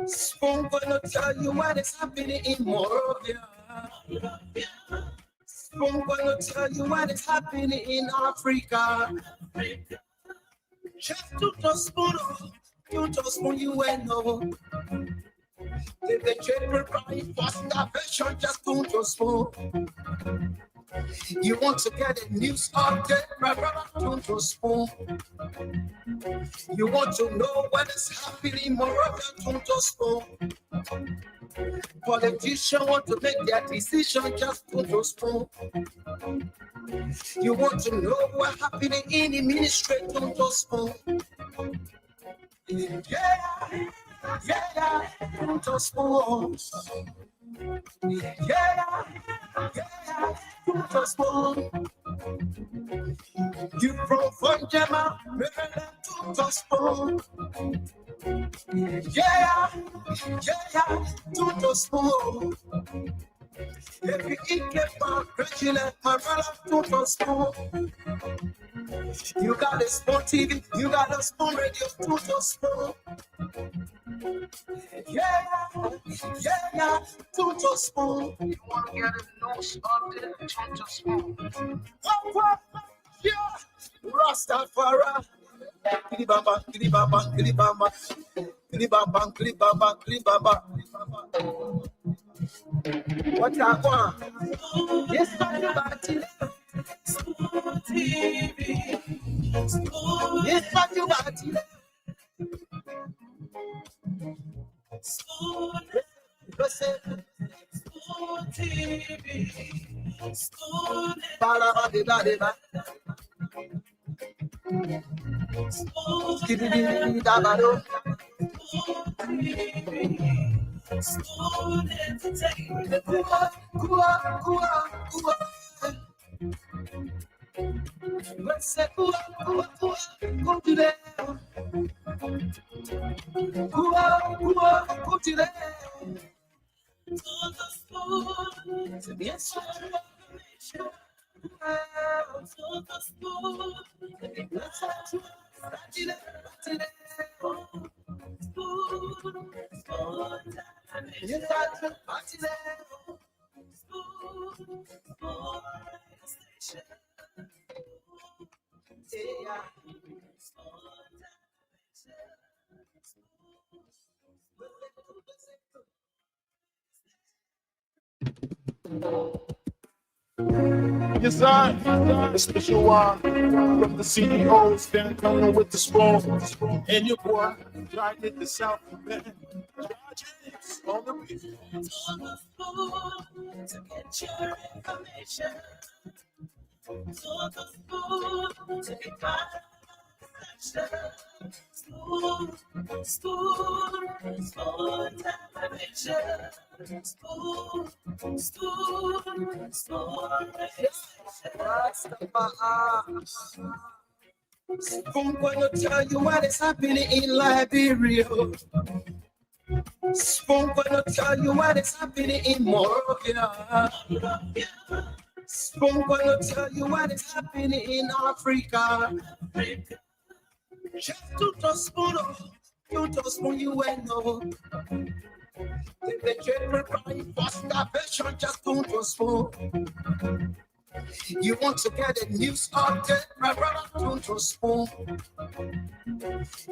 Spoon gonna tell you what is happening in Morovia. Spoon gonna tell you what is happening in Africa. Just to spoon, you and no. The general cry for starvation, just to spoon. You want to get a news update, my brother, to spoon. You want to know what is happening, Morovia, to spoon. Politicians want to make their decision, just to spoon. You want to know what's happening in the ministry, to spoon. Yeah, to spoon. Yeah, to spoon. You from Funjama, to spoon. Yeah, to spoon. Every Ikepa, Regina, my brother, to spoon. You got a Spoon TV, you got a Spoon Radio, to spoon. Yeah, to spoon. You want to get a nose update, to spoon. Yeah, Rastafari. Kilibamba, kilibamba, kilibamba, kilibamba, kilibamba, kilibamba. What I want? Yes, I'm Spoon TV. Yes, I'm Spoon TV. Spoon Spoon Entertainment. Let's say go to there. Go to there. To the Spoon. Yes, information. To the Spoon. Let's Spoon. You got to party there. Spoon station. Yeah. Yes, sir. A special one from the CEO, stand coming with the spoon. And your boy, try to get the South Bend. On the beat. To the Spoon to get your information. To the Spoon to be part of the action. Spoon television. Spoon gonna tell you what is happening in Liberia. Spoon gonna tell you what is happening in Morovia. Spoon gonna tell you what is happening in Africa. Just to spoon, you and no. The general cry for starvation, just to spoon. You want to get a news update, my brother, to spoon.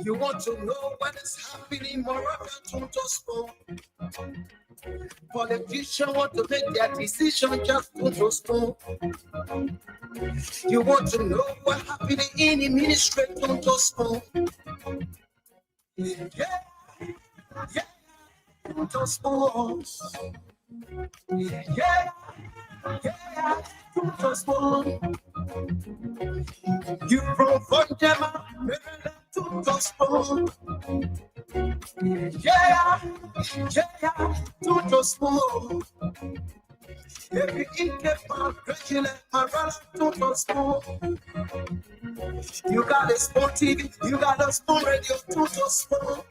You want to know what is happening, Moravia, to spoon. Politicians want to make their decision, just to spoon. You want to know what's happening in the ministry, to spoon. Yeah, to spoon. Yeah, to spoon. You from Funjama, to spoon. Yeah, to spoon. Every Ikepa, Regina, my brother, to spoon. You got a Spoon TV, you got a Spoon Radio, to spoon.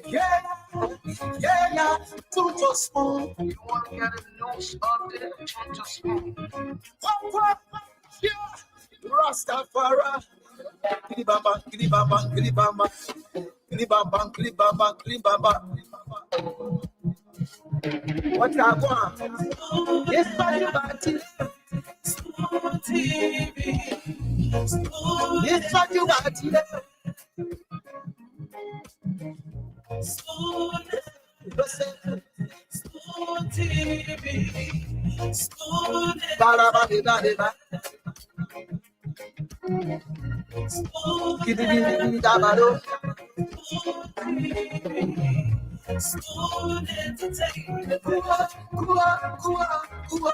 Yeah, to spoon. You want to get a nose update, to spoon. Yeah, Rastafari. Kilibamba, kilibamba, kilibamba. Klibaba, klibaba, klibaba. What I want? Yes, but you got it. Yes, but you got it. Ba-da-ba-di-ba-di-ba. Gidi-gidi-gidi-da-ba-do. Kua, kua, kua, kua.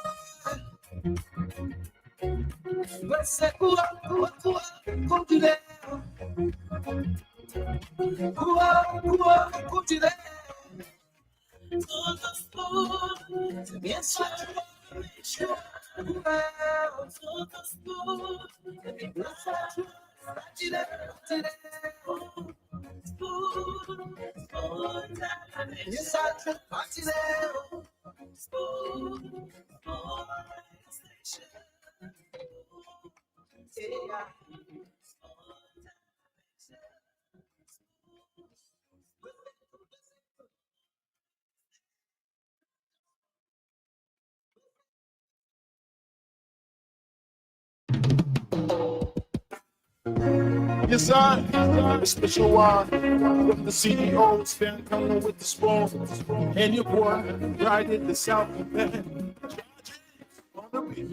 Let's say kua, kua, kua. Come to there. Kua, kua, come to there. Yes, sure. Yes, Yes, I. A special one from the CEO, stand coming with the spoon. And your boy, riding the South Bend. On the beat.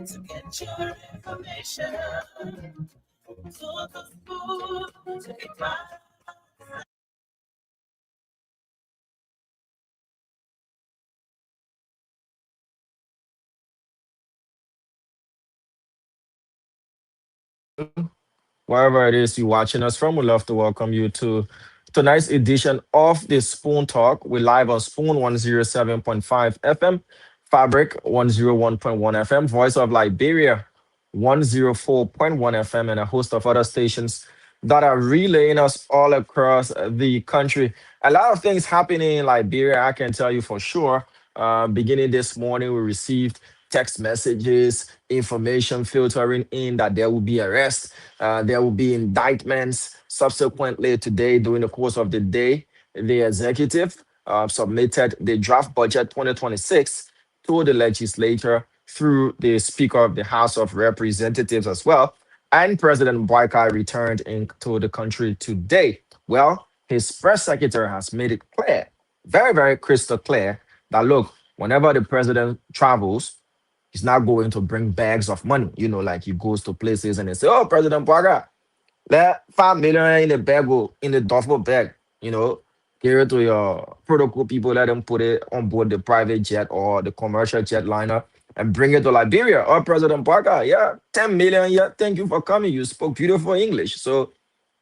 to get your information. To the spoon to get my Wherever it is you're watching us from, we'd love to welcome you to tonight's edition of the Spoon Talk. We're live on Spoon 107.5 FM, Fabric 101.1 FM, Voice of Liberia 104.1 FM, and a host of other stations that are relaying us all across the country. A lot of things happening in Liberia, I can tell you for sure. Beginning this morning, we received text messages, information filtering in that there will be arrests, there will be indictments. Subsequently, today, during the course of the day, the executive submitted the draft budget 2026 to the legislature through the Speaker of the House of Representatives as well. And President Boyka returned into the country today. Well, his press secretary has made it clear, very, very crystal clear, that look, whenever the president travels, he's not going to bring bags of money. You know, like he goes to places and they say, "Oh, President Boyka, let 5 million in the bag, in the duffel bag, you know, give it to your protocol people, let them put it on board the private jet or the commercial jet liner and bring it to Liberia." Or President Parker, yeah, 10 million, yeah, thank you for coming. You spoke beautiful English. So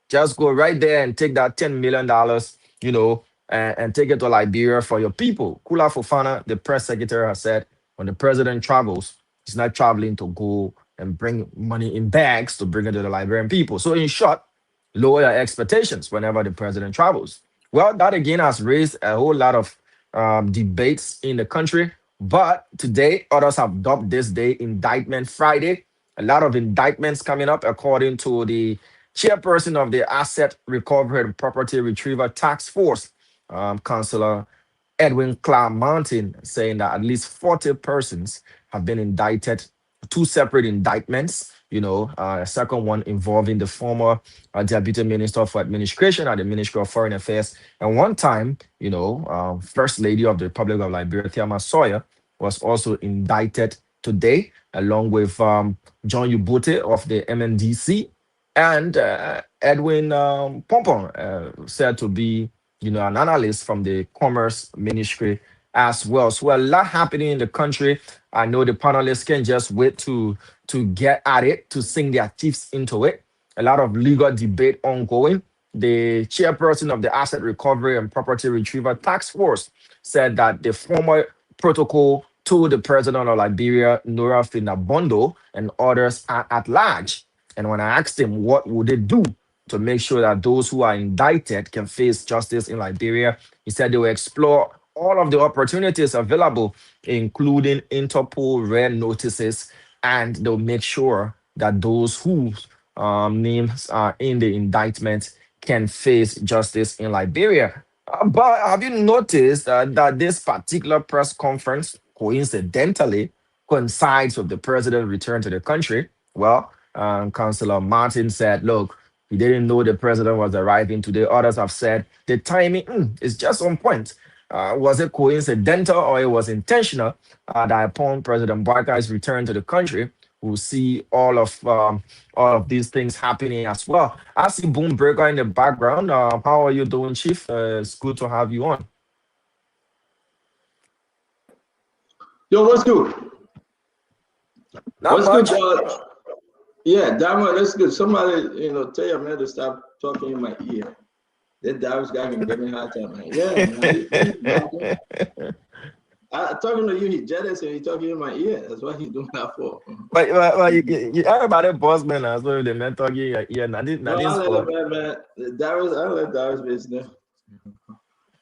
just go right there and take that $10 million, and take it to Liberia for your people. Kula Fofana, the press secretary, has said when the president travels, he's not traveling to go and bring money in bags to bring it to the Liberian people. So, in short, lower your expectations whenever the president travels. Well, that again has raised a whole lot of debates in the country. But today, others have dubbed this day Indictment Friday. A lot of indictments coming up, according to the chairperson of the Asset Recovery and Property Retrieval Task Force, Councillor Edwin Clark Mountain, saying that at least 40 persons have been indicted, two separate indictments. A second one involving the former Deputy Minister for Administration at the Ministry of Foreign Affairs. And one time, First Lady of the Republic of Liberia, Thiama Sawyer, was also indicted today, along with John Ubute of the MNDC and Edwin Pompon, said to be, an analyst from the Commerce Ministry as well. So a lot happening in the country. I know the panelists can just wait to get at it, to sink their teeth into it. A lot of legal debate ongoing. The chairperson of the Asset Recovery and Property Retrieval Task Force said that the former protocol told the president of Liberia, Nora Finabondo, and others are at large. And when I asked him what would they do to make sure that those who are indicted can face justice in Liberia, he said they will explore all of the opportunities available, including Interpol red notices, and they'll make sure that those who names in the indictment can face justice in Liberia. But have you noticed that this particular press conference coincidentally coincides with the president's return to the country? Well, Councillor Martin said, look, he didn't know the president was arriving today. Others have said the timing is just on point. Was it coincidental or it was intentional that upon President Barker's return to the country, we'll see all of these things happening as well. I see Boom Breaker in the background. How are you doing, Chief? It's good to have you on. Yo, what's good? Not What's much. good? Yeah, Diamond, that's good. Somebody, tell your man to stop talking in my ear. That Diamond's guy can give me a hard time. Man. Yeah, man. I talking to you, he jealous and he talking in my ear. That's what he's doing that for. But everybody boss man as well. The man talking in your ear. Not this No, I sport. let Darius business.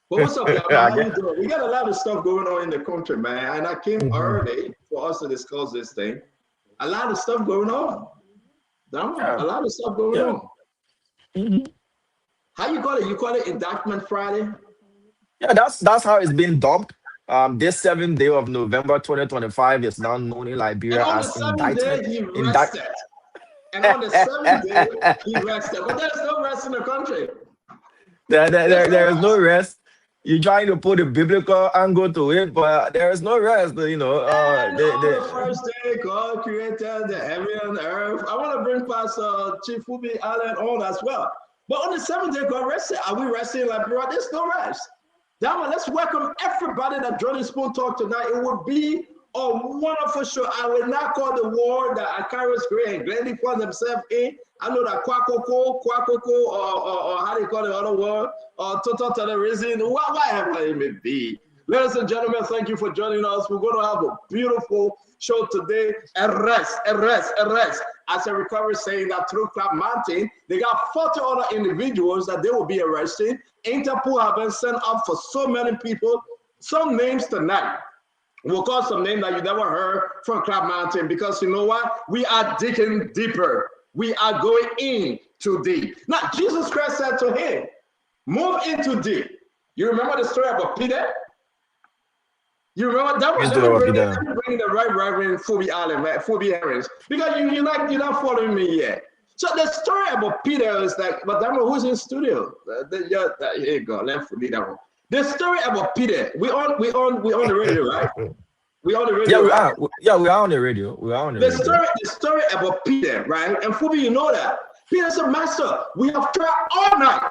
But what's up, y'all? How you doing? We got a lot of stuff going on in the country, man. And I came early for us to discuss this thing. A lot of stuff going on. A lot of stuff going on. How you call it? You call it Indictment Friday? Yeah, that's how it's been dubbed. This 7th day of November 2025 is now known in Liberia And on the as 7th indictment. day, he rested. And on the 7th day, he rested. But there's no rest in the country. There is no rest. You're trying to put a biblical angle to it, but there is no rest. And on the first day, God created the heaven and the earth. I want to bring Pastor Chief Fubi Allen on as well. But on the 7th day, God rested. Are we resting like bro? There's no rest. Diamond, let's welcome everybody that joined the Spoon Talk tonight. It will be a wonderful show. I will not call the war that Akaris Gray and Glendy found themselves in. I know that Kwakoko, or how do you call the other word, or total terrorism, whatever it may be. Ladies and gentlemen, thank you for joining us. We're going to have a beautiful show today. Arrest. As a recovery saying that through Club Mountain, they got 40 other individuals that they will be arrested. Interpol have been sent up for so many people. Some names tonight. We'll call some names that you never heard from Club Mountain because you know what? We are digging deeper. We are going in too deep. Now, Jesus Christ said to him, move into deep. You remember the story about Peter? You remember that was bringing the right Reverend Fubi Allen, Fubi Harris, because you're not following me yet. So the story about Peter is like, but I know who's in studio. Here you go. Let's leave that one. The story about Peter. We on the radio, right? We on the radio. Yeah, we right? are. Yeah, we are on the radio. We are on the radio. The story about Peter, right? And Fubi, you know that. Peter said, Master, we have tried all night.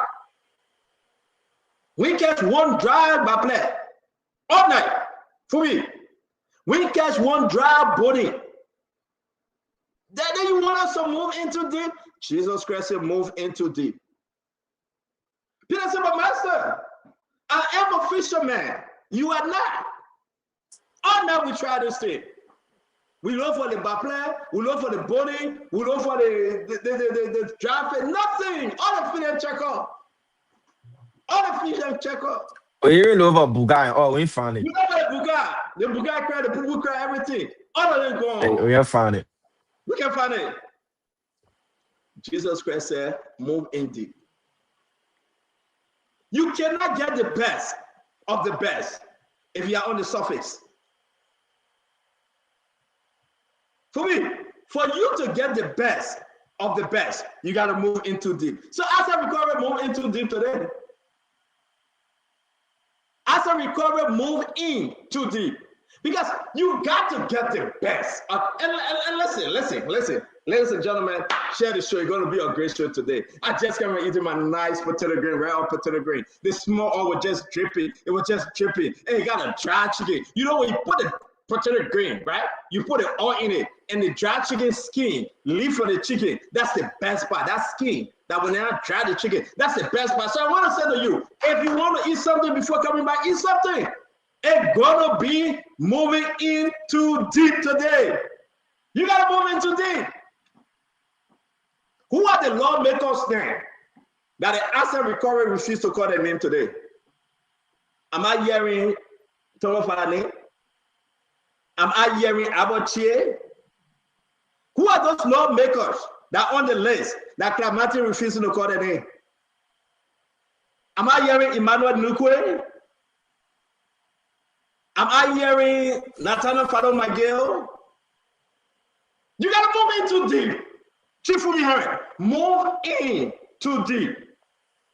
We catch one dry baple. All night. Fubi. We catch one dry body. Then you want us to move into deep? Jesus Christ said, move into deep. Peter said, but Master, I am a fisherman. You are not. All night we try this thing. We look for the baple, we look for the body, we look for the traffic, nothing. All the fish check up. All the fish check up. Oh, you love a Bugai. Oh, we found it. You know the Bugai cry, the people cry, everything. All of them gone. Hey, we have found it. We can find it. Jesus Christ said, move in deep. You cannot get the best of the best if you are on the surface. For me, for you to get the best of the best, you got to move into deep. So as I recover, move into deep today. As I recover, move in too deep. Because you got to get the best. And listen. Ladies and gentlemen, share the show. It's going to be a great show today. I just came eating my nice potato grain, raw potato grain. The small oil was just dripping. It was just dripping. And you got a dry chicken. You know when you put the potato grain, right? You put the oil in it. And the dry chicken skin, leaf from the chicken, that's the best part. That skin, that when I dry the chicken, that's the best part. So I want to say to you, if you want to eat something before coming back, eat something. It's going to be moving in too deep today. You got to move in too deep. Who are the lawmakers then that the asset recovery refused to call their name today? Am I hearing Torofani? Am I hearing Abochie? Who are those lawmakers that on the list that Club Martin refusing to call their name? Am I hearing Emmanuel Nukwe? Am I hearing Nathaniel Fado Miguel? You gotta move in too deep. Chief Fumi, move in too deep.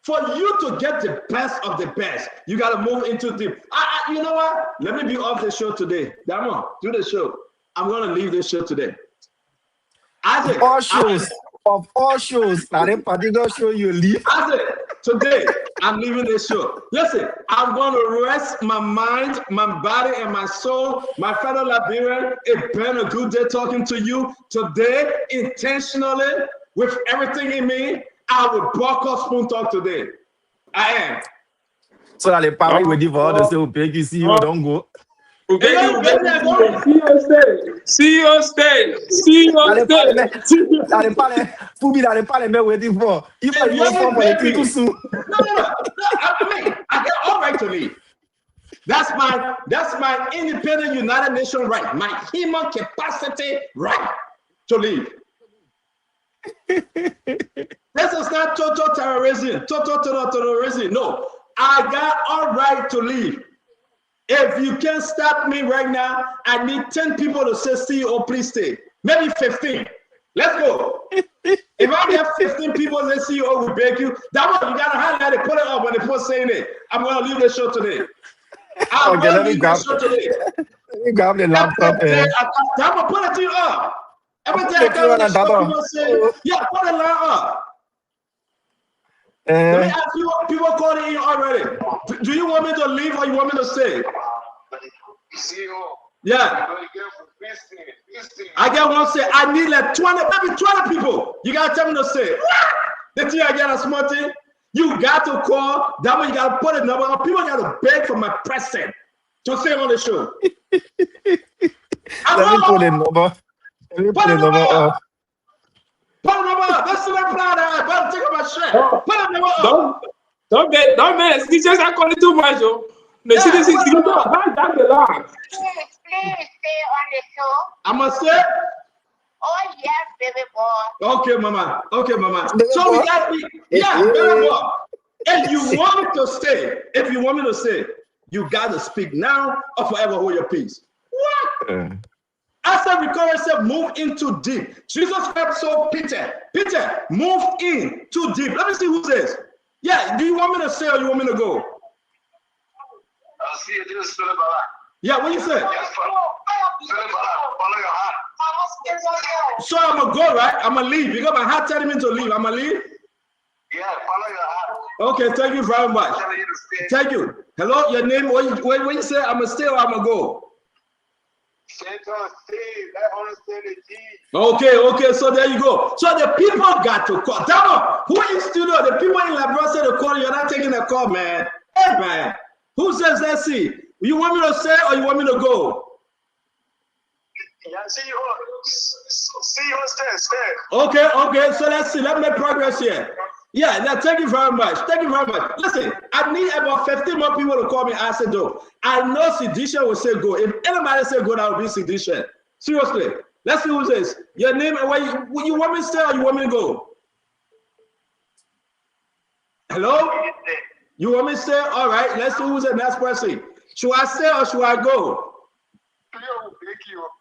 For you to get the best of the best, you gotta move into deep. You know what? Let me be off the show today. Damon, do the show. I'm gonna leave this show today. Isaac, of all shows, not a particular show you leave. Isaac, today I'm leaving this show. Listen, I'm gonna rest my mind, my body, and my soul. My fellow Liberian, it's been a good day talking to you today, intentionally, with everything in me. I will buck up Spoon Talk today. I am. So that the party with you for all the same big, you see you don't go. See you stay. That the party waiting for. If I want for my too soon. No. I get all right to leave. That's my independent United Nations right. My human capacity right to leave. This is not total terrorism. No, I got all right to leave. If you can't stop me right now, I need 10 people to say, CEO, please stay. Maybe 15. Let's go. If I get 15 people that say, CEO, we beg you, that one, you got to highlight it, put it up when they post saying it. I'm going to leave the show today. I'm going to leave the show today. Let me grab the laptop. I'm going to put it to you up. Every time I come on the show, people say, yeah, put it up. Let me ask you, people calling in already. Do you want me to leave or you want me to stay? Yeah. I get one say, I need like 20, maybe 20 people. You got to tell me to stay. The thing I get a small thing, you got to call. That way you got to put a number. People got to beg for my present to stay on the show. Let me put the number. Put the number up. That's the plan. I better take my shit. Put the number up. Don't mess. This just not calling too much. The citizens down the line. Please stay on the show. I'm going to stay. Oh, yes, baby boy. Okay, mama. So we got baby boy. If you want me to stay, you got to speak now or forever hold your peace. What? After recovery said, move in too deep. Jesus Christ told Peter, move in too deep. Let me see who says. Yeah, do you want me to stay or you want me to go? Yeah, what you say? Follow your heart. So I'm going to go, right? I'm going to leave. Because my heart telling me to leave. I'm going to leave? Yeah, follow your heart. Okay, thank you very much. Thank you. Hello, your name? What you say? I'm going to stay or I'm going to go? Okay, so there you go. So the people got to call. Damo, who in studio? The people in Labrador said to call. You're not taking a call, man. Hey, man. Who says, let's see? You want me to stay or you want me to go? Yeah, see you stay. Okay, so let's see. Let's make progress here. Yeah, thank you very much. Listen, I need about 15 more people to call me. I said, though, I know Sedisha will say go. If anybody say go, that will be Sedisha. Seriously. Let's see who says. Your name and where you want me to stay or you want me to go? Hello? You want me to stay? All right, let's see who's the next person. Should I stay or should I go?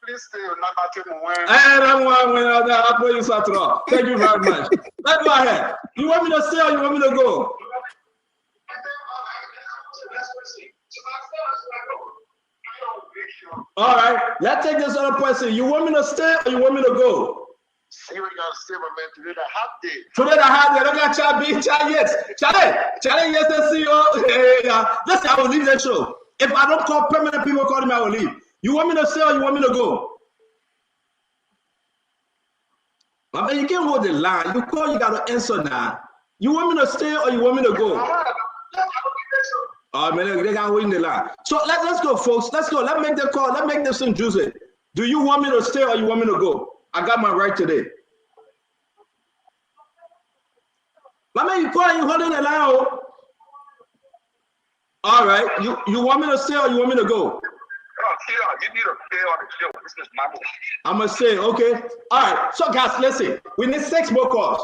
Please stay. Thank you very much. Let's go ahead. You want me to stay or you want me to go? All right, let's take this other person. You want me to stay or you want me to go? See, we gotta stay, my man. Today the hot day. Look at Charlie, yes, the CEO. Listen, I will leave that show. If I don't call permanent people calling me, I will leave. You want me to stay or you want me to go? I mean, you can't hold the line. You call, you got to answer now. You want me to stay or you want me to go? Oh, man, they got holding the line. So let's go, folks. Let's go. Let's make the call. Let's make this thing juicy. Do you want me to stay or you want me to go? I got my right today. I mean, you call, you holding the line. Oh. All right. You want me to stay or you want me to go? You need to stay on the show. This is my move. I'm gonna say, okay. All right. So guys, listen. We need 6 more calls.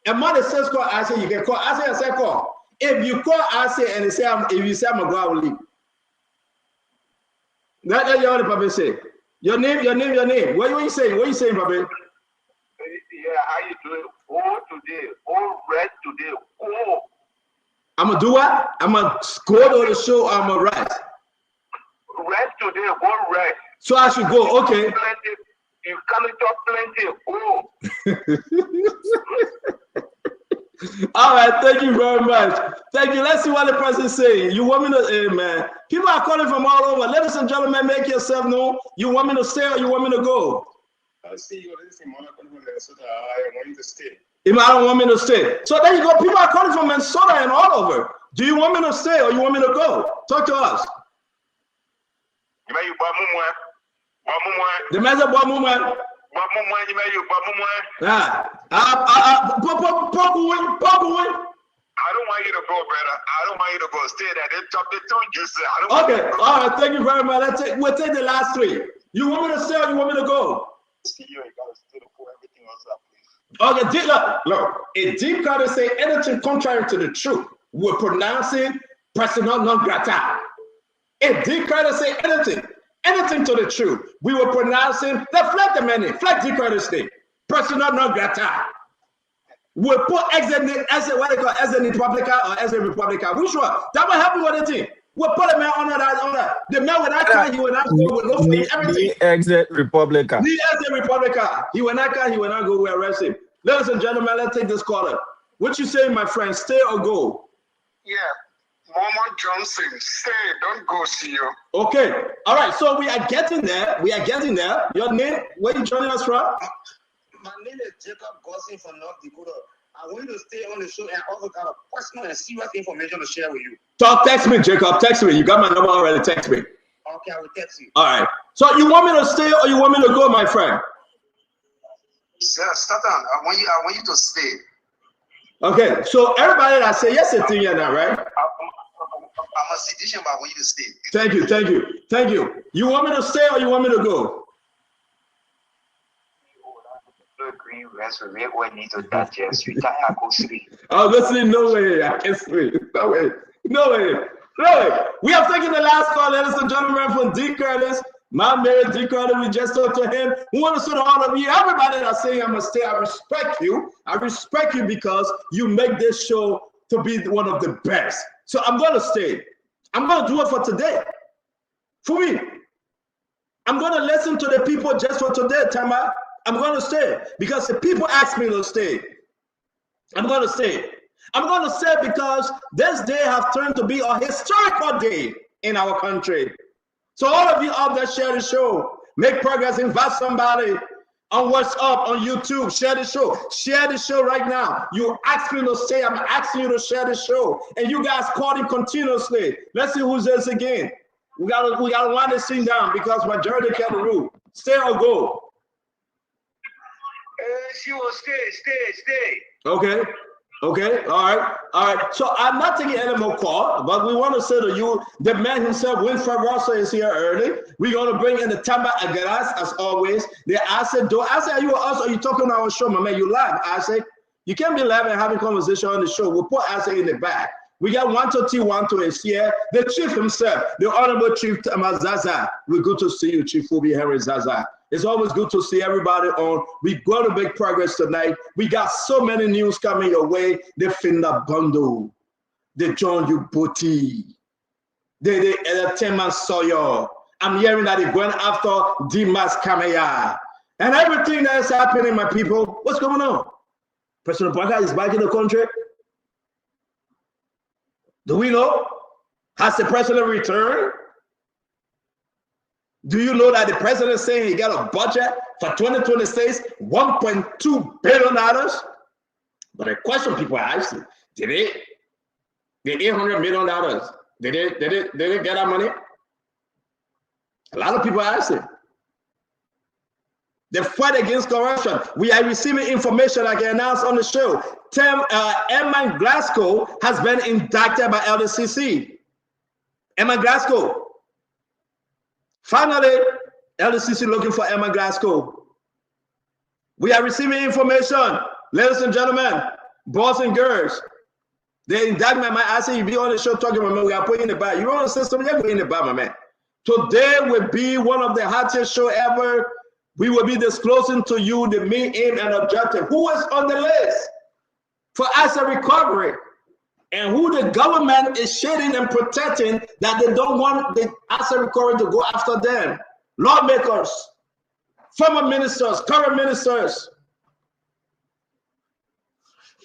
And more than 6 calls, I say you can call. I say call. If you call, I say and say if you say I'm gonna go, I will leave. That's what the Papa say. Your name. What are you saying? What are you saying, Papa? Yeah, how you doing? Oh, today. Oh, red today. Oh. I'm gonna do what? I'm gonna go to the show. I'm gonna rest. Red today. Go red. So I should go. Okay. Plenty. You can't talk plenty. Oh. All right. Thank you very much. Thank you. Let's see what the person is saying. You want me to? Hey, man. People are calling from all over. Ladies and gentlemen, make yourself known. You want me to stay or you want me to go? I see you in Monaco, Minnesota. I want you to stay. If I don't want me to stay. So there you go. People are calling from Minnesota and all over. Do you want me to stay or you want me to go? Talk to us. The message about Mumwa. I don't want you to go, brother. I don't want you to go. Stay there. They talk the tongue. You say, I don't Okay. All right. Thank you very much. We'll take the last 3. You want me to stay or you want me to go? see you. You gotta stay to pull everything else up, please. Okay, look. If Deep Carter say anything contrary to the truth, we're pronouncing persona non grata. If Deep Carter say anything to the truth, we were pronouncing flag the many, flag Deep Carter state, persona non grata. We'll put as a Republican or as a Republican. Which one? That will help you with the thing. We'll put a man on that. The man with that car, he will not go with no free everything. Exit Republican. He as a Republican. He will not go, we arrest him. Ladies and gentlemen, let's take this caller. What you say, my friend? Stay or go? Yeah. Mama Johnson, stay, don't go, see you. Okay. All right. So we are getting there. Your name, where you joining us from? My name is Jacob Gossin from North Dakota. I want you to stay on the show and also got a personal and serious information to share with you. Text me, Jacob. Text me. You got my number already. Text me. Okay, I will text you. All right. So you want me to stay or you want me to go, my friend? Yeah, start on. I want you to stay. Okay. So everybody that say yes to you now, right? I'm a citizen, but I want you to stay. Thank you. You want me to stay or you want me to go? Green rest with me when need to digest. You can't go sleep. Oh, listen, no way. I can't sleep. No way. We have taken the last call, ladies and gentlemen, from D. Curtis. My man, D. Curtis, we just talked to him. We want to say to all of you, everybody that's saying I'm going to stay, I respect you. I respect you because you make this show to be one of the best. So I'm going to stay. I'm going to do it for today. For me. I'm going to listen to the people just for today, Tama. I'm going to stay because the people ask me to stay. I'm going to stay. I'm going to stay because this day has turned to be a historical day in our country. So all of you out there, share the show. Make progress. Invite somebody on WhatsApp, on YouTube. Share the show. Share the show right now. You ask me to stay. I'm asking you to share the show. And you guys calling continuously. Let's see who's this again. We gotta wind this thing down because majority can rule. Stay or go. She will stay. Okay. All right. So I'm not taking any more call, but we want to say to you, the man himself, Winfred Russell, is here early. We're going to bring in the Tamba Agaras as always. I said, are you us or you talking on our show, my man? You laugh. I said, you can't be laughing and having conversation on the show. We'll put Asa in the back. We got Wanto T12 is here. The chief himself, the Honorable Chief Zaza. We're good to see you, Chief Fubi Henry Zaza. It's always good to see everybody on. We're going to make progress tonight. We got so many news coming your way. The Finda Bundle, the John Uboti, the Teman Sawyer. I'm hearing that they're going after Dimas Kamea. And everything that is happening, my people, what's going on? President Baka is back in the country. Do we know? Has the president returned? Do you know that the president is saying he got a budget for 2026, $1.2 billion? But the question people are asking, did $800 million, did they get that money? A lot of people are asking. The fight against corruption. We are receiving information I can announce on the show. Emma Glasgow has been indicted by LDCC. Emma Glasgow. Finally, LDCC looking for Emma Glasgow. We are receiving information, ladies and gentlemen, boys and girls. The indictment, I say you be on the show talking about, man, we are putting in the bag. You on the system, you're going in the bag, my man. Today will be one of the hottest show ever. We will be disclosing to you the main aim and objective. Who is on the list for asset recovery? And who the government is shading and protecting that they don't want the asset recovery to go after them. Lawmakers, former ministers, current ministers.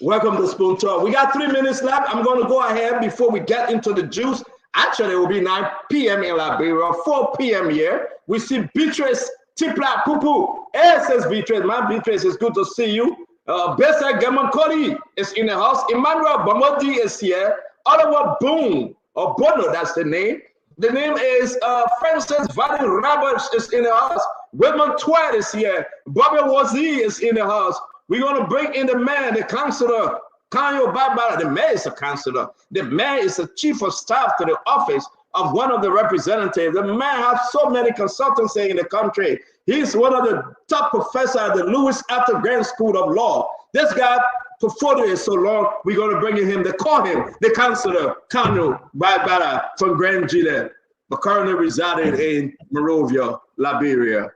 Welcome to Spoon Talk. We got 3 minutes left. I'm going to go ahead before we get into the juice. Actually, it will be 9 p.m. in Liberia, 4 p.m. here. We see Beatrice Tipla Pupu. Hey, says Beatrice. My Beatrice, it's good to see you. Besa Gamankoli is in the house. Emmanuel Bamodi is here. Oliver Boone, or Bono, that's the name. The name is Francis Valley Roberts is in the house. Wilman Twat is here. Bobby Wazi is in the house. We're going to bring in the man, the counselor, Kanyo Barbara. The man is a counselor. The man is the chief of staff to the office of one of the representatives. The man has so many consultancy in the country. He's one of the top professors at the Lewis After Grand School of Law. This guy, portfolio is so long, we're going to bring in him. They call him the counselor, Kanyo Barbara from Grand Gila, but currently residing in Monrovia, Liberia.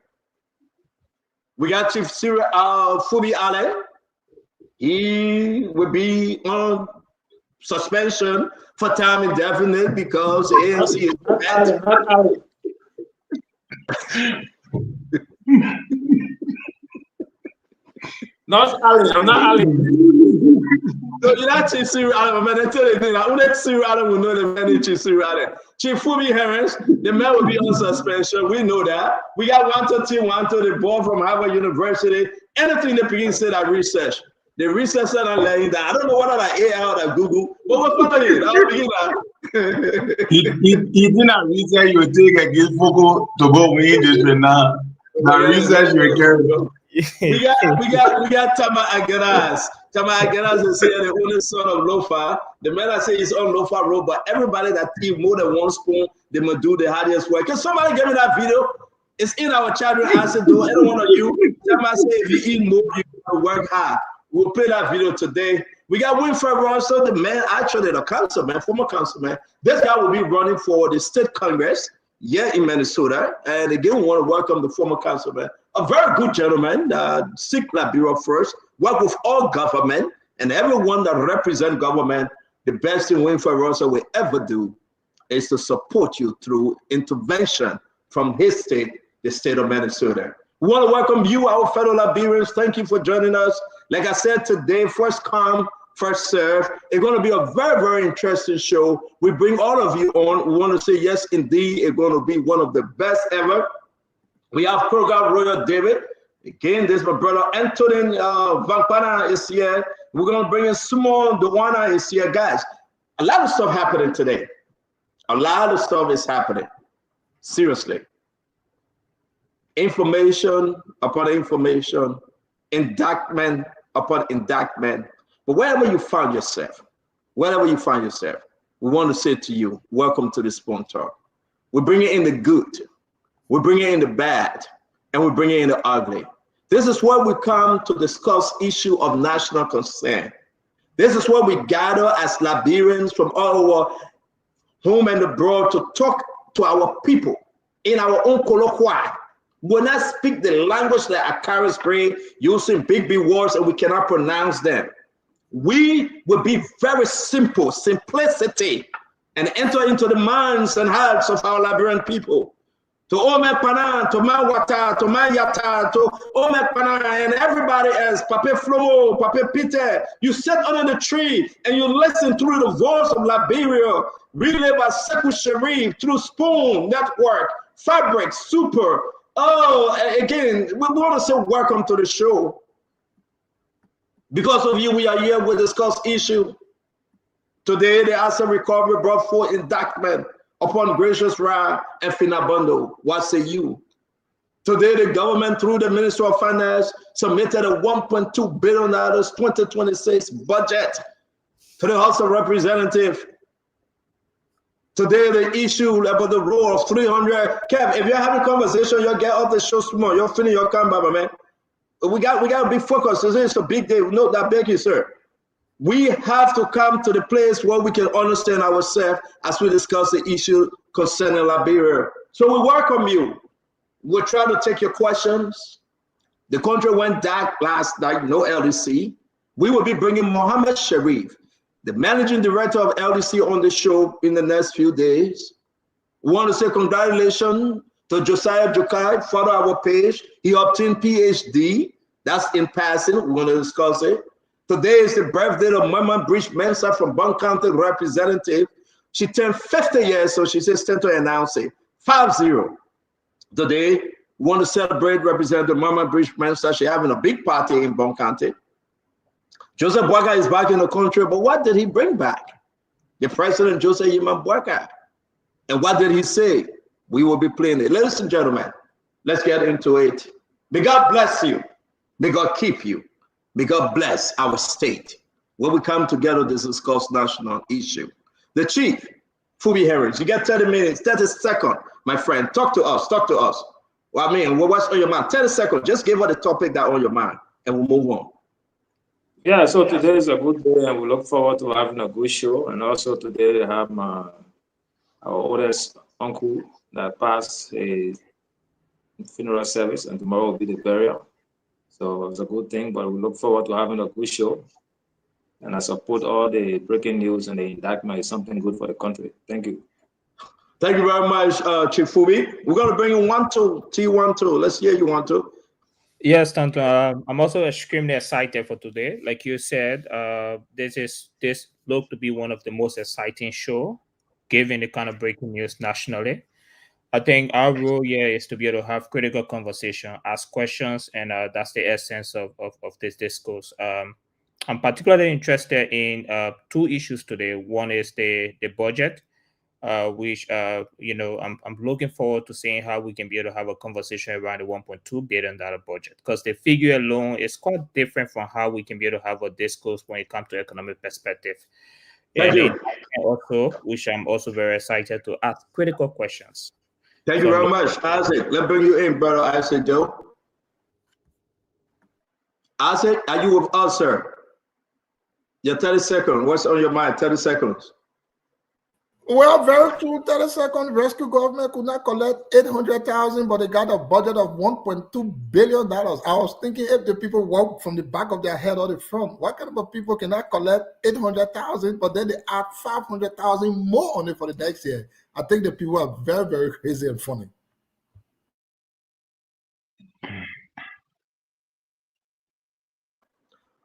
We got Chief Fubi Ale. He will be on suspension for time indefinite because ANC is Not Ali, I'm not Ali. So you're not Chief Cyril Allen, man. I tell you, only Cyril Allen will know the man Chief Cyril Allen. Chief Fubi Harris, the man will be on suspension. We know that. We got Wanto the boy from Harvard University. Anything the begin said I research. The research that I'm laying down. I don't know what I AI or that Google, but what's going on? He didn't research you take a gift photo to go win this right now. The research you carry. We got Tama Agaras. Tama Agaras is here, the only son of Lofa. The man I say is on Lofa Road, but everybody that eat more than one spoon, they must do the hardest work. Can somebody give me that video? It's in our childhood answer to any one of you. Tama say if you eat more, you work hard. We'll play that video today. We got Winfred Russell, the man, actually the councilman, former councilman. This guy will be running for the state Congress here in Minnesota. And again, we want to welcome the former councilman, a very good gentleman, seek Liberia first, work with all government and everyone that represent government. The best thing Winfred Russell will ever do is to support you through intervention from his state, the state of Minnesota. We want to welcome you, our fellow Liberians. Thank you for joining us. Like I said today, first come, first serve. It's going to be a very, very interesting show. We bring all of you on. We want to say, yes, indeed, it's going to be one of the best ever. We have program Royal David. Again, this is my brother Antonin Vampana is here. We're going to bring in Sumo Dewana is here. Guys, a lot of stuff happening today. A lot of stuff is happening. Seriously. Information upon information, indictment upon indictment. But wherever you find yourself, we want to say to you, welcome to the Spoon Talk. We bring it in the good, we bring it in the bad, and we bring it in the ugly. This is where we come to discuss issue of national concern. This is where we gather as Liberians from all over home and abroad to talk to our people in our own colloquial. We will not speak the language that are carried straight, using big words and we cannot pronounce them. We will be very simple, simplicity, and enter into the minds and hearts of our Liberian people. To Ome Pana, to Mawata, to Mayata, to Ome Pana, and everybody else, Pape Flomo, Pape Peter, you sit under the tree and you listen through the voice of Liberia, relayed by Sekou Sharif, through Spoon Network, Fabric, Super. Oh, again, we want to say welcome to the show. Because of you, we are here. We discuss issue. Today, the asset recovery brought forth indictment upon Gracious Ra and Finabondo. What say you? Today, the government, through the Ministry of Finance, submitted a $1.2 billion 2026 budget to the House of Representatives. Today, the issue about the rule of 300. Kev, if you're having a conversation, you'll get off the show tomorrow. You'll finish your camera, man. we got to be focused. It's a big day. No, that beg you, sir. We have to come to the place where we can understand ourselves as we discuss the issue concerning Liberia. So we welcome you. We're trying to take your questions. The country went dark last night, no LDC. We will be bringing Mohammed Sharif, the managing director of LDC, on the show in the next few days. We want to say congratulations to Josiah Jokai. Follow our page. He obtained PhD. That's in passing. We're going to discuss it. Today is the birthday of Mama Bridge Mensa from Bond County representative. She turned 50 years, so she says, tend to announce it. 5-0. Today, we want to celebrate Representative Mama Bridge Mensa. She's having a big party in Bond County. Joseph Boakai is back in the country, but what did he bring back? The President Joseph Yimam Boakai. And what did he say? We will be playing it. Ladies and gentlemen, let's get into it. May God bless you. May God keep you. May God bless our state. When we come together to discuss national issue. The Chief, Fubi Harris, you get 30 minutes, 30 seconds, my friend. Talk to us, talk to us. Well, I mean, what's on your mind? 30 seconds, just give us the topic that on your mind, and we'll move on. Yeah, so today is a good day, and we look forward to having a good show. And also today, I have our oldest uncle that passed a funeral service, and tomorrow will be the burial. So it's a good thing, but we look forward to having a good show. And I support all the breaking news, and the indictment is something good for the country. Thank you. Thank you very much, Chief Fubi. We're going to bring in T12. Let's hear you, 12. Yes, Tonto. I'm also extremely excited for today. Like you said, this looked to be one of the most exciting show, given the kind of breaking news nationally. I think our role here is to be able to have critical conversation, ask questions, and that's the essence of this discourse. I'm particularly interested in two issues today. One is the budget, which I'm looking forward to seeing how we can be able to have a conversation around the $1.2 billion budget, because the figure alone is quite different from how we can be able to have a discourse when it comes to economic perspective. Thank you. Also, which I'm also very excited to ask critical questions. Thank you very much, Isaac. Let's bring you in, brother Isaac Joe. Isaac, are you with us, sir? Your 30 seconds. What's on your mind? 30 seconds. Well, very true. 30 seconds. Rescue government could not collect 800,000, but they got a budget of $1.2 billion. I was thinking if the people walk from the back of their head or the front, what kind of people cannot collect 800,000, but then they add 500,000 more on it for the next year? I think the people are very, very crazy and funny.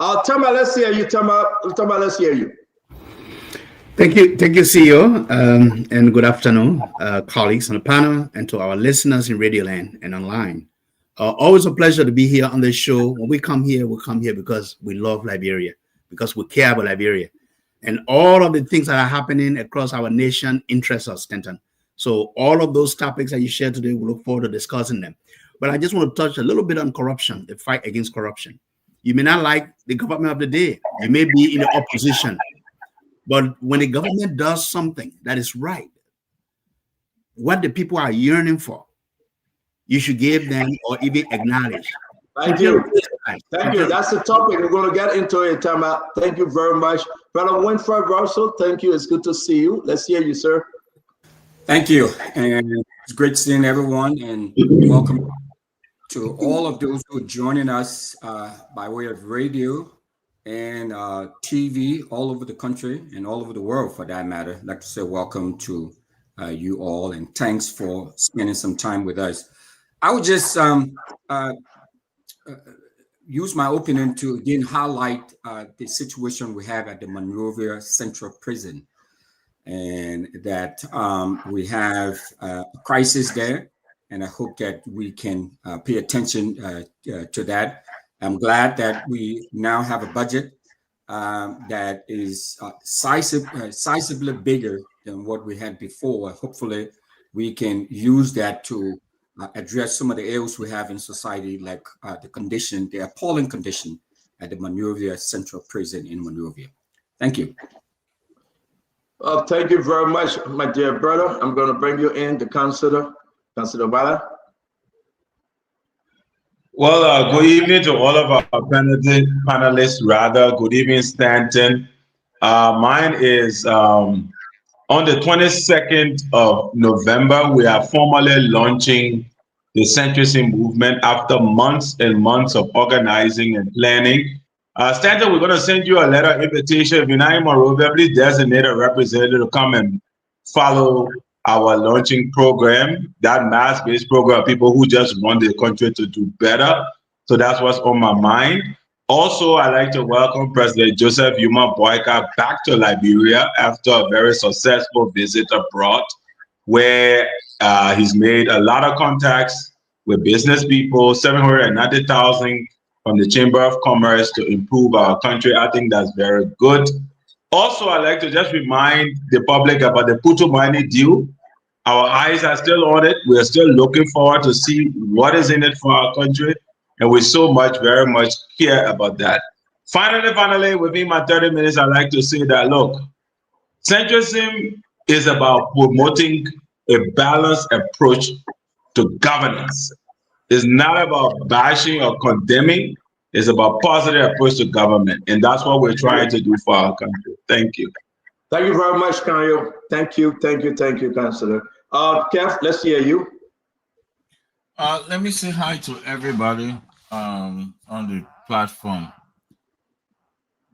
Tama, let's hear you. Tama, let's hear you. Thank you, CEO, and good afternoon, colleagues on the panel, and to our listeners in Radio Land and online. Always a pleasure to be here on this show. When we come here because we love Liberia, because we care about Liberia. And all of the things that are happening across our nation interest us, Stanton. So all of those topics that you shared today, we look forward to discussing them. But I just want to touch a little bit on corruption, the fight against corruption. You may not like the government of the day. You may be in the opposition. But when the government does something that is right, what the people are yearning for, you should give them or even acknowledge. Thank you. Thank you. That's the topic. We're going to get into it, Tama. Thank you very much. Brother Winfred Russell, thank you. It's good to see you. Let's hear you, sir. Thank you. And it's great seeing everyone, and welcome to all of those who are joining us by way of radio and TV all over the country and all over the world, for that matter. I'd like to say welcome to you all, and thanks for spending some time with us. I would just use my opening to again highlight the situation we have at the Monrovia Central Prison, and that we have a crisis there, and I hope that we can pay attention to that. I'm glad that we now have a budget that is sizably bigger than what we had before. Hopefully, we can use that to address some of the ills we have in society, like the appalling condition at the Monrovia Central Prison in Monrovia. Thank you. Thank you very much, my dear brother. I'm going to bring you in, the Councilor Bala. Well, good evening to all of our panelists, rather. Good evening, Stanton. Mine is on the 22nd of November, we are formally launching the Centrism movement after months and months of organizing and planning. Stanton, we're going to send you a letter invitation. If you're not in Monrovia, please designate a representative to come and follow our launching program, that mass-based program of people who just want the country to do better. So that's what's on my mind. Also, I'd like to welcome President Joseph Yuma Boyka back to Liberia after a very successful visit abroad, where he's made a lot of contacts with business people, 790,000 from the Chamber of Commerce to improve our country. I think that's very good. Also, I'd like to just remind the public about the Putumaini deal. Our eyes are still on it. We're still looking forward to see what is in it for our country. And we very much care about that. Finally, within my 30 minutes, I'd like to say that, look, centrism is about promoting a balanced approach to governance. It's not about bashing or condemning. It's about positive approach to government. And that's what we're trying to do for our country. Thank you. Thank you very much, Kanyo. Thank you, Councillor. Kev, let's hear you. Let me say hi to everybody on the platform.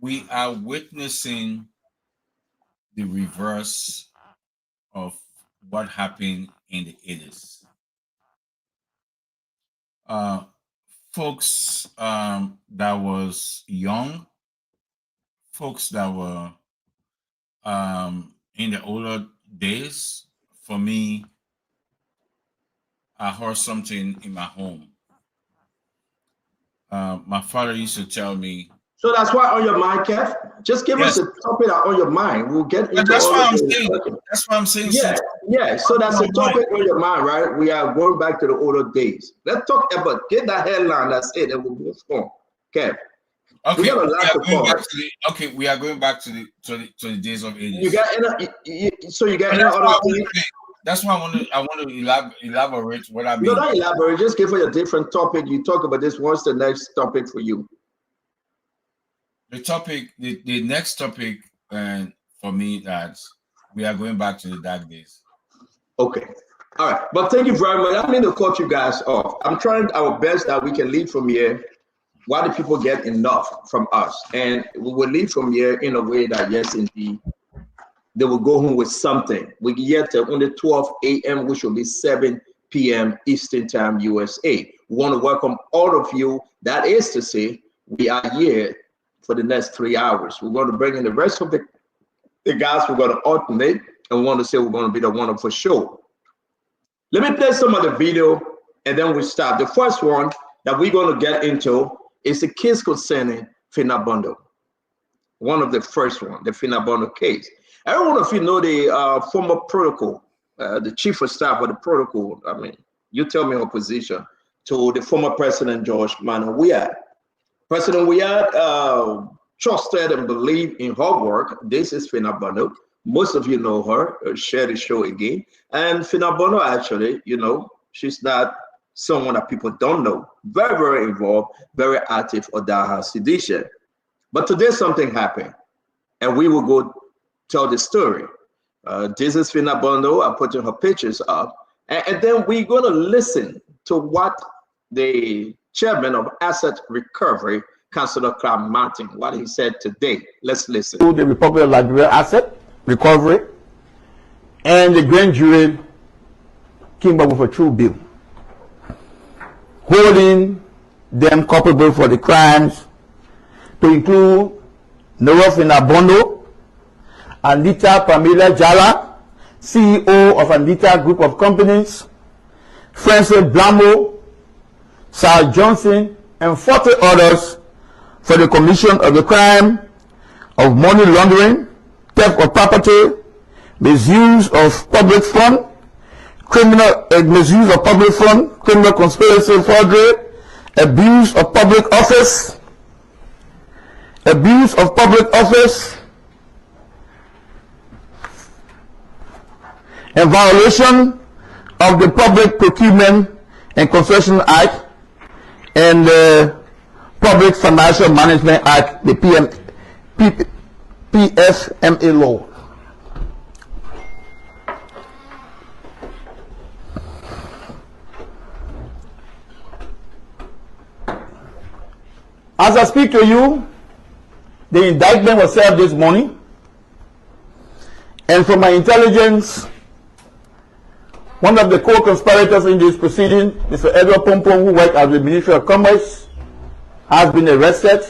We are witnessing the reverse of what happened in the 80s. Folks that was young, folks that were in the older days, for me, I heard something in my home. My father used to tell me. So that's why on your mind, Kev. Just give us a topic on your mind. We'll get into that's all what I'm things. saying. That's what I'm saying. Yeah. So that's a topic on your mind, right? We are going back to the older days. Let's talk about get that headline. That's it, and we'll move on. Kev. Okay. We got a lot to cover. We are going back to the days of 80s. You got any other thing? That's why I want to elaborate what I mean. No, don't elaborate. Just give us a different topic. You talk about this. What's the next topic for you? The next topic, for me, that we are going back to the dark days. Okay. All right. But thank you very much. I mean to cut you guys off. I'm trying our best that we can lead from here. Why do people get enough from us? And we will lead from here in a way that, yes, indeed, they will go home with something. We get to only 12 a.m., which will be 7 p.m. Eastern Time, USA. We want to welcome all of you. That is to say, we are here for the next 3 hours. We're going to bring in the rest of the guys. We're going to alternate, and we want to say we're going to be the wonderful show. Let me play some of the video, and then we start. The first one that we're going to get into is the case concerning Finabondo. One of the first one, the Finabondo case. Every one of you know the former protocol, the chief of staff of the protocol. I mean, you tell me her position to the former President George Manuel Weah. President Weah trusted and believed in her work. This is Finabondo. Most of you know her. Share the show again. And Finabondo, actually, she's not someone that people don't know. Very, very involved, very active on Daha sedition. But today something happened, and we will go tell the story. This is Finabondo. I'm putting her pictures up. And then we're going to listen to what the chairman of Asset Recovery, Councillor Clark Martin, what he said today. Let's listen. To the Republic of Liberia Asset Recovery, and the grand jury came up with a true bill, holding them culpable for the crimes to include Noah Finabondo, Anita Pamela Jala, CEO of Anita Group of Companies, Francis Blamo, Sal Johnson, and 40 others for the commission of the crime of money laundering, theft of property, misuse of public fund, misuse of public fund, criminal conspiracy, forgery, abuse of public office, and violation of the Public Procurement and Concession Act, and the Public Financial Management Act, the PFMA law. As I speak to you, the indictment was served this morning, and from my intelligence, one of the co-conspirators in this proceeding, Mr. Edward Pompong, who worked at the Ministry of Commerce, has been arrested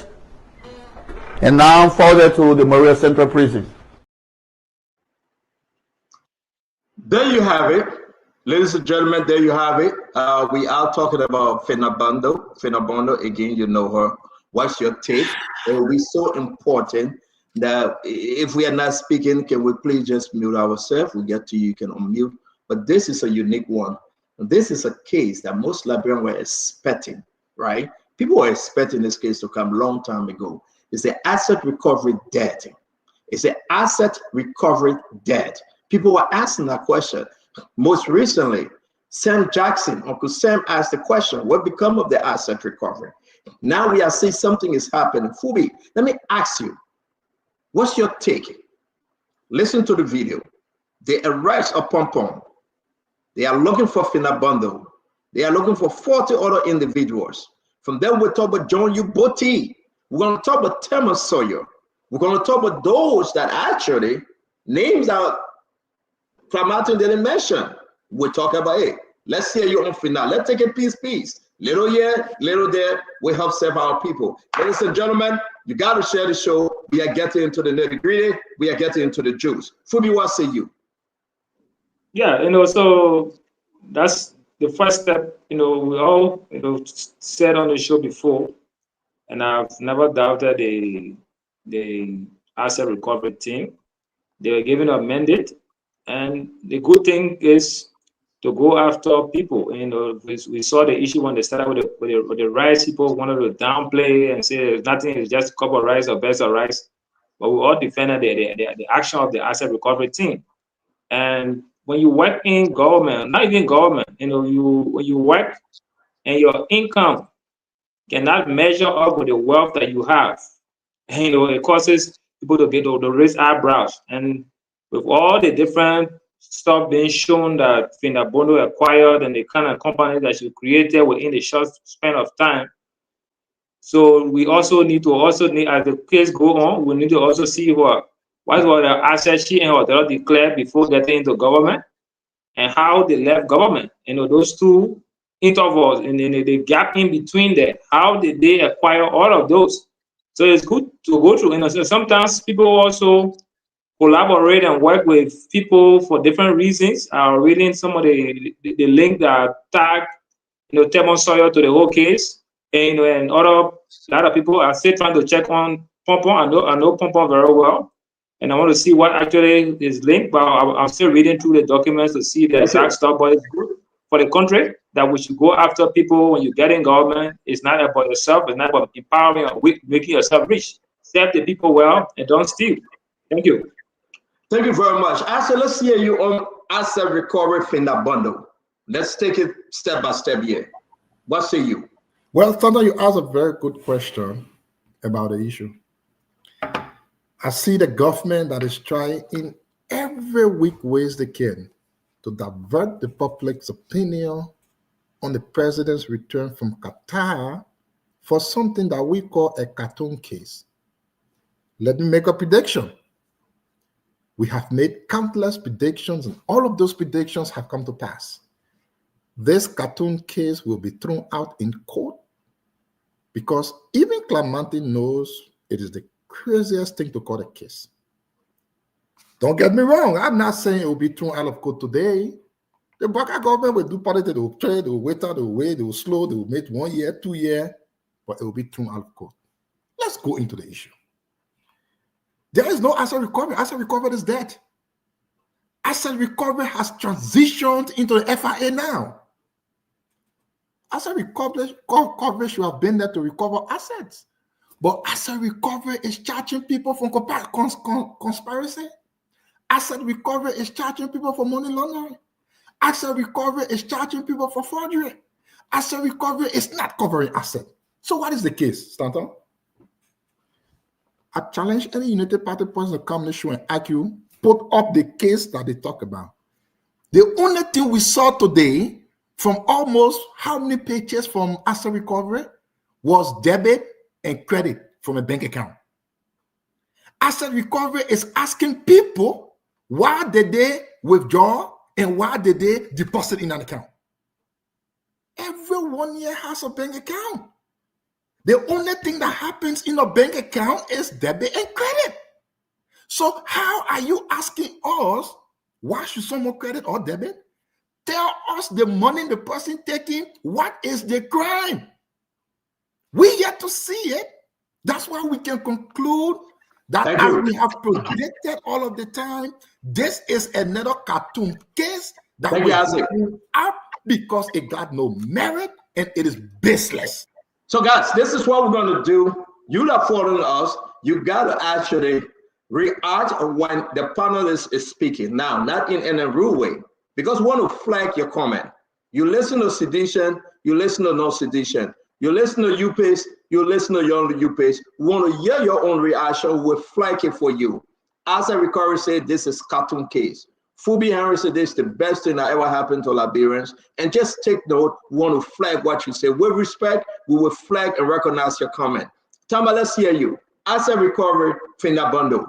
and now forwarded to the Moria Central Prison. There you have it. Ladies and gentlemen, there you have it. We are talking about Finabondo. Finabondo, again, you know her. What's your take? It will be so important that if we are not speaking, can we please just mute ourselves? We get to you, you can unmute. But this is a unique one. This is a case that most Liberians were expecting, right? People were expecting this case to come a long time ago. It's the asset recovery debt. It's the asset recovery debt. People were asking that question. Most recently, Sam Jackson, Uncle Sam asked the question, what become of the asset recovery? Now we are seeing something is happening. Fubi, let me ask you, what's your take? Listen to the video. The arrest of Pompong. They are looking for Finabondo. They are looking for 40 other individuals. From there, we'll talk about John Uboti. We're going to talk about Tema Sawyer. We're going to talk about those that actually, names that Clamatin didn't mention. We'll talk about it. Let's hear you on Fina. Let's take it piece. Little here, little there. We help serve our people. Ladies and gentlemen, you got to share the show. We are getting into the nitty-gritty. We are getting into the juice. Fubi, what say you? Yeah, so that's the first step. We all, said on the show before, and I've never doubted the asset recovery team. They were given a mandate, and the good thing is to go after people. We saw the issue when they started with the rice. People wanted to downplay and say nothing, it's just a cup of rice or best of rice. But we all defended the action of the asset recovery team. And when you work in government, not even government, when you work and your income cannot measure up with the wealth that you have, it causes people to raise eyebrows. And with all the different stuff being shown that Finabondo acquired and the kind of companies that she created within the short span of time, so we also need, as the case go on, we need to also see what were the assets she and her daughter declared before getting into government, and how they left government. Those two intervals and the gap in between there, how did they acquire all of those? So it's good to go through. Sometimes people also collaborate and work with people for different reasons. Reading some of the link that tag Tema Sawyer to the whole case, and a lot of people are still trying to check on Pompong. I know Pompong very well, and I want to see what actually is linked, but I'm still reading through the documents to see the exact stuff. But it's good for the country that we should go after people when you get in government. It's not about yourself, it's not about empowering or making yourself rich. Serve the people well and don't steal. Thank you. Thank you very much. Asa, let's hear you on asset recovery Finabondo. Let's take it step by step here. What say you? Well, Thunder, you asked a very good question about the issue. I see the government that is trying in every weak ways they can to divert the public's opinion on the president's return from Qatar for something that we call a cartoon case. Let me make a prediction. We have made countless predictions, and all of those predictions have come to pass. This cartoon case will be thrown out in court because even Clamantin knows it is the craziest thing to call a case. Don't get me wrong. I'm not saying it will be thrown out of court today. The Baka government will do politics. They will trade, they will wait out, they will wait, they will slow, they will make 1 year, 2 years, but it will be thrown out of court. Let's go into the issue. There is no asset recovery. Asset recovery is dead. Asset recovery has transitioned into the FIA now. Asset recovery should have been there to recover assets. But asset recovery is charging people for conspiracy. Asset recovery is charging people for money laundering. Asset recovery is charging people for forgery. Asset recovery is not covering asset. So what is the case, Stanton? I challenge any United Party person to come to the show and argue, put up the case that they talk about. The only thing we saw today from almost how many pages from asset recovery was debit and credit from a bank account. Asset recovery is asking people why did they withdraw and why did they deposit in an account. Everyone here has a bank account. The only thing that happens in a bank account is debit and credit. So how are you asking us, why should someone credit or debit? Tell us the money the person taking, what is the crime? We yet to see it. That's why we can conclude that as we have predicted all of the time, this is another cartoon case that we have up because it got no merit and it is baseless. So guys, this is what we're going to do. You are following us. You got to actually react when the panelist is speaking. Now, not in a rude way, because we want to flag your comment. You listen to sedition, you listen to no sedition. You listen to UPace, you listen to your UPace. We want to hear your own reaction. We'll flag it for you. As I recovery said, this is cartoon case. Phoebe Henry said this is the best thing that ever happened to Liberians. And just take note, we want to flag what you say. With respect, we will flag and recognize your comment. Tamba, let's hear you. As I recovery, Finda Bundle.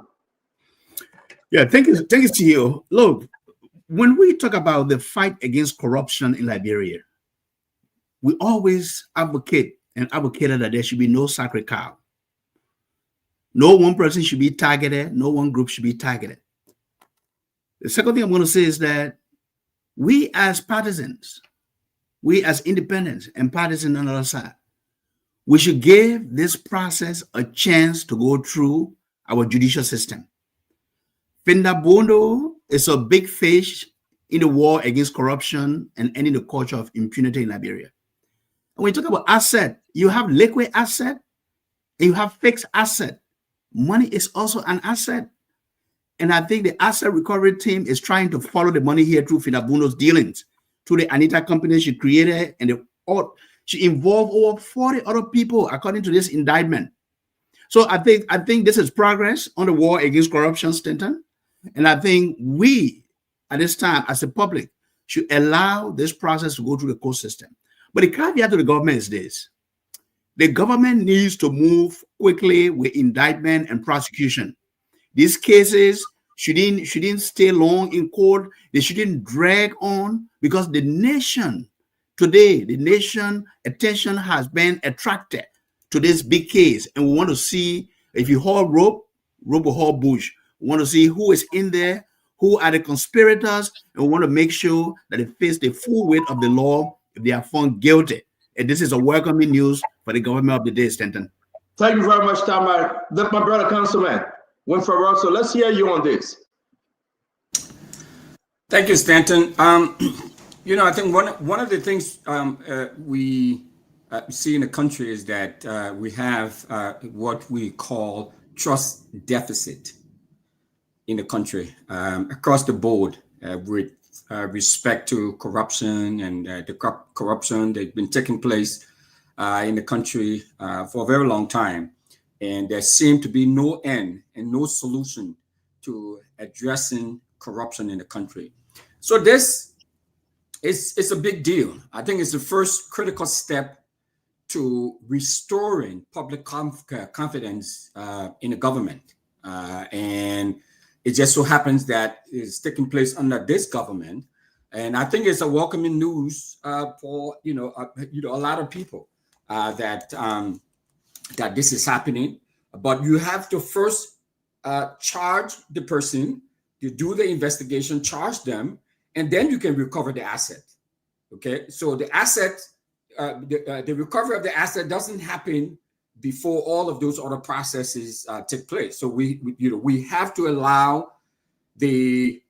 Yeah, thank you, CEO. Look, when we talk about the fight against corruption in Liberia, we always advocated that there should be no sacred cow. No one person should be targeted. No one group should be targeted. The second thing I'm going to say is that we as partisans, we as independents and partisans on the other side, we should give this process a chance to go through our judicial system. Finda Bondo is a big fish in the war against corruption and ending the culture of impunity in Liberia. And when you talk about asset, you have liquid asset and you have fixed asset. Money is also an asset. And I think the asset recovery team is trying to follow the money here through Finda Bondo's dealings, through the Anita company she created, and she involved over 40 other people according to this indictment. So I think this is progress on the war against corruption, Stanton. And I think we, at this time, as a public, should allow this process to go through the court system. But the caveat to the government is this. The government needs to move quickly with indictment and prosecution. These cases shouldn't stay long in court. They shouldn't drag on because the nation today, attention has been attracted to this big case. And we want to see, if you haul rope will haul bush. We want to see who is in there, who are the conspirators, and we want to make sure that they face the full weight of the law if they are found guilty. And this is a welcoming news for the government of the day, Stanton. Thank you very much, Tamar. That's my brother, Councilman Winfred Russell. Let's hear you on this. Thank you, Stanton. I think one of the things we see in the country is that we have what we call trust deficit in the country across the board with respect to corruption and the corruption that's been taking place in the country for a very long time. And there seemed to be no end and no solution to addressing corruption in the country. So this is a big deal. I think it's the first critical step to restoring public confidence in the government. And it just so happens that it's taking place under this government. And I think it's a welcoming news for a lot of people that this is happening. But you have to first charge the person, you do the investigation, charge them, and then you can recover the asset. Okay, so the asset, the recovery of the asset doesn't happen before all of those other processes take place. So we have to allow the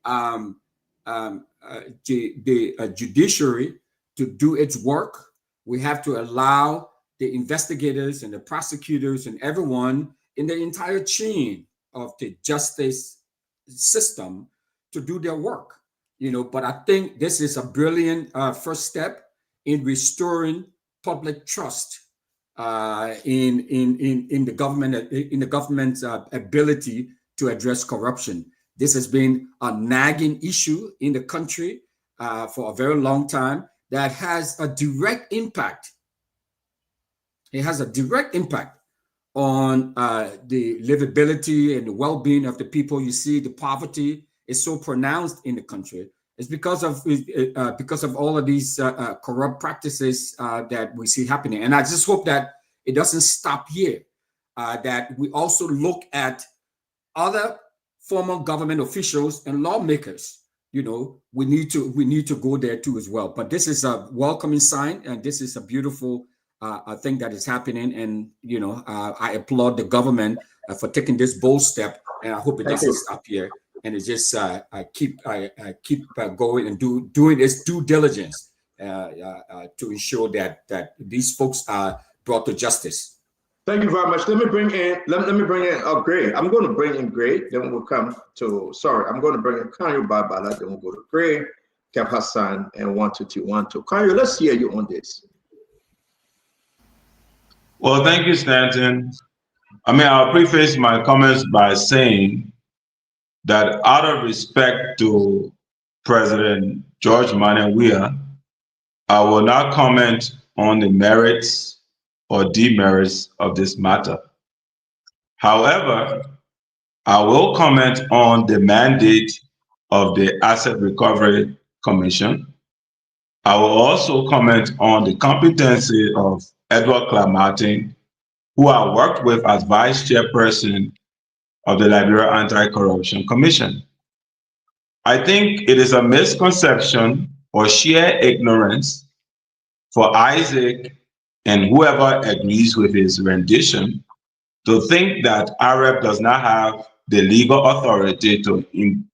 judiciary to do its work. We have to allow the investigators and the prosecutors and everyone in the entire chain of the justice system to do their work. But I think this is a brilliant first step. in restoring public trust in the government's ability to address corruption. This has been a nagging issue in the country for a very long time that has a direct impact. It has a direct impact on the livability and the well-being of the people. You see, the poverty is so pronounced in the country. It's because of all of these corrupt practices that we see happening. And I just hope that it doesn't stop here. That we also look at other former government officials and lawmakers. You know, we need to go there too as well. But this is a welcoming sign, and this is a beautiful thing that is happening. And you know, I applaud the government for taking this bold step, and I hope it doesn't stop here. And it's just keep going and doing its due diligence to ensure that these folks are brought to justice. Thank you very much. Let me bring in Gray. I'm going to bring in Gray. Then we'll come to. Sorry, I'm going to bring in Kanyo Babala. Then we'll go to Gray, Cap Hassan, and 1212. Kanyo, let's hear you on this. Well, thank you, Stanton. I mean, I'll preface my comments by saying that out of respect to President George Manneh Weah, I will not comment on the merits or demerits of this matter. However, I will comment on the mandate of the Asset Recovery Commission. I will also comment on the competency of Edward Clark Martin, who I worked with as Vice Chairperson of the Liberia Anti-Corruption Commission. I think it is a misconception or sheer ignorance for Isaac and whoever agrees with his rendition to think that AREP does not have the legal authority to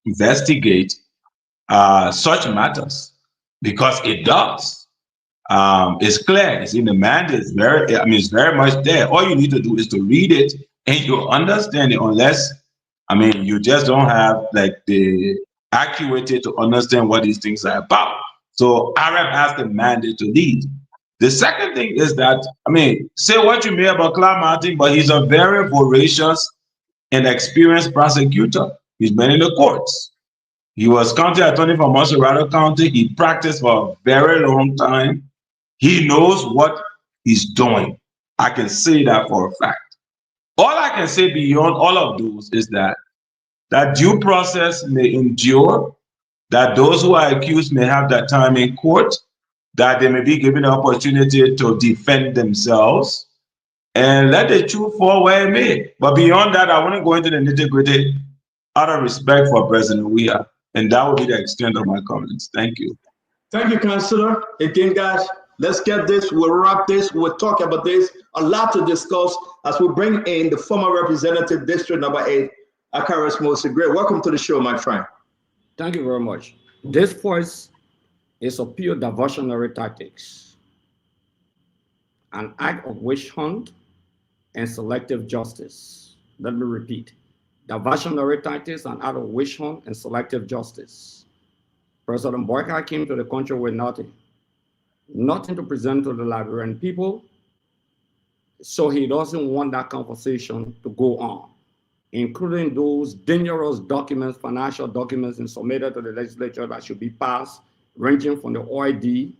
investigate such matters, because it does. It's clear, it's in the mandate, it's very much there. All you need to do is to read it and you'll understand it, unless, you just don't have like the acuity to understand what these things are about. So AREP has the mandate to lead. The second thing is that, say what you may about Clark Martin, but he's a very voracious and experienced prosecutor. He's been in the courts. He was county attorney for Montserrat County. He practiced for a very long time. He knows what he's doing. I can say that for a fact. All I can say beyond all of those is that due process may endure, that those who are accused may have that time in court, that they may be given the opportunity to defend themselves, and let the truth fall where it may. But beyond that, I want to go into the nitty-gritty out of respect for President Weah, and that will be the extent of my comments. Thank you. Thank you, Councillor. Again, guys, let's get this. We'll wrap this. We'll talk about this. A lot to discuss as we bring in the former representative, District Number 8, Akaris Moses Gray. Welcome to the show, my friend. Thank you very much. This voice is a pure diversionary tactics, an act of witch hunt and selective justice. Let me repeat. Diversionary tactics, an act of witch hunt and selective justice. President Boyka came to the country with nothing to present to the Liberian people, so he doesn't want that conversation to go on, including those dangerous documents, financial documents, and submitted to the legislature that should be passed, ranging from the OID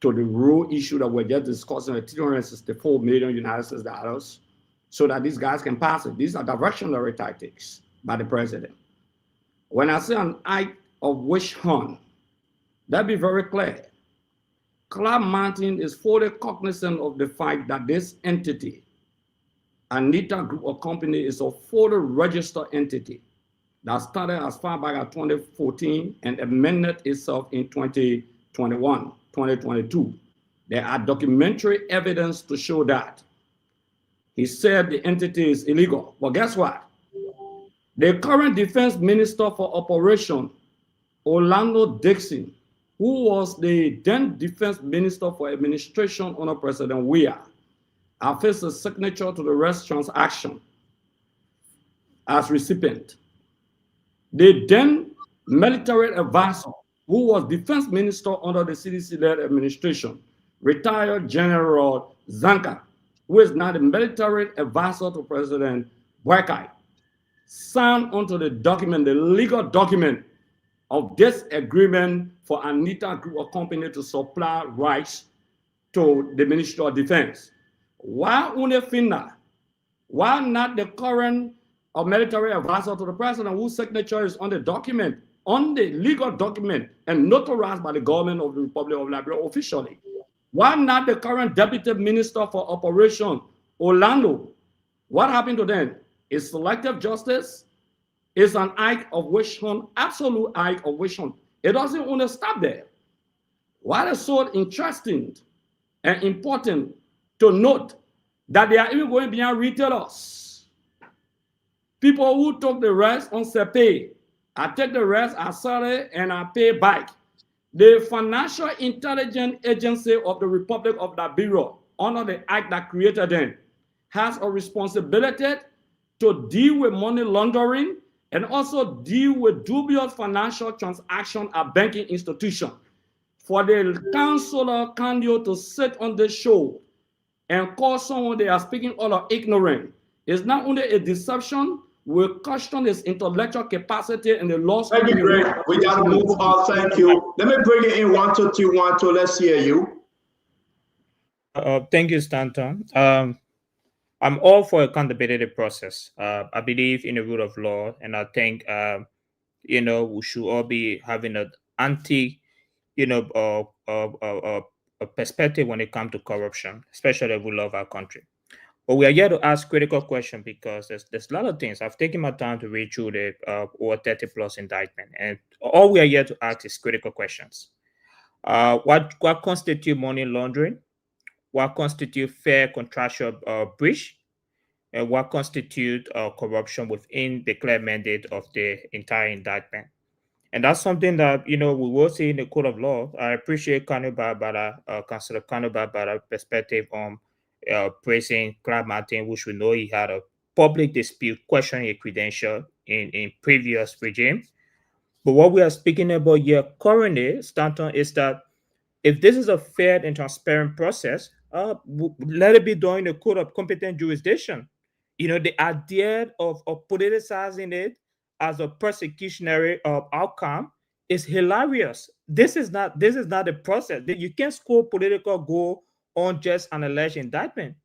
to the rule issue that we're just discussing, the $364 million United States dollars, so that these guys can pass it. These are diversionary tactics by the president. When I say an act of witch hunt, that be very clear. Clark Martin is fully cognizant of the fact that this entity, Anita Group of Company, is a fully registered entity that started as far back as 2014 and amended itself in 2021, 2022. There are documentary evidence to show that. He said the entity is illegal. But guess what? The current defense minister for operation, Orlando Dixon, who was the then defense minister for administration under President Weah, affixed a signature to the REST transaction as recipient. The then military advisor, who was defense minister under the CDC-led administration, retired General Zanka, who is now the military advisor to President Boakai, signed onto the document, the legal document of this agreement for Anita Group of Company to supply rights to the Ministry of Defense. Why only FINA? Why not the current military advisor to the president whose signature is on the document, on the legal document, and notarized by the government of the Republic of Liberia officially? Why not the current deputy minister for operation, Orlando? What happened to them? Is selective justice? Is an act of witch hunt, absolute act of witch hunt. It doesn't only stop there. What is so interesting and important to note that they are even going beyond retailers. People who took the rest on pay. I take the rest, I sell it, and I pay back. The Financial Intelligence Agency of the Republic of Liberia, under the act that created them, has a responsibility to deal with money laundering and also deal with dubious financial transactions at banking institutions. For the Councilor Candio to sit on the show and call someone they are speaking all of ignorant is not only a deception, we question his intellectual capacity and the laws. Thank you, Greg. We got to move on. Thank you. Let me bring it in 1, 2, 3, 1, 2. Let's hear you. Thank you, Stanton. I'm all for accountability process. I believe in the rule of law, and I think we should all be having an a perspective when it comes to corruption, especially if we love our country. But we are here to ask critical questions because there's a lot of things. I've taken my time to read through the over 30 plus indictment, and all we are here to ask is critical questions. What constitutes money laundering? What constitutes fair contractual breach? And what constitutes corruption within the clear mandate of the entire indictment? And that's something that we will see in the code of law. I appreciate Councilor Kanu Barbara perspective on praising Clark Martin, which we know he had a public dispute questioning a credential in previous regime. But what we are speaking about here currently, Stanton, is that if this is a fair and transparent process, let it be done in the code of competent jurisdiction. The idea of politicizing it as a persecutionary outcome is hilarious. This is not the process. You can't score political goal on just an alleged indictment.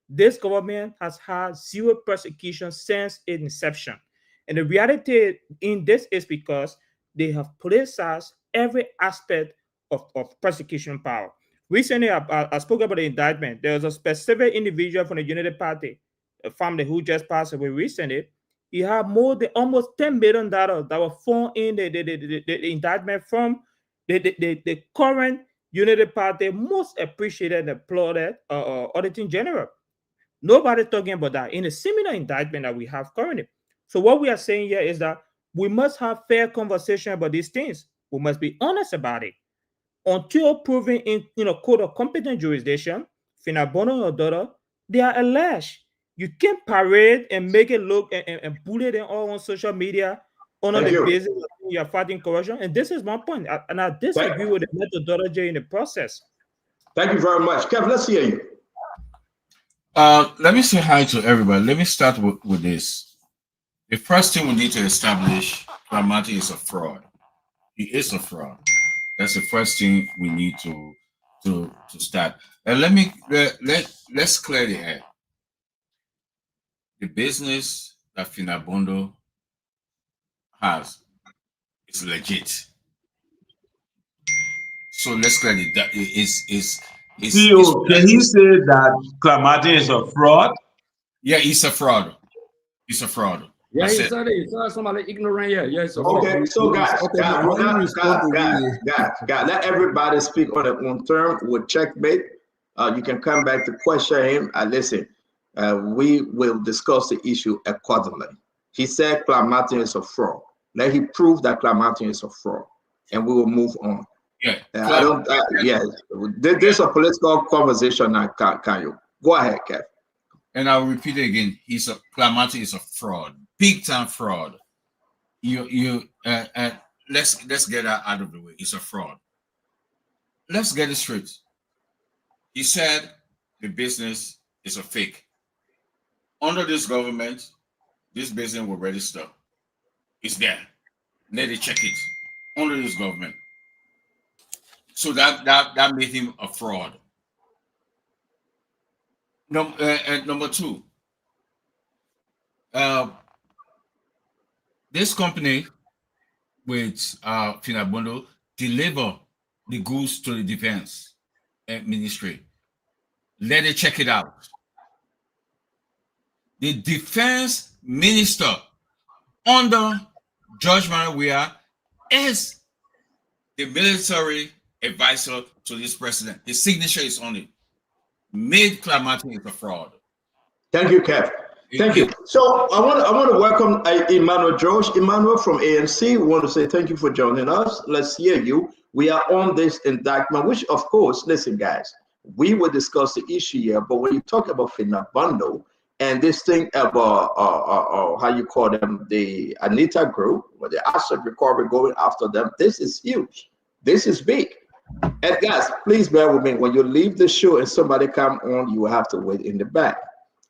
This government has had zero persecution since its inception. And the reality in this is because they have politicized every aspect of persecution power. Recently, I spoke about the indictment. There was a specific individual from the United Party, a family who just passed away recently. He had more than almost $10 million that were found in the indictment from the current United Party most appreciated and applauded Auditor General. Nobody talking about that in a similar indictment that we have currently. So what we are saying here is that we must have fair conversation about these things. We must be honest about it. Until proven in court of competent jurisdiction, Finabono or daughter, they are alleged. You can't parade and make it look and bully them all on social media on the basis of you're fighting corruption. And this is my point. And I disagree with the methodology in the process. Thank you very much. Kev, let's hear you. Let me say hi to everybody. Let me start with this. The first thing we need to establish, Clamati is a fraud. He is a fraud. That's the first thing we need to start. And let's clear the air. The business that Finabondo has is legit. So let's clear it. That is. CEO, can he say that Clamati is a fraud? Yeah, he's a fraud. He's a fraud. Yeah, he said it. He said somebody ignorant. Yeah, it's a fraud. Okay, so guys, let everybody speak on their own term with checkmate. You can come back to question him and listen. We will discuss the issue accordingly. He said Clamati is a fraud. Let him prove that Clamati is a fraud, and we will move on. Yeah, This is a political conversation now. Can you go ahead, Kev? And I'll repeat it again. Clamati is a fraud, big time fraud. Let let's get that out of the way. It's a fraud. Let's get it straight. He said the business is a fake. Under this government, this business will register. It's there. Let it check it. Under this government. So that made him a fraud. Number two, this company with Finabondo deliver the goods to the defense ministry. Let it check it out. The defense minister under George Manneh Weah is the military advisor to this president. His signature is on it. Made Claire Martin is a fraud. Thank you, Kev. Thank you. So I want to welcome Emmanuel George. Emmanuel from ANC. We want to say thank you for joining us. Let's hear you. We are on this indictment, which of course, listen, guys, we will discuss the issue here. But when you talk about Finabondo and this thing about how you call them, the Anita Group, or the asset recovery going after them, this is huge. This is big. And guys, please bear with me. When you leave the show and somebody come on, you will have to wait in the back.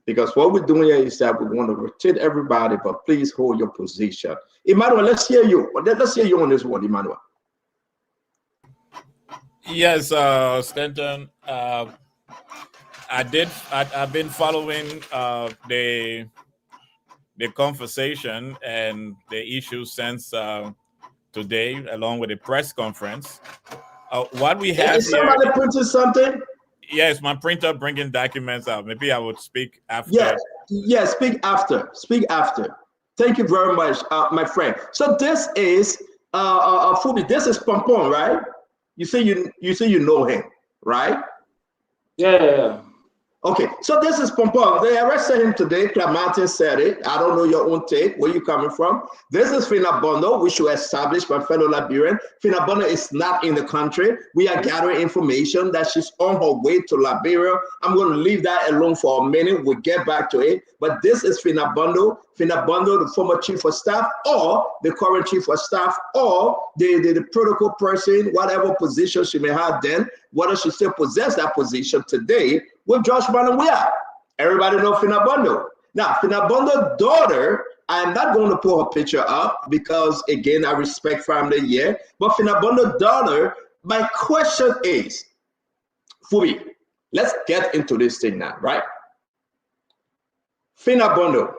Because what we're doing here is that we want to rotate everybody, but please hold your position. Emmanuel, let's hear you. Let's hear you on this one, Emmanuel. Yes, Stanton. I've been following the conversation and the issue since today, along with the press conference. What we have is somebody here, printing something? Yes, my printer bringing documents out. Maybe I would speak after. Yes, speak after. Speak after. Thank you very much, my friend. So this is Fubi. This is Pompon, right? You say you know him, right? Yeah. Okay, so this is Pompon. They arrested him today. Claire Martin said it. I don't know your own take. Where you coming from? This is Finabondo, which you established, my fellow Liberian. Finabondo is not in the country. We are gathering information that she's on her way to Liberia. I'm going to leave that alone for a minute. We'll get back to it. But this is Finabondo. Finabondo, the former chief of staff, or the current chief of staff, or the protocol person, whatever position she may have then, whether she still possess that position today with George Manneh Weah. Everybody know Finabondo. Now, Finabondo's daughter, I'm not going to pull her picture up because, again, I respect family here. But Finabondo's daughter, my question is, Fubi, let's get into this thing now, right? Finabondo,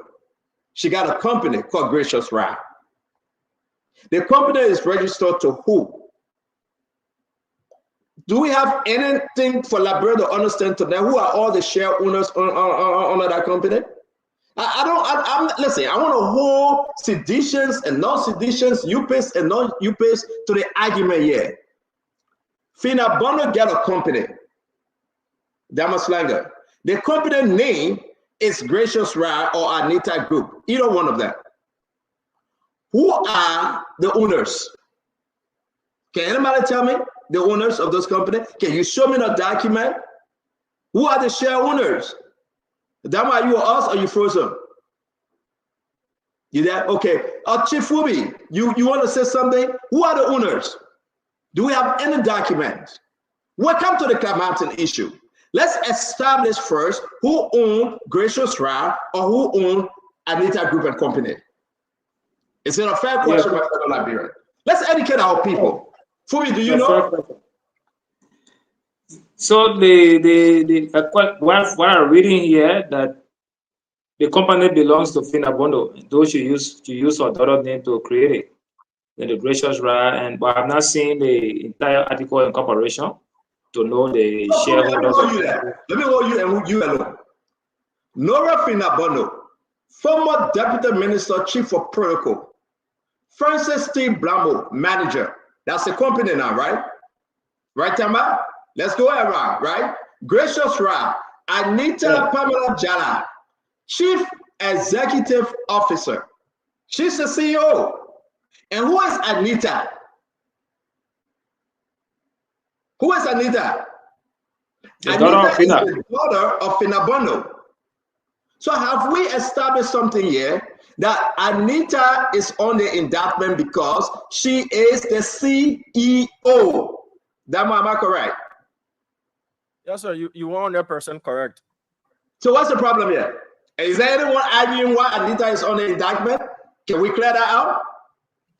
she got a company called Gracious Ra. The company is registered to who? Do we have anything for Liberia to understand today? Who are all the share owners on that company? Listen, I want to hold seditions and non-seditions, UPAs and non-UPAs to the argument here. Finabondo get a company, Damaslanga. The company name is Gracious Ra or Anita Group, either one of them. Who are the owners? Can anybody tell me the owners of those companies? Can you show me the document? Who are the share owners? Dama, you or us, or you frozen? You there? Okay. Chief Fubi, you want to say something? Who are the owners? Do we have any documents? Welcome to the Claire Martin issue. Let's establish first who owned Gracious Ra or who owned Anita Group and Company. Is it a fair question, my fellow Liberian? Let's educate our people. Fubi, do you know? So what I'm reading here that the company belongs to Finabondo. Those she used her daughter's name to create it. Then the Gracious Ra, but I'm not seeing the entire article in corporation to know the shareholders. Let me hold you and you alone. Nora Finabondo, former Deputy Minister, Chief of Protocol. Francis T. Blambo, manager. That's the company now, right? Right, Tamba? Let's go around, right? Gracious Ra, Anita Pamela Jala, Chief Executive Officer. She's the CEO. And who is Anita? Who is Anita? The daughter of Fina. The daughter of Finabondo. So have we established something here that Anita is on the indictment because she is the CEO? Am I correct? Yes, sir. You 100% correct. So what's the problem here? Is there anyone arguing why Anita is on the indictment? Can we clear that out?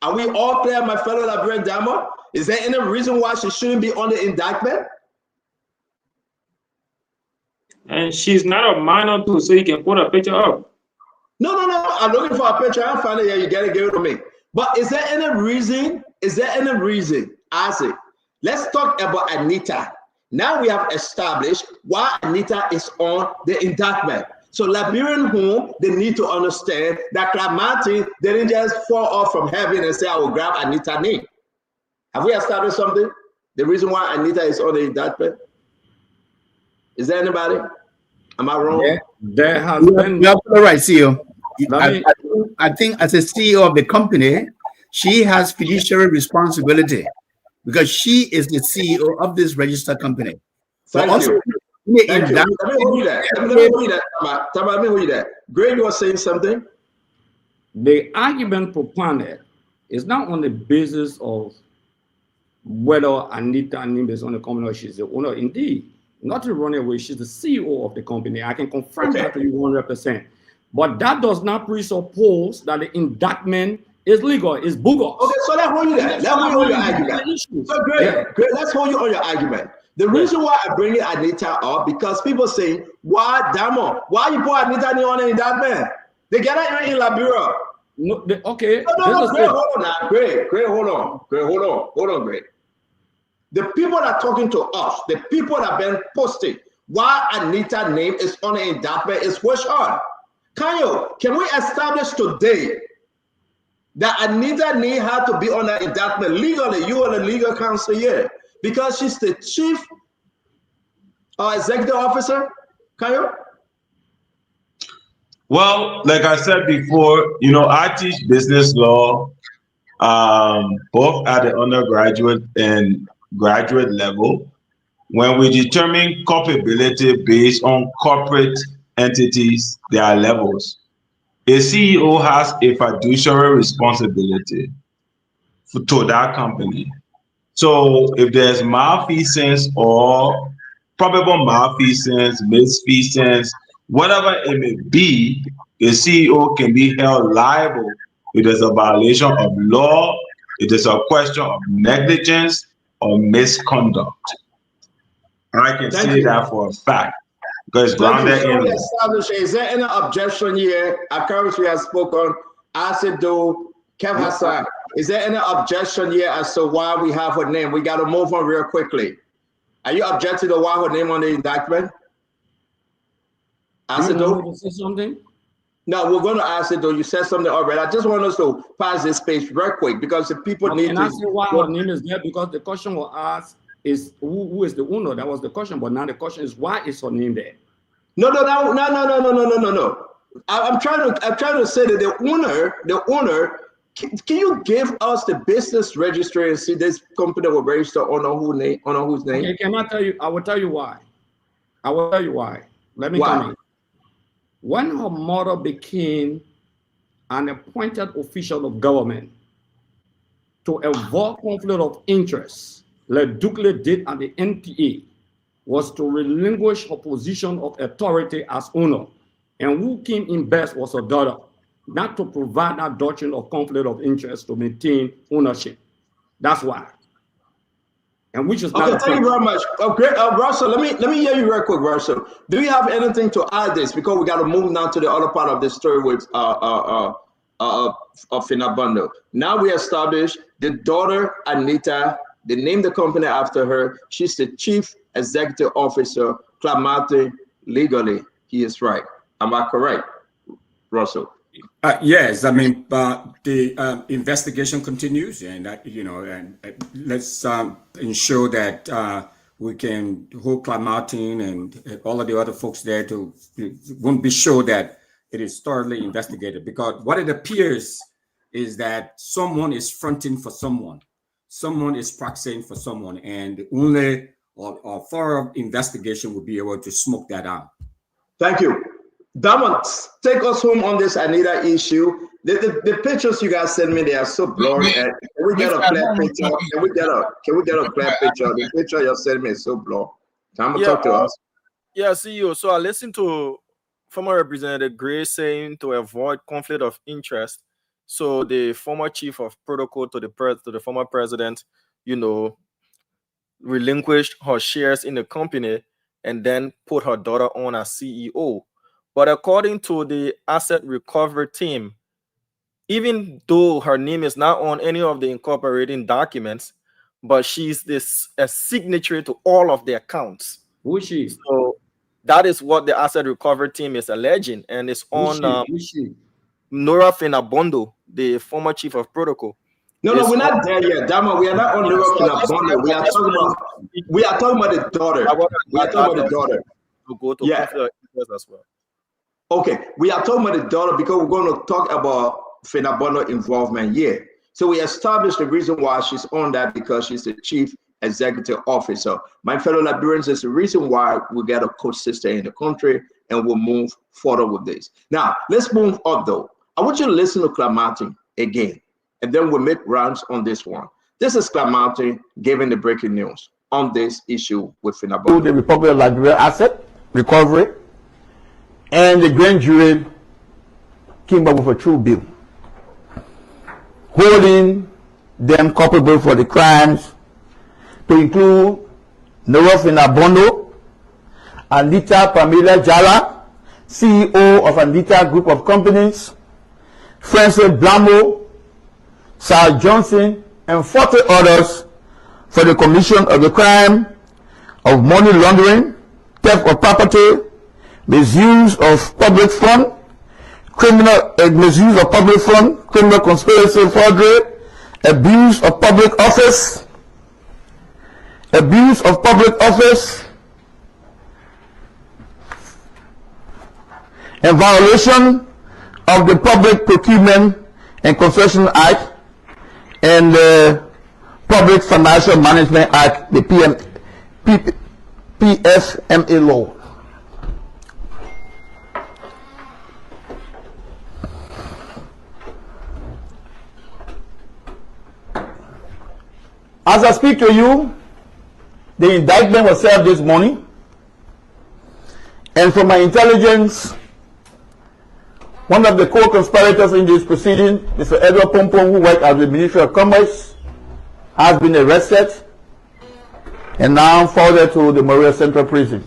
Are we all clear, my fellow Liberian Damo? Is there any reason why she shouldn't be on the indictment? And she's not a minor too, so you can put a picture up. No. I'm looking for a picture. I find it here. You gotta give it to me. But is there any reason? I say, let's talk about Anita. Now we have established why Anita is on the indictment. So Liberian home, they need to understand that Clamati didn't just fall off from heaven and say, I will grab Anita's name. Have we established something? The reason why Anita is on the indictment? Is there anybody? Am I wrong? Yeah, there has been. You're right, CEO. I think as a CEO of the company, she has fiduciary responsibility because she is the CEO of this registered company. Thank you. Let me hold you that. Let me hold you that. Greg, you were saying something? The argument propounded is not on the basis of whether Anita Nim is on the company or she's the owner. Indeed, not to run away, she's the CEO of the company. I can confirm that to you 100%. But that does not presuppose that the indictment is legal, is bogus. Okay, so let's hold you that. Let's hold your argument. So great, let's hold you on your argument. The reason why I bring Anita up, because people say, why Damo? Why you put Anita on the indictment? They get it in Liberia. No, okay. No, Greg, hold on now. Greg, hold on, Greg. The people that are talking to us, the people that have been posting, why Anita's name is on the indictment is which on. Can we establish today that Anita name had to be on the indictment legally? You are the legal counsel here because she's the chief executive officer. Well, like I said before, I teach business law both at the undergraduate and graduate level. When we determine culpability based on corporate entities, there are levels. A CEO has a fiduciary responsibility to that company. So if there's malfeasance or probable malfeasance, misfeasance, whatever it may be, the CEO can be held liable if there's a violation of law, if there's a question of negligence or misconduct. I can say that for a fact. Because grounded in is there any objection here? Currently has spoken, Asido, Kev Hassan. Is there any objection here as to why we have her name? We got to move on real quickly. Are you objecting to why her name on the indictment? Asido, say something? No, we're going to ask it though. You said something already. I just want us to pass this page real quick because the people need to. And I say why her name is there because the question was asked is who is the owner? That was the question, but now the question is why is her name there? No. I'm trying to say that the owner. Can you give us the business registry and see this company will register on whose name? Okay, can I tell you? I will tell you why. Let me come in. When her mother became an appointed official of government to avoid conflict of interest, like Dukley did at the NPA, was to relinquish her position of authority as owner. And who came in best was her daughter, not to provide that doctrine of conflict of interest to maintain ownership. That's why. And which is okay. Thank you very much. Okay, Russell. Let me hear you real quick, Russell. Do you have anything to add this because we got to move now to the other part of the story with Finabando. Now we established the daughter Anita. They named the company after her. She's the chief executive officer. Clamati legally. He is right. Am I correct, Russell? Yes, I mean, the investigation continues, and let's ensure that we can hold Clamati and all of the other folks there to be sure that it is thoroughly investigated. Because what it appears is that someone is fronting for someone is proxying for someone, and only a thorough investigation will be able to smoke that out. Thank you. Damon, take us home on this Anita issue. The pictures you guys sent me, they are so blurry. Can we get a clear picture? Can we get a clear picture? The picture you sent me is so blurry. Damon, talk to us. Yeah, CEO. So I listened to former Representative Gray saying to avoid conflict of interest. So the former chief of protocol to the former president, relinquished her shares in the company and then put her daughter on as CEO. But according to the asset recovery team, even though her name is not on any of the incorporating documents, but she's a signatory to all of the accounts. Who is she? So that is what the asset recovery team is alleging, and it's on Nora Finabondo, the former chief of protocol. No, we're not there yet, Dama. We are not on Nora Finabondo. We are talking about the daughter. We are talking about the daughter. To go to conflict of interest as well. Okay, we are talking about the daughter because we're going to talk about Finabondo involvement here. So we established the reason why she's on that because she's the chief executive officer. My fellow Liberians, is the reason why we get a coach sister in the country, and we'll move further with this. Now, let's move up though. I want you to listen to Clamati again, and then we'll make rounds on this one. This is Clamati giving the breaking news on this issue with Finabondo. The Republic of Liberia asset recovery and the grand jury came up with a true bill holding them culpable for the crimes to include Nora Finabondo, Anita Pamela Jala, CEO of Anita Group of Companies, Francis Blamo, Sal Johnson, and 40 others for the commission of the crime of money laundering, theft of property, misuse of public fund, misuse of public fund, criminal conspiracy, forgery, abuse of public office, and violation of the Public Procurement and Concession Act and the Public Financial Management Act, the PFMA law. As I speak to you, the indictment was served this morning, and from my intelligence, one of the co-conspirators in this proceeding, Mr. Edward Pompom, who worked at the Ministry of Commerce, has been arrested and now forwarded to the Moria Central Prison.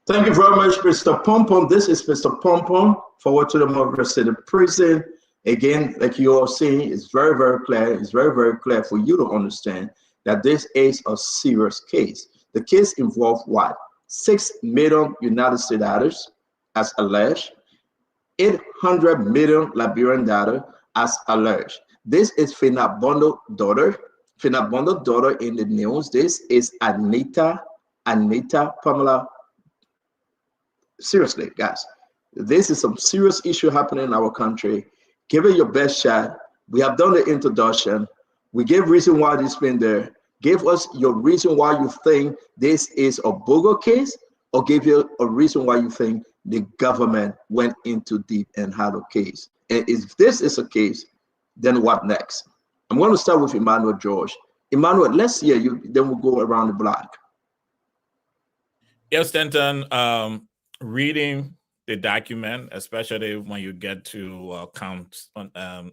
Thank you very much, Mr. Pompom. This is Mr. Pompom, forward to the Moria Central Prison. Again, like you all see, it's very, very clear. It's very, very clear for you to understand that this is a serious case. The case involved what? 6 million United States dollars as alleged, 800 million Liberian dollars as alleged. This is Finabondo daughter. Finabondo daughter in the news. This is Anita Pamela. Seriously, guys, this is some serious issue happening in our country. Give it your best shot. We have done the introduction. We gave reason why this been there. Give us your reason why you think this is a bogus case, or give you a reason why you think the government went into deep and had a case. And if this is a case, then what next? I'm going to start with Emmanuel George. Emmanuel, let's hear you, then we'll go around the block. Yes, Stanton, reading the document, especially when you get to count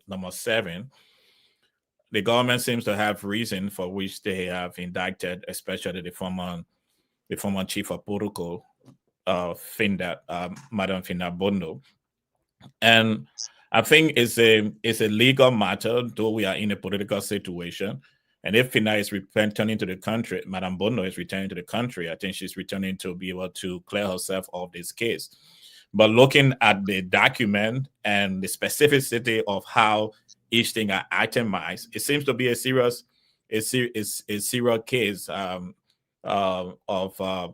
number 7, the government seems to have reason for which they have indicted, especially the former chief of protocol, Madam Finabondo. And I think it's a legal matter, though we are in a political situation. And if Fina is returning to the country, Madam Bondo is returning to the country, I think she's returning to be able to clear herself of this case. But looking at the document and the specificity of how each thing are itemized, it seems to be a serious case.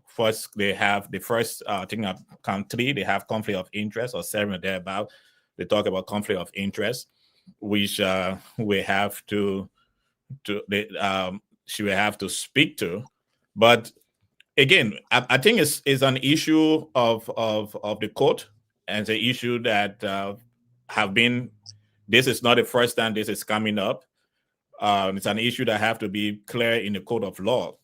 First, they have the first thing of count 3. They have conflict of interest, or 7 or thereabout. They talk about conflict of interest, which we have she will have to speak to. But again, I think it's an issue of the court, and it's an issue that have been. This is not the first time this is coming up. It's an issue that have to be clear in the code of law.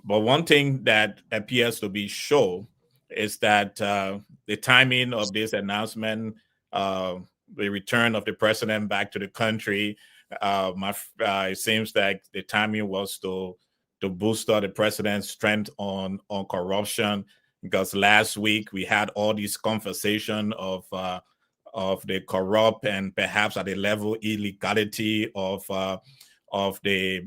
But one thing that appears to be sure is that the timing of this announcement, the return of the president back to the country, it seems like the timing was to boost the president's strength on corruption, because last week we had all these conversation of the corrupt and perhaps at the level illegality of the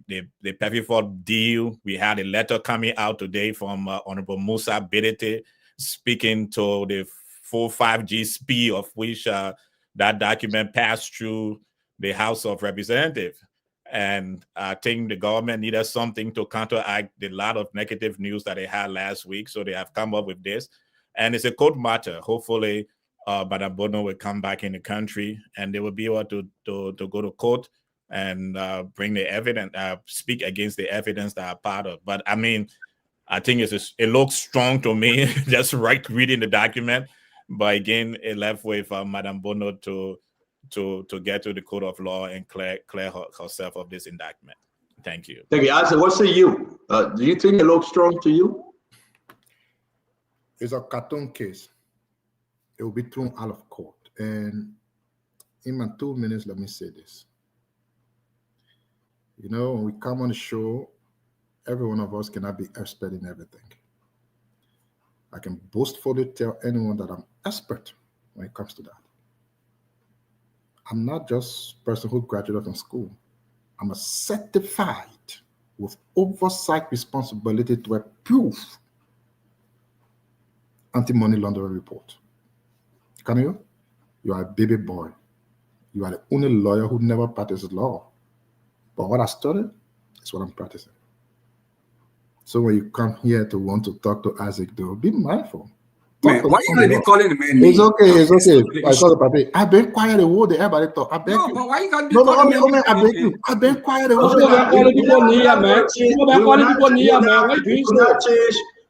Peviford deal. We had a letter coming out today from Honorable Musa Bidete speaking to the full 5G speed of which that document passed through the House of Representatives. And I think the government needed something to counteract the lot of negative news that they had last week. So they have come up with this. And it's a court matter. Hopefully, Madam Bono will come back in the country and they will be able to go to court and bring the evidence, speak against the evidence that are part of. But I mean, I think it looks strong to me, just reading the document. But again, it left with Madam Bono to get to the court of law and clear herself of this indictment. Thank you. Thank you. Asa, what say you? Do you think it looks strong to you? It's a cartoon case. It will be thrown out of court. And in my 2 minutes, let me say this. You know, when we come on the show, every one of us cannot be expert in everything. I can boastfully tell anyone that I'm expert when it comes to that. I'm not just a person who graduated from school. I'm a certified with oversight responsibility to approve anti-money laundering report. Can you? You are a baby boy. You are the only lawyer who never practiced law. But what I studied is what I'm practicing. So when you come here to want to talk to Isaac, though, be mindful. Man, why you gonna be calling the man? It's okay. I call the papi. I've been quiet the whole day. Everybody talk. I beg you. But why you gonna be calling the man? I beg you. I've been quiet the whole day.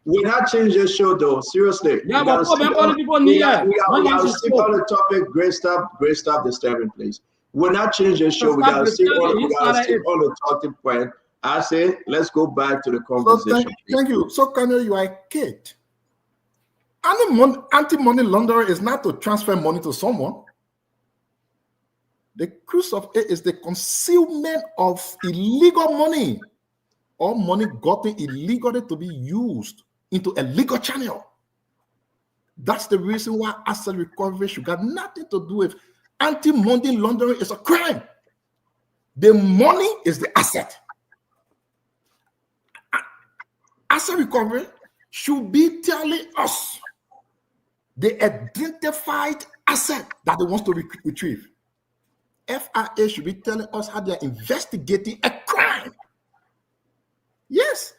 We're not change this show though. Seriously. Yeah, but calling people near. We gotta stick on the topic. Great stop disturbing, please. We're not change this show. We gotta stick on the talking point. I say, let's go back to the conversation. So thank you. So, Kanye, you are a kid. Anti-money launderer is not to transfer money to someone. The crux of it is the concealment of illegal money or money gotten illegally to be used into a legal channel. That's the reason why asset recovery should have nothing to do with anti-money laundering. Is a crime. The money is the asset. Asset recovery should be telling us the identified asset that they want to retrieve. FIA should be telling us how they are investigating a crime. Yes,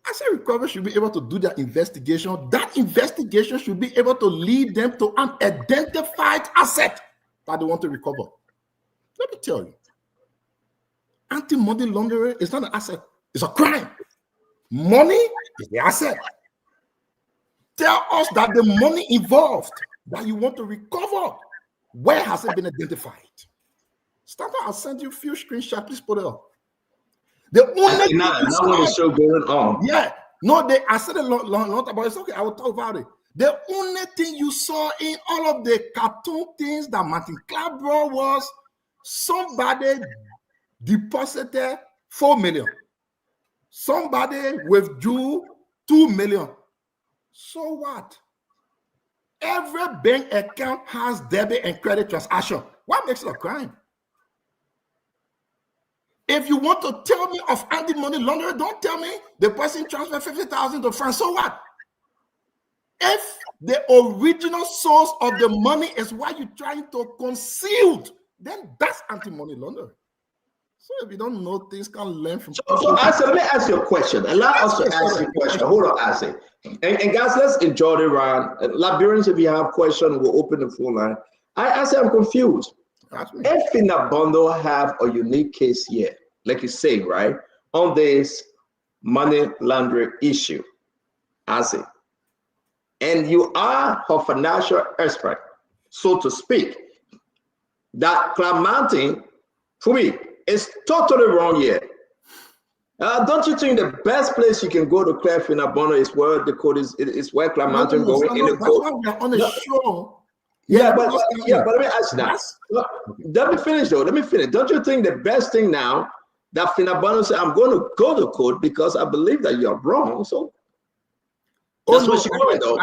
asset recovery should be able to do their investigation. That investigation should be able to lead them to an identified asset that they want to recover. Let me tell you, anti-money laundering is not an asset, it's a crime. Money is the asset. Tell us that the money involved that you want to recover, where has it been identified? Stanford, I'll send you a few screenshots. Please put it up. The only not what is so going on. Yeah, no, I said a lot about it. It's okay, I will talk about it. The only thing you saw in all of the cartoon things that Martin Clark brought was somebody deposited 4 million. Somebody withdrew 2 million. So what? Every bank account has debit and credit transaction. What makes it a crime? If you want to tell me of anti-money laundering, don't tell me the person transferred 50,000 to France. So what? If the original source of the money is what you're trying to conceal, then that's anti-money laundering. So if you don't know things, can learn from. So Asa, let me ask you a question. Allow us to ask you a question. Hold on, Asa. And guys, let's enjoy the round. Liberians, if you have questions, we'll open the phone line. I say I'm confused. If Inabondo have a unique case here, like you say, right, on this money laundering issue, Ase, and you are her financial expert, so to speak, that Clementine, for me, is totally wrong here. Don't you think the best place you can go to clear Phyna Bono is where the code is where Clementine going in the code? That's why we are on the show. Yeah, but let me ask you now. Let me finish though. Let me finish. Don't you think the best thing now that Phyna Bono said, I'm going to go to court because I believe that you're wrong. So that's what she's going though.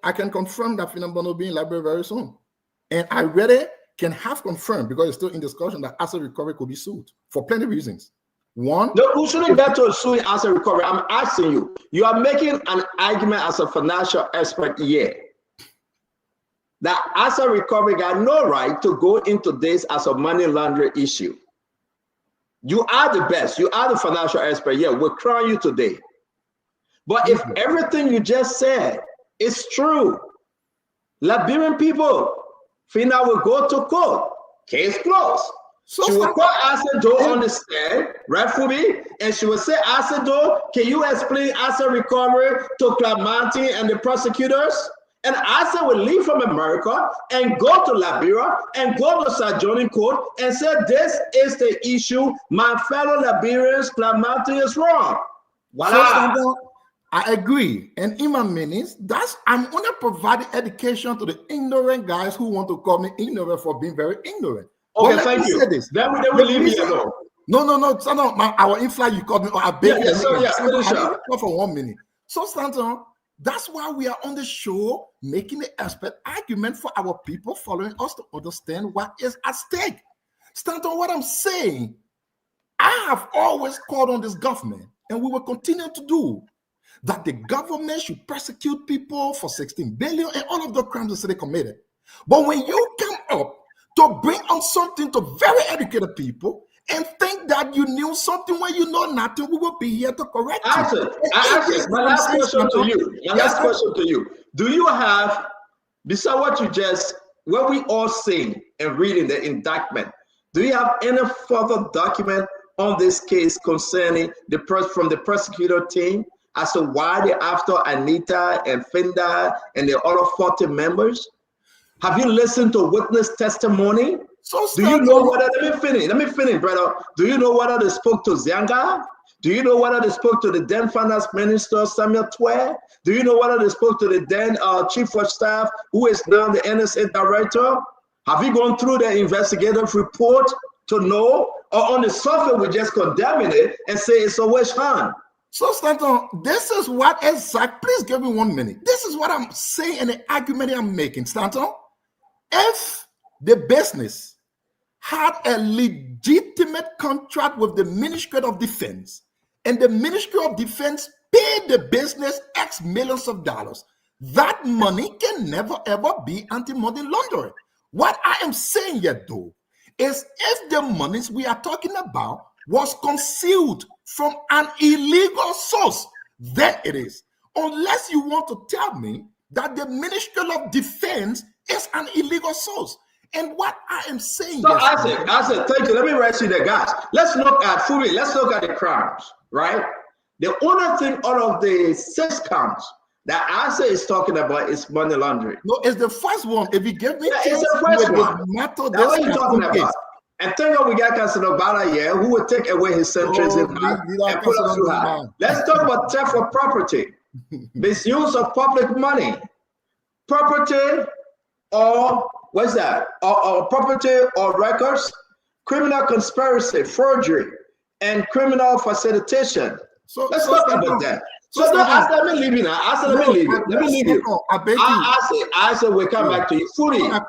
I can confirm that Phyna Bono will be in library very soon. And I really can have confirmed, because it's still in discussion, that asset recovery could be sued for plenty of reasons. One, no, who shouldn't get to suing asset recovery? I'm asking you. You are making an argument as a financial expert here that asset recovery got no right to go into this as a money laundering issue. You are the best. You are the financial expert. Yeah, we're crying you today. But if everything you just said is true, Liberian people, Phyna will go to court. Case closed. So she will call Asedo on the stand, right, Fubi? And she will say, Asedo, can you explain asset recovery to Clementine and the prosecutors? And Asa will leave from America and go to Liberia and go to Sajoni Court and say, this is the issue. My fellow Liberians, Clementine is wrong. Voila. So, I agree. And in my minutes, I'm only providing education to the ignorant guys who want to call me ignorant for being very ignorant. Okay, thank you. Then we leave me alone. No, Stanton, our infly, you called me. I beg you. For 1 minute. So, Stanton, that's why we are on the show making the expert argument for our people following us to understand what is at stake. Stanton, what I'm saying, I have always called on this government, and we will continue to do, that the government should prosecute people for 16 billion and all of the crimes that they committed. But when you come up to bring on something to very educated people and think that you knew something when you know nothing, we will be here to correct you. My last question to you. Do you have, besides what you just, what we all saying and reading the indictment, do you have any further document on this case concerning from the prosecutor team as to why they're after Anita and Finda and the other 40 members? Have you listened to witness testimony? Do you know whether, let me finish, brother. Do you know whether they spoke to Zianga? Do you know whether they spoke to the then finance minister, Samuel Twe? Do you know whether they spoke to the then chief of staff, who is now the NSA director? Have you gone through the investigative report to know? Or on the surface, we just condemning it and say it's a wish hunt? So, Stanton, this is what exact, please give me 1 minute. This is what I'm saying and the argument I'm making, Stanton. If the business had a legitimate contract with the Ministry of Defense, and the Ministry of Defense paid the business X millions of dollars, that money can never ever be anti-money laundering. What I am saying yet, though, is if the monies we are talking about was concealed from an illegal source, then it is. Unless you want to tell me that the Ministry of Defense is an illegal source. And what I am saying so I said, thank you. Let me write you the guys. Let's look at Fubi. Let's look at the crimes, right? The only thing out of the 6 counts that Asa is talking about is money laundering. No, it's the first one. If you give me it's the first one. That's what you're talking about. And think of we got Casanobala here, who will take away his centuries in hand and put us through high. Let's talk about theft of property, misuse of public money, property or what's that? Or property or records, criminal conspiracy, forgery, and criminal facilitation. So let's talk about that. So let me leave you now. Let me leave you. I said we'll come back to you. Fully. But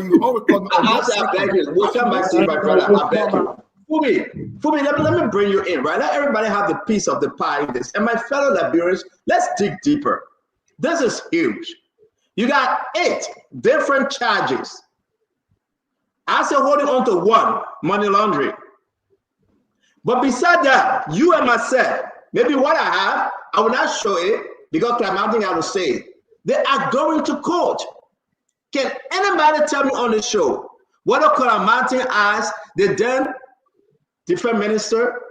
you always call me. I beg you. We'll come back to you, my brother. I beg you. Fubi, let me bring you in, right? Let everybody have the piece of the pie in this. And my fellow Liberians, let's dig deeper. This is huge. You got 8 different charges. I said holding on to 1, money laundering. But beside that, you and myself, maybe what I have, I will not show it because Clementine has to say it. They are going to court. Can anybody tell me on the show whether Clementine asked the then defense minister,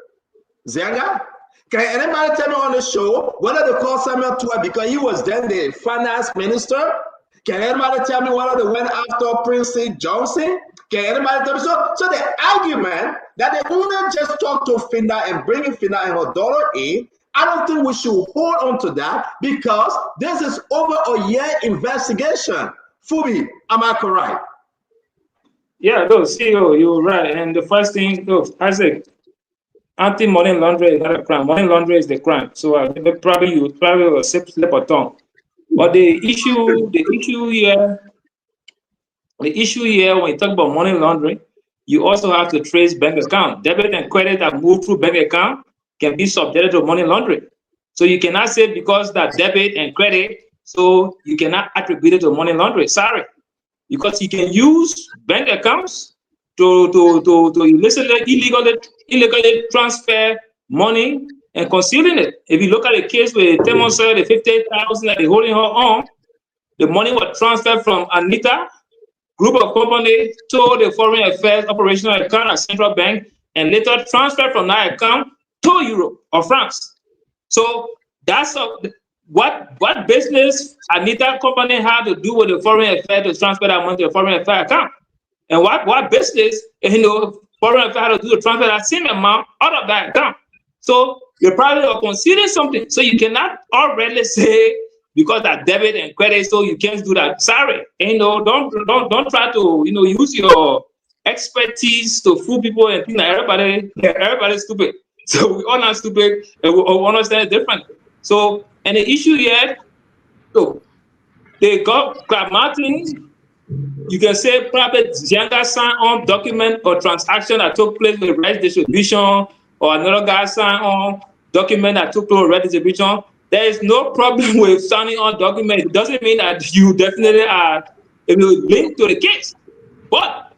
Zianga, Can anybody tell me on the show whether they call Samuel Tuah because he was then the finance minister? Can anybody tell me whether they went after Prince St. Johnson? Can anybody tell me? So the argument that they only just talk to Finda and bringing Finda and her daughter in, I don't think we should hold on to that because this is over a year investigation. Fubi, am I correct? Yeah, no, CEO, you're right. And the first thing, look, Isaac, anti-money laundering is not a crime. Money laundering is the crime. So you probably will slip a tongue. But the issue here, when you talk about money laundering, you also have to trace bank account. Debit and credit that move through bank account can be subjected to money laundering. So you cannot say because that debit and credit, so you cannot attribute it to money laundering. Sorry. Because you can use bank accounts to illegally transfer money and concealing it. If you look at the case with Temon Sawyer, the 50,000 that they holding her on, the money was transferred from Anita group of companies to the Foreign Affairs operational account at Central Bank, and later transferred from that account to Europe or France. So that's what business Anita company had to do with the Foreign Affairs to transfer that money to the Foreign Affairs account, and what business Foreign Affairs had to do to transfer that same amount out of that account. So you probably are considering something. So you cannot already say because that debit and credit, so you can't do that. Sorry, don't try to use your expertise to fool people and think that everybody's stupid. So we all not stupid and we all understand it differently. So and the issue here, so they got Clark Martin. You can say probably Zianga signed on document or transaction that took place with rights distribution, or another guy signed on document that took place with rights distribution. There is no problem with signing on document. It doesn't mean that you definitely are linked to the case. But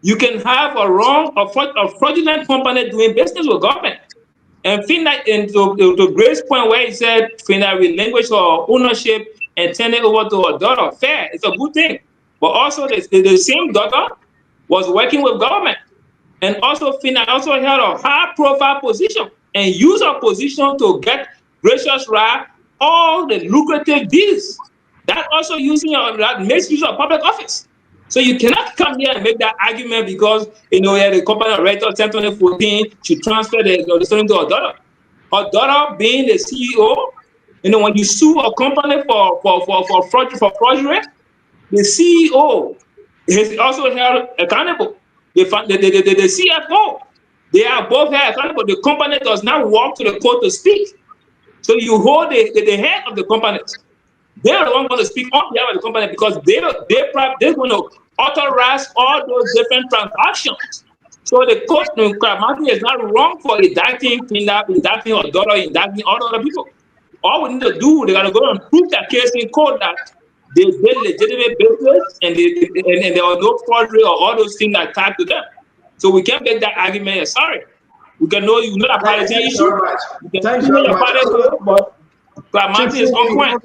you can have a wrong or fraudulent company doing business with government. And Finda, to Grace's point where he said Finda relinquished her ownership and turn it over to her daughter, fair. It's a good thing. But also the same daughter was working with government. And also Finda also held a high profile position and used her position to get gracious right all the lucrative deals. That also that makes use of public office. So you cannot come here and make that argument because the company director 2014 she transferred the story to her daughter. Her daughter being the CEO, when you sue a company for fraudulence, the CEO is also held accountable. The CFO, they are both held accountable. The company does not walk to the court to speak. So you hold the head of the companies. They're the one going to speak on behalf of the company because they're going to authorize all those different transactions. So the court, Martin is not wrong for indicting Finda, indicting her daughter, indicting all other people. All we need to do, they got to go and prove that case in court that they did legitimate business and there was no forgery or all those things that tied to them. So we can't make that argument. Sorry. We can know you're not a party issue. Thank you very much. But Martin is on point.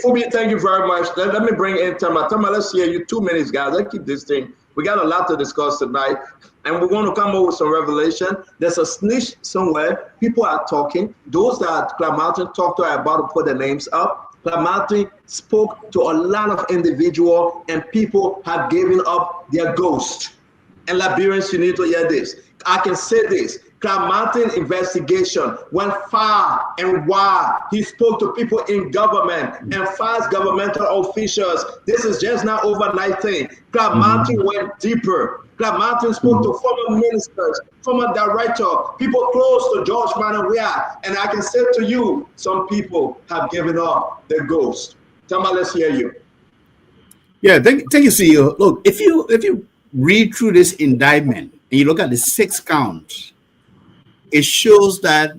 Fubi, thank you very much. Let me bring in Tama. Tama, let's hear you 2 minutes, guys. Let's keep this thing. We got a lot to discuss tonight, and we're going to come up with some revelation. There's a snitch somewhere. People are talking. Those that Clark Martin talked to are about to put their names up. Clark Martin spoke to a lot of individuals, and people have given up their ghost. And Liberians, you need to hear this. I can say this. Clark Martin investigation went far and wide. He spoke to people in government and fast governmental officials. This is just not overnight thing. Clark Martin went deeper. Clark Martin spoke to former ministers, former director, people close to George Manawia. And I can say to you, some people have given up their ghost. Tama, let's hear you. Yeah, thank you, CEO. Look, if you read through this indictment and you look at the 6 counts, it shows that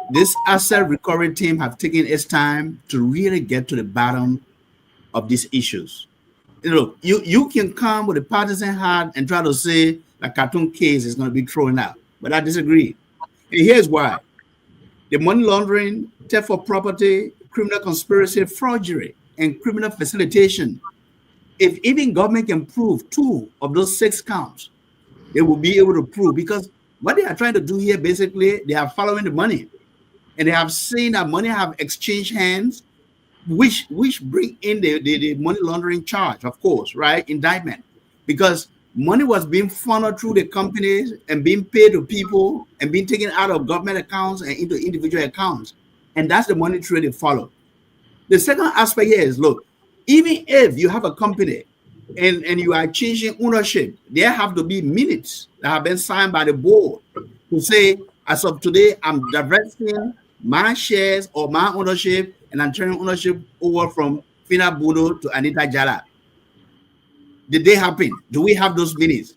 this asset recovery team have taken its time to really get to the bottom of these issues. Look, you can come with a partisan hat and try to say the cartoon case is going to be thrown out, but I disagree. And here's why. The money laundering, theft of property, criminal conspiracy, forgery, and criminal facilitation. If even government can prove 2 of those 6 counts, they will be able to prove, because what they are trying to do here, basically, they are following the money. And they have seen that money have exchanged hands, which bring in the money laundering charge, of course, right? Indictment. Because money was being funneled through the companies and being paid to people and being taken out of government accounts and into individual accounts. And that's the money trail they follow. The second aspect here is, look, even if you have a company and you are changing ownership, there have to be minutes that have been signed by the board to say, as of today, I'm divesting my shares or my ownership and I'm turning ownership over from Fina Bono to Anita Jala. Did they happen? Do we have those minutes?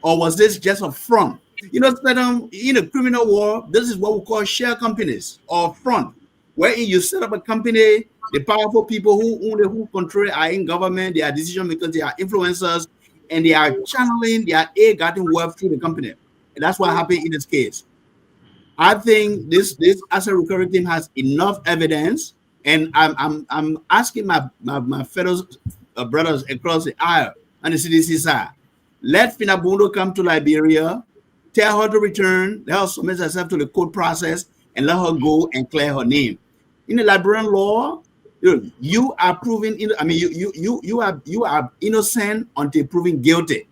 Or was this just a front? You know, in a criminal war, this is what we call share companies or front, wherein you set up a company, the powerful people who own it, who control it are in government, they are decision makers, they are influencers, and they are channeling their ill-gotten wealth through the company. And that's what happened in this case. I think this asset recovery team has enough evidence, and I'm asking my fellow brothers across the aisle and the CDC side, let Fina Bono come to Liberia, tell her to return, let her submit herself to the court process, and let her go and clear her name. In the Liberian law, you are proven. I mean, you are innocent until proven guilty,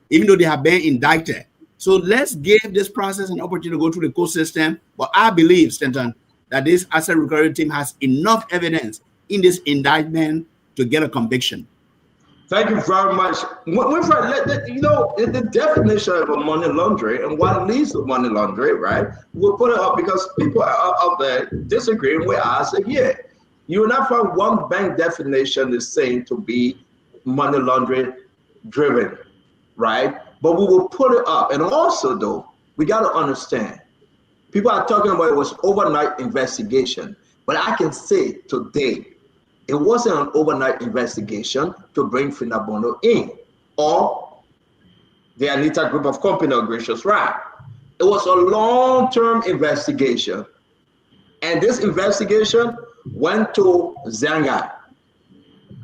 even though they have been indicted. So let's give this process an opportunity to go through the court system. But I believe, Stanton, that this asset recovery team has enough evidence in this indictment to get a conviction. Thank you very much. You know, the definition of a money laundering and what leads to money laundering, right? We'll put it up because people are out there disagreeing with us. Yeah, you will not find one bank definition is saying to be money laundering driven, right? But we will put it up. And also, though, we got to understand, people are talking about it was overnight investigation. But I can say today, it wasn't an overnight investigation to bring Fina Bono in or the Anita Group of Company or Gracious Right. It was a long-term investigation. And this investigation went to Zanga.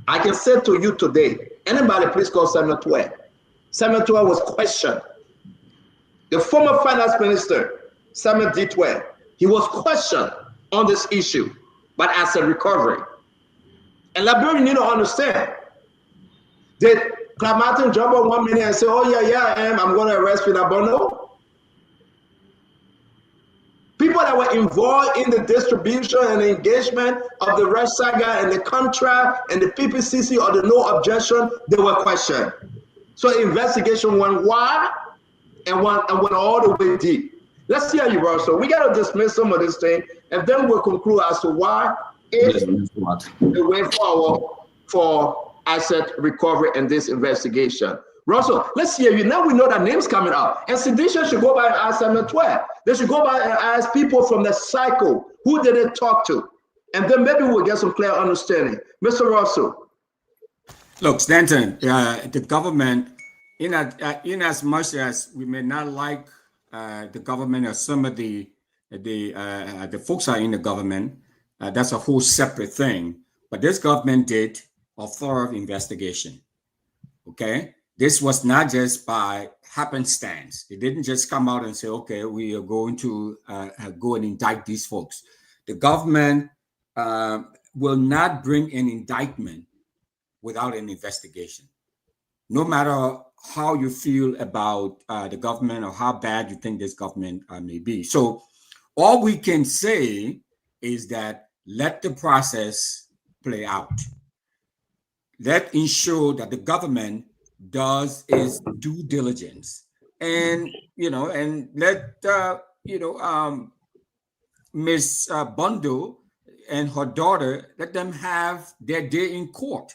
I can say to you today, anybody please call Samuel Tuer. Samuel Tuer was questioned. The former finance minister, Samuel D. Tuer, he was questioned on this issue, but as a recovery. And Liberians need to understand. Did Clive Martin jump on 1 minute and say, oh yeah, I'm going to arrest Fina Bono? People that were involved in the distribution and engagement of the Red Saga and the contract and the PPCC or the no objection, they were questioned. So investigation went wide and went all the way deep. Let's see how you roll. So we got to dismiss some of this thing, and then we'll conclude as to why is the way forward for asset recovery and this investigation. Russell, let's hear you. Now we know that names coming up. And Sedition should go by and ask Samuel Tuer. They should go by and ask people from the cycle, who did they talk to? And then maybe we'll get some clear understanding. Mr. Russell. Look, Stanton, the government, in as much as we may not like the government or some of the folks are in the government, that's a whole separate thing. But this government did a thorough investigation. Okay, this was not just by happenstance. It didn't just come out and say, okay, we are going to go and indict these folks. The government will not bring an indictment without an investigation. No matter how you feel about the government or how bad you think this government may be. So all we can say is that let the process play out. Let ensure that the government does its due diligence, and and let Miss Bondo and her daughter, let them have their day in court.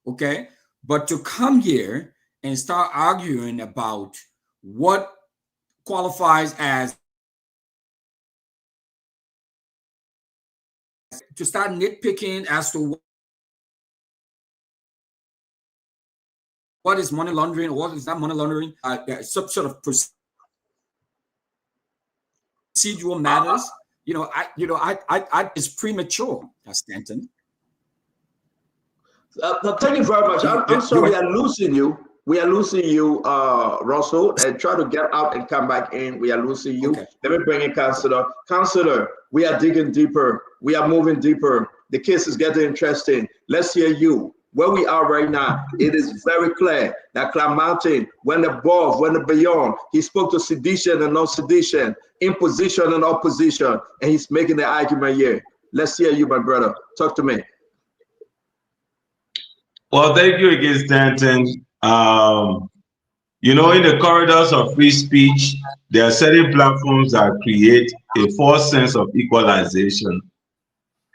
Okay, but to come here and start arguing about what qualifies as, to start nitpicking as to what is money laundering or what is not money laundering, some sort of procedural matters. I it's premature, Stanton. Thank you very much. I'm sorry I'm losing you. We are losing you, Russell, and try to get out and come back in. We are losing you. Okay. Let me bring in Counselor. Counselor, we are digging deeper. We are moving deeper. The case is getting interesting. Let's hear you. Where we are right now, it is very clear that Clan Mountain went above, went beyond. He spoke to sedition and non-sedition, imposition and opposition, and he's making the argument here. Let's hear you, my brother. Talk to me. Well, thank you again, Stanton. You know, in the corridors of free speech, there are certain platforms that create a false sense of equalization.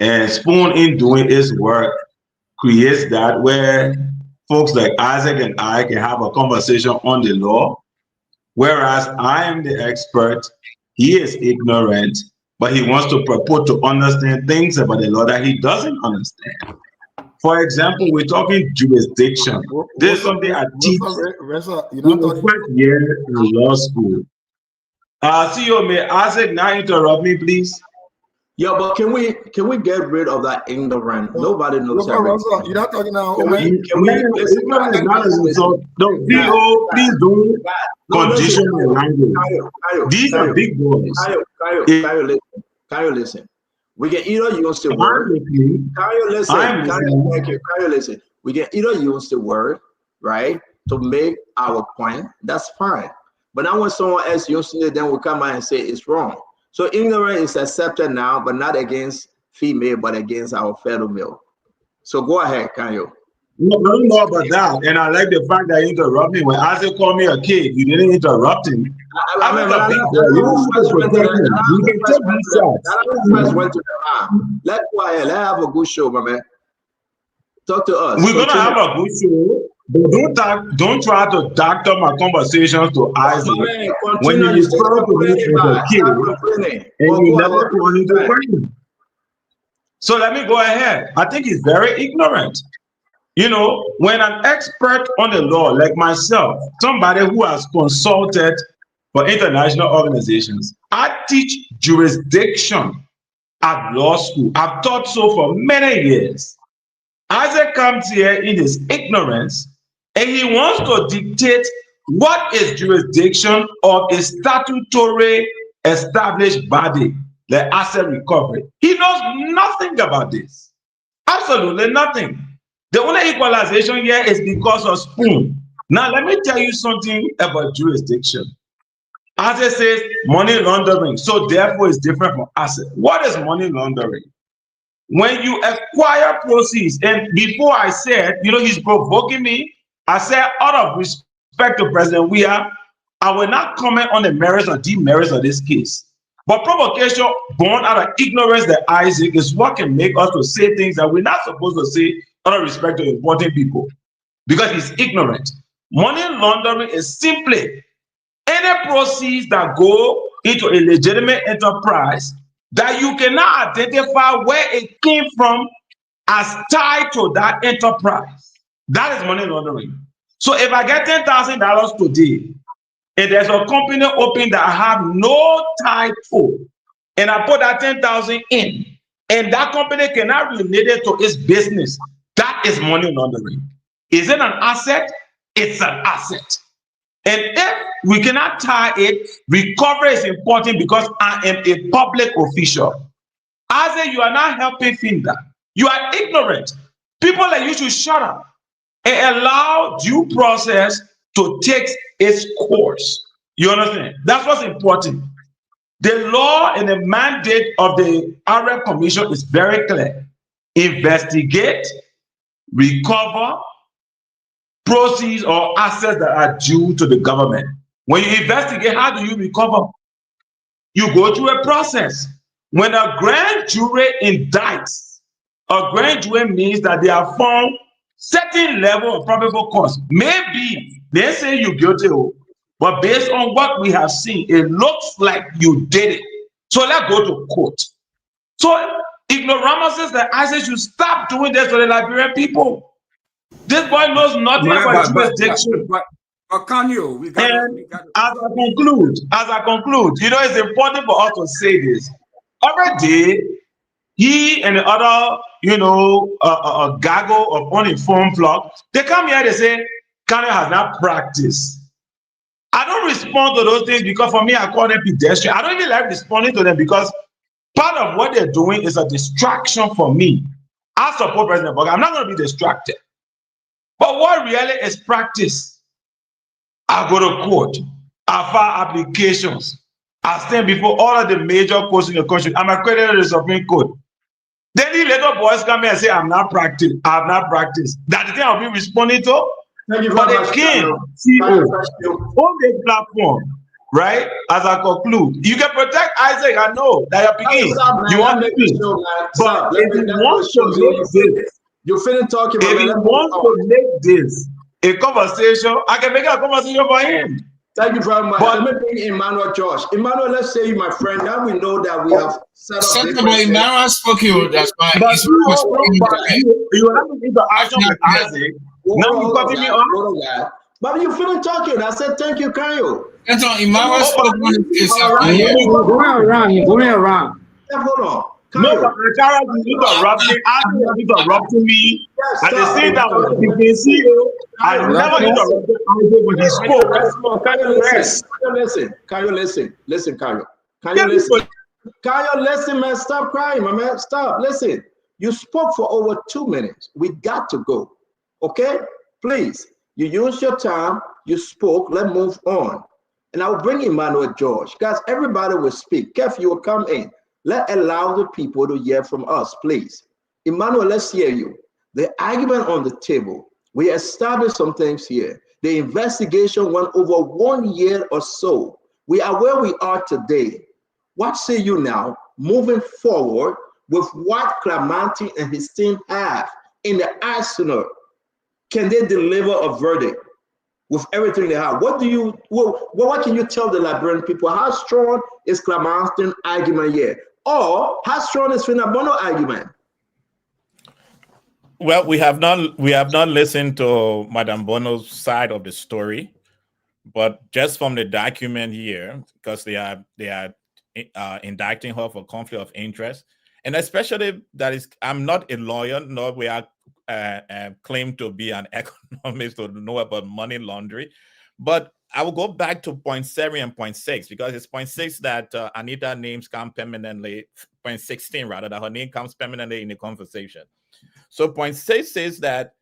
And Spoon, in doing his work, creates that where folks like Isaac and I can have a conversation on the law, whereas I am the expert, he is ignorant, but he wants to purport to understand things about the law that he doesn't understand. For example, we're talking jurisdiction. This is something I teach in the first year in law school. CEO, may Isaac now interrupt me, please? Yeah, but can we get rid of that ignorant? Nobody knows everything. You're not talking now. Can we listen? No, please don't condition my language. These are big boys. Kayo, listen. We can either use the word. Kayo, listen. Thank you. Kayo, listen. We can either use the word, right, to make our point. That's fine. But now when someone else uses it, then we come out and say it's wrong. So ignorance is accepted now, but not against female, but against our fellow male. So go ahead, Kanyo. No, I don't know about that. And I like the fact that you interrupt me. When Isaac called me a kid, you didn't interrupt him. You can take these shots. Let's go ahead. Let's have a good show, my man. Talk to us. We're gonna have a good show, but don't try to doctor my conversations to Isaac when you refer to me as a kid and you never want to do question. So let me go ahead. I think he's very ignorant. You know, when an expert on the law like myself, somebody who has consulted for international organizations, I teach jurisdiction at law school. I've taught so for many years. Isaac comes here in his ignorance and he wants to dictate what is jurisdiction of a statutory established body, the asset recovery. He knows nothing about this. Absolutely nothing. The only equalization here is because of Spoon. Now, let me tell you something about jurisdiction. Asset says money laundering, so therefore it's different from asset. What is money laundering? When you acquire proceeds, and before I said, you know, he's provoking me, I said, out of respect to President Weah, I will not comment on the merits or demerits of this case. But provocation born out of ignorance that Isaac is what can make us to say things that we're not supposed to say out of respect to important people, because he's ignorant. Money laundering is simply any proceeds that go into a legitimate enterprise that you cannot identify where it came from as tied to that enterprise. That is money laundering. So if I get $10,000 today, and there's a company open that I have no tie to, and I put that 10,000 in, and that company cannot relate it to its business, that is money laundering. Is it an asset? It's an asset. And if we cannot tie it, recovery is important because I am a public official. Isaac, you are not helping Finda. You are ignorant. People like you should shut up and allow due process to take its course. You understand? That's what's important. The law and the mandate of the Arab Commission is very clear. Investigate, recover proceeds or assets that are due to the government. When you investigate, how do you recover? You go through a process. When a grand jury indicts, a grand jury means that they have found certain level of probable cause. Maybe they say you're guilty, but based on what we have seen, it looks like you did it. So let's go to court. So ignoramuses that Isaac should stop doing this to the Liberian people. This boy knows nothing about jurisdiction. But can you? We got as I conclude, you know, it's important for us to say this. Every day, he and the other, you know, a gaggle of uninformed flock, they come here, they say, Kanye has not practiced. I don't respond to those things because for me, I call them pedestrian. I don't even like responding to them because part of what they're doing is a distraction for me. I support President Boga. I'm not going to be distracted. But what really is practice? I go to court. I file applications. I stand before all of the major courts in the country. I'm accredited to the Supreme Court. Then the little boys come here and say, I'm not practiced. I have not practiced. That's the thing I'll be responding to. Thank you But very much, again, Daniel. CEO, on the platform, right? As I conclude, you can protect Isaac. I know that you're picking. You want to speak. But if you want to make this, you finish talking. If you want to make this a conversation, I can make a conversation for him. Thank you very much. But let me bring Emmanuel Josh. Emmanuel, let's say you, my friend. Now we know that we have set up. Emmanuel spoke you. That's why. But you have to interaction with Isaac. Now you cutting me off. But you finished talking. I said thank you, Kayo. That's all. Emmanuel spoke Going around. Yeah, hold on. No, but Akara is interrupting me. At the same time, you can see I never interrupted Isaac when he spoke. Kayo, listen, Kayo. Kayo, listen. Kayo, listen, man. Stop crying, my man. Stop. Listen. You spoke for over 2 minutes. We got to go. Okay? Please. You used your time. You spoke. Let's move on. And I will bring Emmanuel George. Guys, everybody will speak. Kev, you will come in. Let's allow the people to hear from us, please. Emmanuel, let's hear you. The argument on the table, we established some things here. The investigation went over 1 year or so. We are where we are today. What say you now, moving forward with what Clemente and his team have in the arsenal? Can they deliver a verdict with everything they have? What can you tell the Liberian people? How strong is Clemente's argument here? Or how strong is Phyna Bono argument? Well, we have not listened to Madame Bono's side of the story, but just from the document here, because they are indicting her for conflict of interest, and especially that is, I'm not a lawyer, nor we are claimed to be an economist or know about money laundering, but I will go back to point 7 and point 6 because it's point 6 that Anita names come permanently, point 16 rather, that her name comes permanently in the conversation. So point 6 says that.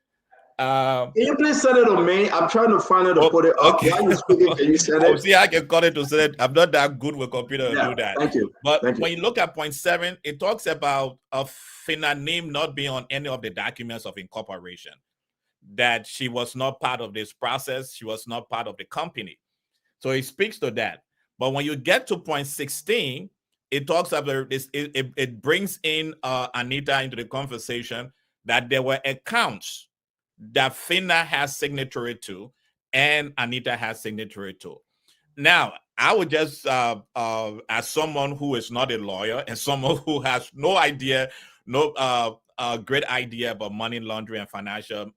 Can you please send it on me? I'm trying to find it to put it up. Okay. While you're speaking, can you send it? See, I can call it to say that I'm not that good with computer to do that. Thank you. But when you look at point 7, it talks about a Phyna name not being on any of the documents of incorporation, that she was not part of this process. She was not part of the company. So it speaks to that. But when you get to point 16, it talks about this. It brings in Anita into the conversation that there were accounts that Phyna has signatory to and Anita has signatory to. Now, I would just, as someone who is not a lawyer and someone who has no idea, great idea about money laundering and financial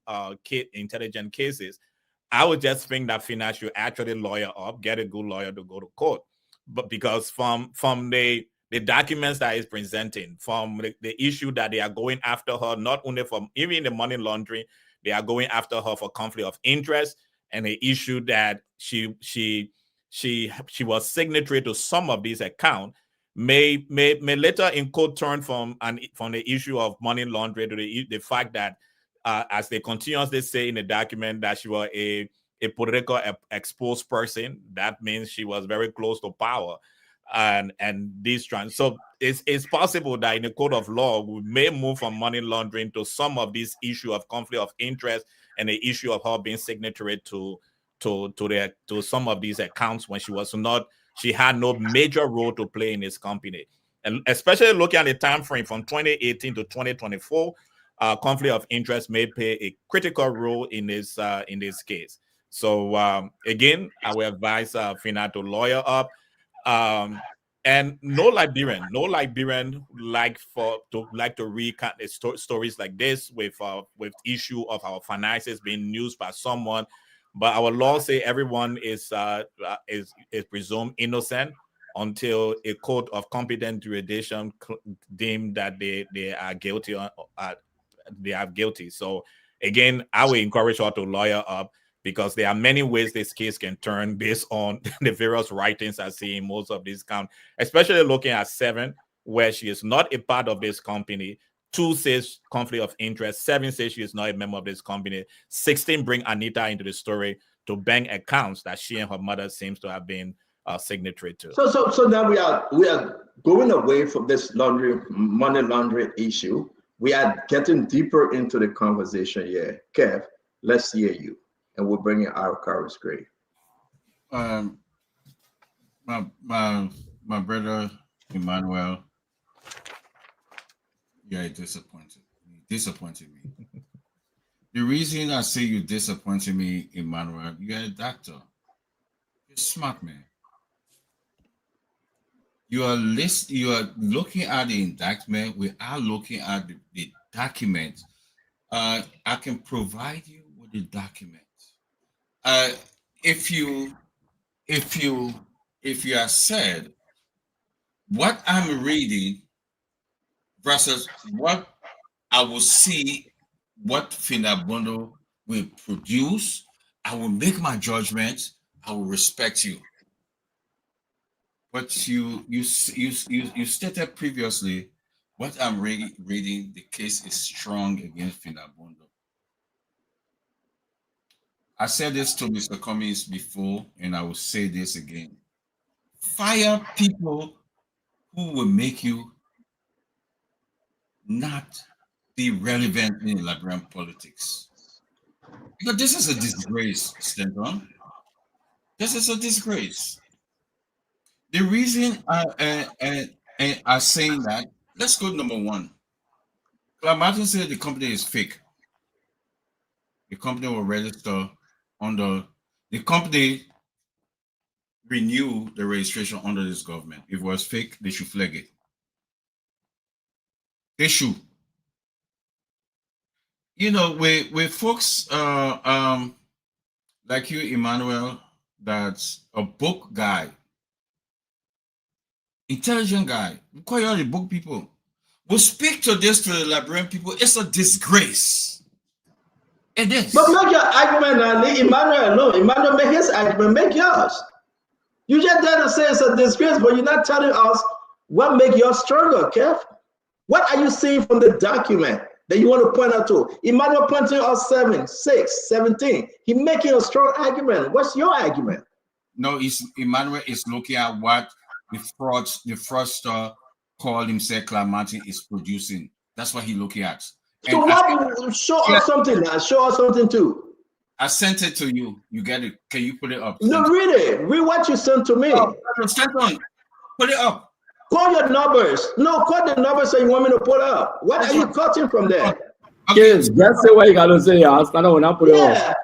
intelligence cases, I would just think that Phyna should actually lawyer up, get a good lawyer to go to court. But because from the documents that is presenting, from the issue that they are going after her, not only from even the money laundering, they are going after her for conflict of interest, and the issue that she was signatory to some of these accounts may later in court turn from the issue of money laundering to the fact that as they continuously say in the document that she was a political exposed person. That means she was very close to power. And these trans. So it's possible that in the code of law, we may move from money laundering to some of these issue of conflict of interest and the issue of her being signatory to some of these accounts when she had no major role to play in this company. And especially looking at the time frame from 2018 to 2024, conflict of interest may play a critical role in this case. So again, I will advise Phyna to lawyer up. And no Liberian like to read stories like this with issue of our finances being used by someone. But our law say everyone is presumed innocent until a court of competent jurisdiction deem that they are guilty. They are guilty. So again, I will encourage her to lawyer up. because there are many ways this case can turn based on the various writings I see in most of these counts, especially looking at 7, where she is not a part of this company. 2 says conflict of interest. 7 says she is not a member of this company. 16 bring Anita into the story to bank accounts that she and her mother seems to have been signatory to. So now we are going away from this money laundering issue. We are getting deeper into the conversation here. Kev, let's hear you, and we'll bring in our Carlos Gray. My brother Emmanuel, yeah, disappointed me. The reason I say you disappointed me, Emmanuel, you're a doctor. You're a smart man. You are looking at the indictment. We are looking at the document. I can provide you with the document. If you are said what I'm reading versus what I will see, what Finabondo will produce, I will make my judgment. I will respect you. But you stated previously, what I'm reading, the case is strong against Finabondo. I said this to Mr. Cummings before, and I will say this again. Fire people who will make you not be relevant in Liberian politics. Because this is a disgrace, Stanton. This is a disgrace. The reason I saying that, let's go to number 1. Martin said the company is fake. The company will register under the company renew the registration under this government. If it was fake, they should flag it. They should. You know, with folks like you, Emmanuel, that's a book guy. Intelligent guy, we call you all the book people. We'll speak to this to the Liberian people. It's a disgrace. It is. But make your argument, Emmanuel. No, Emmanuel, make his argument. Make yours. You just there to say it's a disgrace, but you're not telling us what makes yours stronger, Kev. What are you seeing from the document that you want to point out to? Emmanuel pointing out 7, 6, 17. He's making a strong argument. What's your argument? No, Emmanuel is looking at what the fraudster called himself Clamati is producing. That's what he's looking at. So show us something now. Show us something too. I sent it to you. You get it. Can you put it up? No, read it. Read what you sent to me. Put it up. Call your numbers. No, call the numbers that you want me to put up. What are you cutting from there? Okay, just say what you gotta say. I'll stand up when I put it up.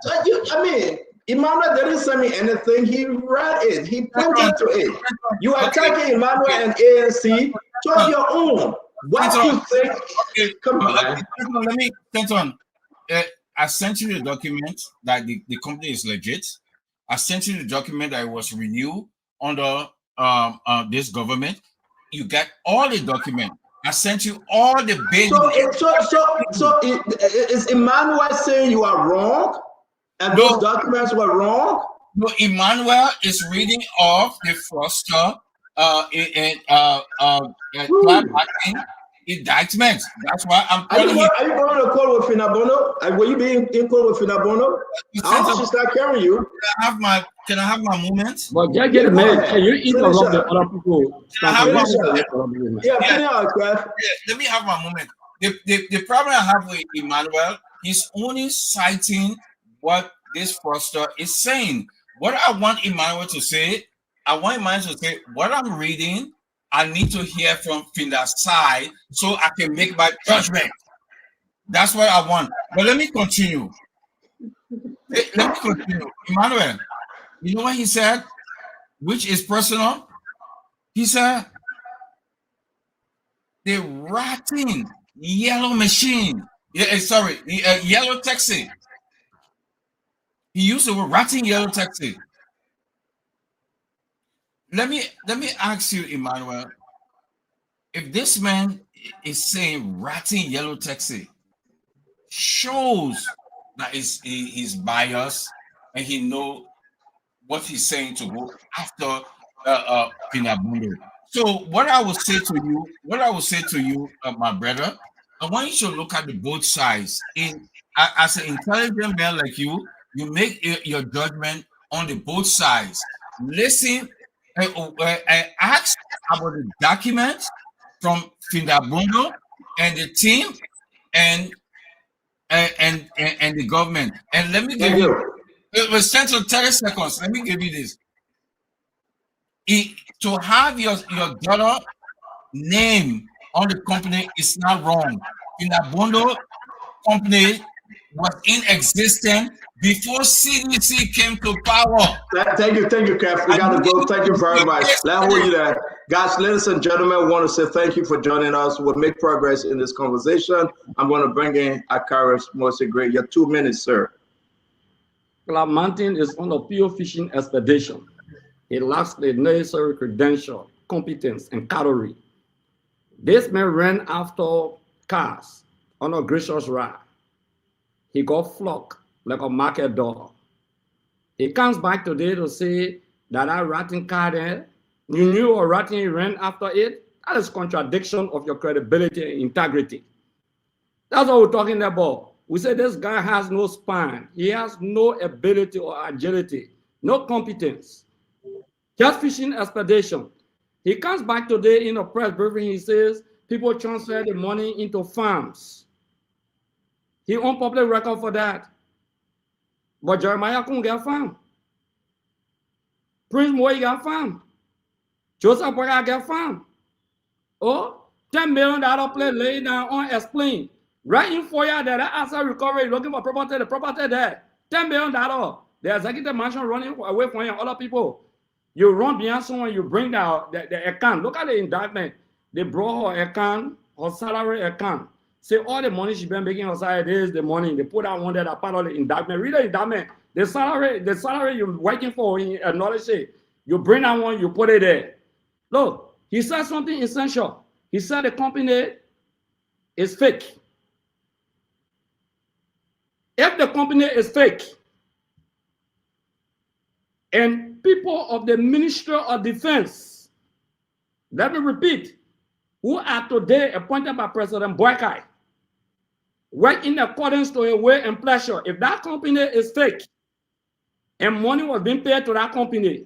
I mean, Emmanuel didn't send me anything. He read it. He pointed to it. You are attacking Emmanuel and ANC. Talk your own. What do you think? Okay. Come on. Let me stand on. I sent you the document that the company is legit. I sent you the document that it was renewed under this government. You got all the document. I sent you all the basic. So is Emmanuel saying you are wrong? And those documents were wrong? No, Emmanuel is reading off the fraudster indictment. That's why I'm telling you. Are you going to call with Finabondo? Were you being in call with Finabondo? I hope she's not carrying you. Can I have my moment? But just get a minute. Can you interrupt the other people? Let me have my moment. The problem I have with Emmanuel, he's only citing what this fraudster is saying. What I want Emmanuel to say, what I'm reading, I need to hear from Finda's side so I can make my judgment. That's what I want. But let me continue. Emmanuel, you know what he said, which is personal? He said, the ratting yellow machine. Yellow taxi. He used the word ratting yellow taxi. Let me ask you, Emmanuel, if this man is saying ratting yellow taxi, shows that he's biased and he know what he's saying to go after Finabondo. So what I will say to you, my brother, I want you to look at the both sides. As an intelligent man like you make your judgment on the both sides. Listen, ask about the documents from Finabondo and the team and the government. And let me give you. It was 10 to 30 seconds. Let me give you this. To have your daughter name on the company is not wrong. Finabondo company was in existence before CDC came to power. Thank you, Kev. We gotta go. Thank you very much. Let's hold you there. Guys, ladies and gentlemen, I want to say thank you for joining us. We'll make progress in this conversation. I'm going to bring in Akaris Mose Gray. Your 2 minutes, sir. Club Mountain is on a pure fishing expedition. It lacks the necessary credential, competence, and calorie. This man ran after cars on a gracious ride. He got flogged like a market dog. He comes back today to say that I ratting car there, you knew a ratting, you ran after it. That is contradiction of your credibility and integrity. That's what we're talking about. We say this guy has no spine. He has no ability or agility, no competence. Just fishing expedition. He comes back today in a press briefing. He says people transfer the money into farms. He on public record for that. But Jeremiah couldn't get farm. Prince Moy got farm. Joseph Boyka get farm. Oh, $10 million play laid down on explain. Right in for you that asset recovery looking for property, the property there. $10 million. The executive mansion running away from you, other people. You run behind someone, you bring down the account. Look at the indictment. They brought her account, her salary account. Say all the money she been making outside is the money. They put out one that are part of the indictment. Read the indictment. The salary you're working for in acknowledge it. You bring that one, you put it there. Look, he said something essential. He said the company is fake. If the company is fake, and people of the Ministry of Defense, let me repeat, who are today appointed by President Boyka, work in accordance to a way and pleasure. If that company is fake, and money was being paid to that company,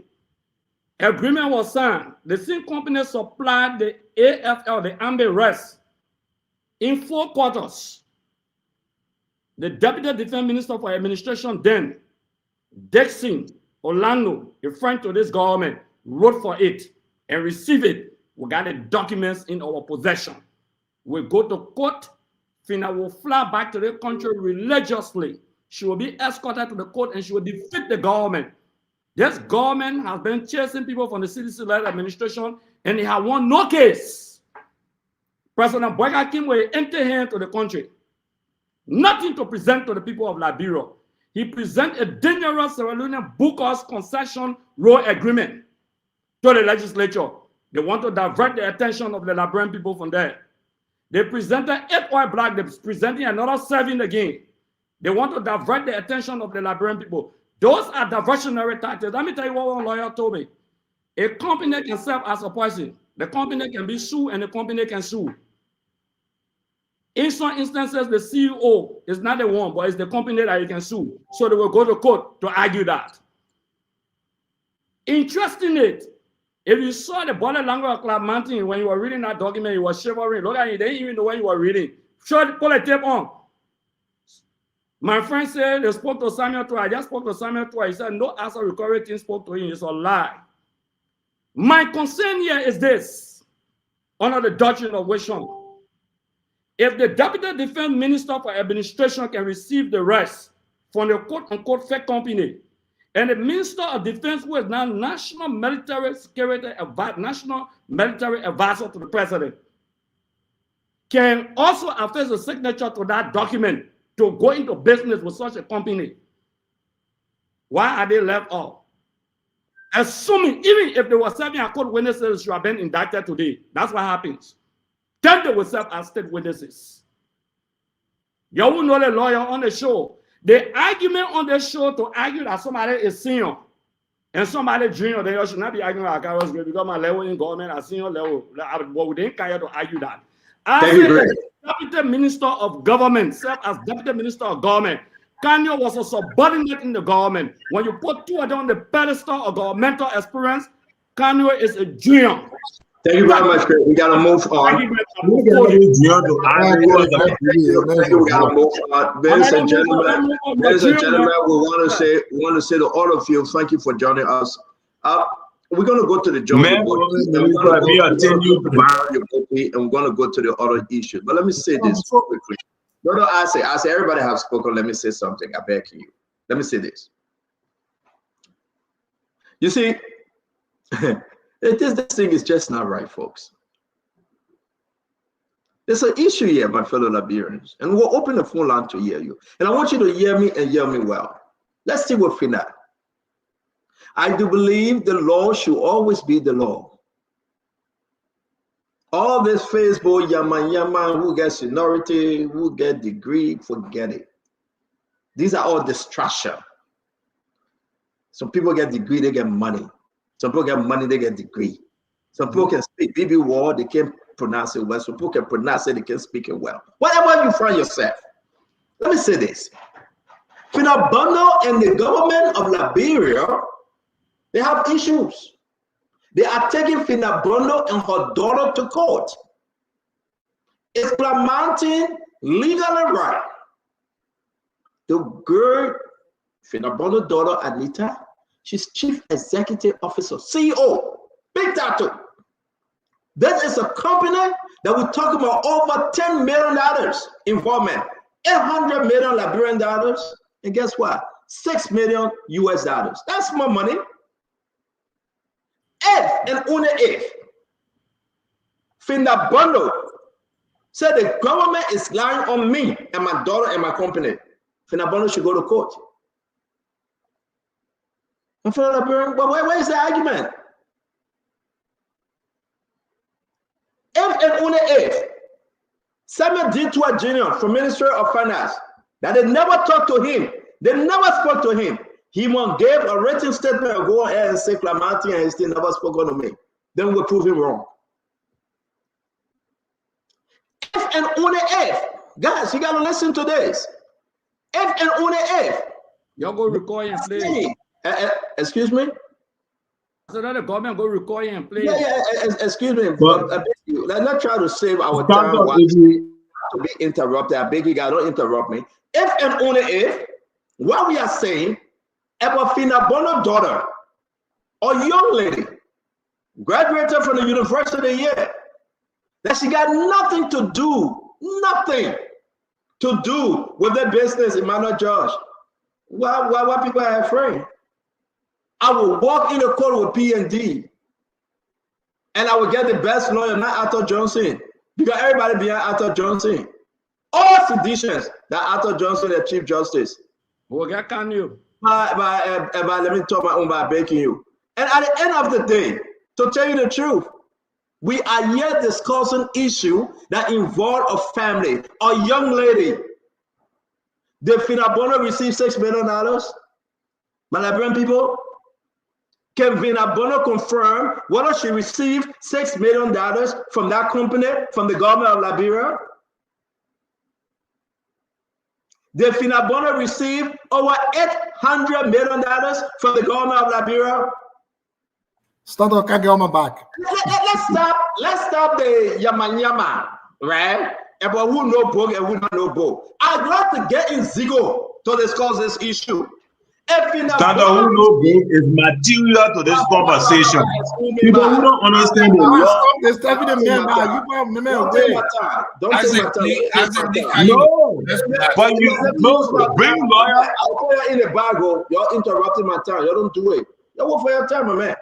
agreement was signed, the same company supplied the AFL, the Army Rest, in 4 quarters. The Deputy Defense Minister for Administration then, Dixon Orlando, a friend to this government, wrote for it and received it. We got the documents in our possession. We go to court. Fina will fly back to the country religiously. She will be escorted to the court and she will defeat the government. This government has been chasing people from the CDC-led administration and they have won no case. President Boyka came with an empty hand to the country. Nothing to present to the people of Liberia. He presented a dangerous Sierra Leonean Bukos concession road agreement to the legislature. They want to divert the attention of the Liberian people from there. They presented 8 oil black, they're presenting another 7 again. They want to divert the attention of the Liberian people. Those are diversionary tactics. Let me tell you what one lawyer told me. A company can serve as a poison. The company can be sued and the company can sue. In some instances, the CEO is not the one, but it's the company that you can sue. So they will go to court to argue that. Interesting it. If you saw the body language of Club Mountain when you were reading that document, you were shivering. Look at it, they didn't even know what you were reading. Sure, pull a tape on. My friend said they spoke to Samuel twice. I just spoke to Samuel twice. He said no asset recovery team spoke to him. It's a lie. My concern here is this, under the doctrine of Wishon. If the Deputy Defense Minister for Administration can receive the rest from the quote-unquote fake company, and the Minister of Defense, who is now National Military Security National Military Advisor to the President, can also affix a signature to that document to go into business with such a company, why are they left off? Assuming, even if they were serving a court witnesses who have been indicted today, that's what happens. Then they will serve as state witnesses. You will know the lawyer on the show. The argument on the show to argue that somebody is senior and somebody junior, they should not be arguing like I was because my level in government are senior level. But we didn't care to argue that. As a deputy minister of government, served as deputy minister of government, Kanye was a subordinate in the government. When you put two of them on the pedestal of governmental experience, Kanye is a junior. Thank you very much, Chris. We gotta move on. We gotta move on. Ladies and gentlemen, we want to say to all of you, thank you for joining us. We're gonna go to the joint and we're gonna go to the other issues. But let me say this quickly. No, I say everybody have spoken. Let me say something. I beg you. Let me say this. You see, this thing is just not right, folks. There's an issue here, my fellow Liberians, and we'll open the phone line to hear you. And I want you to hear me and hear me well. Let's see what Fina. I do believe the law should always be the law. All this Facebook yama, who gets seniority, who get degree, forget it. These are all distraction. Some people get degree, they get money. Some people get money, they get degree. Some people can speak BB word, they can't pronounce it well. Some people can pronounce it, they can speak it well. Whatever you find yourself. Let me say this. Finabano and the government of Liberia, they have issues. They are taking Finabano and her daughter to court. It's implementing legally right. The girl, Finabano's daughter, Anita, she's Chief Executive Officer, CEO, big tattoo. This is a company that we're talking about over $10 million involvement, $800 million Liberian dollars, and guess what? $6 million US dollars. That's more money. If and only if Finabano said the government is lying on me and my daughter and my company, Finabano should go to court. And where is the argument? If and only if Samuel D. Jr. from Ministry of Finance, that they never talked to him, they never spoke to him. He gave a written statement and go ahead and say Clamati and he still never spoken to me. Then we'll prove him wrong. If and only if, guys, you gotta listen to this. If and only if. Y'all go record and play. Excuse me? So that the government go record and play. Excuse me. Let's not try to save our time to be interrupted. I beg you guys, don't interrupt me. If and only if, what we are saying, about Finabano's daughter, or young lady, graduated from the university here, that she got nothing to do with the business, Emmanuel George. Why people are afraid? I will walk in the court with P&D, and I will get the best lawyer, not Arthur Johnson, because everybody behind Arthur Johnson. All seditions that Arthur Johnson, the Chief Justice. Well, can you? Let me talk my own by begging you. And at the end of the day, to tell you the truth, we are here discussing issue that involve a family, a young lady. Did Finabano receive $6 million? My Liberian people, can Finabano confirm whether she received $6 million from that company, from the government of Liberia? Did Finabano receive over $800 million from the government of Liberia? Start off, can't get on my back. Let's stop the yama, right? About who know book and who not know book. I'd like to get in Zigo to discuss this issue. Standard who know book is material to this conversation. People who don't understand the law. Don't take my time. No, but you bring lawyer. I'll put you in the bag. You're interrupting my time. You don't do it. You work for your time, my man.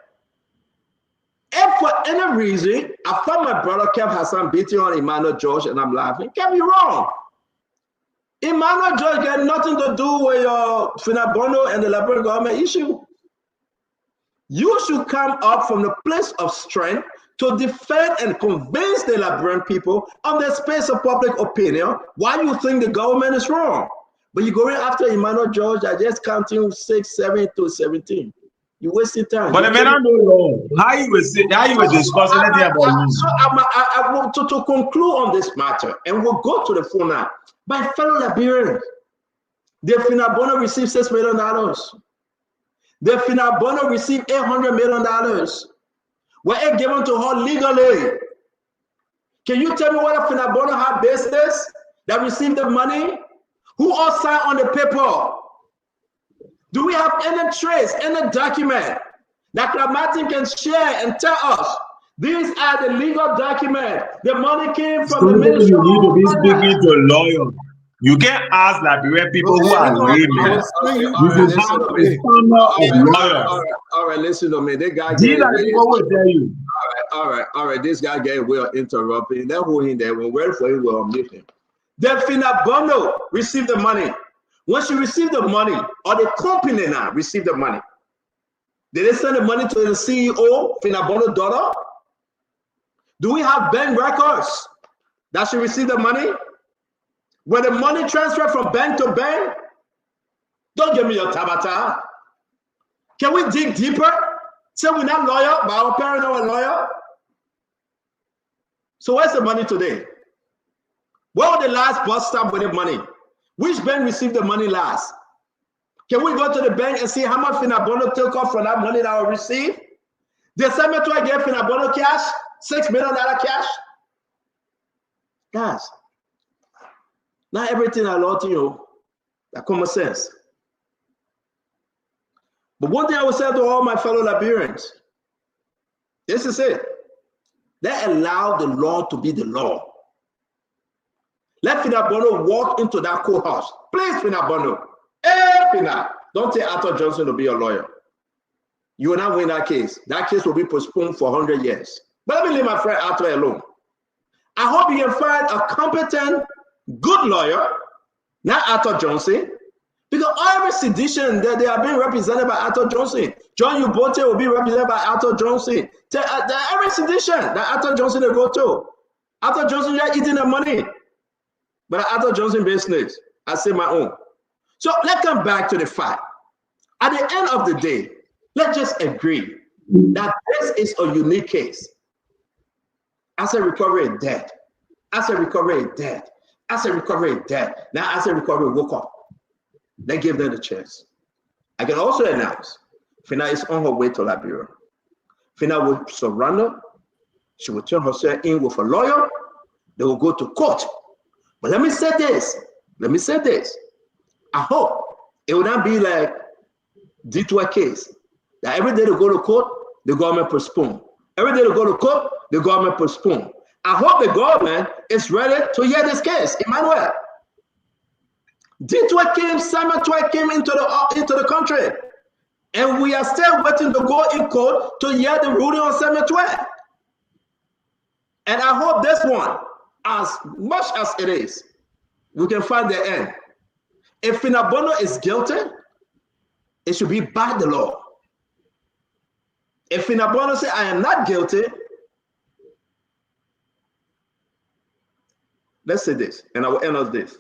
If for any reason I found my brother Kev Hassan beating on Emmanuel George and I'm laughing, can't be wrong. Emmanuel George got nothing to do with your Finabano and the Liberian government issue. You should come up from the place of strength to defend and convince the Liberian people on the space of public opinion why you think the government is wrong. But you going after Emmanuel George, I just counting 6, 7 to 17. You wasting time. But the man don't know law. How you was discussing anything about you? So I want to conclude on this matter, and we'll go to the phone now. My fellow Liberians, the Finabono received $6 million. The Finabono received $800 million. Were it given to her legally? Can you tell me what a Finabono had business that received the money? Who all signed on the paper? Do we have any trace, any document that Martin can share and tell us? These are the legal documents. The money came from the ministry. You need to be speaking to a lawyer. You can't ask Liberian people who are laymen. You should have a standard of lawyers. All right, listen to me. This guy These are the people who will tell you. All right. This guy get will interrupting. Then who in there? When we're for him, we'll mute him. Then Finabono received the money. When she received the money, or the company now received the money, did they send the money to the CEO, Finabono's daughter? Do we have bank records that she received the money? When the money transferred from bank to bank? Don't give me your tabata. Can we dig deeper? Say we're not lawyer, but our parents are a lawyer. So where's the money today? Where was the last bus stop with the money? Which bank received the money last? Can we go to the bank and see how much Finabono took off from that money that I received? The cemetery gave Finabono cash, $6 million cash. Guys, not everything I love to you, that common sense. But one thing I will say to all my fellow Liberians, this is it. They allow the law to be the law. Let Finabono walk into that courthouse. Please, Finabono. Hey, Fina, don't take Arthur Johnson to be your lawyer. You will not win that case. That case will be postponed for 100 years. But let me leave my friend Arthur alone. I hope you can find a competent, good lawyer, not Arthur Johnson, because every sedition that they are being represented by Arthur Johnson. John Ubote will be represented by Arthur Johnson. Every sedition that Arthur Johnson will go to. Arthur Johnson is eating the money. But Arthur Johnson business, I say my own. So let's come back to the fact. At the end of the day, let's just agree that this is a unique case. Asset recovery is dead. Asset recovery is dead. Asset recovery is dead. Now asset recovery woke up. They give them the chance. I can also announce Fina is on her way to Liberia. Fina will surrender. She will turn herself in with a lawyer. They will go to court. But let me say this. I hope it will not be like D2 case. That every day they go to court, the government postpone. Every day they go to court, the government postpone. I hope the government is ready to hear this case. Emmanuel. D2 came, Simon Twain came into the country. And we are still waiting to go in court to hear the ruling on Simon Twain. And I hope this one, as much as it is, we can find the end. If Finabono is guilty, it should be by the law. If Finabono says, I am not guilty, let's say this, and I will end on this.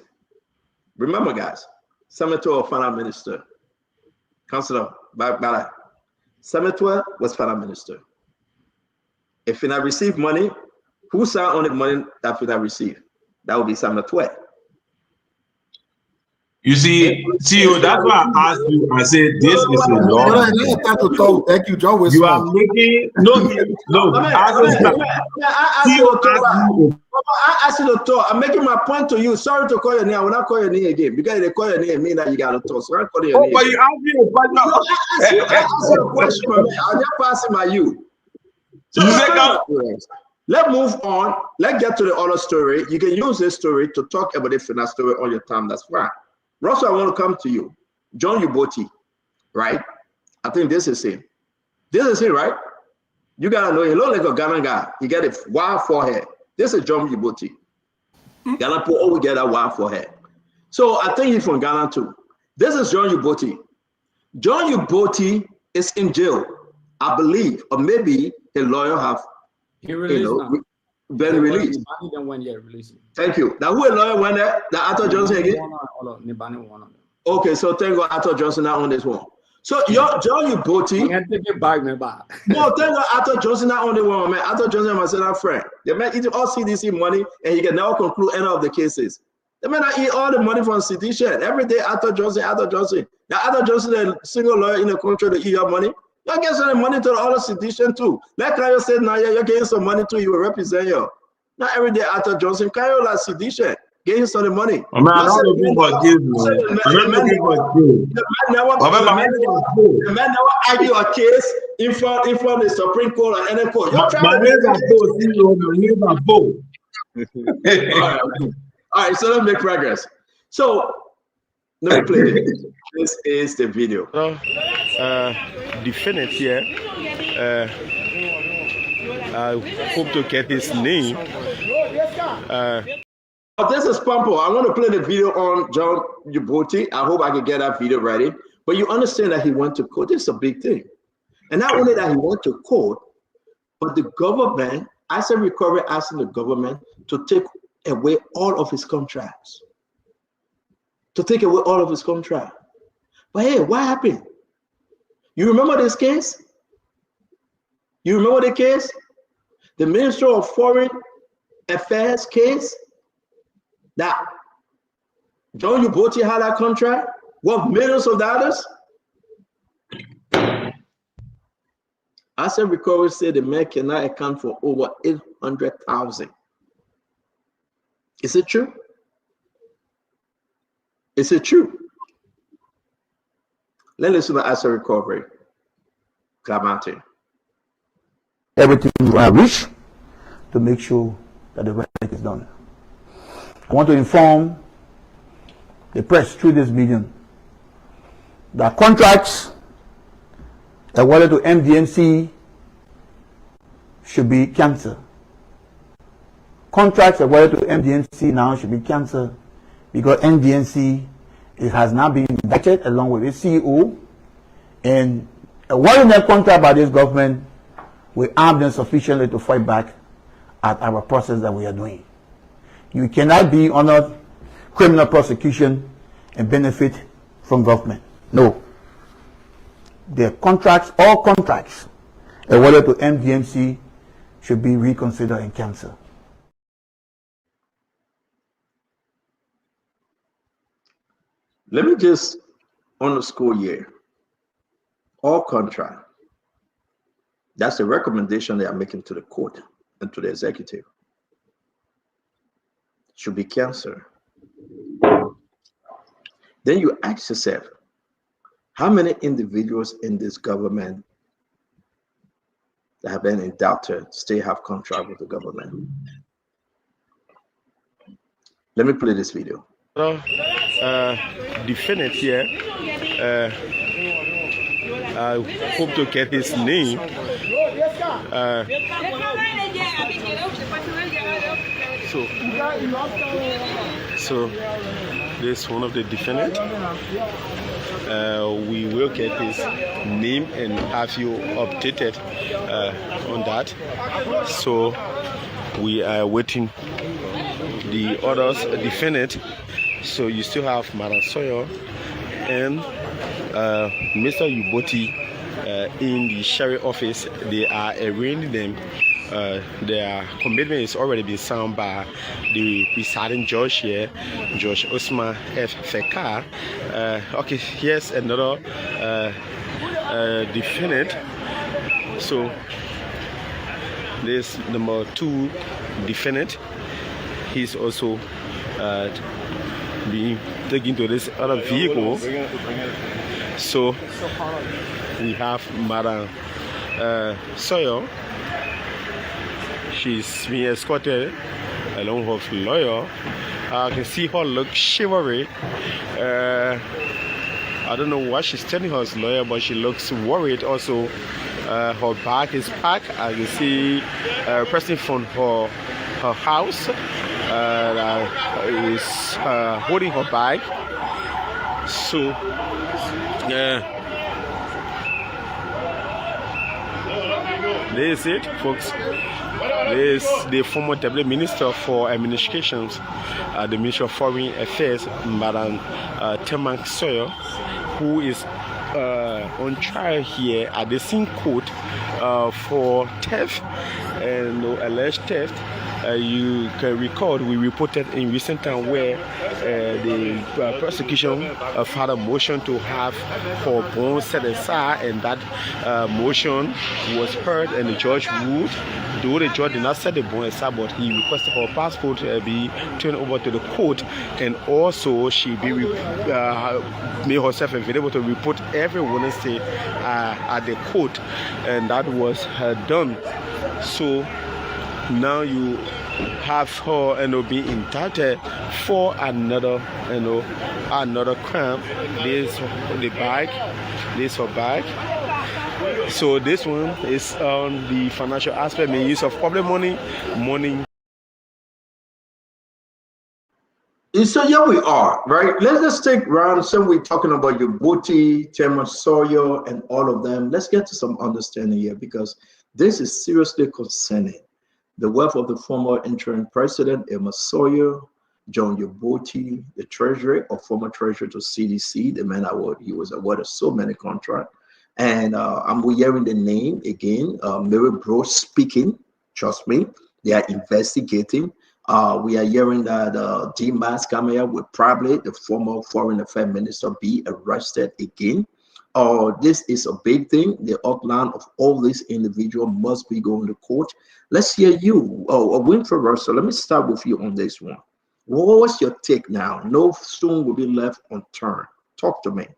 Remember, guys, Senator Finance Minister, Councillor Bala, Senator was Finance Minister. If Fina received money, who signed on the money that Fina received? That would be Senator. You see, CEO, that's why I asked you. I said, this is a law. Thank you, Joe. You are making I asked you to talk. I'm making my point to you. Sorry to call your name. I will not call your name again because they call your name mean that you got to talk. So I'm calling your name. But you asked me a question. I asked you a question, man. I'm just passing by you. So let's move on. Let's get to the other story. You can use this story to talk about the finance story on your time. That's fine. Russell, I want to come to you. John Uboti, right? I think this is him. This is him, right? You gotta know, he looks like a Ghana guy. He got a wild forehead. This is John Uboti. Ghana put all together wild forehead. So I think he's from Ghana too. This is John Uboti. John Uboti is in jail, I believe, or maybe a lawyer have, Then released. Then when you release it. Thank you. Now, who a lawyer went there? The Arthur Johnson again? Okay, so thank God Arthur Johnson not on this one. So John Uboti. No, thank God Arthur Johnson not on the one, man. Arthur Johnson must say that friend. They might eat all CDC money and he can now conclude any of the cases. They may not eat all the money from sedition. Every day Arthur Johnson. Now Arthur Johnson is a single lawyer in the country to eat your money. You get some money to all the sedition too. Like Kayo said, now you're getting some money too, you will represent you. Not every day Arthur Johnson, Kayo like sedition. Getting some of the money. I'm not looking for guilt, man. I'm not looking for guilt. The man never argue a case in front of the Supreme Court or any court. My name is Bo. All right, so let's make progress. So let me play this. This is the video. Defendant here. I hope to get his name. This is Pampo. I want to play the video on John Uboti. I hope I can get that video ready. But you understand that he went to court. This is a big thing. And not only that he went to court, but the government, Asset Recovery asking the government to take away all of his contracts. To take away all of his contracts. But hey, what happened? You remember this case? You remember the case? The Minister of Foreign Affairs case? That John Uboti had that contract worth millions of dollars. Asset Recovery said the man cannot account for over 800,000. Is it true? Is it true? Let's listen to Asset Recovery. Clamante. Everything I wish to make sure that the work is done. I want to inform the press through this medium that contracts awarded to MDNC should be cancelled. Contracts awarded to MDNC now should be cancelled because MDNC has now been indicted along with its CEO, and awarding their contract by this government will arm them sufficiently to fight back at our process that we are doing. You cannot be under criminal prosecution and benefit from government. No. The contracts, all contracts awarded to MDMC should be reconsidered and cancelled. Let me just underscore here. All contract. That's the recommendation they are making to the court and to the executive. Should be canceled. Then you ask yourself, how many individuals in this government that have been indicted still have contract with the government? Let me play this video. Defendant here. I hope to get his name. So this is one of the defendants. We will get his name and have you updated on that. So we are waiting the others defendant. So you still have Madam Sawyer and Mr. Uboti in the sheriff office. They are arraigning them. Their commitment is already been signed by the presiding judge here, Judge Osman F. Fekar. Okay, here's another defendant. So this number 2 defendant. He's also being taken to this other vehicle. So we have Madam Sawyer. She's being escorted along with lawyer. I can see her look shivery. I don't know what she's telling her lawyer, but she looks worried. Also, her bag is packed. I can see a person from her house is holding her bag. So, This is it, folks. This is the former Deputy Minister for Administrations at the Ministry of Foreign Affairs, Madam Temang Soyo, who is on trial here at the Sing Court for theft and alleged theft. You can recall we reported in recent time where the prosecution had a motion to have her bond set aside, and that motion was heard, and the judge ruled. Though the judge did not set the bond aside, but he requested her passport be turned over to the court, and also she be made herself available to report every Wednesday at the court, and that was done. So now you have her be indicted for another crime. This the bag, this her bag. So this one is on the financial aspect, the use of public money. And so here we are, right? Let's just take round. So we're talking about your Boti, Temang Soyo, and all of them. Let's get to some understanding here, because this is seriously concerning the wealth of the former interim president, Emma Soyo, John Yoboti, the treasurer or former treasurer to CDC, the man he was awarded so many contracts. And I'm hearing the name again, Mary Bro speaking. Trust me, they are investigating. We are hearing that Dimas Kamea will probably, the former foreign affairs minister, be arrested again. This is a big thing. The outline of all these individuals must be going to court. Let's hear you. Winfred Russell, let me start with you on this one. What was your take now? No stone will be left unturned. Talk to me.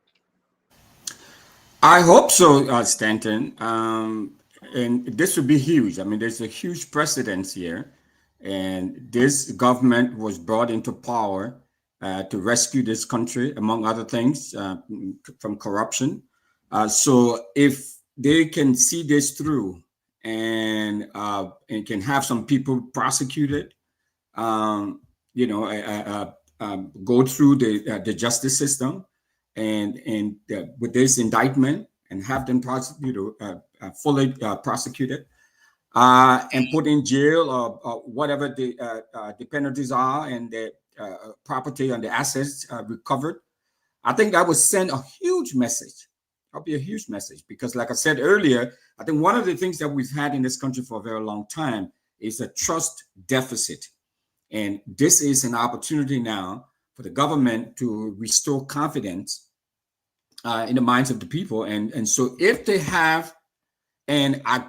I hope so, Stanton. And this would be huge. I mean, there's a huge precedence here. And this government was brought into power to rescue this country, among other things, from corruption. So if they can see this through and can have some people prosecuted, go through the justice system, and with this indictment, and have them fully prosecuted, and put in jail or whatever the penalties are, and the property and the assets recovered, I think that would send a huge message. That'll be a huge message, because like I said earlier, I think one of the things that we've had in this country for a very long time is a trust deficit. And this is an opportunity now for the government to restore confidence in the minds of the people. And so if they have, and I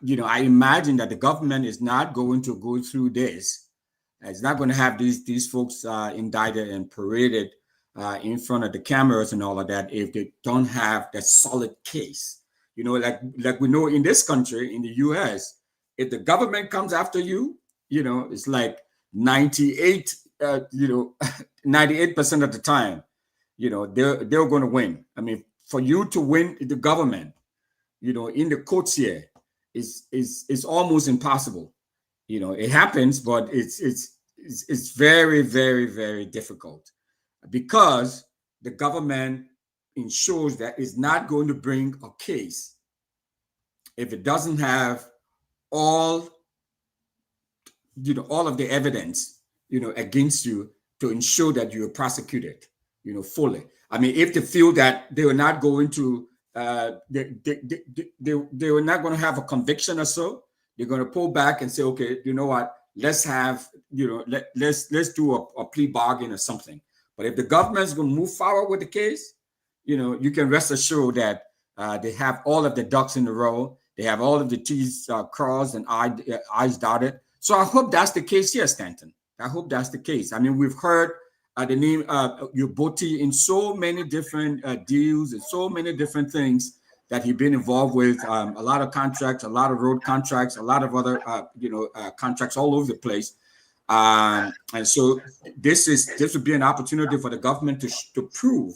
imagine that the government is not going to go through this. It's not going to have these folks indicted and paraded in front of the cameras and all of that if they don't have that solid case. Like we know in this country, in the U.S., if the government comes after you, it's like 98% of the time, they're going to win. I mean, for you to win the government, in the courts here, is almost impossible. It happens, but it's very, very, very difficult, because the government ensures that it's not going to bring a case if it doesn't have all of the evidence, against you to ensure that you're prosecuted, fully. I mean, if they feel that they are not going to, they were not going to have a conviction or so, they're going to pull back and say, okay, you know what, let's have, let's do a plea bargain or something. But if the government's going to move forward with the case, you can rest assured that they have all of the ducks in a row. They have all of the T's crossed and I's dotted. So I hope that's the case here, Stanton. I hope that's the case. I mean, we've heard the name Yoboti in so many different deals and so many different things that he's been involved with. A lot of contracts, a lot of road contracts, a lot of other contracts all over the place. And so this would be an opportunity for the government to prove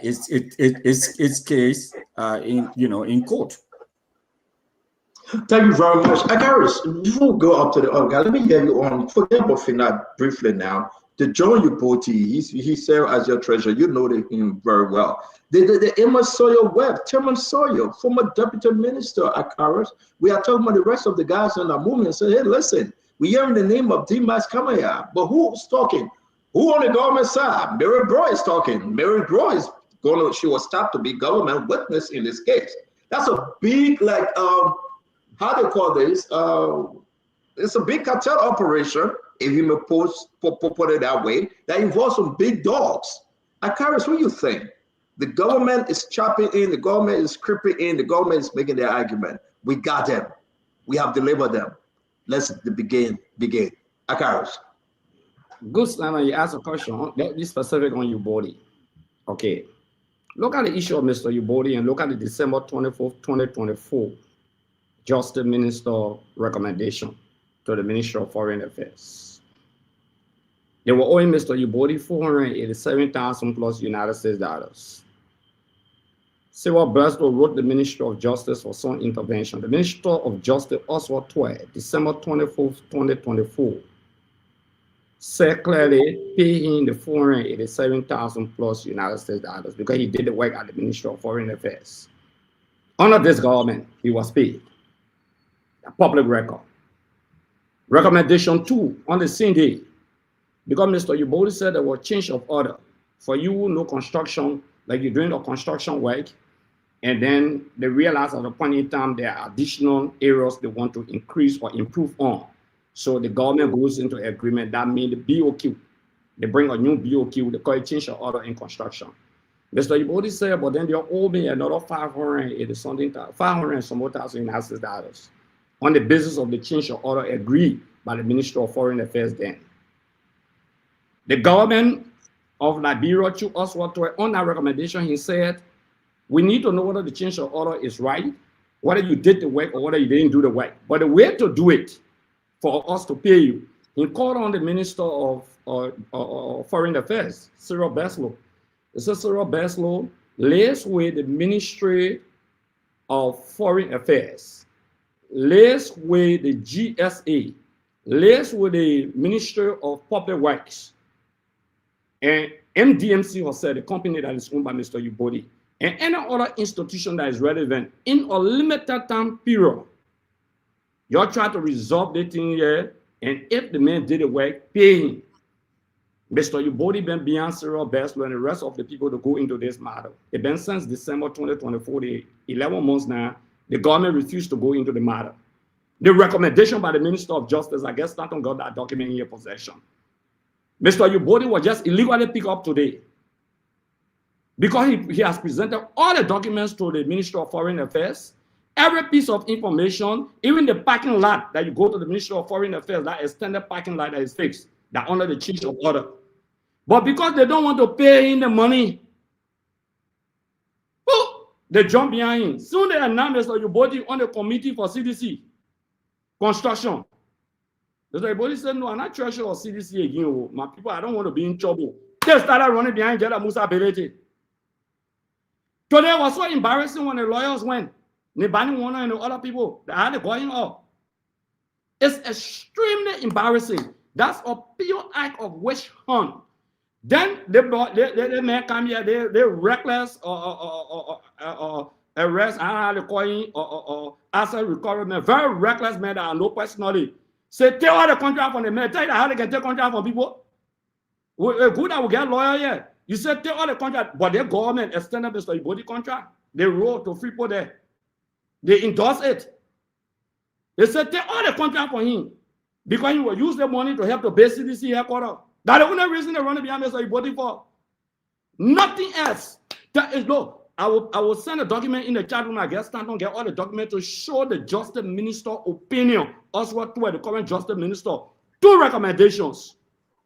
its case in court. Thank you very much. Agaris, before we go up to the other guy, let me hear you on, forget about Finad briefly now. The John Upoti, he served as your treasurer. You know him very well. The Emma Sawyer Webb, Timon Sawyer, former deputy minister at Karas. We are talking about the rest of the guys in the movement. Say, hey, listen, we're hearing the name of Dimas Kamaya, but who's talking? Who on the government side? Mary Broy is talking. Mary Broy is she was stopped to be government witness in this case. That's a big, like, how do you call this? It's a big cartel operation, if you may put it that way, that involves some big dogs. Akaris, what do you think? The government is chopping in, the government is creeping in, the government is making their argument. We got them. We have delivered them. Let's begin. Akaris. Good, Slana, you asked a question. Be specific on Ubodi. Okay. Look at the issue of Mr. Ubodi and look at the December 24th, 2024 Justice Minister recommendation to the Ministry of Foreign Affairs. They were owing Mr. Ubodi $487,000 plus United States dollars. Sewell Breslow wrote the Ministry of Justice for some intervention. The Minister of Justice, Oswald Tway, December 24th, 2024, said clearly pay him the $487,000 plus United States dollars because he did the work at the Ministry of Foreign Affairs. Under this government, he was paid. A public record. Recommendation 2 on the same day, because Mr. Ubodi said there was change of order for you, no construction, like you're doing the construction work, and then they realize at a point in time there are additional areas they want to increase or improve on. So the government goes into agreement. That means the BOQ, they bring a new BOQ, they call it change of order in construction. Mr. Ubodi said, but then they owe me another 580 something, 500 and some more thousand United States dollars on the basis of the change of order agreed by the Ministry of Foreign Affairs then. The government of Liberia, to us, on that recommendation, he said, we need to know whether the change of order is right, whether you did the work or whether you didn't do the work. But the way to do it for us to pay you, he called on the Minister of Foreign Affairs, Cyril Breslow. He said, Cyril Breslow, let's with the Ministry of Foreign Affairs, let's with the GSA, let's with the Ministry of Public Works, and MDMC has said the company that is owned by Mr. Ubodi, and any other institution that is relevant in a limited time period. You're trying to resolve the thing here, and if the man did the work, pay him. Mr. Ubodi been beyond Cyril Breslow and the rest of the people to go into this matter. It's been since December 2024, 11 months now, the government refused to go into the matter. The recommendation by the Minister of Justice, I guess Stanton got that document in your possession. Mr. Ubodi was just illegally picked up today because he has presented all the documents to the Ministry of Foreign Affairs, every piece of information, even the parking lot that you go to the Ministry of Foreign Affairs, that extended parking lot that is fixed, that under the change of order. But because they don't want to pay in the money, they jump behind him. Soon they announced Mr. Ubodi on the committee for CDC construction. Mr. Ubodi said, no, I'm not treasurer of CDC again. My people, I don't want to be in trouble. They started running behind Jada Musa Belete. Today was so embarrassing when the lawyers went. Nibani Wana and the other people that had it going up. It's extremely embarrassing. That's a pure act of witch hunt. Then they may come here, they're reckless arrest, or asset recovery, very reckless men that are no personality. Say, take all the contract from the men. Tell you how they can take contract from people. Good that we get lawyer here. You said take all the contract, but their government extended Mr. Ubodi contract. They wrote to Freeport there. They endorsed it. They said take all the contract for him because he will use the money to help the base CDC headquarters. That's the only reason they run behind Mr. Ubodi for. Nothing else. That is no. I will send a document in the chat room. I guess Stanton get all the documents to show the Justice Minister opinion. Oswald Tway, the current Justice Minister, 2 recommendations.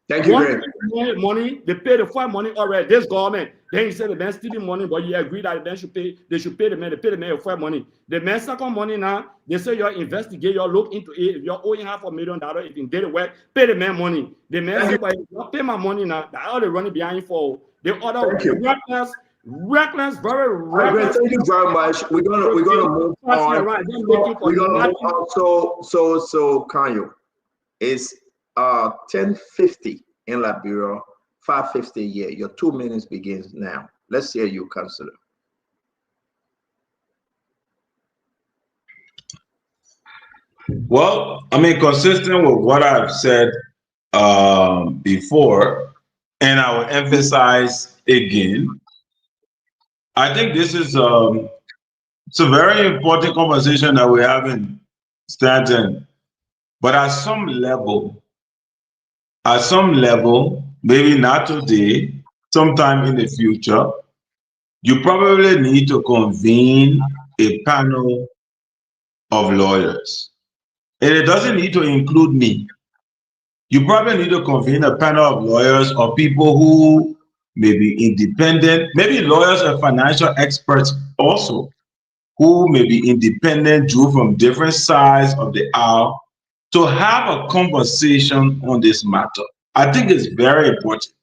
Thank you. One, money, they pay the full money already. This government, then he said the man stealing money, but you agree that the man should pay. They should pay the man. They pay the man full money. The man second money now. They say you're investigate. You're look into it. If you're owing $500,000, if you did the work, pay the man money. The man say, but you pay my money now. That's all they running behind for. The other reckless, very reckless. Thank you very much. We're gonna move on. We're gonna move on. So Kanyo, it's 10:50 in Liberia, 550 a year. Your 2 minutes begins now. Let's hear you, Councillor. Well, I mean, consistent with what I've said before, and I will emphasize again, I think this is it's a very important conversation that we're having, Stanton. But at some level, maybe not today, sometime in the future, you probably need to convene a panel of lawyers. And it doesn't need to include me. You probably need to convene a panel of lawyers or people who may be independent, maybe lawyers and financial experts also, who may be independent, drew from different sides of the aisle, to have a conversation on this matter. I think it's very important.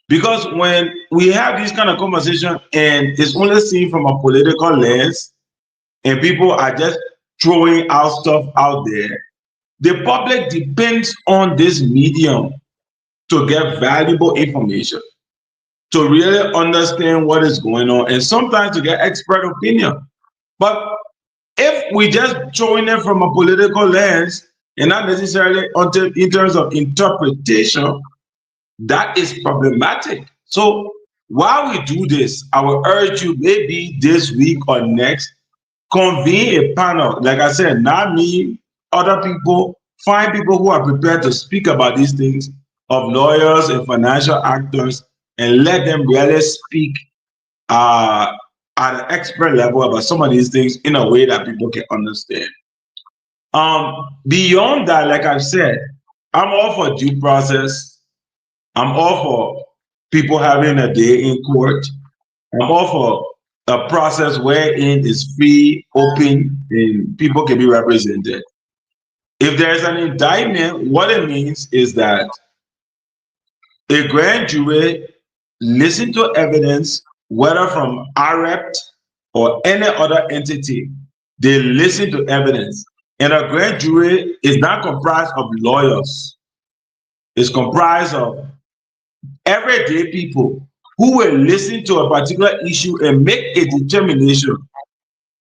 Because when we have this kind of conversation and it's only seen from a political lens, and people are just throwing out stuff out there, the public depends on this medium to get valuable information, to really understand what is going on, and sometimes to get expert opinion. But if we just throwing it from a political lens and not necessarily in terms of interpretation, that is problematic. So while we do this, I will urge you, maybe this week or next, convene a panel. Like I said, not me, other people, find people who are prepared to speak about these things, of lawyers and financial actors, and let them really speak at an expert level about some of these things in a way that people can understand. Beyond that, like I've said, I'm all for due process. I'm all for people having a day in court. I'm all for a process wherein it's free, open, and people can be represented. If there's an indictment, what it means is that a grand jury listen to evidence, whether from AREPT or any other entity, they listen to evidence. And a grand jury is not comprised of lawyers. It's comprised of everyday people who will listen to a particular issue and make a determination.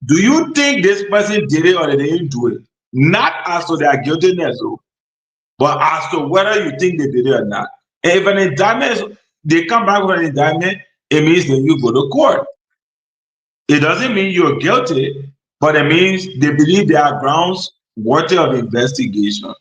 Do you think this person did it or they didn't do it? Not as to their guiltiness, but as to whether you think they did it or not. And if an indictment, they come back with an indictment, it means that you go to court. It doesn't mean you're guilty, but it means they believe there are grounds worthy of investigation.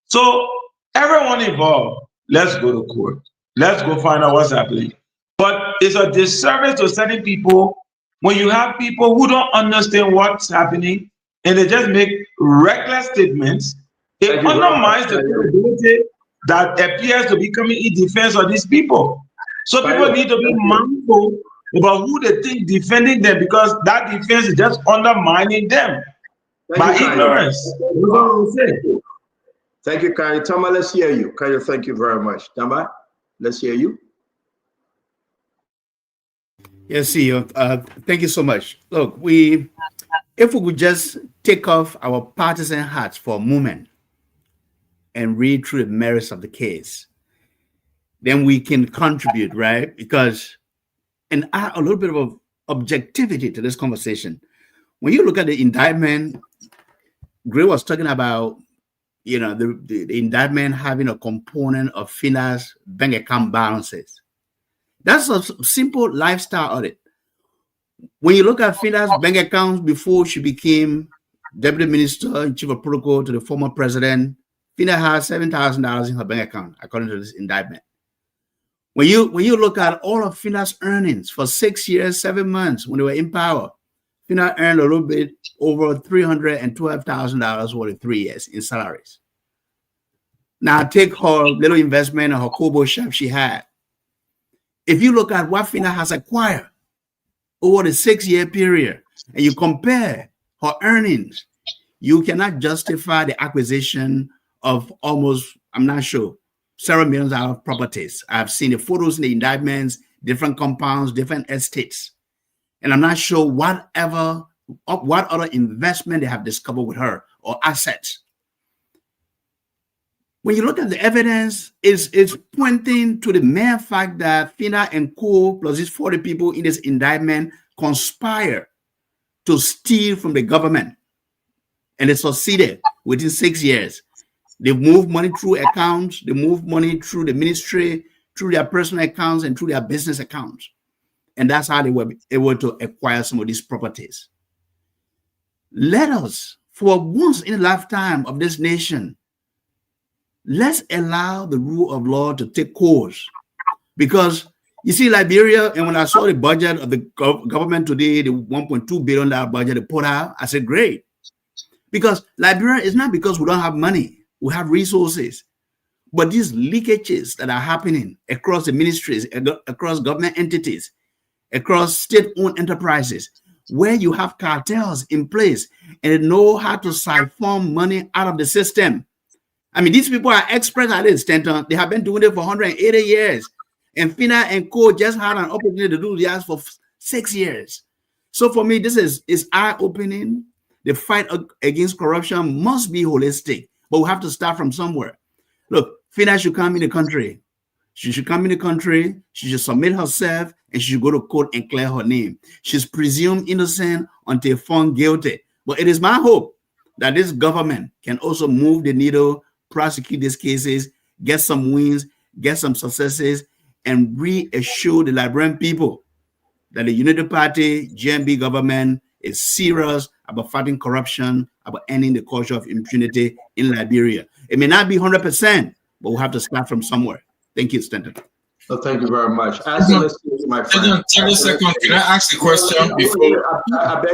So everyone involved, let's go to court. Let's go find out what's happening. But it's a disservice to certain people when you have people who don't understand what's happening and they just make reckless statements. It undermines the credibility that appears to be coming in defense of these people. So people need to be mindful about who they think defending them, because that defense is just undermining them by ignorance. Thank you, Kari. Tama, let's hear you. Kari, thank you very much. Tama, let's hear you. Yes, CEO. Thank you so much. Look, if we could just take off our partisan hats for a moment and read through the merits of the case, then we can contribute, right? Because, and add a little bit of objectivity to this conversation. When you look at the indictment, Gray was talking about, you know, the indictment having a component of FINA's bank account balances. That's a simple lifestyle audit. When you look at FINA's bank accounts before she became Deputy Minister and Chief of Protocol to the former president, FINA has $7,000 in her bank account, according to this indictment. When you look at all of FINA's earnings for 6 years, 7 months when they were in power, FINA earned a little bit over $312,000 over the 3 years in salaries. Now take her little investment in her Kobo shop she had. If you look at what FINA has acquired over the 6-year period and you compare her earnings, you cannot justify the acquisition of almost, I'm not sure, several millions of properties. I've seen the photos in the indictments, different compounds, different estates. And I'm not sure what other investment they have discovered with her or assets. when you look at the evidence, it's pointing to the mere fact that Fina and co plus these 40 people in this indictment conspire to steal from the government. And they succeeded within 6 years. They moved money through accounts, they moved money through the ministry, through their personal accounts, and through their business accounts. And that's how they were able to acquire some of these properties. Let us, for once in a lifetime of this nation, let's allow the rule of law to take course. Because you see, Liberia, and when I saw the budget of the government today, the $1.2 billion budget they put out, I said, great. Because Liberia is not because we don't have money, we have resources. But these leakages that are happening across the ministries, across government entities, across state-owned enterprises, where you have cartels in place and they know how to siphon money out of the system. I mean, these people are experts at it, Stanton. They have been doing it for 180 years. And Fina and Co just had an opportunity to do this for 6 years. So for me, this is eye-opening. The fight against corruption must be holistic, but we have to start from somewhere. Look, Fina should come in the country. She should come in the country. She should submit herself, and she should go to court and clear her name. She's presumed innocent until found guilty. But it is my hope that this government can also move the needle, prosecute these cases, get some wins, get some successes, and reassure the Liberian people that the Unity Party, GMB government is serious about fighting corruption, about ending the culture of impunity in Liberia. It may not be 100%, but we'll have to start from somewhere. Thank you, Stanton. Well, thank you very much. Just a second. Can I ask a question before?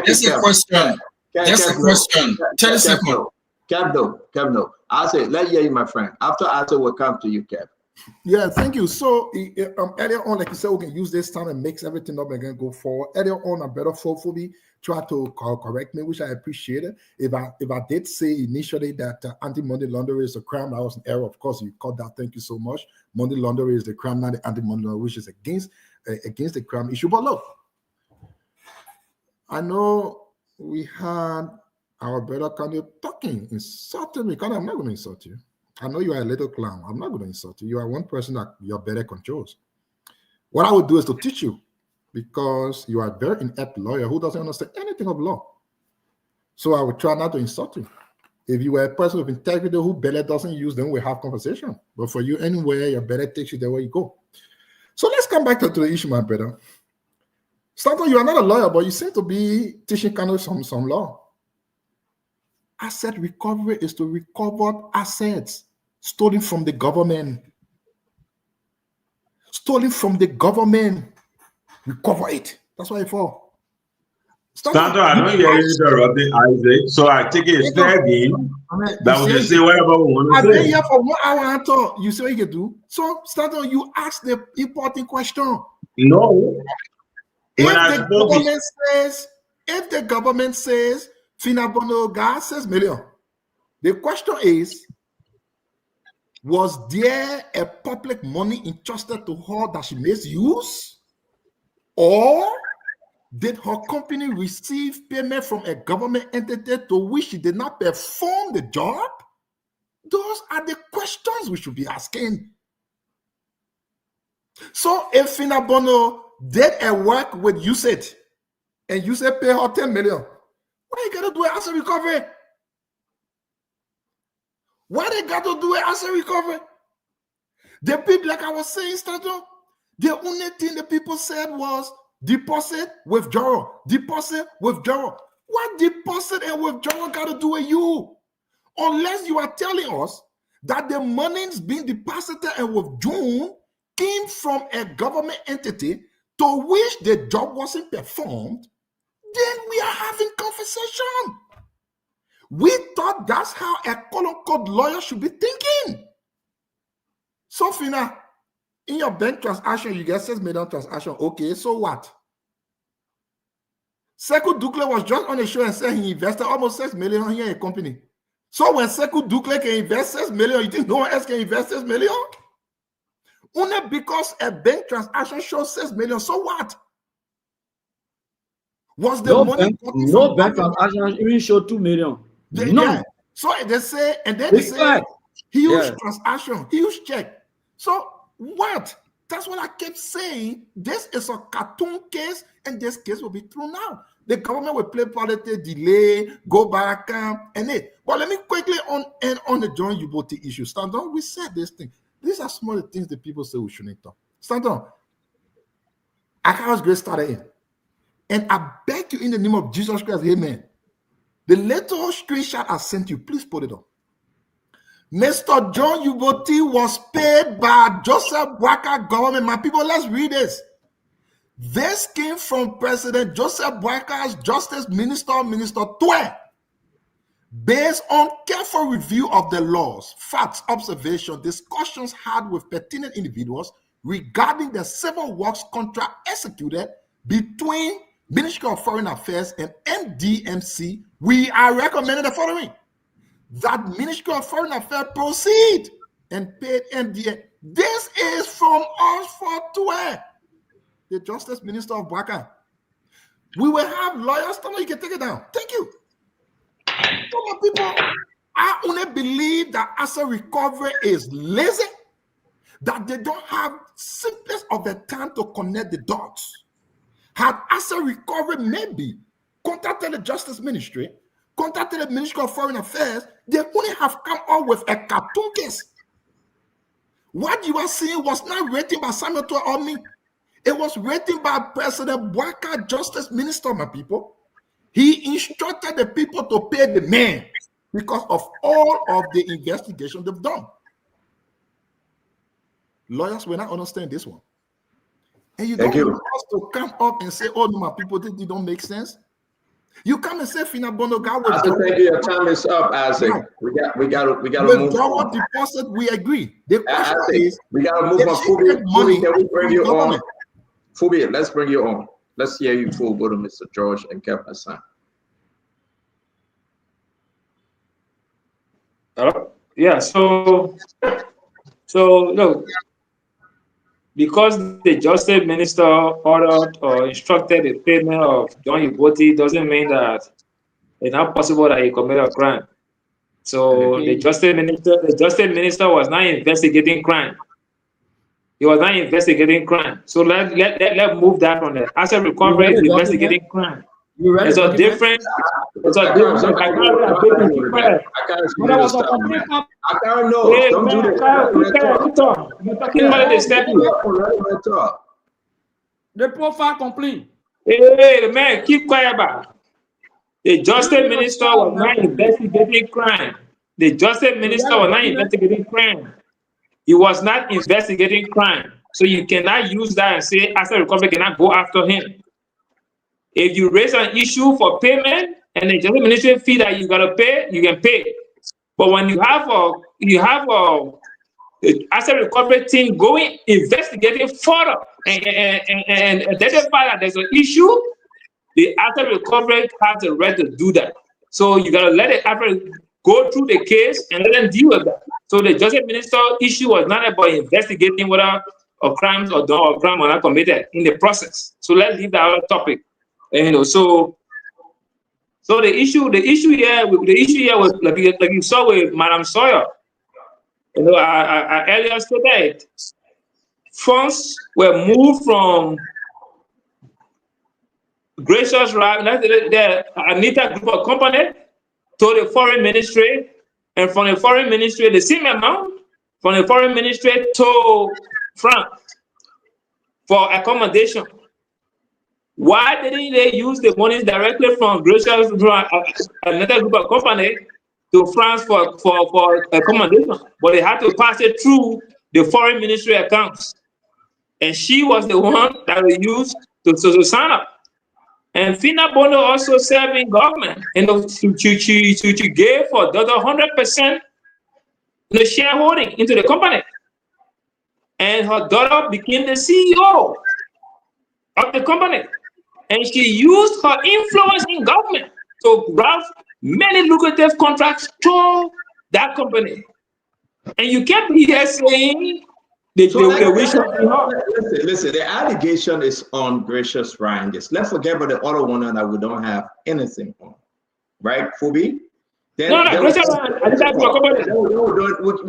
Just a question. Just a question. 10 seconds. Kev, I'll say, let you, my friend. After I say, we'll come to you, Kev. Yeah, thank you. So earlier on, like you said, we can use this time and mix everything up and then go forward. Earlier on, a better Phoebe tried to correct me, which I appreciated. If I did say initially that anti-money laundering is a crime, that was an error. Of course, you caught that. Thank you so much. Money laundering is the crime, not the anti-money laundering, which is against the crime issue. But look, I know we had our brother candidate talking, insulting me. I'm not going to insult you. I know you are a little clown. I'm not going to insult you. You are one person that your better controls. What I would do is to teach you, because you are a very inept lawyer who doesn't understand anything of law. So I would try not to insult you. If you were a person of integrity who better doesn't use them, we have conversation. But for you, anywhere, your better takes you there where you go. So let's come back to the issue, my brother. Stanton, you are not a lawyer, but you seem to be teaching kind of some law. Asset recovery is to recover assets stolen from the government. Stolen from the government. Recover it. That's why it fall. Stanton, I know you're interrupting Isaac, so I take it as fair game that we can say whatever we want to say. I've been here for 1 hour and talk. You see what you can do? So, Stanton, you ask the important question. No. If the government says Fina Bono got 6 million, the question is, was there a public money entrusted to her that she misuse? Or did her company receive payment from a government entity to which she did not perform the job? Those are the questions we should be asking. So if Fina Bono did a work with USAID and USAID pay her 10 million, why you gotta do it as a recovery? Why they got to do it as a recovery? The people, like I was saying, Stanton, the only thing the people said was deposit, withdrawal, deposit, withdrawal. What deposit and withdrawal got to do with you? Unless you are telling us that the money's being deposited and withdrawn came from a government entity to which the job wasn't performed, then we are having conversation. We thought that's how a quote-unquote lawyer should be thinking. So, Fina, in your bank transaction, you get 6 million transaction. Okay, so what? Sekou Dukle was just on the show and said he invested almost 6 million here in a company. So when Sekou Dukle can invest 6 million, you think no one else can invest 6 million? Only because a bank transaction shows 6 million. So what? Was the money? No bank transaction even show 2 million. Yeah. So they say, and then they say, Huge transaction, huge check. So what? That's what I kept saying. This is a cartoon case, and this case will be thrown out. The government will play politics, delay, go back, and it. But let me quickly on the John Uboti issue. Stand on. We said this thing. These are small things that people say we shouldn't talk. Stand on. Aka's grace started in. And I beg you in the name of Jesus Christ, amen. The little screenshot I sent you, please put it on. Mr. John Uboti was paid by Joseph Boakai government. My people, let's read this. This came from President Joseph Boakai's Justice Minister, Minister Twe. Based on careful review of the laws, facts, observation, discussions had with pertinent individuals regarding the civil works contract executed between Ministry of Foreign Affairs and MDMC, we are recommending the following. That Ministry of Foreign Affairs proceed and pay MDM. This is from us for Twe, the Justice Minister of Boakai. We will have lawyers. You can take it down. Thank you. Some people, I only believe that asset recovery is lazy, that they don't have simplest of the time to connect the dots. Had asset recovery maybe contacted the Justice Ministry, contacted the Ministry of Foreign Affairs, they only have come up with a cartoon case. What you are seeing was not written by Samuel Twe or me. It was written by President Boakai, Justice Minister, my people. He instructed the people to pay the man because of all of the investigation they've done. Lawyers will not understand this one. And you don't want us to come up and say, oh, no, my people, this don't make sense. You come and say Fina Bono God will thank you. Your time is up, Isaac. We got to move on. Deposit, we agree. The question is, we got to move on. Fubi, can we bring you on? Fubi, let's bring you on. Let's hear you before we go to Mr. George and Kevin Hassan. Yeah, so look, because the Justice Minister ordered or instructed the payment of John Uboti doesn't mean that it's not possible that he committed a crime. So the Justice Minister was not investigating crime. He was not investigating crime. So let's move that on there. Asset recovery is investigating crime. It's a different. It's a different. I can't know. Don't do that. You're talking about the step. The profile complaint. Hey, man, keep quiet about. The Justice Minister was not investigating crime. The Justice Minister was not investigating crime. He was not investigating crime. So you cannot use that and say asset recovery cannot go after him. If you raise an issue for payment and the Justice Ministry fee that you gotta pay, you can pay. But when you have a asset recovery team going investigating further and identify that there's an issue, the asset recovery has the right to do that. So you gotta let it go through the case and let them deal with that. So the Justice Minister issue was not about investigating whether a crime or crime was not committed in the process. So let's leave that other topic. So the issue here was like you saw with Madam Sawyer. I earlier stated, funds were moved from Gracious Right, the Anita Group of Company, to the Foreign Ministry, and from the Foreign Ministry, the same amount from the Foreign Ministry to France for accommodation. Why didn't they use the money directly from Gracious another group of company to France for accommodation? But they had to pass it through the Foreign Ministry accounts. And she was the one that we used to sign up. And Fina Bono also serving government. And she gave for the other 100% the shareholding into the company. And her daughter became the CEO of the company. And she used her influence in government to grab many lucrative contracts to that company. And you kept here saying listen, the allegation is on Gracious Ryan. Let's forget about the other one that we don't have anything on. Right, Fubi? Then we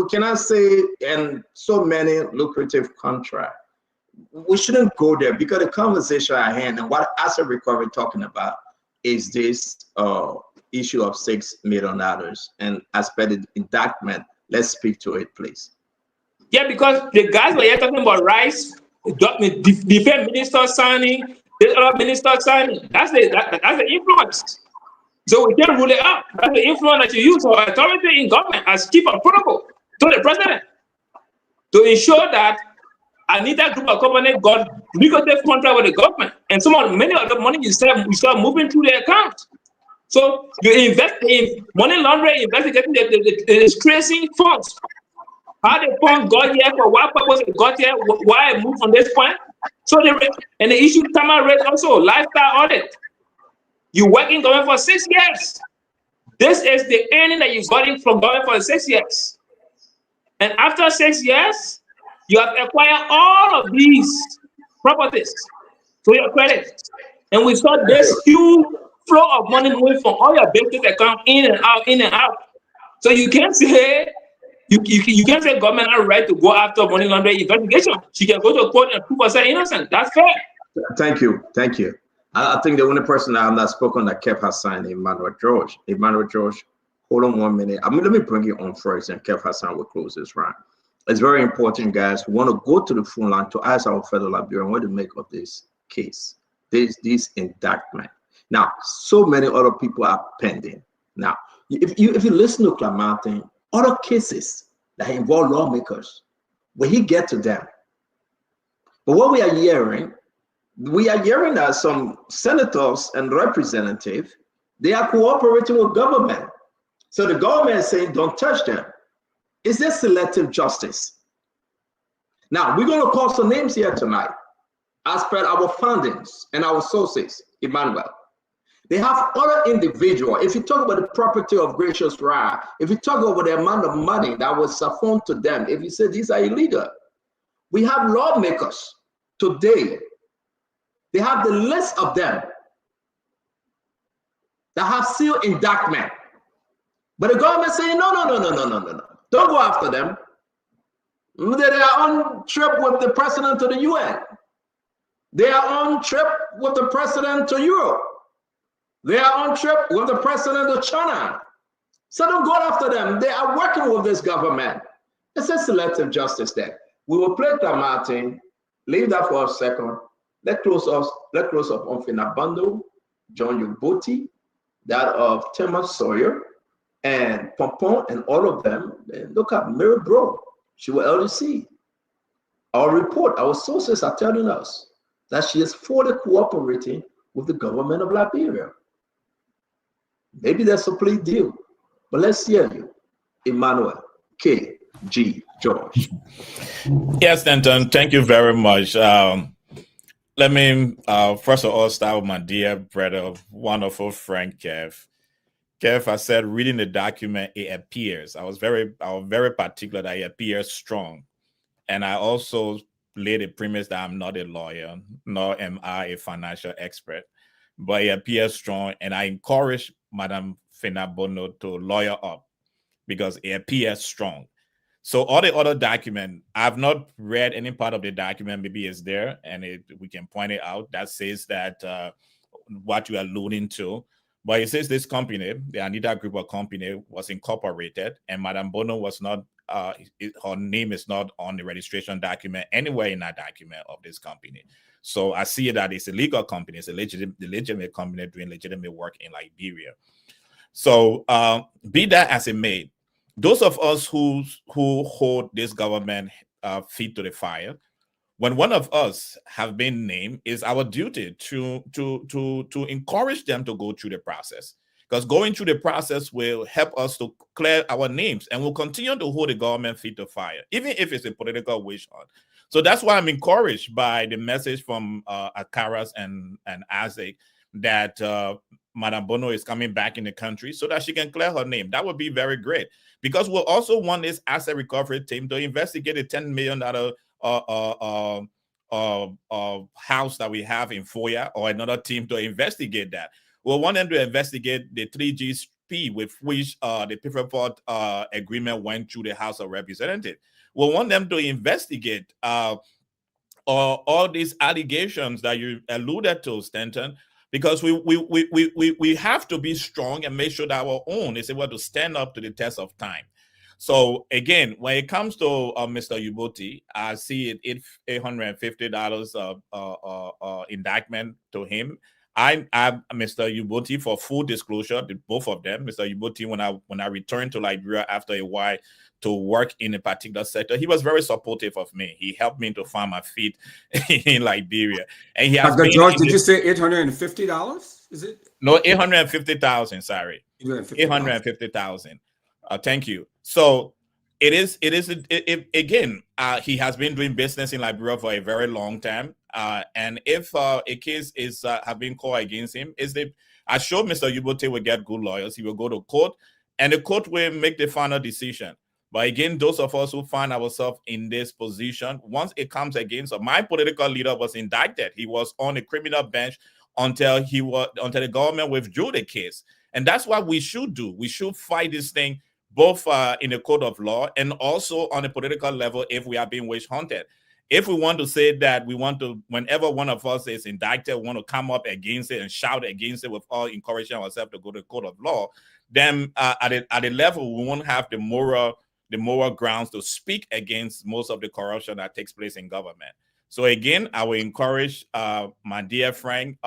cannot say in so many lucrative contracts. We shouldn't go there because the conversation at hand and what asset recovery talking about is this issue of $6 million. And as per the indictment, let's speak to it, please. Yeah, because the guys were here talking about rice, the defense minister signing, the other minister signing. That's the influence. So we can rule it out. That's the influence that you use for authority in government as chief of protocol to the president to ensure that Anita Group of Company got lucrative contract with the government, and many of the money you start moving through the account. So you invest in money laundering, investigating the tracing funds. How the funds got here, for what purpose it got here, why it moved from this point. So the issue Tama rate also lifestyle audit. You work in government for 6 years. This is the earning that you got in from government for 6 years. And after 6 years, you have acquired all of these properties to your credit. And we saw this huge flow of money moving from all your banking account in and out, in and out. So you can't say you can't say government has right to go after money laundering investigation. She can go to court and prove herself innocent. That's fair. Thank you. I think the only person that I'm not spoken that kept her sign, Emmanuel George. Emmanuel George, hold on 1 minute. Let me bring you on first, and Kev Hassan will close this round. It's very important, guys. We want to go to the phone line to ask our federal librarian what to make of this case, this indictment. Now, so many other people are pending. Now, if you listen to Clemente, other cases that involve lawmakers, when he get to them. But what we are hearing that some senators and representatives, they are cooperating with government. So the government is saying, don't touch them. Is there selective justice? Now, we're going to call some names here tonight, as per our findings and our sources, Emmanuel. They have other individuals. If you talk about the property of Gracious Ra, if you talk about the amount of money that was siphoned to them, if you say these are illegal, we have lawmakers today. They have the list of them that have sealed indictment. But the government saying, no. Don't go after them. They are on trip with the president to the UN. They are on trip with the president to Europe. They are on trip with the president of China. So don't go after them. They are working with this government. It's a selective justice there. We will play Martin. Leave that for a second. Let's close up on Finabando, John Yuboti, that of Tema Sawyer, and Pompon, and all of them. And look at Mary Bro. She will LDC. Our report, our sources are telling us that she is fully cooperating with the government of Liberia. Maybe that's a plea deal, but let's hear you, Emmanuel K. G. George. Yes, Denton, thank you very much. Let me first of all start with my dear brother, wonderful friend Kev. Kev, I said reading the document, it appears. I was very particular that it appears strong, and I also laid the premise that I'm not a lawyer, nor am I a financial expert, but it appears strong, and I encourage Madam Finabano to lawyer up because it appears strong. So all the other document, I've not read any part of the document. Maybe it's there, and we can point it out. That says that what you are alluding to. But it says this company, the Anita Group of Company, was incorporated, and Madam Bono was not. Her name is not on the registration document anywhere in that document of this company. So I see that it's a legal company. It's a legitimate company doing legitimate work in Liberia. So be that as it may, those of us who hold this government feet to the fire, when one of us have been named, it's our duty to encourage them to go through the process, because going through the process will help us to clear our names, and we'll continue to hold the government feet to fire, even if it's a political wish hunt. So that's why I'm encouraged by the message from Akaras and Isaac that Madam Bono is coming back in the country so that she can clear her name. That would be very great, because we'll also want this asset recovery team to investigate a $10 million house that we have in Foya, or another team to investigate that. We'll want them to investigate the 3G speed with which the Pifferport agreement went through the House of Representatives. We want them to investigate all these allegations that you alluded to, Stanton, because we have to be strong and make sure that our own is able to stand up to the test of time. So again, when it comes to Mr. Uboti, I see it $850 indictment to him. I Mr. Uboti, for full disclosure, both of them, Mr. Uboti, when I returned to Liberia after a while to work in a particular sector, he was very supportive of me. He helped me to find my feet in Liberia, and he has Dr. George, did you say $850? Is it? No, 850,000. Sorry, 850,000. Thank you. So it is again. He has been doing business in Liberia for a very long time. And if a case is have been called against him, I sure Mr. Uboti will get good lawyers. He will go to court, and the court will make the final decision. But again, those of us who find ourselves in this position, once it comes against my political leader was indicted, he was on a criminal bench until the government withdrew the case, and that's what we should do. We should fight this thing both in the court of law and also on a political level if we are being witch hunted. If we want to say that we want to, whenever one of us is indicted, want to come up against it and shout against it with all encouraging ourselves to go to the court of law, then at a level we won't have the moral grounds to speak against most of the corruption that takes place in government. So again, I will encourage my dear friend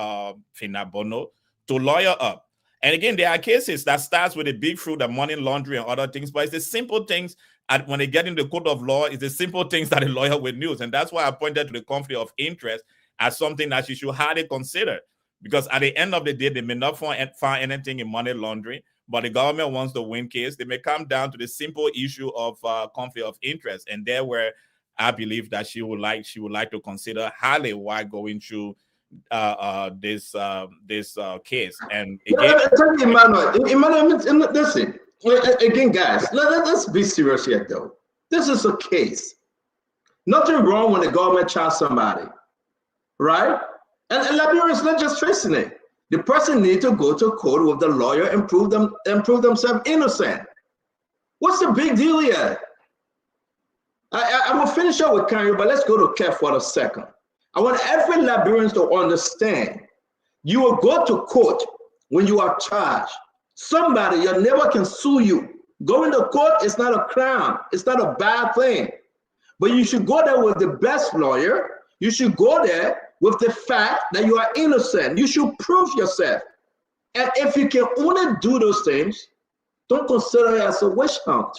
Fina Bono to lawyer up. And again, there are cases that starts with a big fruit, the money laundering and other things, but it's the simple things. And when they get in the court of law, it's the simple things that a lawyer will use. And that's why I pointed to the conflict of interest as something that you should hardly consider. Because at the end of the day, they may not find anything in money laundering, but the government wants to win case. They may come down to the simple issue of conflict of interest. And there where I believe that she would like to consider highly while going through this case. And again, Emmanuel, listen. Again, guys, let's be serious here, though. This is a case. Nothing wrong when the government charges somebody, right? And Liberians not just facing it. The person needs to go to court with the lawyer and prove themselves innocent. What's the big deal here? I will finish up with Kanye, but let's go to Kev for a second. I want every Liberian to understand you will go to court when you are charged. Somebody, your neighbor can sue you. Going to court is not a crime. It's not a bad thing. But you should go there with the best lawyer. You should go there with the fact that you are innocent. You should prove yourself. And if you can only do those things, don't consider it as a witch hunt.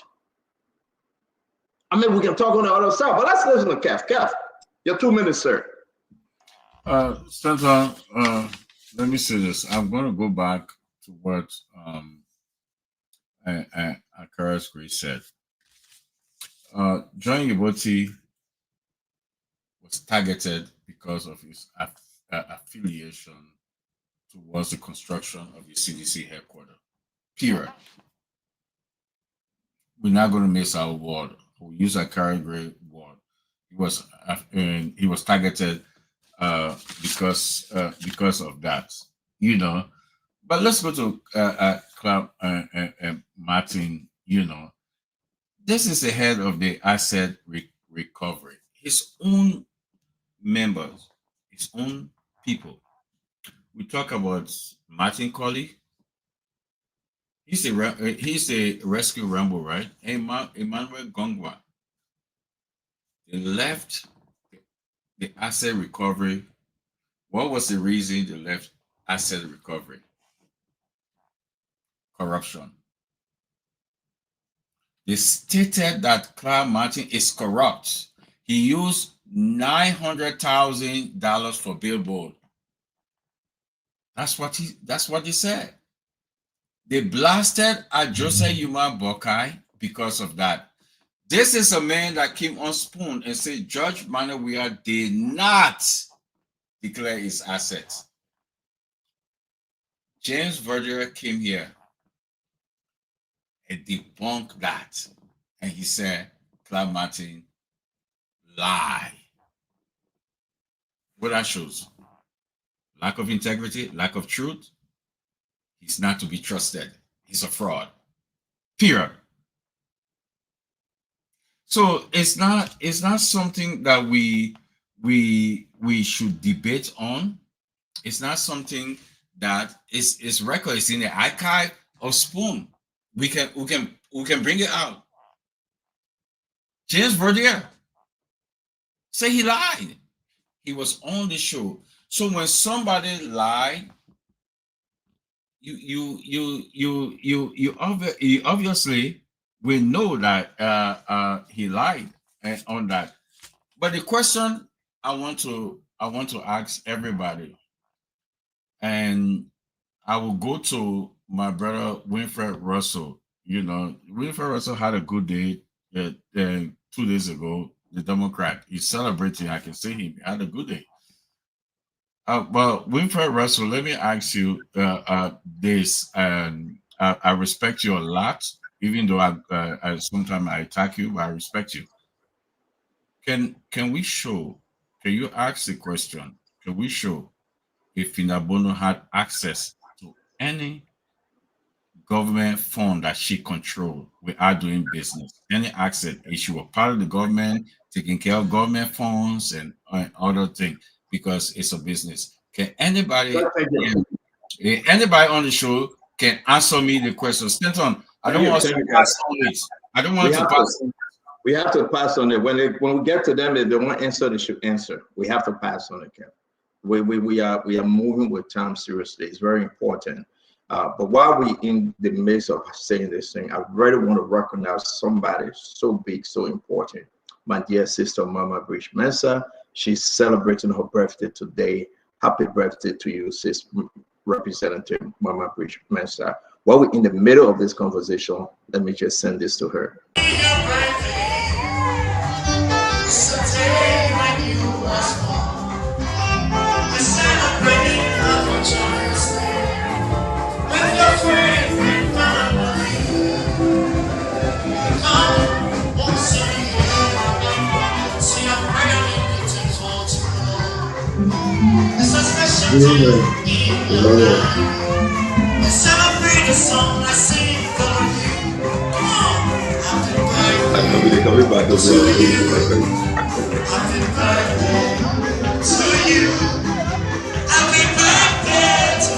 I mean, we can talk on the other side, but let's listen to Kev. Kev, your 2 minutes, sir. Stanton, let me say this. I'm going to go back to what Akaras Grace said. John Uboti was targeted because of his affiliation towards the construction of the CDC headquarters. Period. We're not going to miss our word. We'll use Akaras Grace word. He was targeted because of that, you know. But let's go to Martin. You know, this is the head of the asset recovery. His own members, his own people. We talk about Martin Colley. He's a rescue Rambo, right? Emmanuel Gongwa. They left the asset recovery. What was the reason they left asset recovery? Corruption. They stated that Clark Martin is corrupt. He used $900,000 for billboard. That's what they said. They blasted at Joseph Yuma Bokai because of that. This is a man that came on Spoon and said Judge Manawia did not declare his assets. James Verdier came here and debunked that. And he said, Clark Martin lied. What that shows? Lack of integrity, lack of truth. He's not to be trusted. is a fraud. Period. So it's not something that we should debate on. It's not something that is record. It's in the archive of Spoon. We can bring it out. James Verdier say he lied. He was on the show. So when somebody lied, you obviously will know that he lied on that. But the question I want to ask everybody, and I will go to my brother Winfred Russell. You know, Winfred Russell had a good day 2 days ago. The Democrat, he's celebrating. I can see him. He had a good day. Well, Winfred Russell, let me ask you this. And I respect you a lot, even though I sometimes I attack you, but I respect you. Can we show? Can you ask the question? Can we show if Phina Bono had access to any government fund that she controlled without doing business? Any access? If she was part of the government, taking care of government funds and other things, because it's a business. Can anybody on the show can answer me the question? Stanton, I don't want to pass on it. I don't want to pass. We have to pass on it. When we get to them, if they want answer, they should answer. We have to pass on it, Ken. We are moving with time seriously. It's very important. But while we in the midst of saying this thing, I really want to recognize somebody so big, so important. My dear sister, Mama Bridge Mensah. She's celebrating her birthday today. Happy birthday to you, sis, Representative Mama Bridge Mensah. While we're in the middle of this conversation, let me just send this to her. Celebrate the song I sing for you. Come on. I know they're coming back to Happy birthday to you. Happy birthday to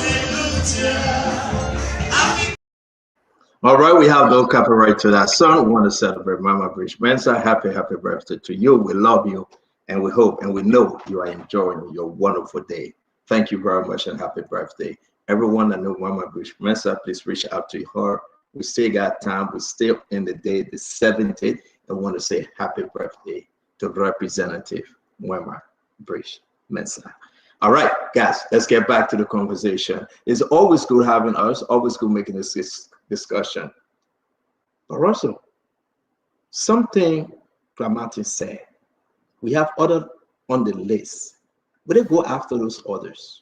you. All right, we have no copyright to that song. We want to celebrate Mama Bridge Mensah. Happy birthday to you. We love you, and we hope and we know you are enjoying your wonderful day. Thank you very much and happy birthday. Everyone that knows Mama Bridge Mensah, please reach out to her. We still got time. We're still in the day, the 17th. I want to say happy birthday to Representative Mama Bridge Mensah. All right, guys, let's get back to the conversation. It's always good having us, always good making this discussion. But also, something Clamati said, we have others on the list. But they go after those others.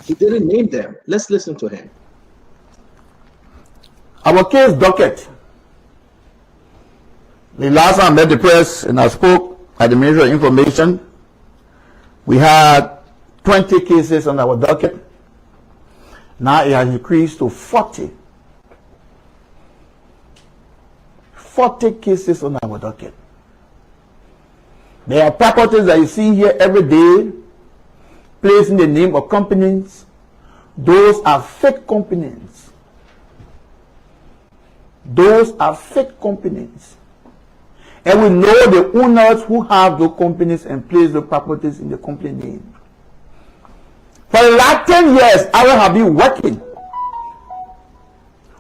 He didn't name them. Let's listen to him. Our case docket. The last time I met the press and I spoke at the Ministry of Information, we had 20 cases on our docket. Now it has increased to 40. 40 cases on our docket. There are properties that you see here every day, placed in the name of companies. Those are fake companies. Those are fake companies. And we know the owners who have those companies and place the properties in the company name. For the last 10 years, I have been working.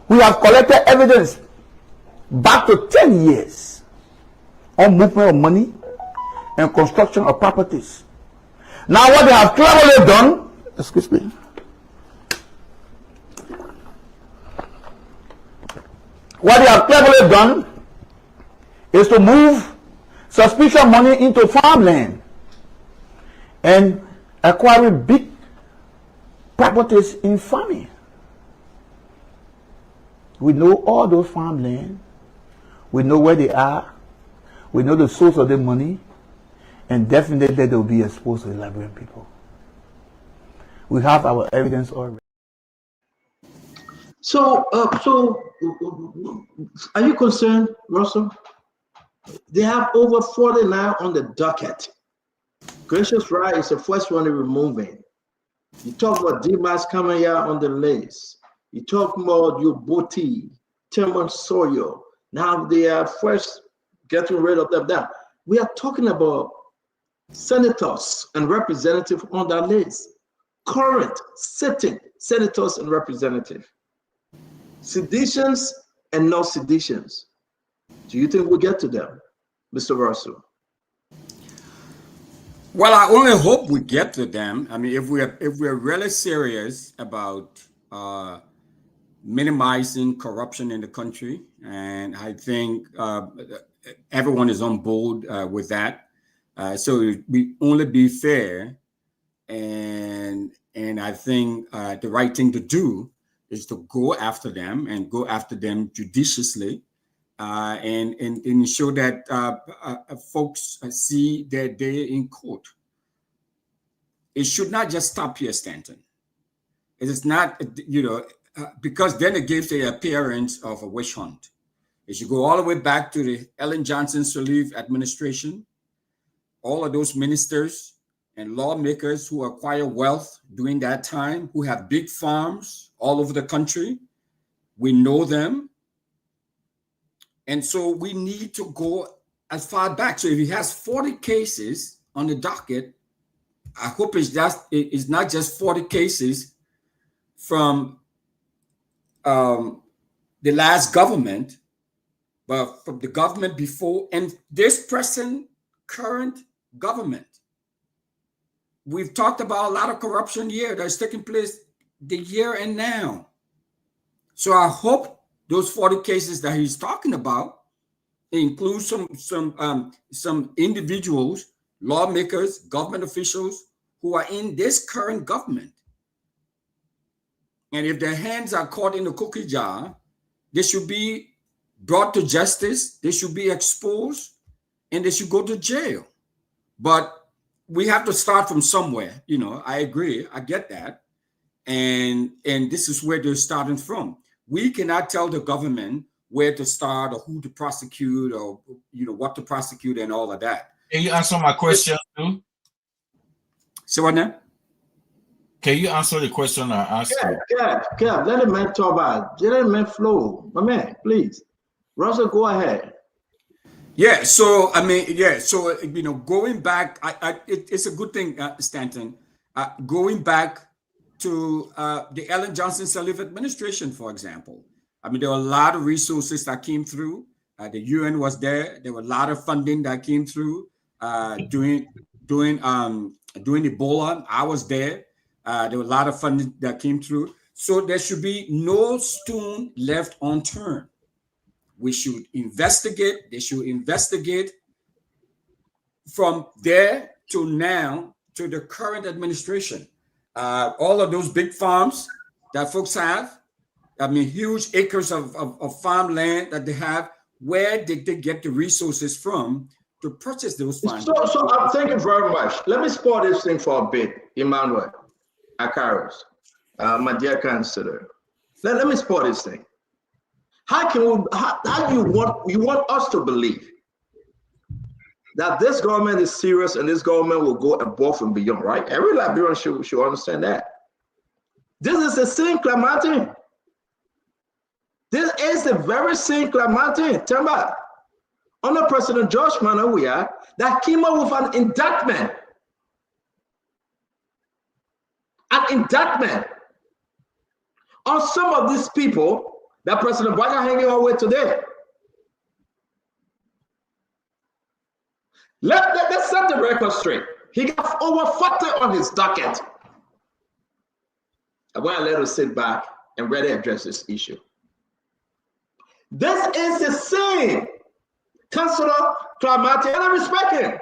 We have collected evidence back to 10 years on movement of money and construction of properties. Now what they have cleverly done, excuse me, what they have cleverly done is to move suspicious money into farmland and acquiring big properties in farming. We know all those farmland, we know where they are, we know the source of the money, and definitely they will be exposed to the Liberian people. We have our evidence already. So, are you concerned, Russell? They have over 49 on the docket. Gracious Right is the first one they're removing. You talk about Dimas Kamaya on the list. You talk about Yoboti, Timon Sawyer. Now they are first getting rid of them. Now we are talking about senators and representatives on that list. Current sitting senators and representatives. Seditions and no seditions. Do you think we'll get to them, Mr. Russell? Well, I only hope we get to them. I mean, if we're really serious about minimizing corruption in the country, and I think everyone is on board with that. So we only be fair, and I think the right thing to do is to go after them and go after them judiciously, and ensure that folks see their day in court. It should not just stop here, Stanton. It is not, because then it gives the appearance of a witch hunt. It should go all the way back to the Ellen Johnson Sirleaf administration, all of those ministers and lawmakers who acquire wealth during that time, who have big farms all over the country. We know them. And so we need to go as far back. So if he has 40 cases on the docket, I hope it's not just 40 cases from the last government, but from the government before and this present current government. We've talked about a lot of corruption here that's taking place the year and now. So I hope those 40 cases that he's talking about include some individuals, lawmakers, government officials who are in this current government. And if their hands are caught in the cookie jar, they should be brought to justice, they should be exposed, and they should go to jail. But we have to start from somewhere. I agree, I get that. And this is where they're starting from. We cannot tell the government where to start or who to prosecute or what to prosecute and all of that. Can you answer my question too? So what now? Can you answer the question I asked you? Yeah. Let the man talk about it. Let the man flow. My man, please. Russell, go ahead. Yeah. So going back, it's a good thing, Stanton. Going back to the Ellen Johnson Sirleaf administration, for example. I mean, there were a lot of resources that came through. The UN was there. There were a lot of funding that came through during Ebola. I was there. There were a lot of funding that came through. So there should be no stone left unturned. We should investigate. They should investigate from there to now to the current administration. All of those big farms that folks have, I mean, huge acres of farmland that they have, where did they get the resources from to purchase those farms? So I'm thanking very much. Let me spoil this thing for a bit, Emmanuel Akaros, my dear counselor. Let me spoil this thing. How you want us to believe that this government is serious and this government will go above and beyond, right? Every Liberian should understand that. This is the same calamity. This is the very same calamity. Remember, under President George Manawia, that came up with an indictment. An indictment on some of these people that President Biden hanging on with today. Let's set the record straight. He got over 40 on his docket. I want to let us sit back and really address this issue. This is the same Councilor Clamati, and I respect him,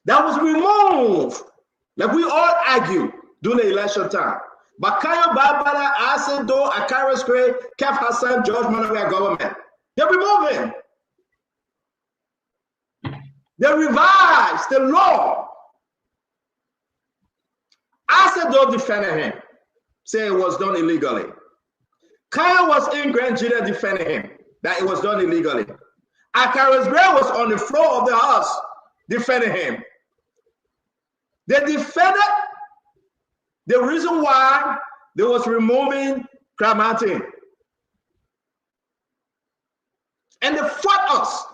that was removed, like we all argue during the election time. Bakayo Barbara, Asendo, Akaris Gray, Kev Hassan, George Manawia government. They removed him. They revised the law. Asendo defended him. say it was done illegally. Kyle was in Grand Judah defending him, that it was done illegally. Akaris Gray was on the floor of the house defending him. They defended the reason why they was removing Crab Mountain. And they fought us.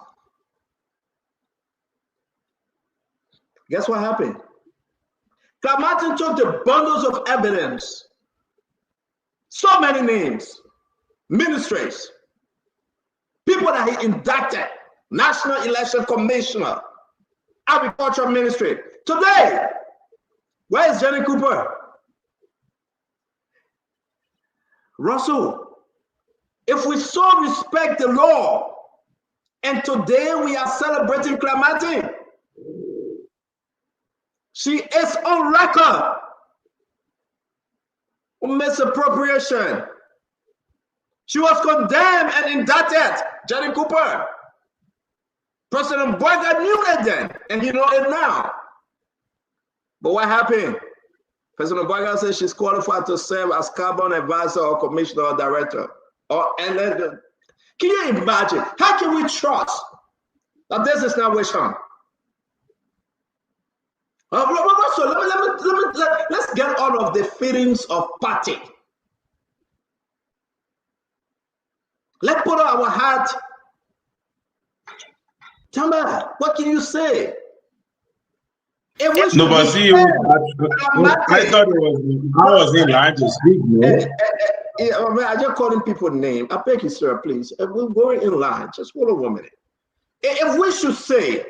Guess what happened? Crab Mountain took the bundles of evidence, so many names, ministries, people that he indicted, National Election Commissioner, Agriculture Ministry. Today, where is Jenny Cooper? Russell, if we so respect the law, and today we are celebrating Clamati, she is on record for misappropriation. She was condemned and indicted, Jenny Cooper. President Boyga knew it then, and he knows it now. But what happened? President Boyga says she's qualified to serve as carbon advisor or commissioner or director. Can you imagine? How can we trust that this is not witch hunt? Let's get out of the feelings of party. Let's put on our hat. Tamba, what can you say? No, but see, I thought it was, I was in line to speak, man. I just calling people name. I beg you, sir, please. We're going in line. Just hold on 1 minute. If we should say,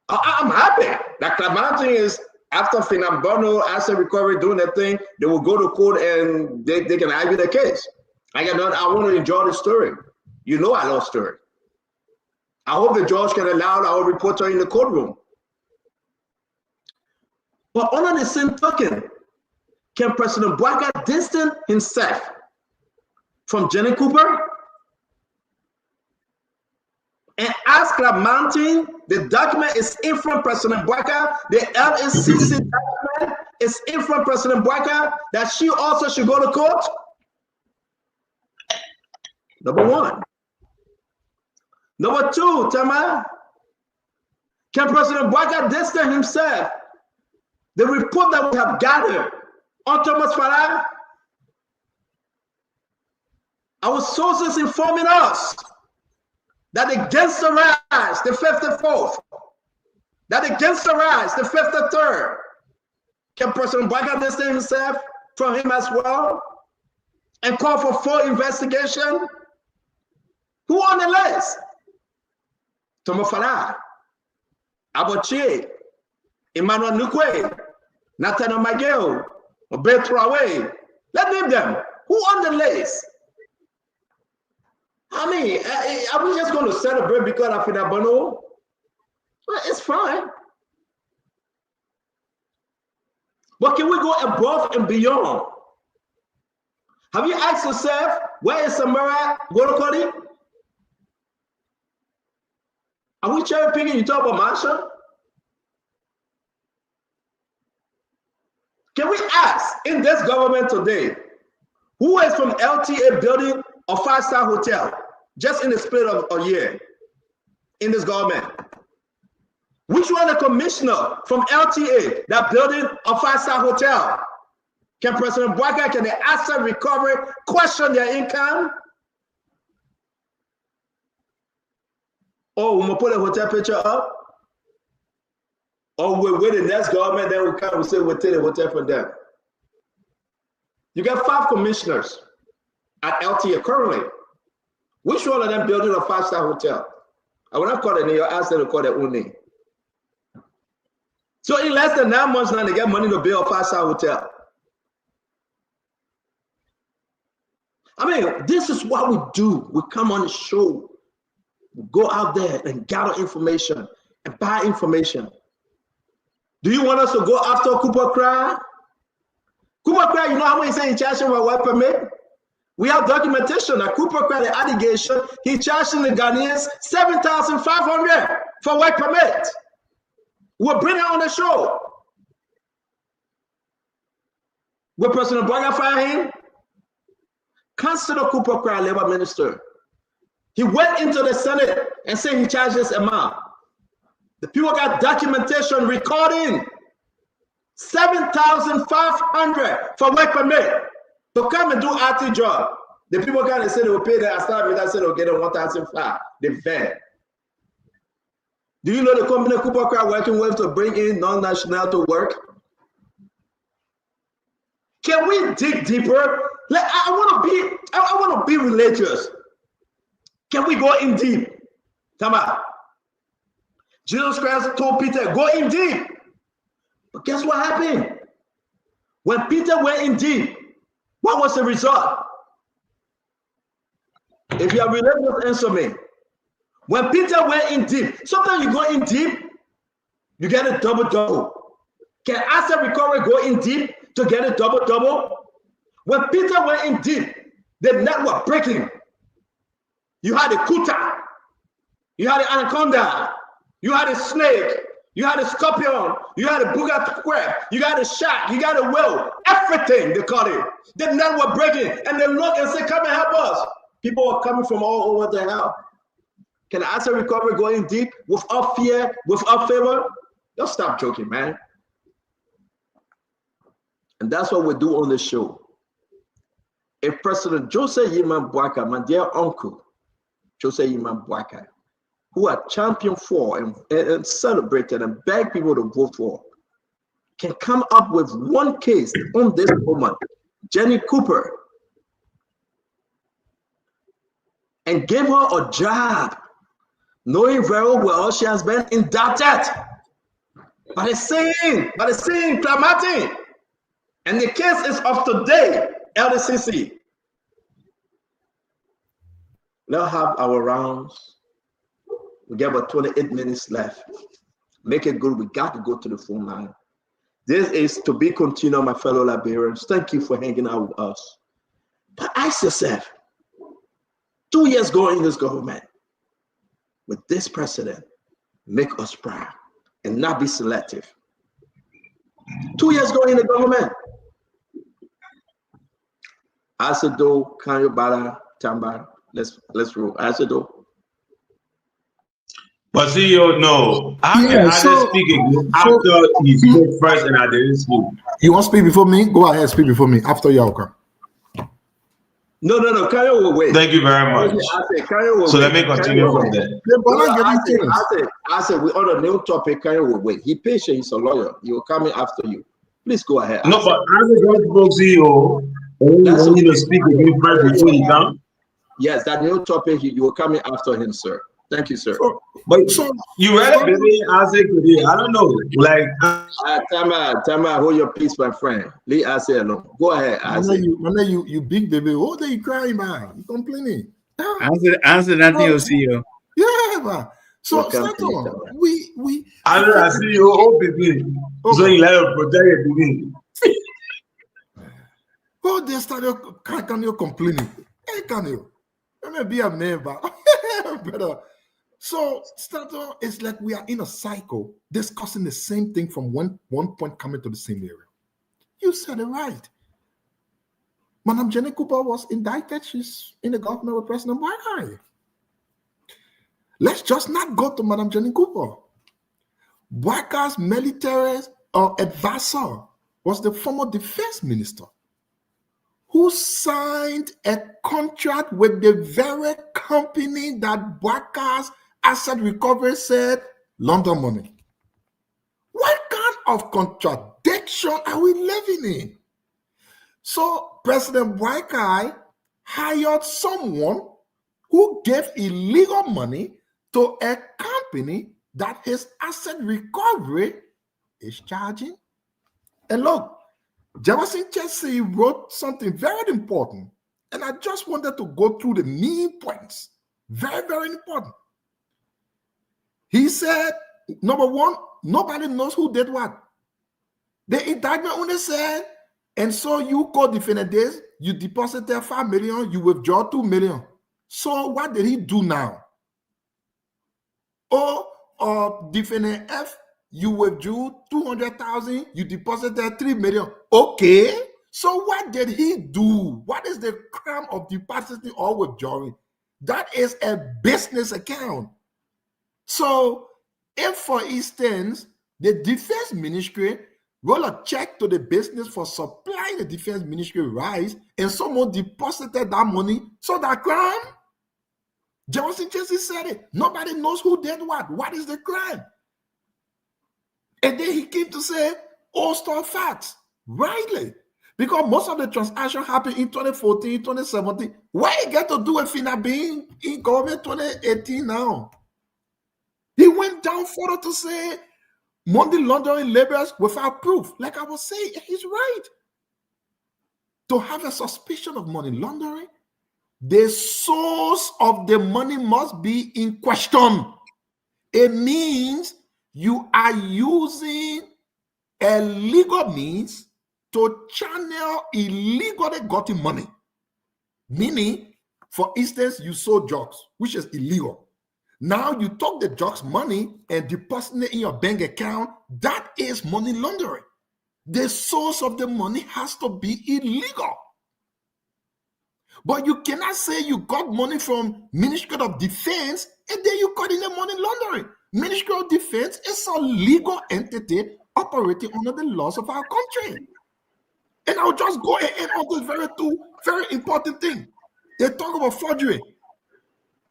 I'm happy that Clemente is, after Finambono, asset recovery, doing that thing, they will go to court and they can argue the case. I want to enjoy the story. You know I love story. I hope the judge can allow our reporter in the courtroom. But under the same token, can President Boyga distance himself from Jenny Cooper and ask Club Mountain? The document is in from President Boyga. The LSCC document is in from President Boyga that she also should go to court. Number one. Number two, Tama, can President Boyga distance himself? The report that we have gathered on Thomas Farah, our sources informing us that against the rise, the 54th, that against the rise, the 53rd, can President Boyga distance himself from him as well and call for full investigation? Who on the list? Thomas Farah, Aboche, Emmanuel Nukwe, Nathaniel Mageo, Betrawe. Let's name them. Who on the list? I mean, are we just going to celebrate because of Finambono? Well, it's fine. But can we go above and beyond? Have you asked yourself, where is Samara Golokoli? Are we cherry picking? You talk about Marshall? Can we ask in this government today, who is from LTA building a 5-star hotel just in the split of a year in this government? Which one the commissioner from LTA that building a 5-star hotel? Can President Boyga, can the asset recovery question their income? Oh, we'll put a hotel picture up? Or we're with the next government, then we come and say we'll take the hotel from them. You got 5 commissioners at LTA currently. Which one of them building a 5-star hotel? I will not call it name, I'll ask them to call their own name. So in less than 9 months now, they get money to build a 5-star hotel. I mean, this is what we do. We come on the show, we go out there and gather information and buy information. Do you want us to go after Cooper Cry? Cooper Cry, you know how many say he charged him a work permit? We have documentation that Cooper Cry, the allegation, he charged the Ghanaians $7,500 for work permit. We'll bring it on the show. Will President Boyka fire him? Councillor Cooper Cry, Labor Minister. He went into the Senate and said he charged this amount. The people got documentation recording 7,500 for work permit to come and do RT job. The people got to say they will pay their staff, and said they'll get a 1,500. They van. Do you know the company Cooper Cry working with to bring in non-national to work? Can we dig deeper? I want to be religious. Can we go in deep? Come on. Jesus Christ told Peter, go in deep. But guess what happened? When Peter went in deep, what was the result? If you are religious, answer me. When Peter went in deep, sometimes you go in deep, you get a double-double. Can asset recovery go in deep to get a double-double? When Peter went in deep, the net was breaking. You had a kuta, you had an anaconda, you had a snake, you had a scorpion, you had a booger crab, you got a shark, you got a whale, everything they call it. The net was breaking, and they look and say, come and help us. People are coming from all over the hell. Can asset recovery go in deep without fear, without favor? Don't stop joking, man. And that's what we do on the show. If President Joseph Yeman Boyka, my dear uncle, Joseph Yeman Boyka, who are championed for and celebrated and beg people to vote for, can come up with one case on this woman, Jenny Cooper, and give her a job, knowing very well she has been indicted by the same Clamati. And the case is of today, LDCC. Let's have our rounds. We got about 28 minutes left. Make it good. We got to go to the phone line. This is to be continued, my fellow Liberians. Thank you for hanging out with us. But ask yourself, 2 years going in this government, with this president, make us proud and not be selective. 2 years going in the government. Asado, Kanyobala, Tamba, let's roll. Asado. But CEO, no. How can I speak again after he spoke first and I didn't speak? You want to speak before me? Go ahead, speak before me. After Yauka. No. Kanyo will wait. Thank you very much. So let me continue from there. I said we on a new topic. Kanyo will wait. He patient. He's a lawyer. He will come in after you. Please go ahead. No, but as a God CEO, you need to speak again first before you come. Yes, that new topic. You will come in after him, sir. Thank you, sir. But you read it, baby. I don't know. Like, Tama, hold your peace, my friend. Leave I say alone. Go ahead. You big baby. What are you crying, man? You complaining? Answer that, CEO. Yeah, man. So we. I see you, oh baby. So you like to protect your baby. Oh, they started can you complaining? Hey, can you? Let me be a member, brother. So, Stato, it's like we are in a cycle discussing the same thing from one point coming to the same area. You said it right. Madam Jenny Cooper was indicted. She's in the government with President Boyka. Let's just not go to Madam Jenny Cooper. Boyka's military advisor was the former defense minister who signed a contract with the very company that Boyka's asset recovery said London money. What kind of contradiction are we living in? So President Boyka hired someone who gave illegal money to a company that his asset recovery is charging. And look, Jefferson Chelsea wrote something very important, and I just wanted to go through the main points. Very, very important. He said, number one, nobody knows who did what. The indictment only said, and so you co-defended this, you deposited 5 million, you withdraw 2 million. So what did he do now? Defendant F, you withdrew 200,000, you deposited 3 million. Okay, So what did he do? What is the crime of depositing or withdrawing? That is a business account. So if, for instance, the defense ministry roll a check to the business for supplying the defense ministry rice, and someone deposited that money, so that crime? Jefferson Jesse said it. Nobody knows who did what. What is the crime? And then he came to say, all store facts, rightly. Because most of the transaction happened in 2014, 2017. Why you get to do it finna being in government 2018 now? He went down further to say money laundering labels without proof. Like I was saying, he's right. To have a suspicion of money laundering, the source of the money must be in question. It means you are using a legal means to channel illegally gotten money. Meaning, for instance, you sold drugs, which is illegal. Now you took the drugs money and deposited it in your bank account. That is money laundering. The source of the money has to be illegal. But you cannot say you got money from Ministry of Defense and then you got in the money laundering. Ministry of Defense is a legal entity operating under the laws of our country. And I'll just go ahead on this very important thing. They talk about forgery.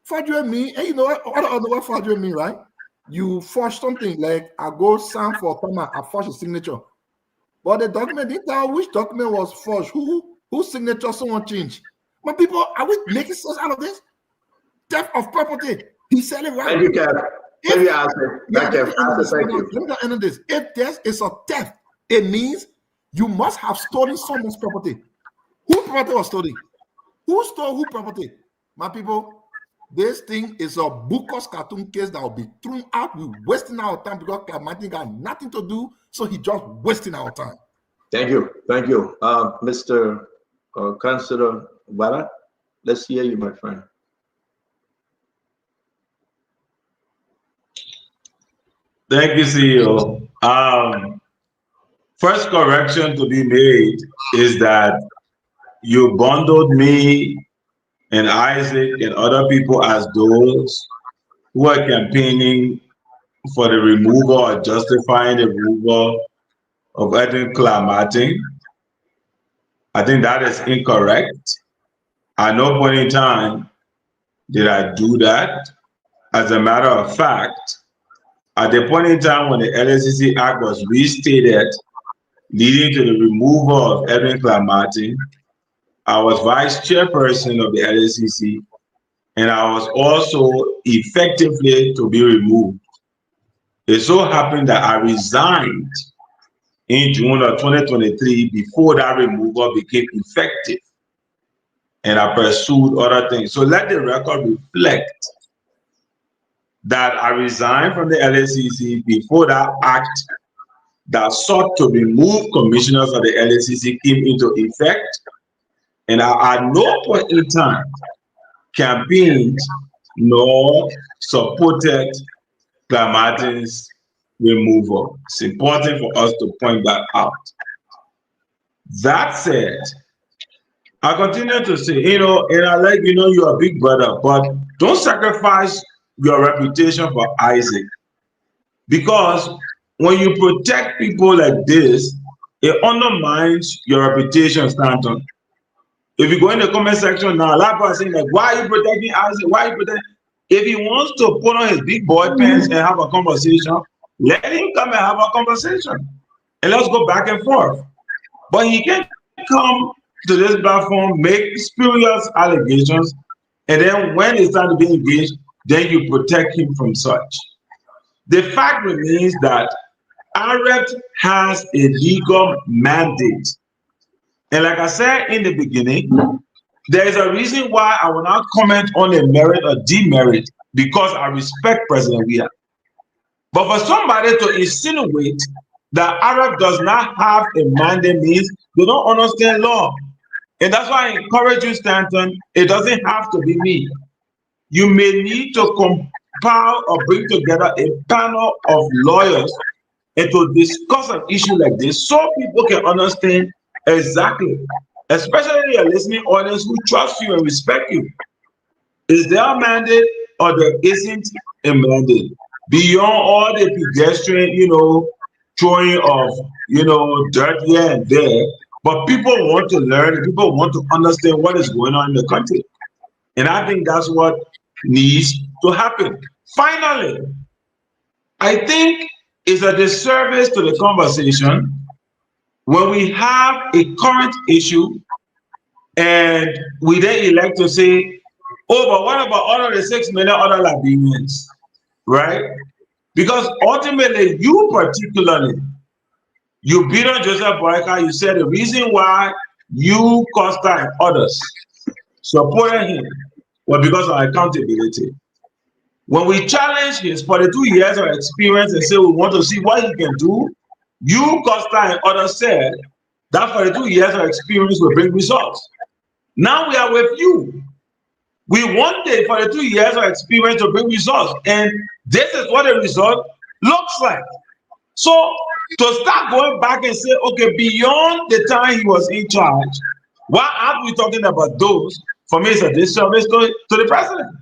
Forgery mean, and you know what forgery mean, right? You forge something, like I go sign for Thomas, I forge a signature. But the document didn't tell which document was forged, whose signature someone changed. But people, are we making sense out of this? Theft of property. He said it right. Thank you, Kev. Let me answer. Thank you. Let me end this. If there is a theft, it means you must have stolen someone's property. Whose property was stolen? Who stole whose property? My people, this thing is a Bukos cartoon case that will be thrown out. We're wasting our time because Martin got nothing to do, so he just wasting our time. Thank you. Thank you. Mr. Councilor Wala, let's hear you, my friend. Thank you, CEO. First correction to be made is that you bundled me and Isaac and other people as those who are campaigning for the removal or justifying the removal of Edwin Clamartin. I think that is incorrect. At no point in time did I do that. As a matter of fact, at the point in time when the LSCC Act was restated, leading to the removal of Edwin Clamartin, I was vice chairperson of the LSCC, and I was also effectively to be removed. It so happened that I resigned in June of 2023 before that removal became effective, and I pursued other things. So let the record reflect that I resigned from the LSCC before that act that sought to remove commissioners of the LSCC came into effect, and I at no point in time campaigned nor supported Clamartin's removal. It's important for us to point that out. That said, I continue to say, and I like, you're a big brother, but don't sacrifice your reputation for Isaac, because when you protect people like this, it undermines your reputation, Stanton. If you go in the comment section now, a lot of people are saying, like, why are you protecting Isaac? Why are you protecting? If he wants to put on his big boy pants and have a conversation, let him come and have a conversation. And let's go back and forth. But he can't come to this platform, make spurious allegations, and then when it's time to be engaged, then you protect him from such. The fact remains that AREP has a legal mandate. And like I said in the beginning, there is a reason why I will not comment on a merit or demerit, because I respect President Weah. But for somebody to insinuate that AREP does not have a mandate means they don't understand law. And that's why I encourage you, Stanton, it doesn't have to be me. You may need to compile or bring together a panel of lawyers and to discuss an issue like this so people can understand Exactly. Especially your listening audience who trust you and respect you. Is there a mandate or there isn't a mandate? Beyond all the pedestrian, throwing of, dirt here and there, but people want to learn, people want to understand what is going on in the country. And I think that's what needs to happen. Finally, I think it's a disservice to the conversation when we have a current issue and we then elect to say, oh, but what about all of the 6 million other Liberians, right? Because ultimately, you particularly, you beat on Joseph Boyka, you said the reason why you, Costa, and others supported him was because of accountability. When we challenge his 42 years of experience and say we want to see what he can do, you, Costa, and others said that 42 years of experience will bring results. Now we are with you. We wanted 42 years of experience to bring results, and this is what the result looks like. So to start going back and say, okay, beyond the time he was in charge, why aren't we talking about those? For me, it's a disservice to the president.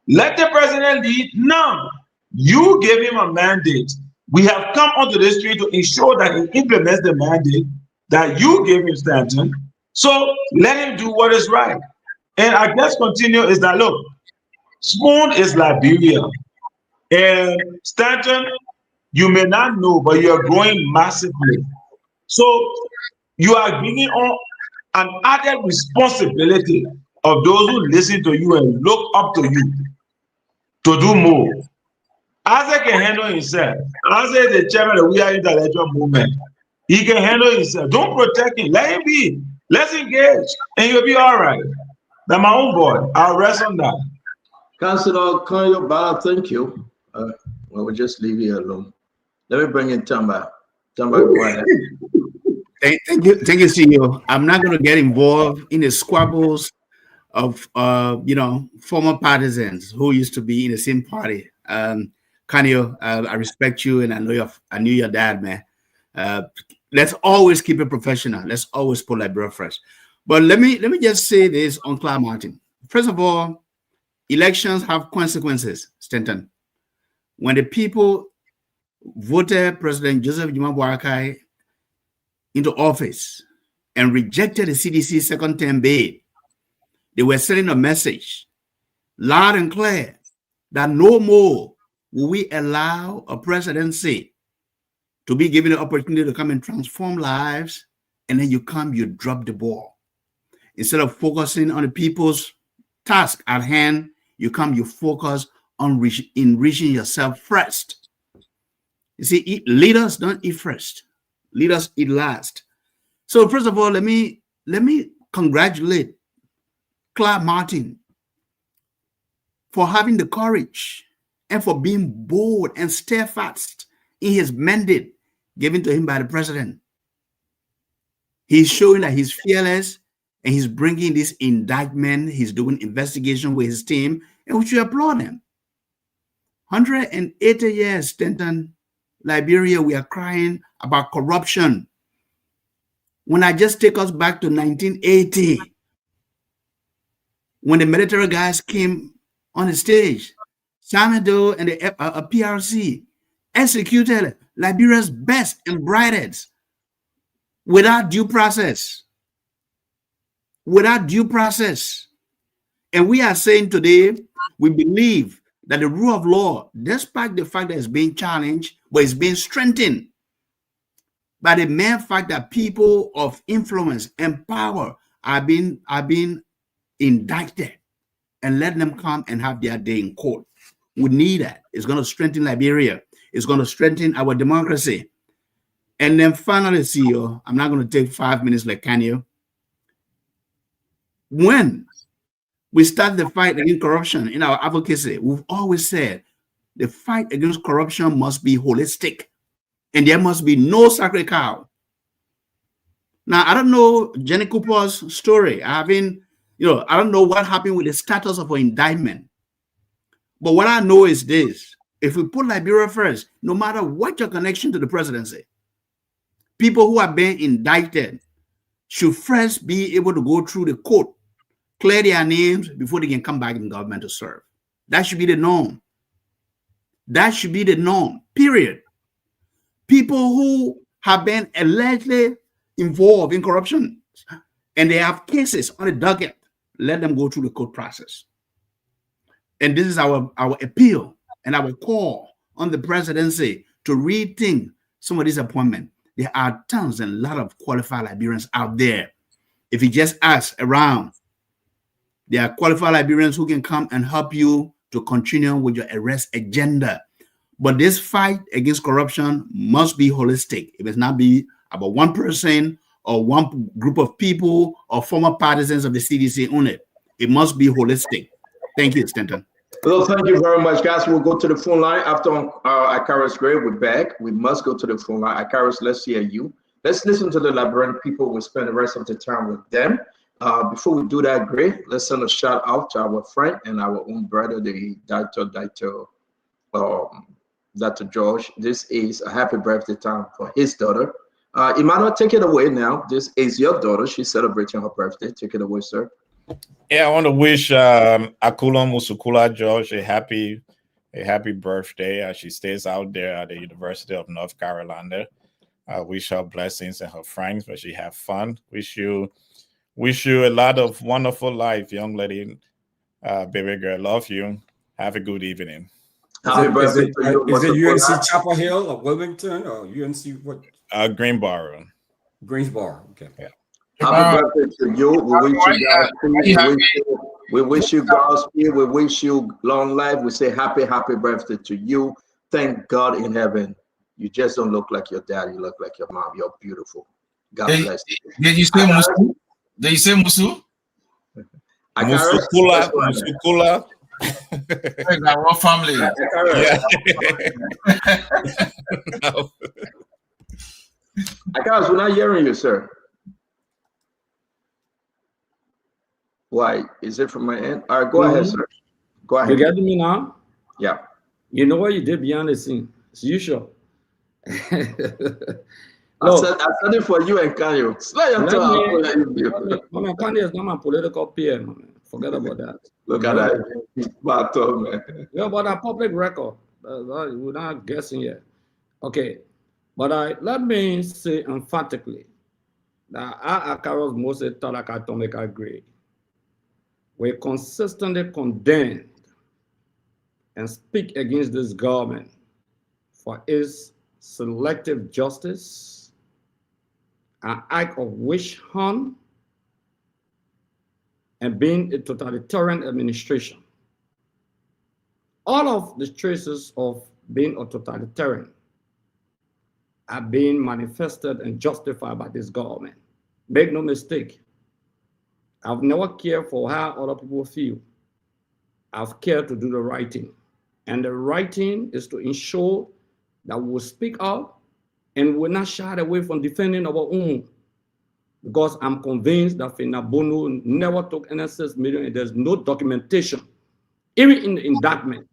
Let the president lead now. You gave him a mandate. We have come onto the street to ensure that he implements the mandate that you gave him, Stanton. So let him do what is right. And I guess continue is that, look, Spoon is Liberia. And Stanton, you may not know, but you are growing massively. So you are bringing on an added responsibility of those who listen to you and look up to you to do more. Isaac can handle himself. Isaac is the chairman of the We Are Intellectual Movement. He can handle himself. Don't protect him. Let him be. Let's engage, and you'll be all right. That's my own boy. I'll rest on that. Councilor Konyo Bala, thank you. We'll just leave you alone. Let me bring in Tamba. Tamba, go ahead. Thank you, CEO. I'm not going to get involved in the squabbles of former partisans who used to be in the same party. Kanyo, I respect you, and I knew your dad, man. Let's always keep it professional. Let's always put Liberia first. But let me just say this on Clark Martin. First of all, elections have consequences, Stanton. When the people voted President Joseph Jomo Boakai into office and rejected the CDC second term bid, they were sending a message loud and clear that no more will we allow a presidency to be given the opportunity to come and transform lives, and then you drop the ball. Instead of focusing on the people's task at hand, you focus on enriching yourself first. You see, leaders don't eat first. Leaders eat last. So first of all, let me congratulate Clark Martin for having the courage and for being bold and steadfast in his mandate given to him by the president. He's showing that he's fearless, and he's bringing this indictment. He's doing investigation with his team, and we should applaud him. 180 years, Stanton, Liberia, we are crying about corruption. When I just take us back to 1980, when the military guys came on the stage, Samuel Doe and the PRC executed Liberia's best and brightest without due process. Without due process. And we are saying today, we believe that the rule of law, despite the fact that it's being challenged, but it's being strengthened by the mere fact that people of influence and power are being indicted and let them come and have their day in court. We need that. It's going to strengthen Liberia. It's going to strengthen our democracy. And then finally, CEO, I'm not going to take 5 minutes like Kanyo. When we start the fight against corruption in our advocacy, we've always said the fight against corruption must be holistic, and there must be no sacred cow. Now, I don't know Jenny Cooper's story. I don't know what happened with the status of her indictment. But what I know is this: if we put Liberia first, no matter what your connection to the presidency, people who are being indicted should first be able to go through the court, clear their names before they can come back in government to serve. That should be the norm. That should be the norm, period. People who have been allegedly involved in corruption and they have cases on the docket, let them go through the court process. And this is our appeal and our call on the presidency to rethink some of these appointments. There are tons and a lot of qualified Liberians out there. If you just ask around, there are qualified Liberians who can come and help you to continue with your arrest agenda. But this fight against corruption must be holistic. It must not be about one person or one group of people or former partisans of the CDC only. It must be holistic. Thank you, Stanton. Well, thank you very much, guys. We'll go to the phone line after Akaris Gray. We're back. We must go to the phone line. Akaris, let's hear you. Let's listen to the Liberian people. We'll spend the rest of the time with them. Before we do that, Gray, let's send a shout out to our friend and our own brother, the Dr. George. This is a happy birthday time for his daughter. Emmanuel, take it away now. This is your daughter. She's celebrating her birthday. Take it away, sir. Yeah, I want to wish Akula Musukula George a happy birthday as she stays out there at the University of North Carolina. Wish her blessings and her friends, but she have fun. Wish you a lot of wonderful life, young lady. Baby girl, love you. Have a good evening. Happy birthday to you. Is it UNC Chapel Hill or Wilmington or UNC what? Greensboro. Greensboro. Okay. Yeah. Happy birthday to you. We wish you Godspeed. We wish you Godspeed. We wish you long life. We say happy birthday to you. Thank God in heaven. You just don't look like your dad. You look like your mom. You're beautiful. God bless you. Did you say Musu? Did you say Musu? Musukula. Our family. Yeah. Akaris, we're not hearing you, sir. Why? Is it from my end? All right, go ahead, sir. Go ahead. You getting me now? Yeah. You know what you did behind the scene? It's usual. I said it for you and Kanye. Kanye is not my political peer, man. Forget about that. Look at that. He's smart, man. Yeah, but a public record. We're not guessing yet. Okay. But let me say emphatically that our Akaris Moses Talakatomeka Gray we consistently condemn and speak against this government for its selective justice, an act of witch hunt, and being a totalitarian administration. All of the traces of being a totalitarian are being manifested and justified by this government. Make no mistake, I've never cared for how other people feel. I've cared to do the right thing. And the right thing is to ensure that we'll speak out and we're not shy away from defending our own. Because I'm convinced that Fina Bono never took NSS million and there's no documentation, even in the indictment,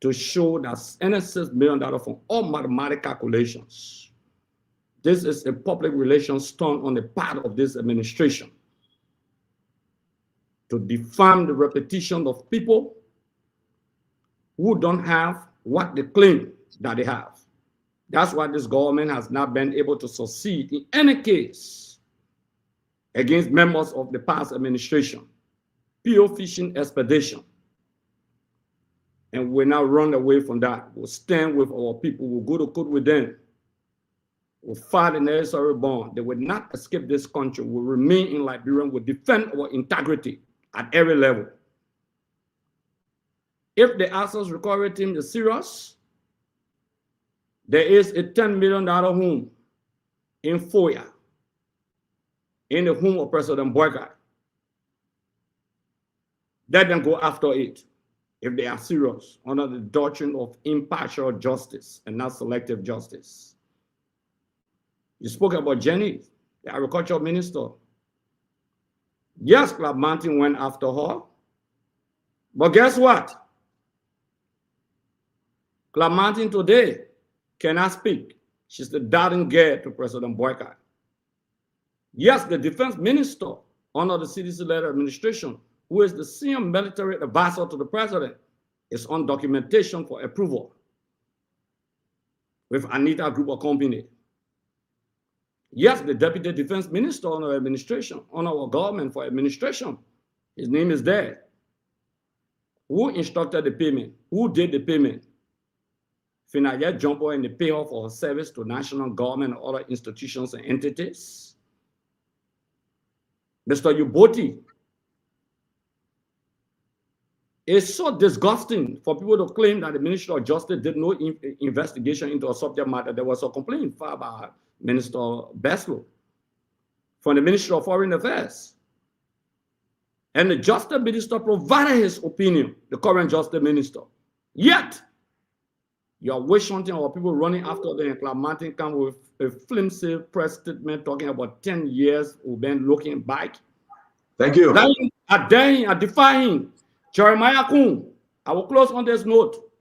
to show that NSS $1 million from all mathematical calculations. This is a public relations stunt on the part of this administration to defame the reputation of people who don't have what they claim that they have. That's why this government has not been able to succeed in any case against members of the past administration. Pure fishing expedition. And we're now run away from that. We'll stand with our people. We'll go to court with them. We'll fight the necessary bond. They will not escape this country. We'll remain in Liberia. We'll defend our integrity at every level. If the assets recovery team is serious, there is a $10 million home in Foya, in the home of President Boyka. Let them go after it if they are serious under the doctrine of impartial justice and not selective justice. You spoke about Jenny, the agriculture minister. Yes, Club Mountain went after her, but guess what? Club Mountain today cannot speak. She's the darling girl to President Boyka. Yes, the defense minister under the CDC-led administration, who is the senior military advisor to the president, is on documentation for approval with Anita Group of Company. Yes, the deputy defense minister on our administration, on our government for administration, his name is there. Who instructed the payment? Who did the payment? Finaya Jumbo and the payoff for her service to national government and other institutions and entities. Mr. Yuboti, it's so disgusting for people to claim that the Ministry of Justice did no investigation into a subject matter. There was a complaint filed by Minister Beslow from the Ministry of Foreign Affairs. And the Justice Minister provided his opinion, the current Justice Minister. Yet, you are witch hunting our people running after the Clamantin come with a flimsy press statement talking about 10 years we've been looking back. Thank you. I defy him. Jeremiah Kun, I will close on this note.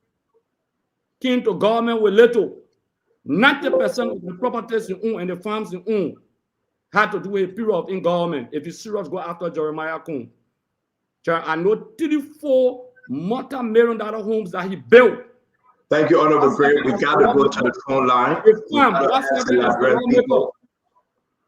Came to government with little. 90% of the properties you own and the farms you own had to do with a period in government. If you serious, go after Jeremiah Kun. I know 34 multi-million-dollar homes that he built. Thank you, Honorable Gray. We got to go to the phone line.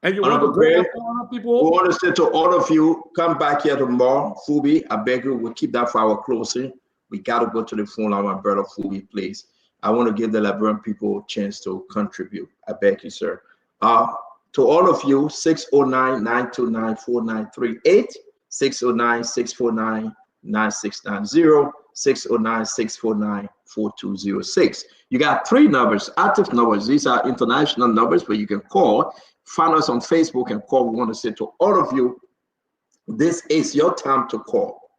And you Honorable want Gray, to go people? we want to say to all of you, come back here tomorrow. Fubi, I beg you, we'll keep that for our closing. We got to go to the phone line, my brother Fubi, please. I want to give the Liberian people a chance to contribute. I beg you, sir. To all of you, 609-929-4938, 609-649-9690, 609-649-4206. You got 3 numbers, active numbers. These are international numbers where you can call. Find us on Facebook and call. We want to say to all of you, this is your time to call.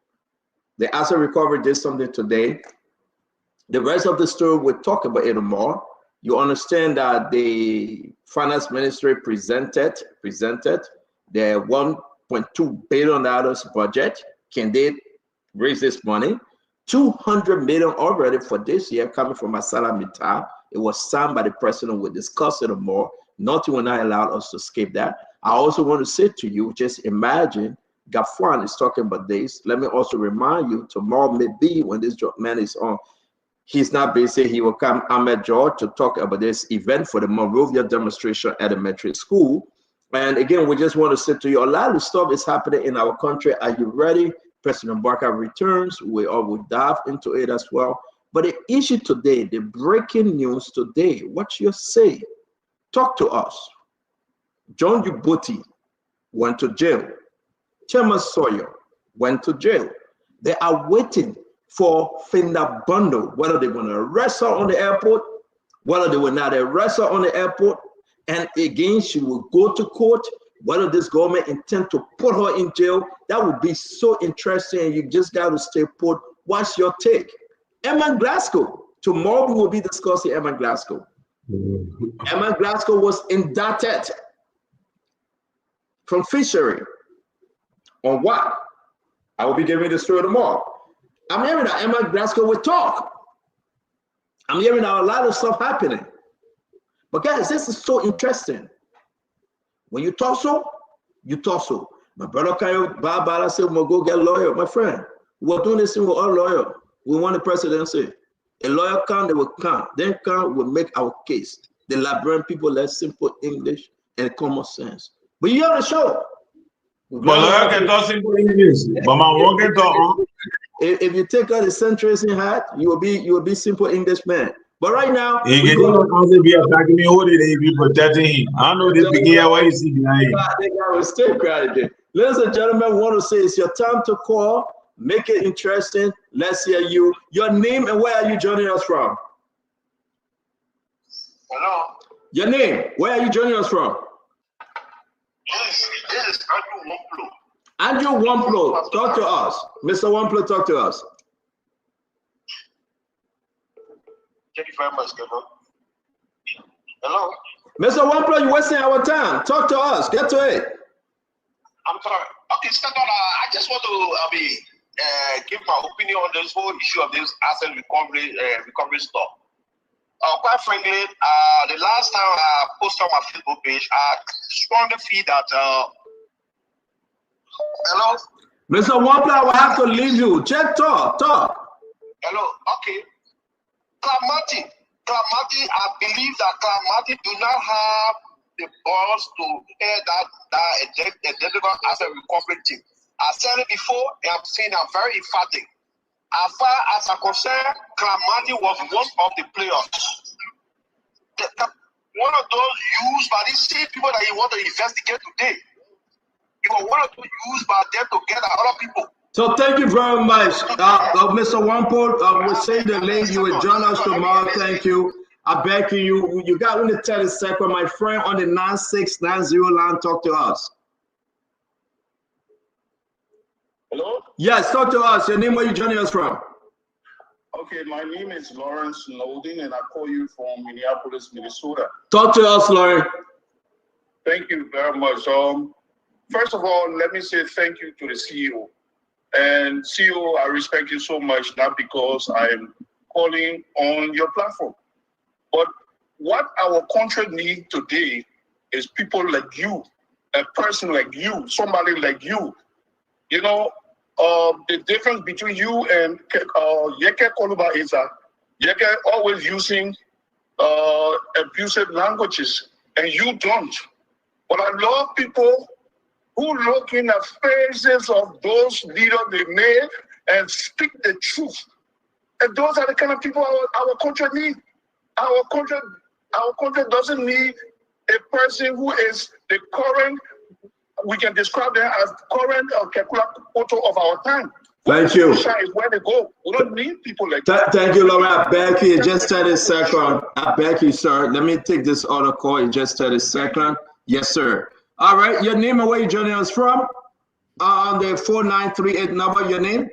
The Asset Recovery did something today. The rest of the story, we'll talk about it tomorrow. You understand that the finance ministry presented their $1.2 billion budget. Can they raise this money? $200 million already for this year coming from Masala Mita. It was signed by the president. We'll discuss it more. Nothing will not allow us to skip that. I also want to say to you, just imagine Gafwan is talking about this. Let me also remind you, tomorrow maybe when this man is on, he's not busy. He will come, Ahmed George, to talk about this event for the Monrovia Demonstration Elementary School. And again, we just want to say to you, a lot of stuff is happening in our country. Are you ready? President Barker returns. We will dive into it as well. But the issue today, the breaking news today, what you say? Talk to us. John Yuboti went to jail. Chema Sawyer went to jail. They are waiting for Finda Bundle, whether they want to arrest her on the airport, whether they will not arrest her on the airport, and again, she will go to court, whether this government intend to put her in jail. That would be so interesting. You just got to stay put. What's your take? Emma Glasgow. Tomorrow we will be discussing Emma Glasgow. Emma Glasgow was indicted from fishery. On what? I will be giving the story tomorrow. I'm hearing that Emma Glasgow will talk. I'm hearing that a lot of stuff happening. But guys, this is so interesting. When you talk so, you talk so. My brother Kayo Baba said, we'll go get a lawyer. My friend, we're doing this thing with our lawyer. We want the presidency. A lawyer can, they will come. Then can will make our case. The Liberian people learn simple English and common sense. But you have a show. But lawyer can talk simple English. But my work can talk. If you take out the centuries in hat, you will be simple English man. But right now, he can be attacking me. Who did he be protecting him? I know this begin why you see behind him. They got a stake right there. Ladies and gentlemen, we want to say it's your time to call. Make it interesting. Let's hear you. Your name and where are you joining us from? Hello. Your name. Where are you joining us from? This is Andrew Wamplo. Andrew Wamplo, talk to us. Mr. Wamplo, talk to us. Thank you very much, Kevin. Hello. Mr. Wamplo, you're wasting our time. Talk to us. Get to it. I'm sorry. Okay, start on. I just want to give my opinion on this whole issue of this asset recovery stuff. Quite frankly, the last time I posted on my Facebook page, I strongly feel that. Hello. Mr. Wampler, I will have to leave you. Check talk. Hello. Okay. Clamati, I believe that Clamati do not have the balls to head that difficult as a recovery team. I said it before, and I'm saying I'm very emphatic. As far as I'm concerned, Clamati was one of the players. One of those used by these same people that you want to investigate today. You were one of those used by them to get other people. So thank you very much, Mr. Wampole. We'll send the link. You will join us tomorrow. Thank you. I beg you. You got only 30 seconds. My friend on the 9690 line, talk to us. Hello? Yes, talk to us. Your name, where you joining us from? Okay, my name is Lawrence Snowden, and I call you from Minneapolis, Minnesota. Talk to us, Lauren. Thank you very much. First of all, let me say thank you to the CEO. And CEO, I respect you so much, not because I'm calling on your platform, but what our country needs today is people like you, a person like you, somebody like you. You know, the difference between you and Yeke Koluba is that Yeke always using abusive languages, and you don't. But I love people who look in the faces of those leaders they made and speak the truth. And those are the kind of people our country needs. Our country doesn't need a person who is the current, we can describe them as current Kekula Poto of our time. Thank you. Is where they go. We don't need people like that. Thank you, Lauren. I beg you, just 30 seconds. I beg you, sir. Let me take this other call in just 30 seconds. Yes, sir. All right, your name and where you joining us from? On the 4938 number, your name?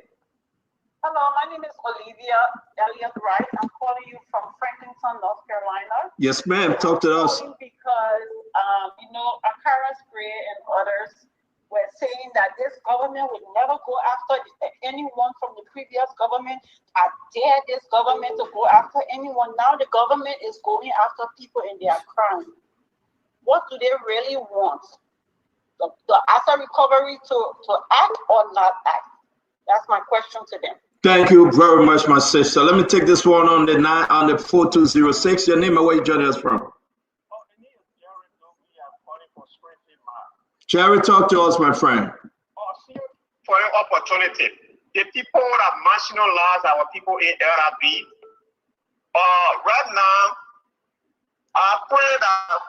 Hello, my name is Olivia Elliott Wright. I'm calling you from Franklinton, North Carolina. Yes, ma'am. Talk to us. Because, Akara Spray and others were saying that this government would never go after anyone from the previous government. I dare this government to go after anyone. Now the government is going after people in their crime. What do they really want? The asset recovery to act or not act? That's my question to them. Thank you very much, my sister. Let me take this one on the 4206. Your name and where you joining us from? Jerry, talk to us, my friend. For an opportunity, the people that marginalize our people in LRB, right now, I pray that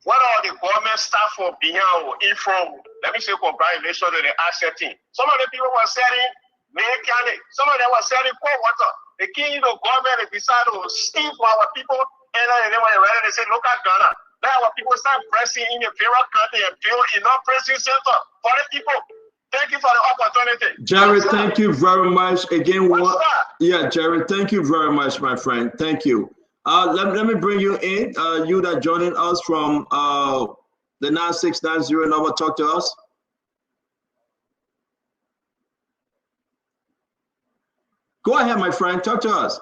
what are the government staff for beyond info? Let me say congratulations to the asset team. Some of the people were selling mechanic, some of them were selling cold water. The king, the government decided to steal for our people, and then when they ready, they say, look at Ghana. Now our people start pressing in the federal country and build enough pressing center for the people. Thank you for the opportunity. Jerry, thank you very much. Again, Jerry, thank you very much, my friend. Thank you. Let me bring you in. You that joining us from the 9690 number, talk to us. Go ahead, my friend. Talk to us.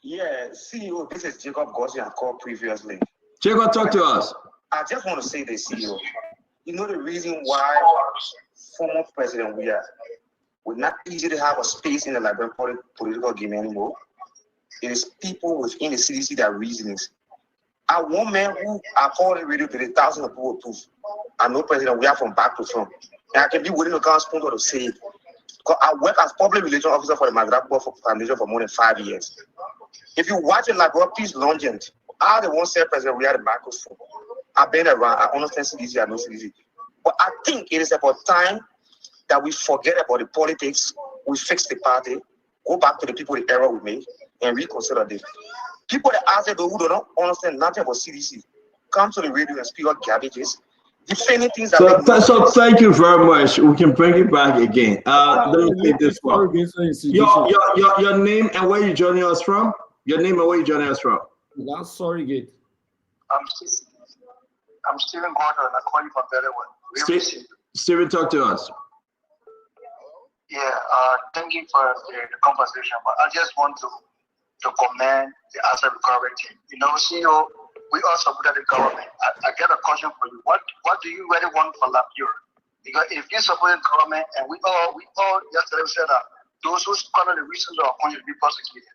Yeah, CEO, this is Jacob Gossi I called previously. Jacob, talk to us. I just want to say this, CEO. You know the reason why former President Weah would not easily have a space in the Liberian political game anymore? It is people within the CDC that reasons. I one man who I called the radio today, thousands of people proof. I know President Weah from back to front. And I can be willing to come sponsor to say it. Because I work as public relations officer for the Magdalene Foundation for more than 5 years. If you watch the Liberia Peace Longent, I the one said President Weah the microphone. I've been around, I understand CDC, I know CDC. But I think it is about time that we forget about the politics, we fix the party, go back to the people the error we made, and reconsider this. People that ask them who do not understand nothing about CDC, come to the radio and speak out garbages, defending things that so thank you very much. We can bring it back again. Let me take this one. Your name and where you joining us from? Your name and where you joining us from? That's sorry, Gate. I'm Stephen Gordon. I'm calling from Delaware. Stephen, talk to us. Yeah, thank you for the conversation. But I just want to to commend the asset recovery team. You know, CEO, we all supported the government. I get a question for you. What do you really want for Liberia? Because if you support the government, and we all yesterday said that those who cover the reasons are going to be prosecuted.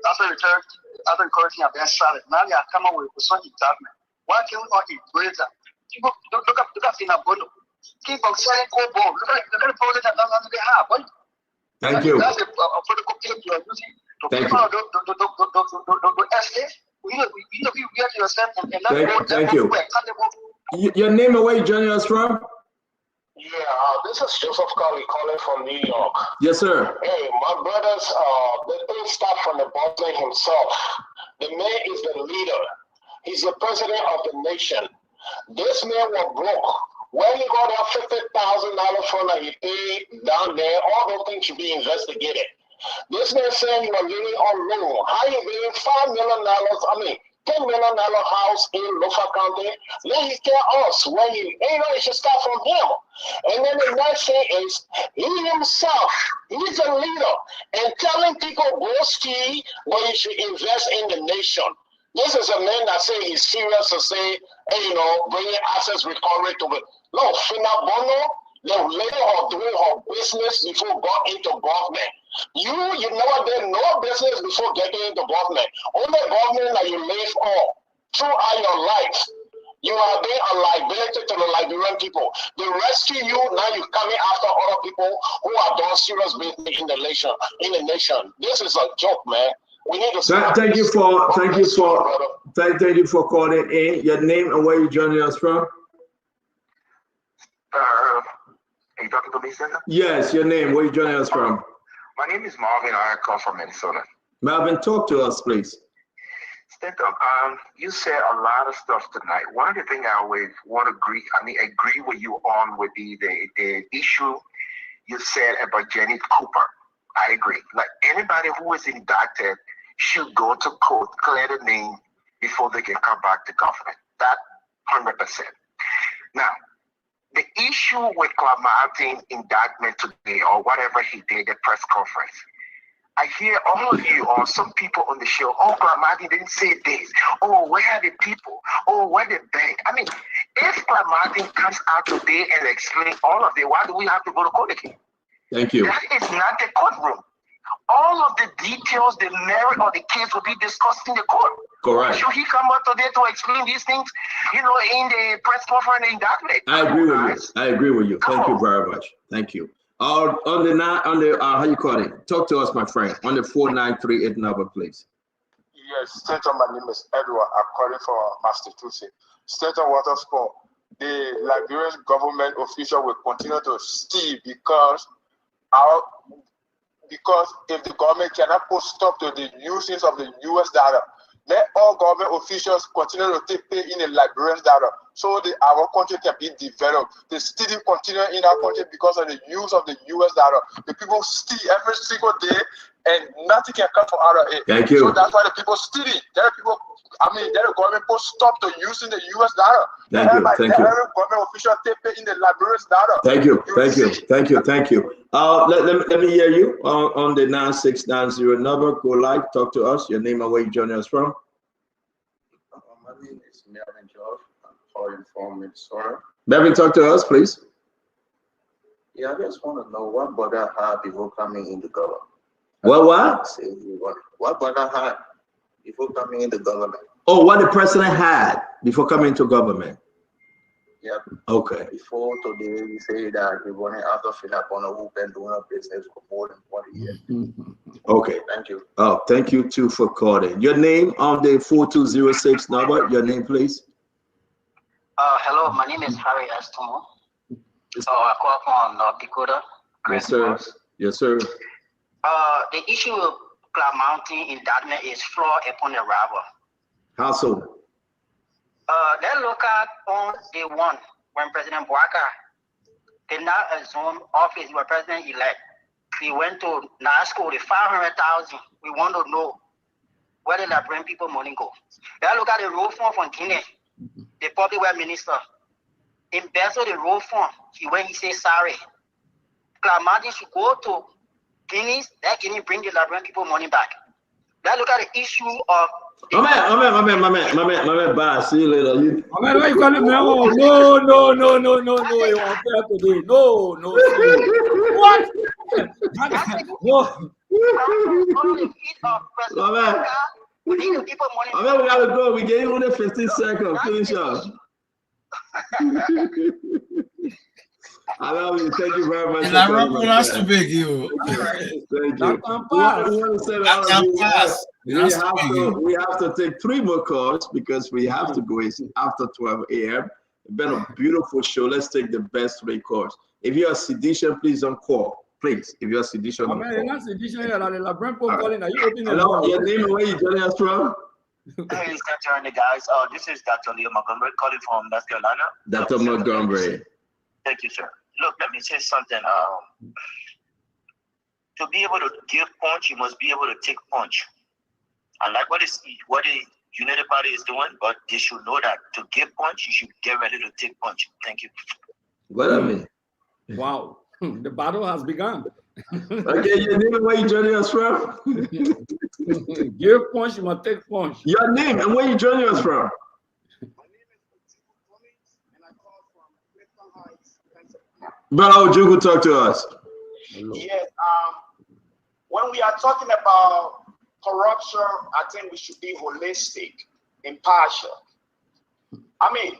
After the recovery team have been silent, now they are coming with some indictment. Why can't we all embrace that? People look at Finabono. Keep on selling gold. Look at the project that they have. Thank you. That's a political game you are using to Thank keep out the essays. We react yourself and let Thank you. Your name and where you joining us from? Yeah, this is Joseph Colley calling from New York. Yes, sir. Hey, my brothers, the thing starts from the boss himself. The man is the leader. He's the president of the nation. This man was broke. When he got that $50,000 fund that he paid down there, all those things should be investigated. This man saying he was living on loan. How you living $5 million? $10 million house in Lofa County. Then he tell us when it should start from him. And then the next thing is he himself, he's a leader and telling people go ski where you should invest in the nation. This is a man that say he's serious to say, hey, bringing assets recovery to it. No, Finabono, the lady her doing her business before got into government. You never did no business before getting into government. Only government that you live on throughout your life. You are being a liability to the Liberian people. They rescue you, now you're coming after other people who are doing serious business in the nation. This is a joke, man. We need to stop. Thank you for calling in. Your name and where you joining us from? Are you talking to me, Senator? Yes, your name. Where you joining us from? My name is Marvin. I come from Minnesota. Marvin, talk to us, please. Senator, you said a lot of stuff tonight. One of the things I always want to agree with you on would be the issue you said about Jenny Cooper. I agree. Like anybody who is indicted should go to court, clear the name before they can come back to government. That 100%. Now, the issue with Martin indictment today or whatever he did at press conference, I hear all of you or some people on the show, Martin didn't say this. Oh, where are the people? Oh, where the bank? I mean, if Martin comes out today and explain all of it, why do we have to go to court again? Thank you. That is not the courtroom. All of the details, the merit of the case will be discussed in the court. Correct. Should he come up today to explain these things, in the press conference indictment? I agree with you. Thank you very much. Thank you. On the how you call it? Talk to us, my friend. On the 4938 number, please. Yes, Senator, my name is Edward. I'm calling from Massachusetts. Senator Waterspoon, the Liberian government official will continue to steal because if the government cannot put stop to the usage of the US data, let all government officials continue to take pay in the Liberian data so that our country can be developed. The stealing continue in our country because of the use of the US data. The people steal every single day and nothing can come out of it. Thank you. So that's why the people stealing. The government put stop to using the US data. Thank you. Every government official take pay in the Liberian data. Thank you. Let me hear you on the 9690 number. Go live, talk to us. Your name and where you joining us from? My name is Melvin George. I'm calling from Minnesota. Melvin, talk to us, please. Yeah, I just want to know what Border had before coming in the government. What Border had before coming in the government? Oh, what the president had before coming into government. Yep. Okay. Before today, we say that he wanted after Finabono who been doing a business for more than 40 years. Okay. Thank you. Oh, thank you too for calling. Your name on the 4206 number. Your name, please. Hello, my name is Harry Estomo. I call from North Dakota. Yes, sir. Yes, sir. The issue of Cloud Mountain indictment is flaw upon the robber. How so? Let's look at on day one when President Bouaka did not assume office, he was president-elect. He went to NASCO, the 500,000. We want to know where did that bring people money go. Let's look at the road fund from Guinea, the public works minister. Embezzled the road fund. He said sorry. Clamadi should go to Guinea, let Guinea bring the Liberian people money back. Let's look at the issue of. My man, bye. See you later. Man, why you call him now? No. You are fair today. No. What? No. We gotta go. We gave you only 15 seconds. Finish up. I love you. Thank you very much. To beg you. Thank you. We have to take 3 more calls because we have to go. It's after 12 a.m. It's been a beautiful show. Let's take the best 3 calls. If you are sedition, please don't call. Please, if you are sedition, don't call. You're not sedition. You're calling. Are you opening Hello, your name and where you joining us from? Hey, it's Dr. guys. This is Dr. Leo Montgomery calling from North Carolina. Dr. Montgomery. Thank you, sir. Look, let me say something. To be able to give punch, you must be able to take punch. And like what the United Party is doing, but they should know that to give punch, you should get ready to take punch. Thank you. What I mean? Wow, the battle has begun. Okay, your name and where you joining us from? Give punch, you must take punch. Your name and where you joining us from? Brother Ojugu, talk to us. Yes, when we are talking about corruption, I think we should be holistic, impartial. I mean,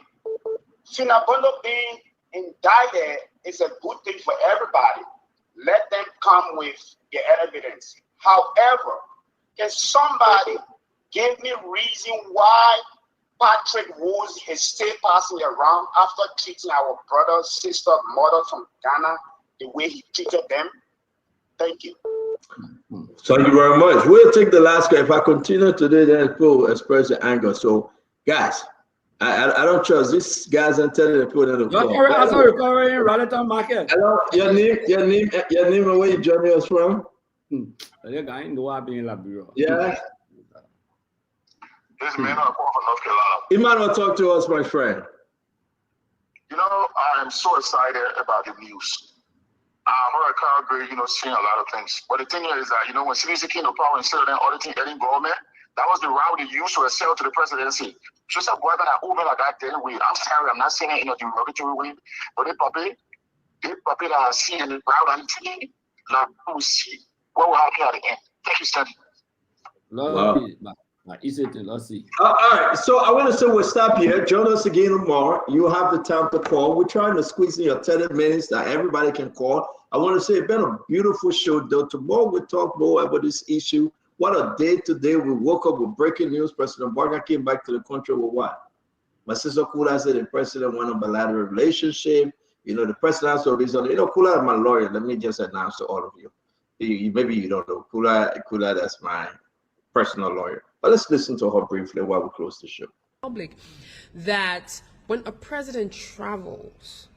Sinabondo being indicted is a good thing for everybody. Let them come with their evidence. However, can somebody give me reason why Patrick Woolsey is still passing around after treating our brother, sister, mother from Ghana the way he treated them? Thank you. Thank you very much. We'll take the last guy. If I continue today, then people express the anger. So, guys, I don't trust these guys and telling the people that the call. Recovering Raleigh market. Hello, your name, and where you joining us from? Yeah. This man from North Carolina. Emmanuel, talk to us, my friend. You know, I am so excited about the news. We're at Calgary, seeing a lot of things. But the thing is that, when CDC came to power instead of then auditing any government, that was the route they used to sell to the presidency. Just a boy that I open like that then way. I'm sorry, I'm not saying it in a derogatory way, but they probably that I see in the route I'm taking, like we'll see what will happen at the end. Thank you, Stanley. Wow. Let's see. All right, so I want to say we'll stop here. Join us again tomorrow. You have the time to call. We're trying to squeeze in your 10 minutes that everybody can call. I want to say it's been a beautiful show, though. Tomorrow we'll talk more about this issue. What a day today. We woke up with breaking news. President Barker came back to the country with what? My sister Kula said the president went on a bilateral relationship. The president has a reason. Kula is my lawyer. Let me just announce to all of you. Maybe you don't know. Kula, that's my personal lawyer. But let's listen to her briefly while we close the show. Public, that when a president travels,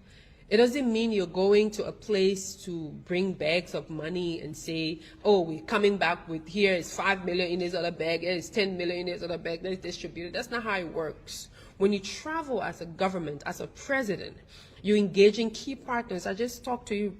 it doesn't mean you're going to a place to bring bags of money and say, oh, we're coming back with here is 5 million in this other bag, here is 10 million in this other bag, let's distribute it. That's not how it works. When you travel as a government, as a president, you engage in key partners. I just talked to you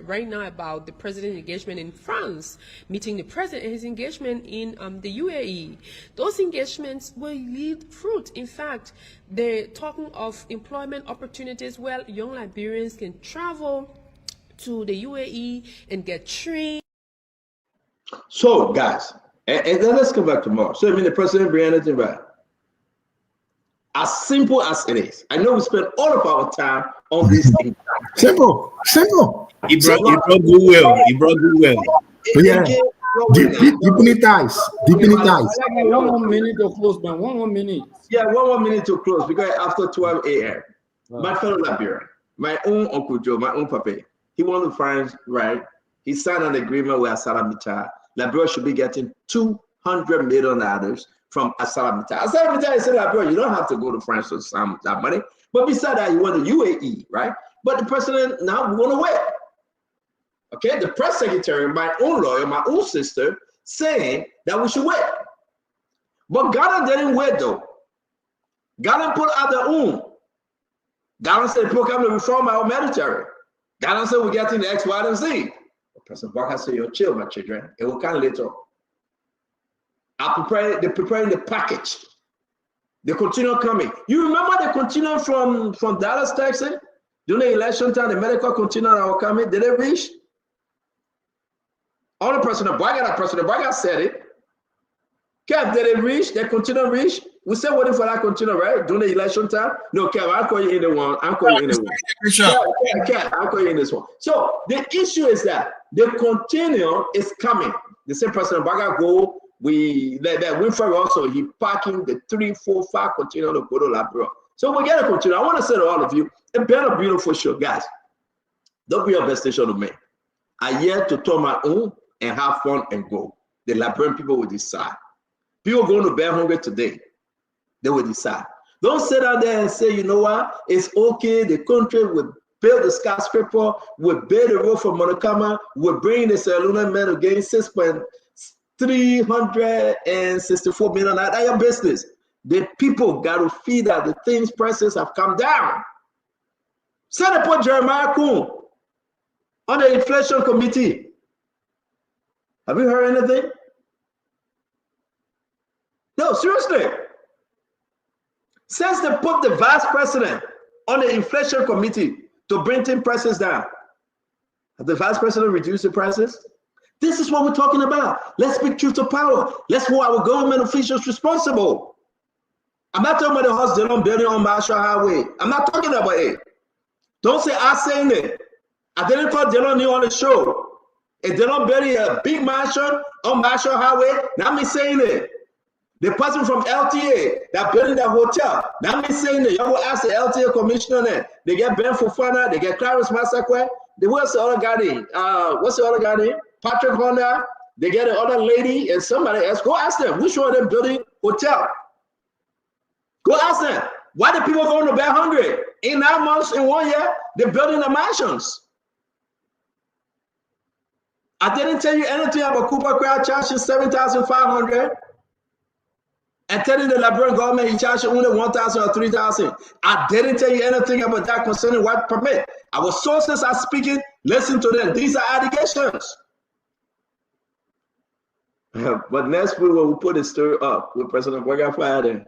right now about the president's engagement in France, meeting the president, and his engagement in the UAE. Those engagements will yield fruit. In fact, they're talking of employment opportunities where young Liberians can travel to the UAE and get trained. So, guys, and then let's come back tomorrow. So, the president bring anything back? As simple as it is. I know we spend all of our time on this thing. Simple. He brought goodwill. Yeah. Depenitize. One more minute to close, man. 1 more minute. Yeah, 1 more minute to close because after 12 a.m., my fellow Liberian, my own Uncle Joe, my own papa, he wanted to find, right? He signed an agreement with Assala Mitar. Liberia should be getting $200 million from Assala Mitar. Assala Mitar said, Liberia, you don't have to go to France to sign that money. But beside that, you want the UAE, right? But the president now want to wait. Okay, the press secretary, my own lawyer, my own sister, saying that we should wait. But Ghana didn't wait though. Ghana put out their own. Ghana said people come to reform our military. Ghana said we're getting the X, Y, and Z. President Barker said, "You're chill, my children. It will come later." they're preparing the package. They continue coming. You remember they continue from Dallas, Texas? During the election time, the medical contingent that were coming, did they reach? Only President Braga said it. Kev, did they reach? They continue to reach? We still waiting for that continue, right? During the election time? No, Kev, I'll call you in the one. I'll call you in the one. Kev, I'll call you in this one. So the issue is that the continue is coming. The same President Braga go, that Winfrey also, he parking the 3, 4, 5 continue to go to Labrador. So we got to continue. I want to say to all of you, it's been a beautiful show, guys. Don't be a best station to me. I here to turn my own and have fun and go. The Liberian people will decide. People going to bed hungry today. They will decide. Don't sit out there and say, you know what, it's okay, the country will build the skyscraper, will build the road from Monocama, will bring the Sierra men again, 6.364 million. That's your business. The people got to feed that the things prices have come down. Senator Jeremiah Kuhn on the inflation committee. Have you heard anything? No, seriously. Since they put the vice president on the inflation committee to bring prices down, have the vice president reduced the prices? This is what we're talking about. Let's speak truth to power. Let's hold our government officials responsible. I'm not talking about the house Delon building on Marshall Highway. I'm not talking about it. Don't say I saying it. I didn't call Delon on the show. If Delon building a big mansion on Marshall Highway, not me saying it. The person from LTA that building that hotel, not me saying it. You will ask the LTA commissioner there. They get Ben Fofana, they get Clarence Massacre. What's the other guy name? What's the other guy name? Patrick Honda. They get the other lady and somebody else. Go ask them which one of them building hotel. Go ask them. Why the people going to bed hungry? In 9 months, in 1 year, they're building the mansions. I didn't tell you anything about Cooper Crowd charging $7,500 and telling the Liberian government he charged only $1,000 or $3,000. I didn't tell you anything about that concerning work permit. Our sources are speaking. Listen to them. These are allegations. But next week we'll put the story up with President Braga Friday.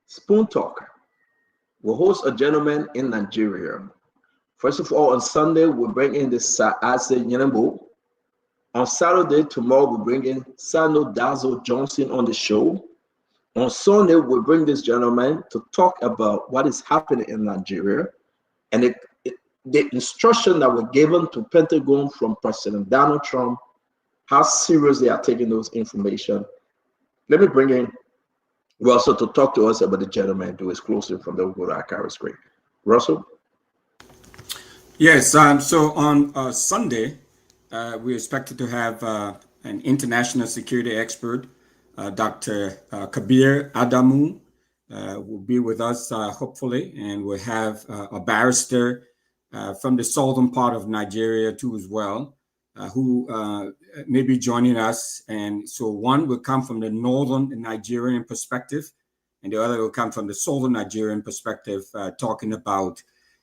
Spoon Talk will host a gentleman in Nigeria. First of all, on Sunday, we'll bring in the Sa'ase Nyenembo. On Saturday, tomorrow, we'll bring in Sano Dazo Johnson on the show. On Sunday, we'll bring this gentleman to talk about what is happening in Nigeria and the instruction that were given to Pentagon from President Donald Trump, how serious they are taking those information. Let me bring in Russell to talk to us about the gentleman who is closer from the Akara screen. Russell? Yes, so on Sunday, we expected to have an international security expert, Dr. Kabir Adamu, will be with us, hopefully, and we'll have a barrister from the southern part of Nigeria too as well, who may be joining us. And so one will come from the northern Nigerian perspective, and the other will come from the southern Nigerian perspective, talking about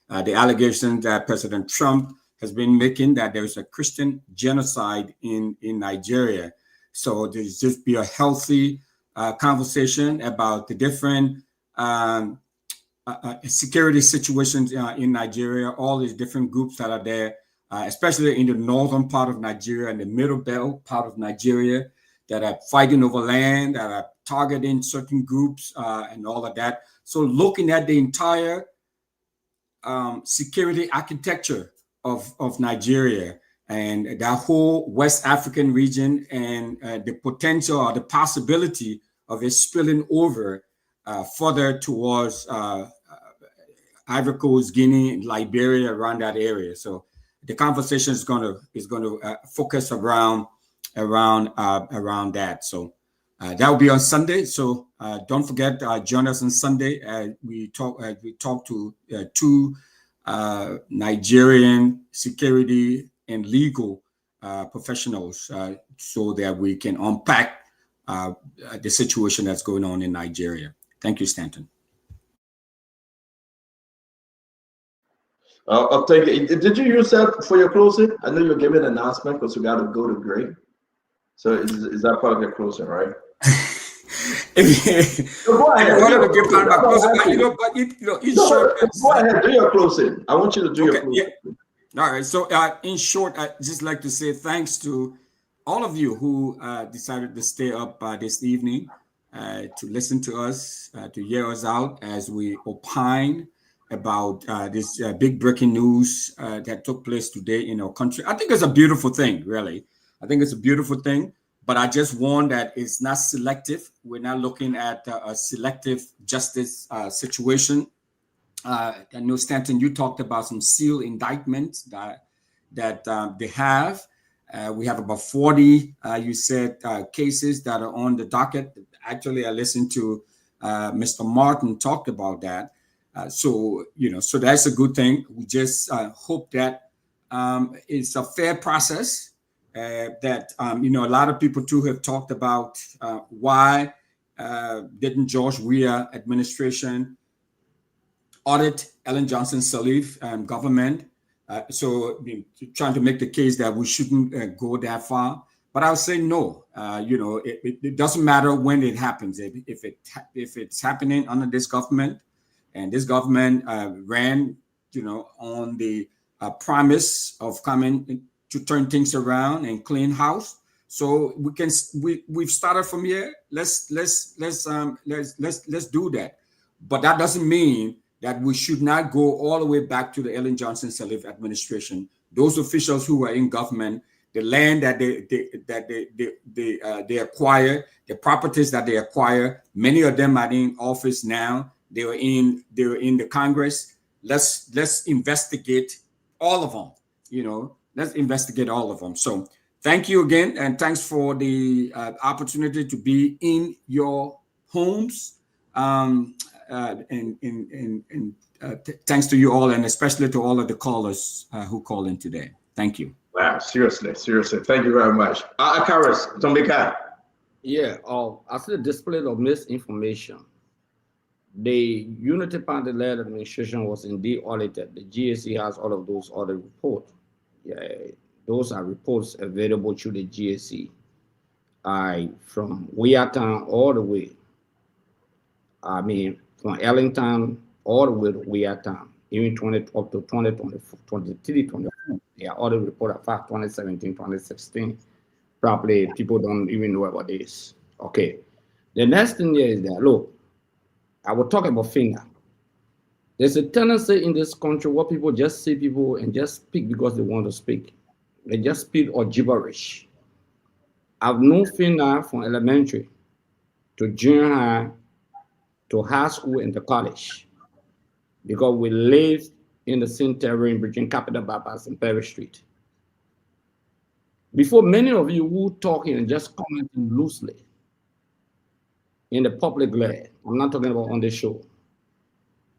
the allegations that President Trump has been making that there's a Christian genocide in Nigeria. So there's just be a healthy conversation about the different security situations in Nigeria, all these different groups that are there, especially in the northern part of Nigeria and the middle belt part of Nigeria that are fighting over land, that are targeting certain groups and all of that. So looking at the entire security architecture of Nigeria and that whole West African region and the potential or the possibility of it spilling over further towards Ivory Coast, Guinea, Liberia, around that area. So the conversation is going to focus around that. So that will be on Sunday. So don't forget, join us on Sunday. We talk to two Nigerian security and legal professionals so that we can unpack the situation that's going on in Nigeria. Thank you, Stanton. I'll take it. Did you use that for your closing? I know you're giving an announcement because we got to go to Greg. So is that part of your closing, right? Go ahead. But go ahead, do your closing. I want you to do your closing. Yeah. All right. So in short, I'd just like to say thanks to all of you who decided to stay up this evening to listen to us, to hear us out as we opine about this big breaking news that took place today in our country. I think it's a beautiful thing, really. I think it's a beautiful thing. But I just warn that it's not selective. We're not looking at a selective justice situation. I know, Stanton, you talked about some sealed indictments that they have. We have about 40, you said, cases that are on the docket. Actually, I listened to Mr. Martin talked about that. So that's a good thing. We just hope that it's a fair process. That a lot of people too have talked about why didn't George Weah administration audit Ellen Johnson Sirleaf government? So trying to make the case that we shouldn't go that far. But I would say no. It doesn't matter when it happens. If it's happening under this government, and this government ran, on the promise of coming to turn things around and clean house. So we've started from here. Let's do that. But that doesn't mean that we should not go all the way back to the Ellen Johnson Sirleaf administration. Those officials who were in government, the land that they acquire, the properties that they acquire, many of them are in office now. They were in the Congress. Let's investigate all of them. Let's investigate all of them. So thank you again. And thanks for the opportunity to be in your homes. Thanks to you all, and especially to all of the callers who called in today. Thank you. Wow, seriously. Thank you very much. Akaris, Tombika. Yeah, as the display of misinformation, the Unity Party-led administration was indeed audited. The GSC has all of those audit reports. Yeah, those are reports available through the GSC. From Weahtown all the way. From Ellington all the way to Weahtown, even up to 2023, 24. Yeah, audit report of 2017, 2016. Probably people don't even know about this. Okay. The next thing here is that, look, I will talk about FINA. There's a tendency in this country where people just see people and just speak because they want to speak. They just speak or gibberish. I've known FINA from elementary to junior high to high school and to college because we live in the same terrain between Capitol Bypass and Perry Street. Before, many of you who talking and just commenting loosely in the public glare, I'm not talking about on the show.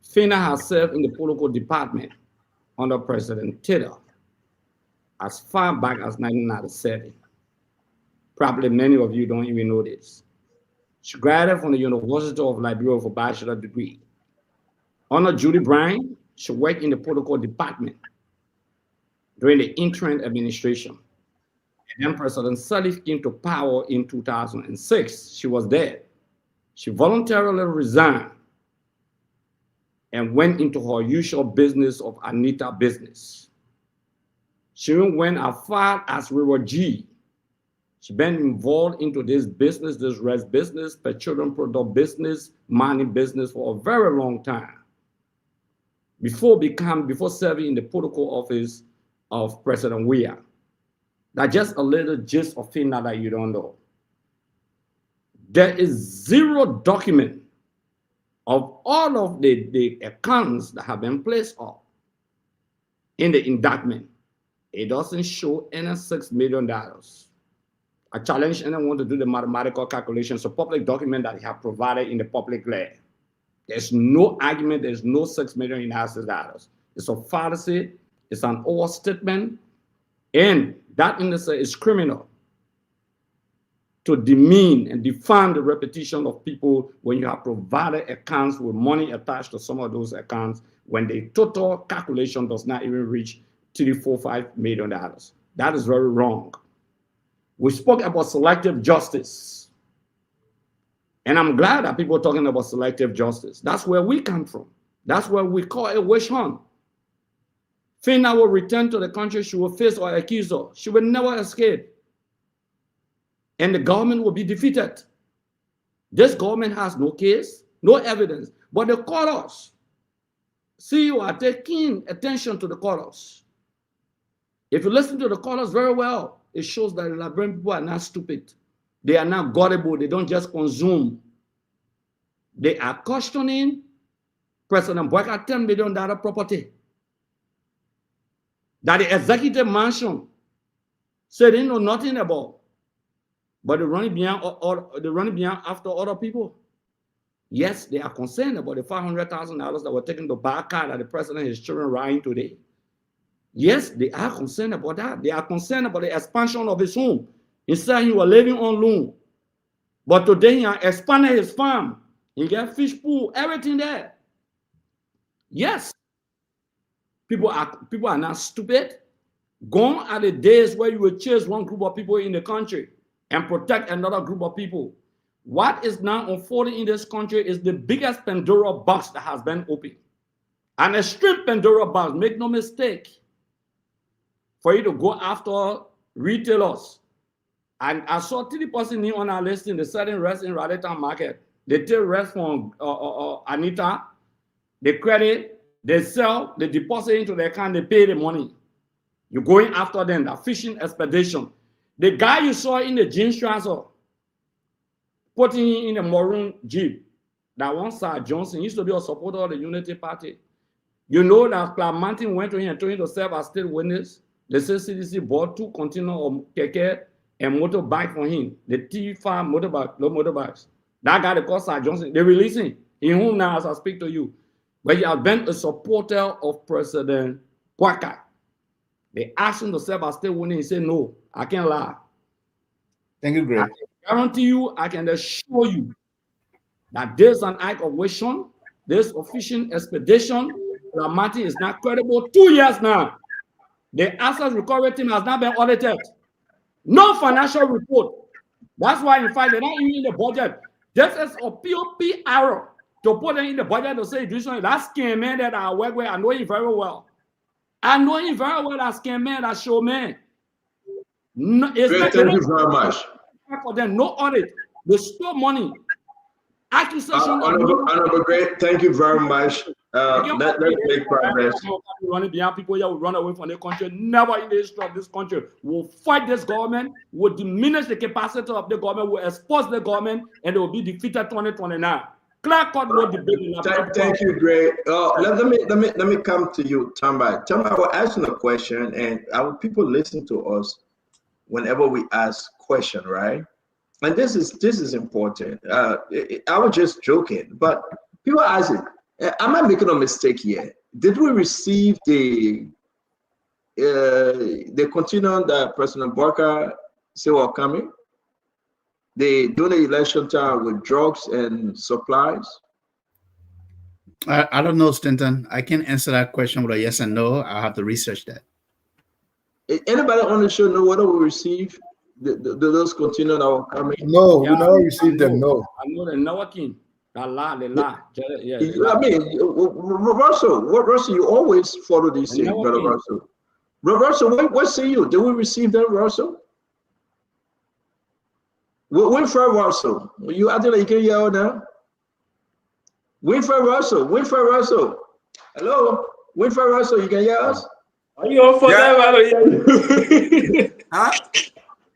FINA has served in the protocol department under President Taylor as far back as 1997. Probably many of you don't even know this. She graduated from the University of Liberia with a bachelor's degree. Under Judy Bryan, she worked in the protocol department during the interim administration. And then President Sirleaf came to power in 2006. She was there. She voluntarily resigned and went into her usual business of Anita business. She went as far as River G. She's been involved into this business, this rice business, petroleum product business, mining business for a very long time. Before serving in the protocol office of President Weah. That's just a little gist of FINA that you don't know. There is zero document of all of the accounts that have been placed up in the indictment. It doesn't show any $6 million. I challenge anyone to do the mathematical calculations of public document that they have provided in the public glare. There's no argument, there's no $6 million United dollars. It's a fallacy, it's an overstatement, and that industry is criminal to demean and define the reputation of people when you have provided accounts with money attached to some of those accounts when the total calculation does not even reach $3, $4, $5 million. That is very wrong. We spoke about selective justice. And I'm glad that people are talking about selective justice. That's where we come from. That's where we call a witch hunt. Fina will return to the country. She will face our accuser. She will never escape. And the government will be defeated. This government has no case, no evidence. But the callers, see, you are taking attention to the callers. If you listen to the callers very well, it shows that the Liberian people are not stupid. They are not gullible. They don't just consume. They are questioning President Boyka $10 million property that the executive mansion said they know nothing about, but they're running beyond after other people. Yes, they are concerned about the $500,000 that were taken to buy a car that the president and his children riding today. Yes, they are concerned about that. They are concerned about the expansion of his home. Instead, he was living on loan. But today, he has expanded his farm. He got fish pool, everything there. Yes, people are not stupid. Gone are the days where you will chase one group of people in the country and protect another group of people. What is now unfolding in this country is the biggest Pandora box that has been opened. An extreme Pandora box, make no mistake, for you to go after retailers. And I saw 3% new on our listing, the selling rest in Raleigh market. They take rest from Anita, they credit, they sell, they deposit into their account, they pay the money. You're going after them, the fishing expedition. The guy you saw in the jeans trouser, putting in a maroon Jeep, that one Sir Johnson used to be a supporter of the Unity Party. You know that Clark Martin went to him and told him to serve as state witness. The CDC bought 2 containers of keke and motorbike for him. The T5 motorbike, no motorbikes. That guy, they call Sir Johnson, they release him. In whom now, as I speak to you. But he has been a supporter of President Boyka. They asked him to serve as state witness. He said, no, I can't lie. Thank you, Greg. I can guarantee you, I can assure you that there's an act of witch hunt, this fishing expedition. Clark Martin is not credible. 2 years now. The asset recovery team has not been audited. No financial report. That's why, in fact, they're not even in the budget. This is a POP error to put them in the budget to say, that scam man that I work with, I know him very well. I know him very well, that scam man, that show man. No, Thank you very much. For them, no audit. They stole money. Accusation. Honorable Greg, thank you very much. Let's make progress. Running behind people here will run away from the country. Never in the history of this country will fight this government, will diminish the capacity of the government, will expose the government, and they will be defeated 2029. Clear cut, no debate. Thank you, Greg. Let me come to you, Tamba. Tamba, I was asking a question, and our people listen to us whenever we ask question, right? And this is important. I was just joking, but people ask it. Am I making a mistake here? Did we receive the continuum that President Boyka said were coming? During the election time with drugs and supplies? I don't know, Stanton. I can't answer that question with a yes and no. I'll have to research that. Anybody on the show know whether we received those continuum that were coming? No, we never received them, no. I know they're not working. They lie. Yeah, I mean, Russell, you always follow these things, brother Russell. Russell, what say you? Did we receive them, Russell? Winfred Russell, you acting like you can yell now? Winfred Russell. Hello? Winfred Russell, you can hear us? Are you on for that?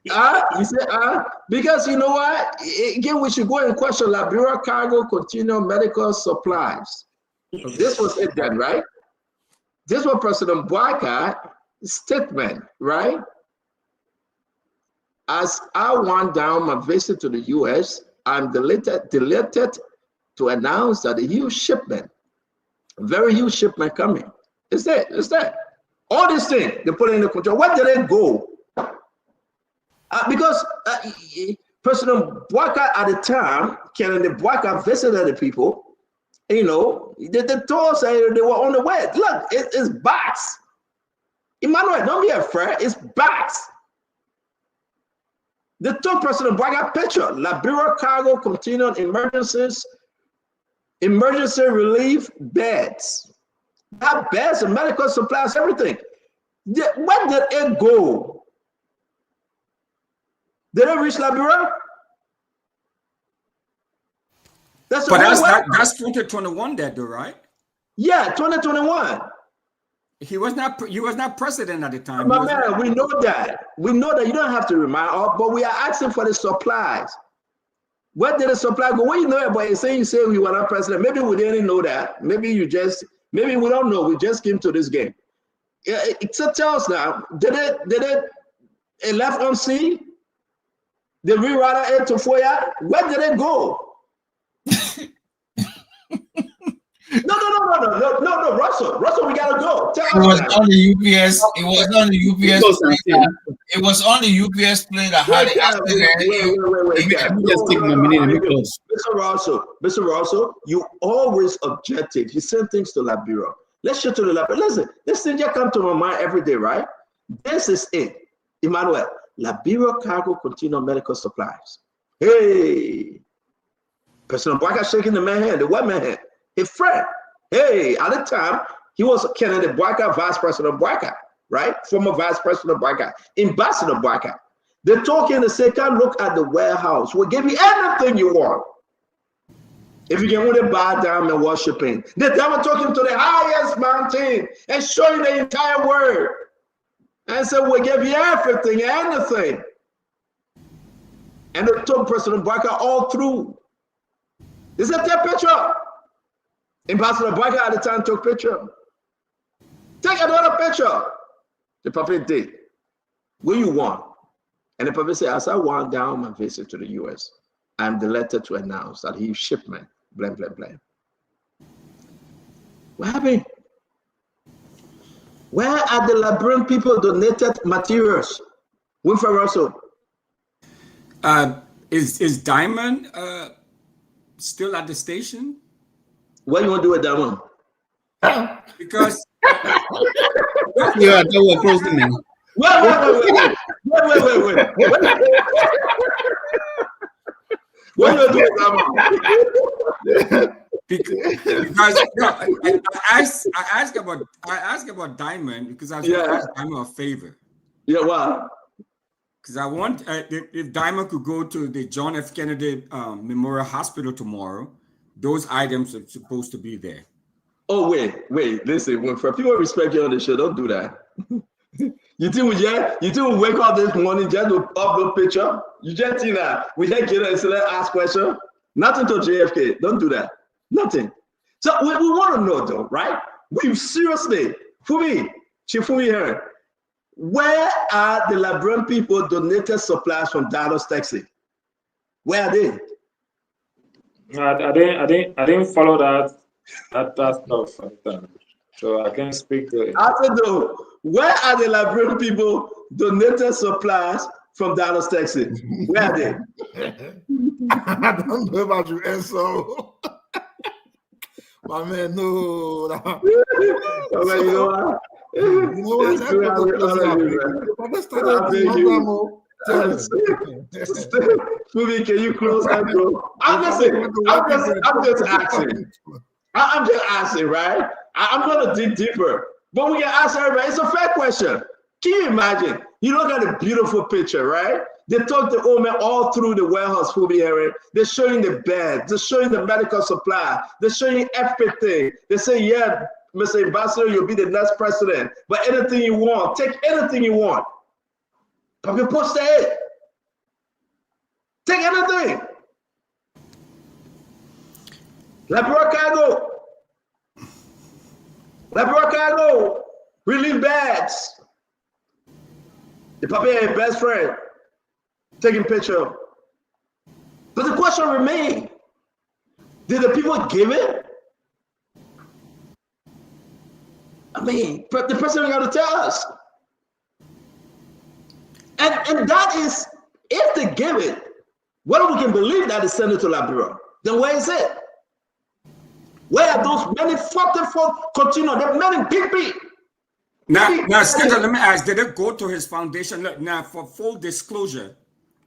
You said because you know what? Again, we should go and question Liberia Cargo Continuum Medical Supplies. This was it then, right? This was President Boyka's statement, right? As I wound down my visit to the US, I'm delighted to announce that a huge shipment, very huge shipment coming. It's that. All these things, they put in the control. Where did it go? Because President Boyka at the time, Kennedy Boyka visited the people You know, they told us they were on the way. Look, it's box. Emmanuel, don't be afraid. It's box. They took President Bouaga picture. Liberia cargo continued emergencies, emergency relief beds. That beds and medical supplies, everything. Where did it go? Did it reach Liberia? That's 2021 that though, right? Yeah, 2021. He was not president at the time. My man, we know that. We know that you don't have to remind us, but we are asking for the supplies. Where did the supply go? What you know about it? Saying you say we were not president. Maybe we didn't know that. Maybe we don't know. We just came to this game. So tell us now, did it left on sea? Did we ride it to Foya? Where did it go? No, Russell, we gotta go. It was on the UPS. It was on the UPS plane. It was on the UPS plane that had the accident. Just take my minute and be close. Mr. Russell, you always objected. You send things to Liberia. Let's show to the Liberia. Listen, this thing just come to my mind every day, right? This is it. Emmanuel, Liberia cargo continue medical supplies. Hey, President Bouaga shaking the man hand, the white man hand. His friend. Hey, at the time, he was Kennedy Bouaga, Vice President Bouaga, right? Former Vice President Bouaga, Ambassador Bouaga. They talk in the second look at the warehouse. We'll give you anything you want. If you can only bow down and worshiping. They were talking to the highest mountain and showing the entire word. And said, we'll give you everything, anything. And they took President Bouaga all through. Is that their picture? Ambassador Bouaga at the time took picture. Take another picture. The puppet did. What you want? And the puppet said, as I wound down my visit to the US, I'm delighted to announce that his shipment, blah, blah, blah. What happened? Where are the Liberian people donated materials? Winfred Russell. Is Diamond still at the station? What you want to do with that one? Because yeah, that was close to me. Wait. What you want to do with that one? Because I asked about Diamond because I was asking Diamond a favor. Yeah, why? Because I want if Diamond could go to the John F. Kennedy Memorial Hospital tomorrow. Those items are supposed to be there. Oh, wait. Listen, when for people respect you on the show, don't do that. You think we wake up this morning just to upload picture? You just think that we just get and say, ask question? Nothing to JFK. Don't do that. Nothing. So we want to know though, right? We seriously, Chief Fumi here, where are the Liberian people donated supplies from Dallas, Texas? Where are they? I didn't follow that stuff. So I can't speak to it. I said though, where are the Liberian people donated supplies from Dallas, Texas? Where are they? I don't know about you, Enzo. My man, no. Fumi, can you close that door? I'm just asking, right? I'm gonna dig deeper, but we can ask everybody. It's a fair question. Can you imagine? You look at the beautiful picture, right? They took the old man all through the warehouse, Fumi area. They're showing the bed, they're showing the medical supply, they're showing everything. They say, yeah, Mr. Ambassador, you'll be the next president, but anything you want, take anything you want. Public post it. Take anything. Liberia cargo. Relief bags. The puppy and his best friend taking picture. But the question remains, did the people give it? I mean, the president got to tell us. And that is, if they give it, whether we can believe that it's sent to Liberia, then where is it? Where are those many 44 continue? The many big. Now, Skipper, let me ask, did it go to his foundation? Look, now, for full disclosure,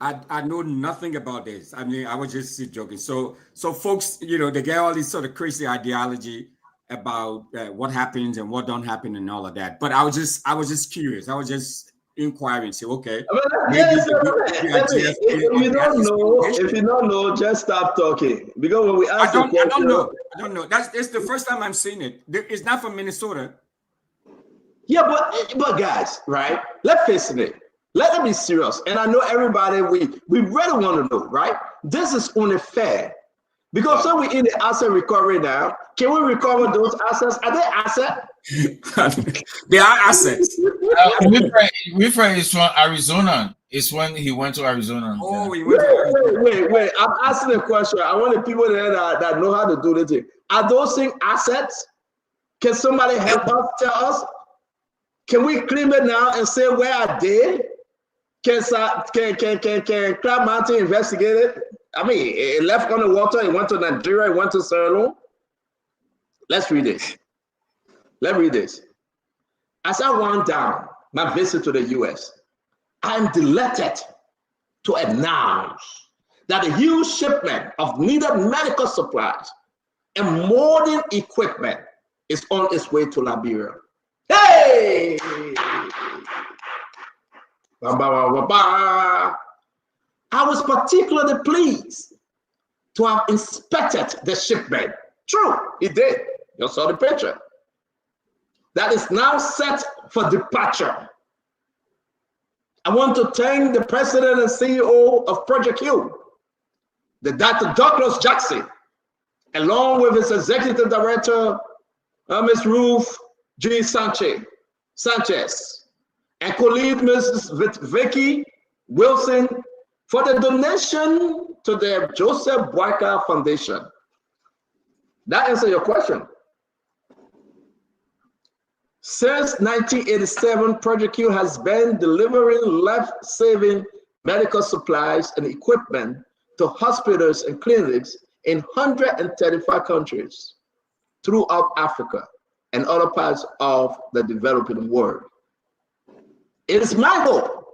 I know nothing about this. I mean, I was just joking. So folks, you know, they get all these sort of crazy ideology about what happens and what don't happen and all of that. But I was just curious. I was just inquiring. Say, okay, if you don't know, just stop talking. Because when we ask I don't know. It's the first time I'm seeing it. It's not from Minnesota. Yeah, but guys, right? Let's face it. Let them be serious. And I know everybody, we really want to know, right? This is only fair. Because so we're in the asset recovery now. Can we recover those assets? Are they assets? They are assets. Wilfred is from Arizona. It's when he went to Arizona. Oh, he went to Arizona. Wait. I'm asking a question. I want the people there that know how to do this thing. Are those things assets? Can somebody help us tell us? Can we claim it now and say where are they? Can Crab Mountain investigate it? I mean, it left on the water, it went to Nigeria, it went to Sierra Leone. Let's read this. Let's read this. As I wound down my visit to the US, I am delighted to announce that a huge shipment of needed medical supplies and modern equipment is on its way to Liberia. Hey! I was particularly pleased to have inspected the shipment. True, it did. You saw the picture. That is now set for departure. I want to thank the president and CEO of Project Q, the Dr. Douglas Jackson, along with his executive director, Ms. Ruth G. Sanchez, and colleague Mrs. Vicky Wilson for the donation to the Joseph Boyka Foundation. That answers your question. Since 1987, Project Q has been delivering life-saving medical supplies and equipment to hospitals and clinics in 135 countries throughout Africa and other parts of the developing world. It is my hope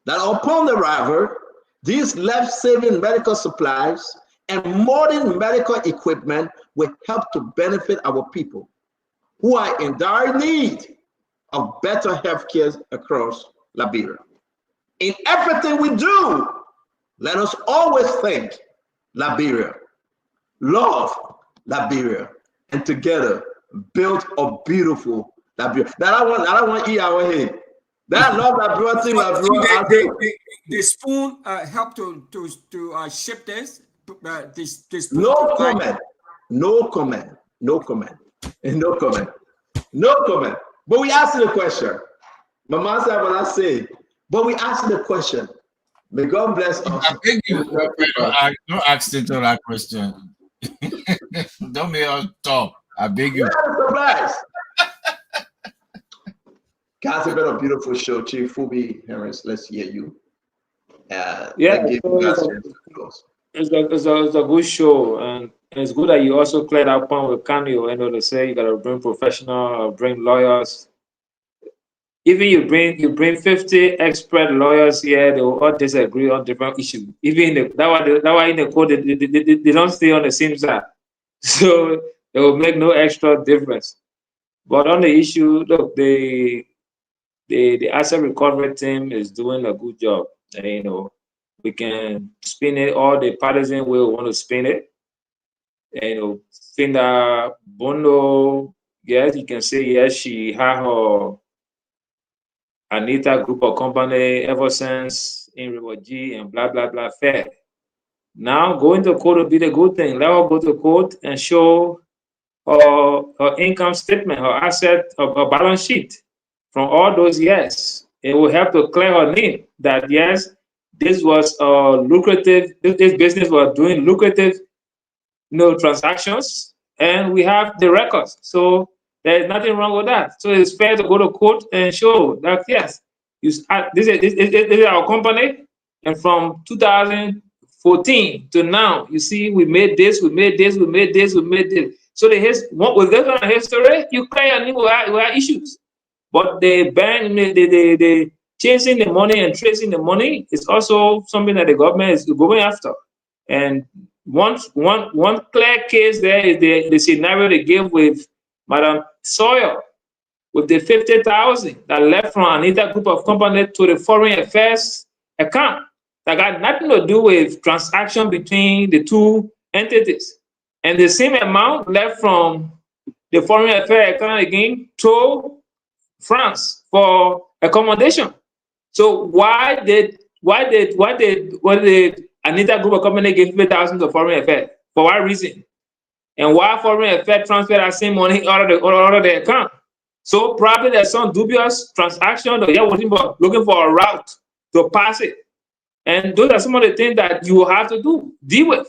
that upon arrival, these life-saving medical supplies and modern medical equipment will help to benefit our people who are in dire need of better healthcare across Liberia. In everything we do, let us always think Liberia, love Liberia, and together build a beautiful Liberia. That I want to eat our head. That I love Liberia thing. The spoon helped to ship this. No comment. But we asked the question. Mama said what I said. But we asked the question. May God bless us. I beg you, don't ask it to that question. Don't make us talk. I beg you. Guys, it's been a beautiful show. Chief Fubi Harris, let's hear you. It's a good show, and it's good that you also cleared that point with Canio. I know they say you gotta bring professional, bring lawyers. Even you bring 50 expert lawyers here, they will all disagree on different issues. Even that why in the court they don't stay on the same side, so it will make no extra difference. But on the issue, look, the asset recovery team is doing a good job. And, you know, we can spin it all the partisan way we want to spin it. And, you know, Finda Bono, yes, you can say yes, she had her Anita group of company ever since in River G and blah blah blah fair. Now going to court will be the good thing. Let her go to court and show her income statement, her asset, her balance sheet from all those years. It will help to clear her name that yes, this was lucrative. This business was doing lucrative, transactions, and we have the records. So there's nothing wrong with that. So it's fair to go to court and show that yes, this is our company, and from 2014 2014 to now, you see, we made this, we made this, we made this, we made this. So with this kind of history, you clear your name without issues. But the bank, the chasing the money and tracing the money is also something that the government is going after. And one clear case there is the scenario they gave with Madam Sawyer, with the 50,000 that left from Anita Group of Companies to the Foreign Affairs account. That got nothing to do with transaction between the two entities. And the same amount left from the Foreign Affairs account again to France for accommodation. So why did Anita Group of Companies give 50,000 to Foreign Affairs? For what reason? And why Foreign Affairs transfer that same money out of the account? So probably there's some dubious transaction that you're looking for a route to pass it. And those are some of the things that you will have to deal with.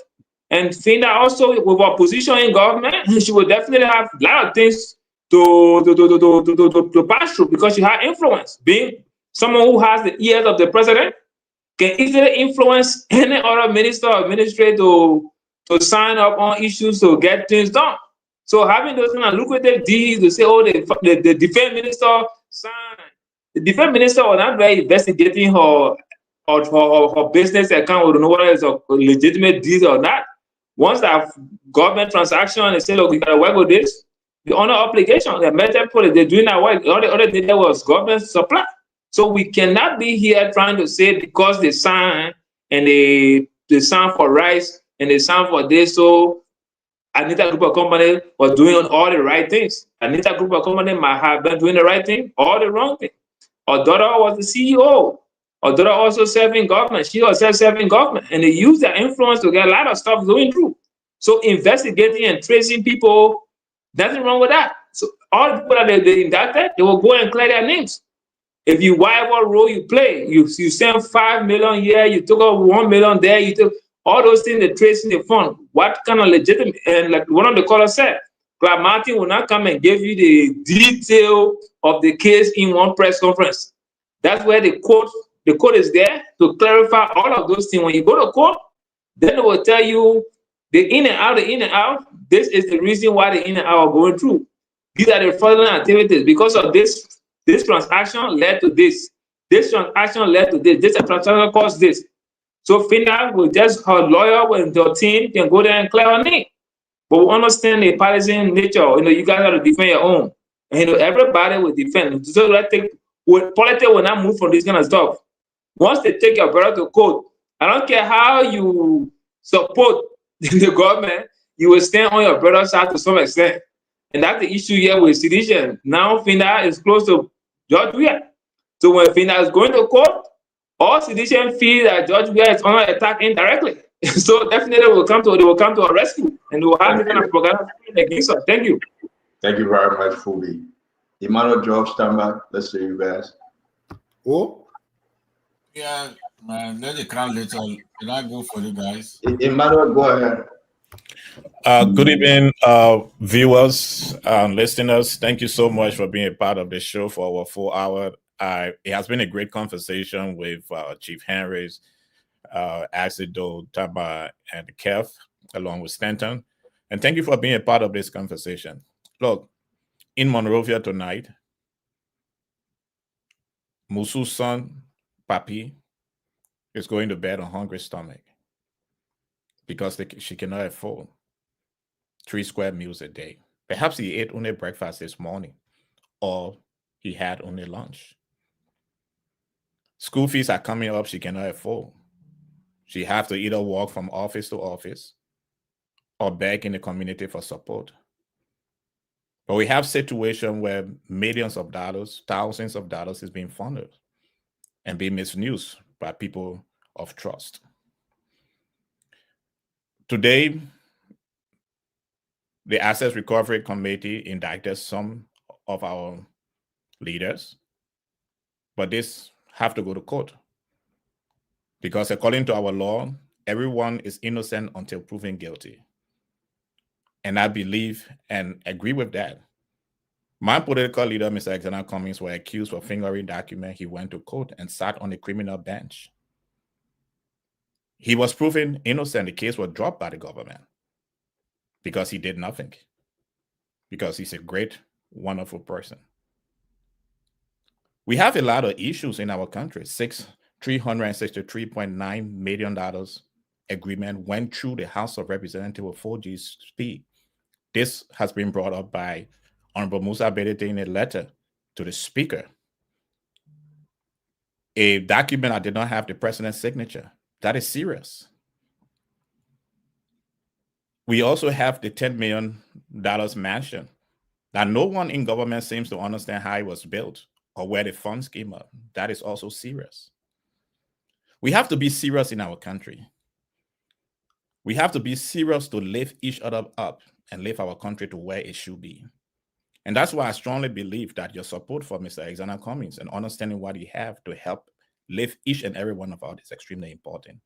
And FINRA also, with our position in government, she will definitely have a lot of things to pass through, because she has influence. Being someone who has the ears of the president can easily influence any other minister or administrator to sign up on issues to get things done. So having those kind of lucrative deals to say, oh, the defense minister signed. The defense minister was not very investigating her business account. We don't know whether it's a legitimate deal or not. Once that government transaction, they say, look, we got to work with this. The honor obligation, the method policy, they're doing that work. All the other thing there was government supply. So we cannot be here trying to say because they sign and they sign for rice and they sign for this, so Anita Group of Companies was doing all the right things. Anita Group of Companies might have been doing the right thing or the wrong thing. Her daughter was the CEO. Her daughter also serving government. She herself serving government. And they use their influence to get a lot of stuff going through. So investigating and tracing people, nothing wrong with that. So all the people that they indicted, they will go and clear their names. If you whatever role you play, you send 5 million here, you took out 1 million there, you took all those things, they trace in the fund. What kind of legitimate? And like one of the callers said, Clark Martin will not come and give you the detail of the case in one press conference. That's where the court is there to clarify all of those things. When you go to court, then they will tell you the in and out. This is the reason why the in and out are going through. These are the fraudulent activities. Because of this transaction led to this. This transaction led to this. This transaction caused this. So FINRA will just, her lawyer and their team can go there and clear her name. But we understand the partisan nature. You guys have to defend your own. And everybody will defend. So politics will not move from this kind of stuff. Once they take your brother to court, I don't care how you support the government, you will stand on your brother's side to some extent. And that's the issue here with sedition. Now FINRA is close to George Weah. So when FINRA is going to court, all sedition feel that George Weah is under attack indirectly. So definitely they will come to a rescue, and they will have this kind of program against us. Thank you. Thank you very much, Phoebe. Emmanuel George, stand by. Let's see you guys. Oh? Yeah, man, let it come later. Can I go for you guys? Emmanuel, go ahead. Good evening, viewers and listeners. Thank you so much for being a part of the show for our full hour. It has been a great conversation with Chief Henrys, Axido, Taba, and Kev, along with Stanton. And thank you for being a part of this conversation. Look, in Monrovia tonight, Musu's son, Papi, is going to bed on hungry stomach because she cannot afford 3 square meals a day. Perhaps he ate only breakfast this morning, or he had only lunch. School fees are coming up she cannot afford. She have to either walk from office to office or beg in the community for support. But we have situations where millions of dollars, thousands of dollars is being funded and being misused by people of trust. Today, the Assets Recovery Committee indicted some of our leaders, but this have to go to court. Because according to our law, everyone is innocent until proven guilty. And I believe and agree with that. My political leader, Mr. Alexander Cummings, was accused of fingering documents. He went to court and sat on a criminal bench. He was proven innocent. The case was dropped by the government because he did nothing, because he's a great, wonderful person. We have a lot of issues in our country. $363.9 million agreement went through the House of Representatives with 4G speed. This has been brought up by Honorable Musa Bedete in a letter to the Speaker. A document that did not have the president's signature. That is serious. We also have the $10 million mansion that no one in government seems to understand how it was built or where the funds came up. That is also serious. We have to be serious in our country. We have to be serious to lift each other up and lift our country to where it should be. And that's why I strongly believe that your support for Mr. Alexander Cummings and understanding what he have to help lift each and every one of us is extremely important.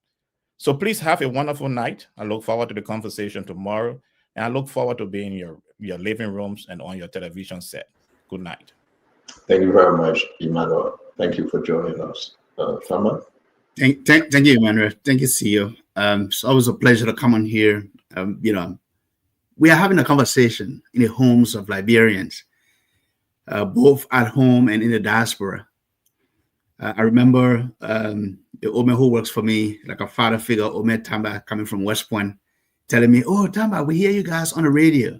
So please have a wonderful night. I look forward to the conversation tomorrow, and I look forward to being in your living rooms and on your television set. Good night. Thank you very much, Emmanuel. Thank you for joining us. Fama? Thank you, Emmanuel. Thank you, CEO. It's always a pleasure to come on here. We are having a conversation in the homes of Liberians, both at home and in the diaspora. I remember the Ome who works for me, like a father figure, Ome Tamba, coming from West Point, telling me, "Oh, Tamba, we hear you guys on the radio."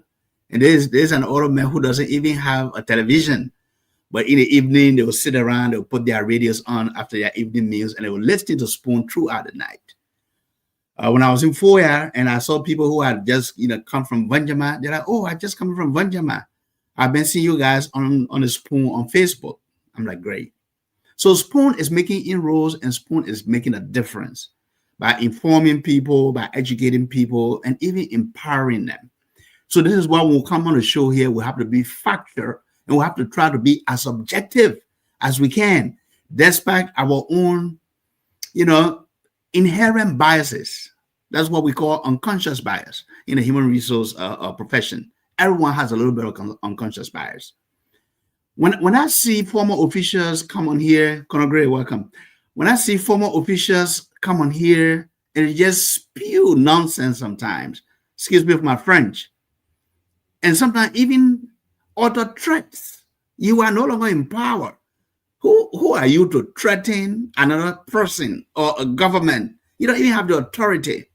And there's an older man who doesn't even have a television, but in the evening they will sit around, they will put their radios on after their evening meals, and they will listen to Spoon throughout the night. When I was in Foya and I saw people who had just come from Vanjama, they're like, "Oh, I just come from Vanjama. I've been seeing you guys on the Spoon on Facebook." I'm like, great. So Spoon is making inroads, and Spoon is making a difference by informing people, by educating people, and even empowering them. So this is why when we come on the show here, we have to be factual, and we have to try to be as objective as we can, despite our own, inherent biases. That's what we call unconscious bias in the human resource profession. Everyone has a little bit of unconscious bias. When I see former officials come on here, Conor Gray, welcome. When I see former officials come on here and just spew nonsense sometimes, excuse me for my French, and sometimes even utter threats, you are no longer in power. Who are you to threaten another person or a government? You don't even have the authority.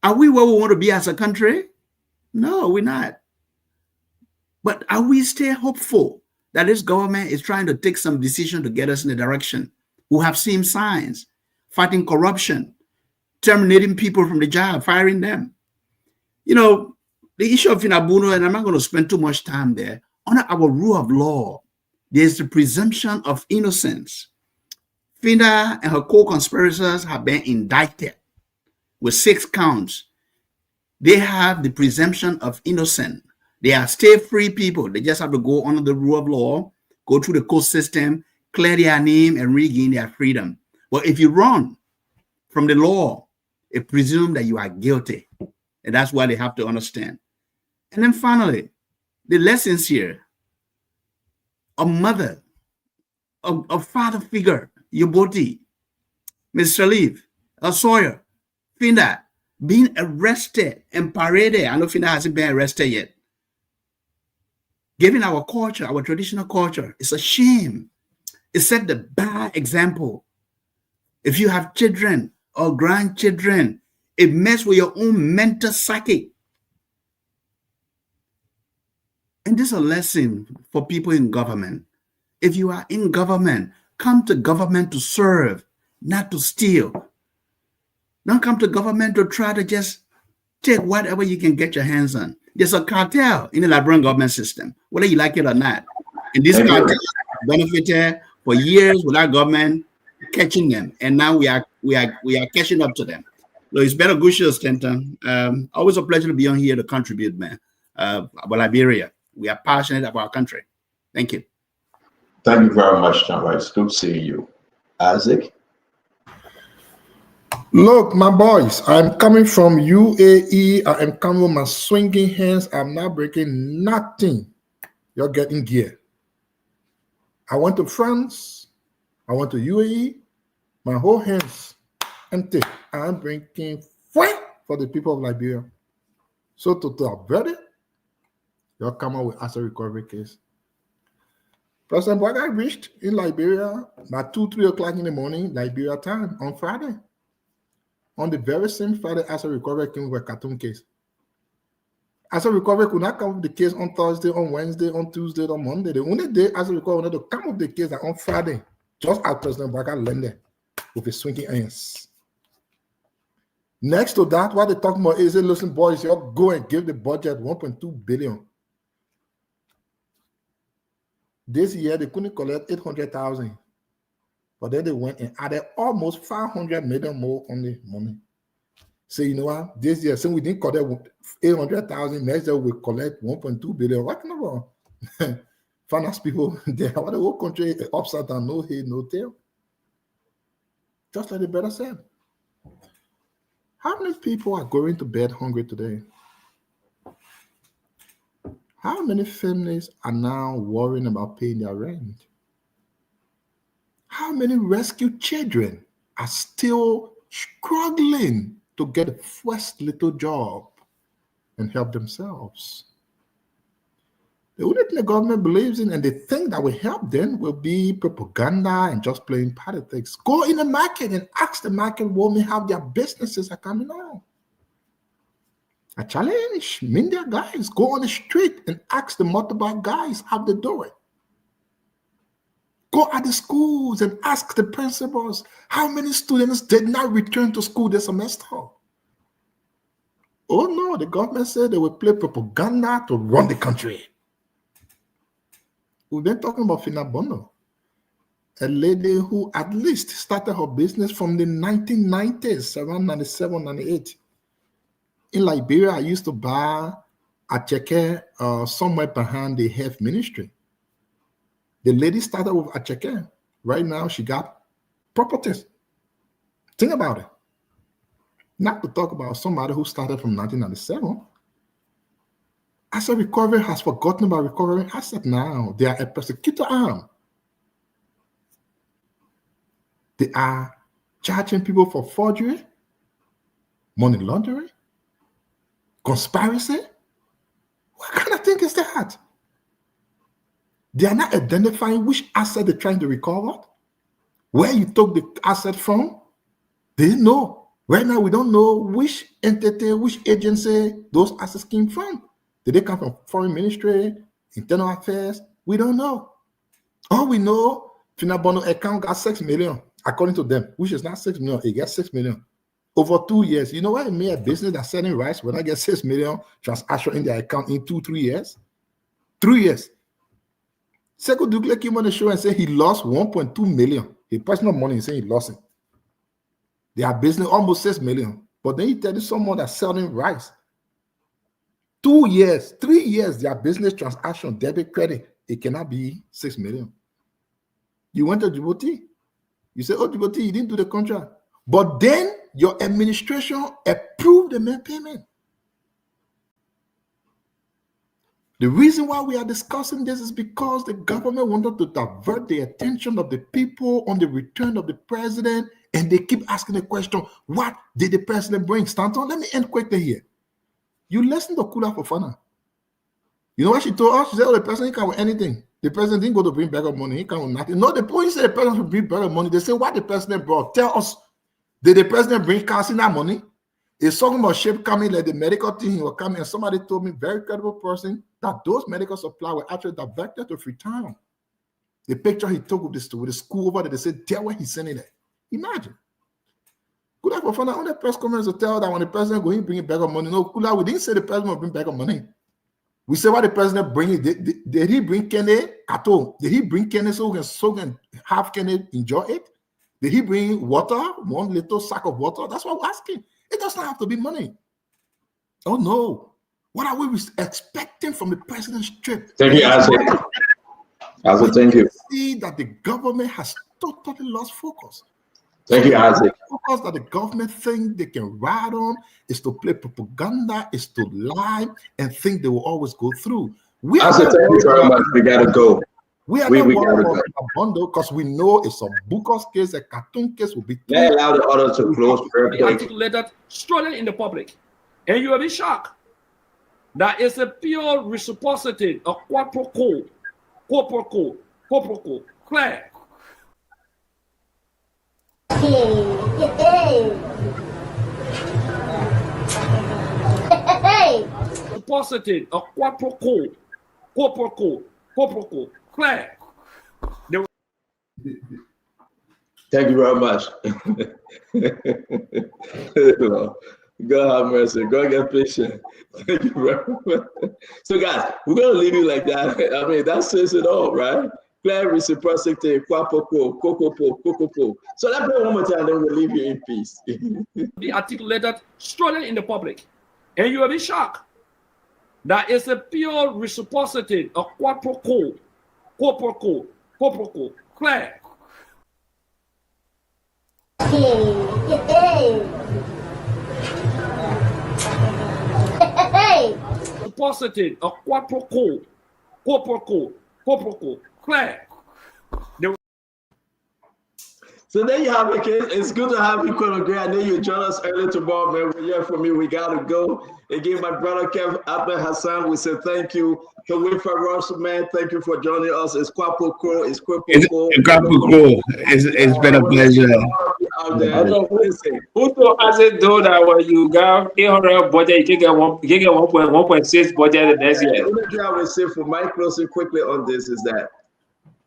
Are we where we want to be as a country? No, we're not. But are we still hopeful that this government is trying to take some decision to get us in the direction? We have seen signs, fighting corruption, terminating people from the job, firing them. The issue of Finabuno, and I'm not going to spend too much time there, under our rule of law, there's the presumption of innocence. Finda and her co-conspirators have been indicted with 6 counts. They have the presumption of innocence. They are still free people. They just have to go under the rule of law, go through the court system, clear their name, and regain their freedom. But if you run from the law, it presumes that you are guilty. And that's why they have to understand. And then finally, the lessons here. A mother, a father figure, Yoboti, Ms. Shalif, Sawyer, Finda, being arrested and paraded. I know Finda hasn't been arrested yet. Given our culture, our traditional culture, it's a shame. It set the bad example. If you have children or grandchildren, it messes with your own mental psyche. And this is a lesson for people in government. If you are in government, come to government to serve, not to steal. Don't come to government to try to just take whatever you can get your hands on. There's a cartel in the Liberian government system, whether you like it or not. And this cartel benefited for years without government catching them. And now we are catching up to them. So it's better good show, Stanton. Always a pleasure to be on here to contribute, man. About Liberia. We are passionate about our country. Thank you. Thank you very much, Tamba. It's good seeing you. Isaac? Look, my boys, I'm coming from UAE. I am coming with my swinging hands. I'm not breaking nothing. You're getting gear. I went to France. I went to UAE. My whole hands empty. I'm bringing fire for the people of Liberia. So to avert it, you'll come out with asset recovery case. President Bwaga reached in Liberia by 2-3 o'clock in the morning, Liberia time, on Friday. On the very same Friday, asset recovery came with a Khartoum case. Asset recovery could not come with the case on Thursday, on Wednesday, on Tuesday, on Monday. The only day asset recovery wanted to come with the case on Friday, just as President Bwaga landed with his swinging hands. Next to that, what they're talking about is, listen, boys, you go and give the budget 1.2 billion. This year, they couldn't collect 800,000. But then they went and added almost 500 million more on the money. So, you know what? This year, since we didn't collect 800,000, next year we collect 1.2 billion. What kind of finance people there? What the whole country upside down, no head, no tail? Just like the brother said. How many people are going to bed hungry today? How many families are now worrying about paying their rent? How many rescued children are still struggling to get the first little job and help themselves? The only thing the government believes in and they think that will help them will be propaganda and just playing politics. Go in the market and ask the market women how their businesses are coming on. I challenge media guys, go on the street and ask the motorbike guys how they do it. Go at the schools and ask the principals how many students did not return to school this semester. Oh no, the government said they would play propaganda to run the country. We've been talking about Fina Bono, a lady who at least started her business from the 1990s, around 97, 98. In Liberia, I used to buy a cheque somewhere behind the health ministry. The lady started with a cheque. Right now, she got properties. Think about it. Not to talk about somebody who started from 1997. Asset recovery has forgotten about recovering asset now. They are a persecutor arm. They are charging people for forgery, money laundering, conspiracy. What kind of thing is that? They are not identifying which asset they're trying to recover, where you took the asset from. They didn't know. Right now, we don't know which entity, which agency those assets came from. Did they come from foreign ministry, internal affairs? We don't know. All we know, Fina Bono account got 6 million, according to them, which is not 6 million. It gets 6 million. Over 2 years. You know what? It made a business that's selling rice when I get 6 million transaction in their account in 2-3 years. 3 years. Sekou Dougle came on the show and said he lost 1.2 million. His personal money, he's saying he lost it. Their business almost 6 million. But then he tell you someone that's selling rice. 2 years, 3 years, their business transaction, debit, credit, it cannot be 6 million. You went to Djibouti. You say, oh, Djibouti, you didn't do the contract. But then your administration approved the main payment. The reason why we are discussing this is because the government wanted to divert the attention of the people on the return of the president, and they keep asking the question, what did the president bring? Stanton, let me end quickly here. You listen to Kula Fofana. You know what she told us? She said, oh, the president can't with anything. The president didn't go to bring bag of money. He can't with nothing. No, the point said the president should bring bag of money. They say, what the president brought? Tell us, did the president bring cash in that money? He's talking about ship coming, like the medical team he was coming, and somebody told me, very credible person, that those medical supplies were actually directed to Freetown. The picture he took with the school over there, they said, there where he's sending it. Imagine. Kula Fofana on the press conference to tell that when the president go, he bring back of money. No, Kula, we didn't say the president will bring back of money. We said what the president bring. Did he bring Kenny Kato? Did he bring Kenny so we can have Kenny enjoy it? Did he bring water, 1 little sack of water? That's what we're asking. It doesn't have to be money. Oh no. What are we expecting from the president's trip? Thank you, Isaac. Isaac, thank you. See that the government has totally lost focus. Thank you, Isaac. The focus that the government think they can ride on is to play propaganda, is to lie, and think they will always go through. Isaac, thank you very much. We gotta go. We are We not gotta worried go. about a bundle because we know it's a Bukos case, a cartoon case will be. They allow the others to close very Be quick. articulated strongly in the public, and you will be shocked that it's a pure reciprocity of quid pro quo, clear. Reciprocity of quid pro quo, clear. Thank you very much. God have mercy. God get patient. Thank you very much. So, guys, we're gonna leave you like that. I mean, that says it all, right? Clear reciprocity, quapoco, cocopo. So let's play one more time, then we'll leave you in peace. Be articulated strongly in the public, and you will be shocked that it's a pure reciprocity of quid pro quo, clear. Reciprocity of quid pro quo, clear. So there you have it, kids. It's good to have you, Colonel Gray. I know you join us early tomorrow, man. We're here for me. We gotta go. Again, my brother Kev Ahmed Hassan, we say thank you. To Winfrey Russell, man, thank you for joining us. It's Quapoco. It's Quapoco. It's been a pleasure. Out there. Listen, Who has it though that when you got 800 budget, you can get 1.6 budget the next year? The only thing I will say for my closing quickly on this is that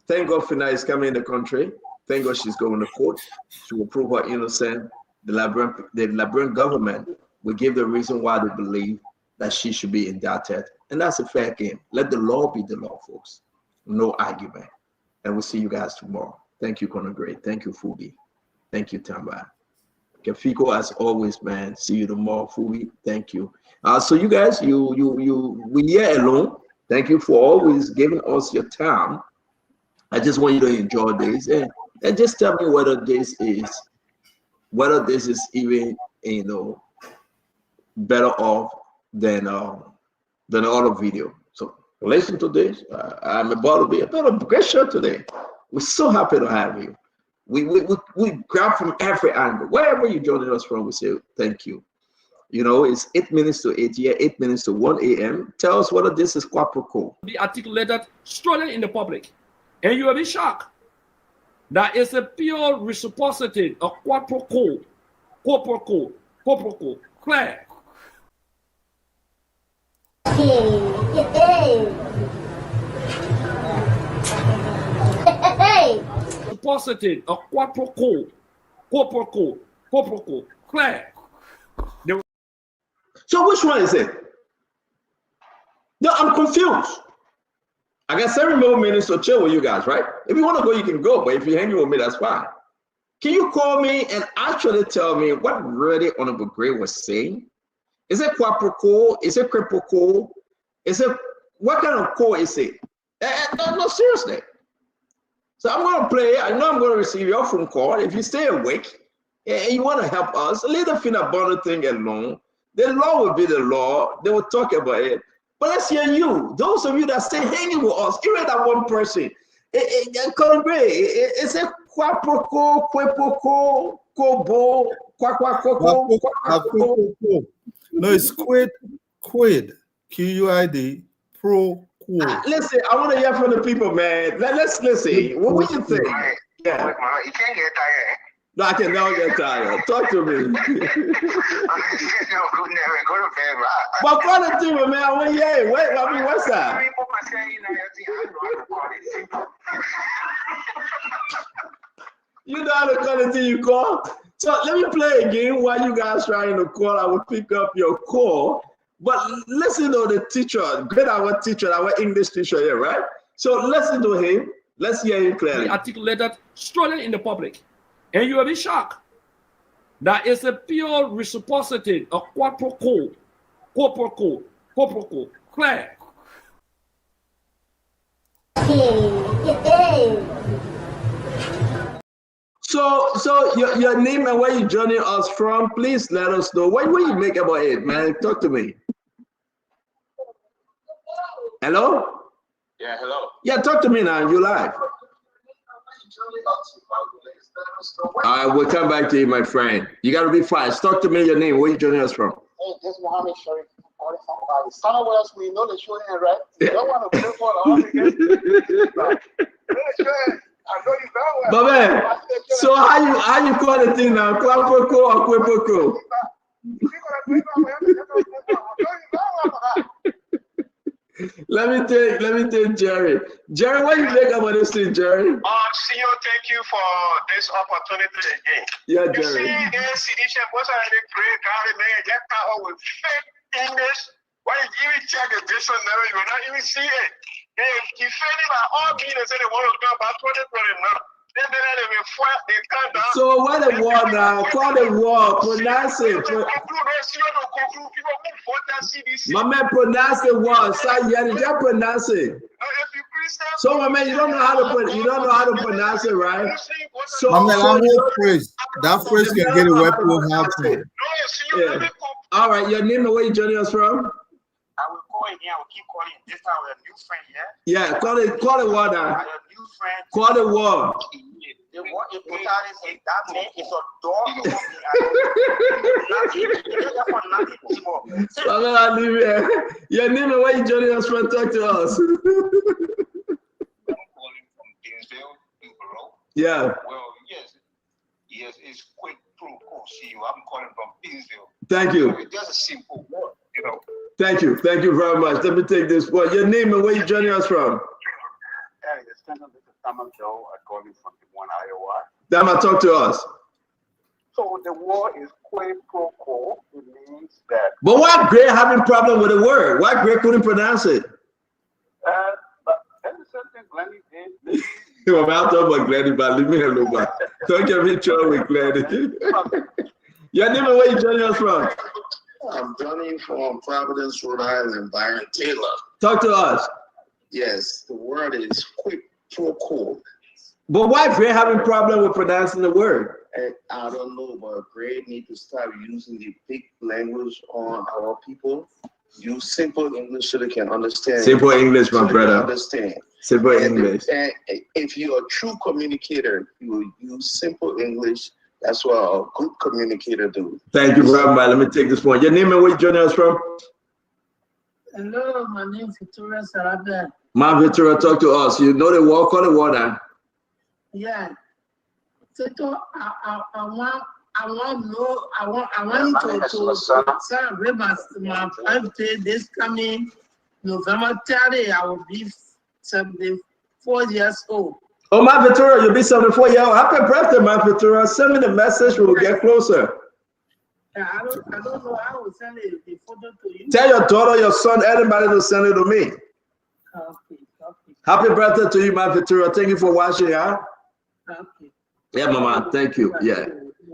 thank God Fina is coming in the country. Thank God she's going to court. She will prove her innocent. The Liberian government will give the reason why they believe that she should be indicted. And that's a fair game. Let the law be the law, folks. No argument. And we'll see you guys tomorrow. Thank you, Conor Gray. Thank you, Fubi. Thank you, Tamba. Kefiko, as always, man. See you tomorrow, Fubi. Thank you. So you guys, we're here alone. Thank you for always giving us your time. I just want you to enjoy this and just tell me whether this is even, you know, better off than the other video. So listen to this. I'm about to be a great show today. We're so happy to have you. We grab from every angle. Wherever you're joining us from, we say thank you. You know, it's 8 minutes to 8 here, 8 minutes to 1 a.m. Tell us whether this is Quapoco. Be articulated strongly in the public, and you will be shocked that it's a pure reciprocity of quid pro quo, clear. Reciprocity of quid pro quo, clear. So which one is it? No, I'm confused. I got 7 more minutes to chill with you guys, right? If you want to go, you can go. But if you're hanging with me, that's fine. Can you call me and actually tell me what really Honorable Gray was saying? Is it Quapoco? Is it Cripoco? Is it, what kind of call is it? No, seriously. So I'm going to play. I know I'm going to receive your phone call. If you stay awake and you want to help us, leave the Fina Bono thing alone. The law will be the law. They will talk about it. But let's hear you. Those of you that stay hanging with us, even that one person. Colin Gray, is it Quapoco, Quapoco, Kobo, Quaquacoco? No, it's quid, Q-U-I-D, pro, quo. Listen, I want to hear from the people, man. Let's listen. What do you think? Yeah. You can't get tired. No, I can never get tired. Talk to me. But call it to me, man. I want to hear it. Wait, I mean, what's that? You know how to call it till you call? So let me play again while you guys trying to call. I will pick up your call. But listen to the teacher, our teacher, our English teacher here, right? So listen to him. Let's hear him clearly. Be articulated strongly in the public, and you will be shocked that it's a pure reciprocity of quid pro quo, clear. So your name and where you joining us from, please let us know. What you make about it, man? Talk to me. Hello? Yeah, hello. Yeah, talk to me now. You live. I will come back to you, my friend. You got to be fast. Talk to me. Your name. Where you joining us from? Hey, this is Mohammed Sharif. Calling from Bali. Somewhere else we know the show hand, right? You don't want to play for the other game. I know you very well. But man, so how you call the thing now? Kwapoko or Kwepoko? Let me take Jerry. Jerry, what do you think about this thing, Jerry? CEO, thank you for this opportunity again. Yeah, You Jerry. see, this edition, most of the great guy, man, get out with fake English. When you even check the dictionary, you will not even see it. They defending by all means, they say they want to come back 2020 now. Then they will fight, they come down. So what the war now? Call the war. Pronounce it. My man, pronounce the word. Say yeah, just pronounce it. So my man, you don't know how to pronounce it, right? So, My man, I'm with Chris. That phrase can get a weapon how to. Yeah. All right, your name and where you joining us from? I will call again. I will keep calling. This time with a new friend, yeah? Yeah, call the word now. Call the word. The word is that man is a dog. I'll leave it. Your name and where you joining us from? Talk to us. Yeah. Well, yes, it's quick protocol. See you. I'm calling from Pinsville. Thank you. It's just a simple word, you know. Thank you very much. Let me take this one. Your name and where you joining us from? Hey, this is Samuel Joe. I'm calling from the one Iowa. Dama, talk to us. So the word is quid pro quo. It means that. But why Gray having problem with the word? Why Gray couldn't pronounce it? But that's something Glenny did. I'm talking about Glenny, but leave me alone. Don't get me in trouble with Glenny. Your name and where you joining us from? I'm joining from Providence, Rhode Island, Byron Taylor. Talk to us. Yes, the word is quid pro quo. But why Gray having problem with pronouncing the word? I don't know, but Gray need to start using the big language on our people. Use simple English so they can understand. Simple English, my brother. Understand. Simple English. And if you're a true communicator, you will use simple English. That's what a good communicator do. Thank you very much. Let me take this one. Your name and where you joining us from? Hello, my name is Victoria Sarabia. Ma Victoria, talk to us. You know the word, call the word now. Yeah. So I want to celebrate my birthday this coming November 30. I will be 74 years old. Oh, my Victoria, you'll be 74 years old. Happy birthday, my Victoria. Send me the message. We'll get closer. I don't know how to send the photo to you. Tell your daughter, your son, anybody to send it to me. Okay. Happy birthday to you, my Victoria. Thank you for watching, huh? Okay. Yeah, Mama. Thank you. Yeah.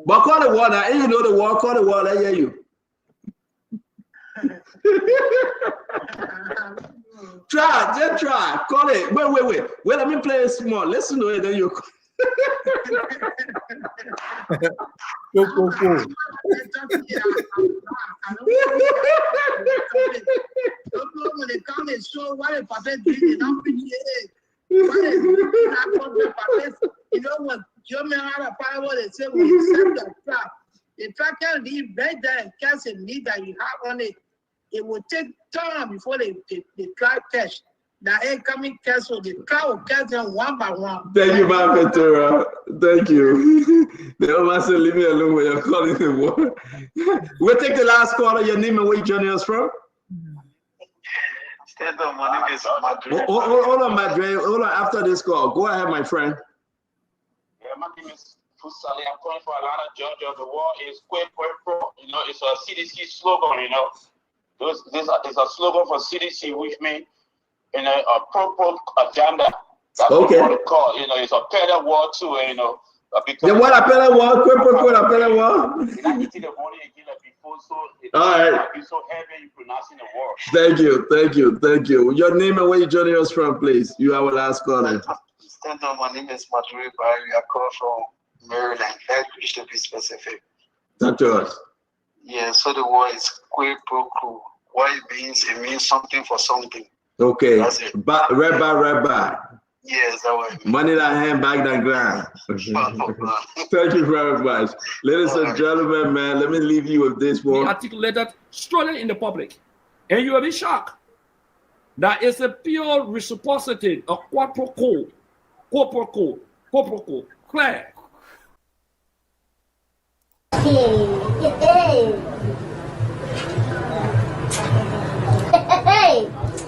But call the word now. You know the word. Call the word. I hear you. Just try. Call it. Wait. Let me play it small. Listen to it, then you. When they come and show what a puppet did, they don't pick it. You know what? Joe man had a power. They say when you send the trap, the trap can leave right there and catch a meat that you have on it. It will take time before the trap catch. The egg coming catch, so the trap will catch them one by one. Thank you, my Ventura. Thank you. The almost said, leave me alone when you're calling the word. We'll take the last caller. Your name and where you joining us from? Stand up, my name is Madrid. Hold on, Madrid. Hold on. After this call, go ahead, my friend. Yeah, my name is Fusali. I'm calling from Atlanta, Georgia. The war is quid pro. You know, it's a CDC slogan. You know, this is a slogan for CDC, which means a pro agenda. That's okay. What it's called. You know, it's a pedal war too. You know, because the what appelle war, quid appelle war. You're not eating the money again like before, so it's all right. Be so heavy you pronouncing the word. Thank you. Your name and where you joining us from, please. You are our last caller. Stand up. My name is Madrid. I call from Maryland, Anchorage to be specific. Talk to us. Yeah. So the word is quid pro quo. What it means something for something. Okay. That's it. Rabbi. Yes, that way. Money that hand, back that ground. Thank you very much. Ladies and gentlemen, man, let me leave you with this Be one. articulated strongly in the public, and you will be shocked that it's a pure reciprocity, a quid pro quo, clear.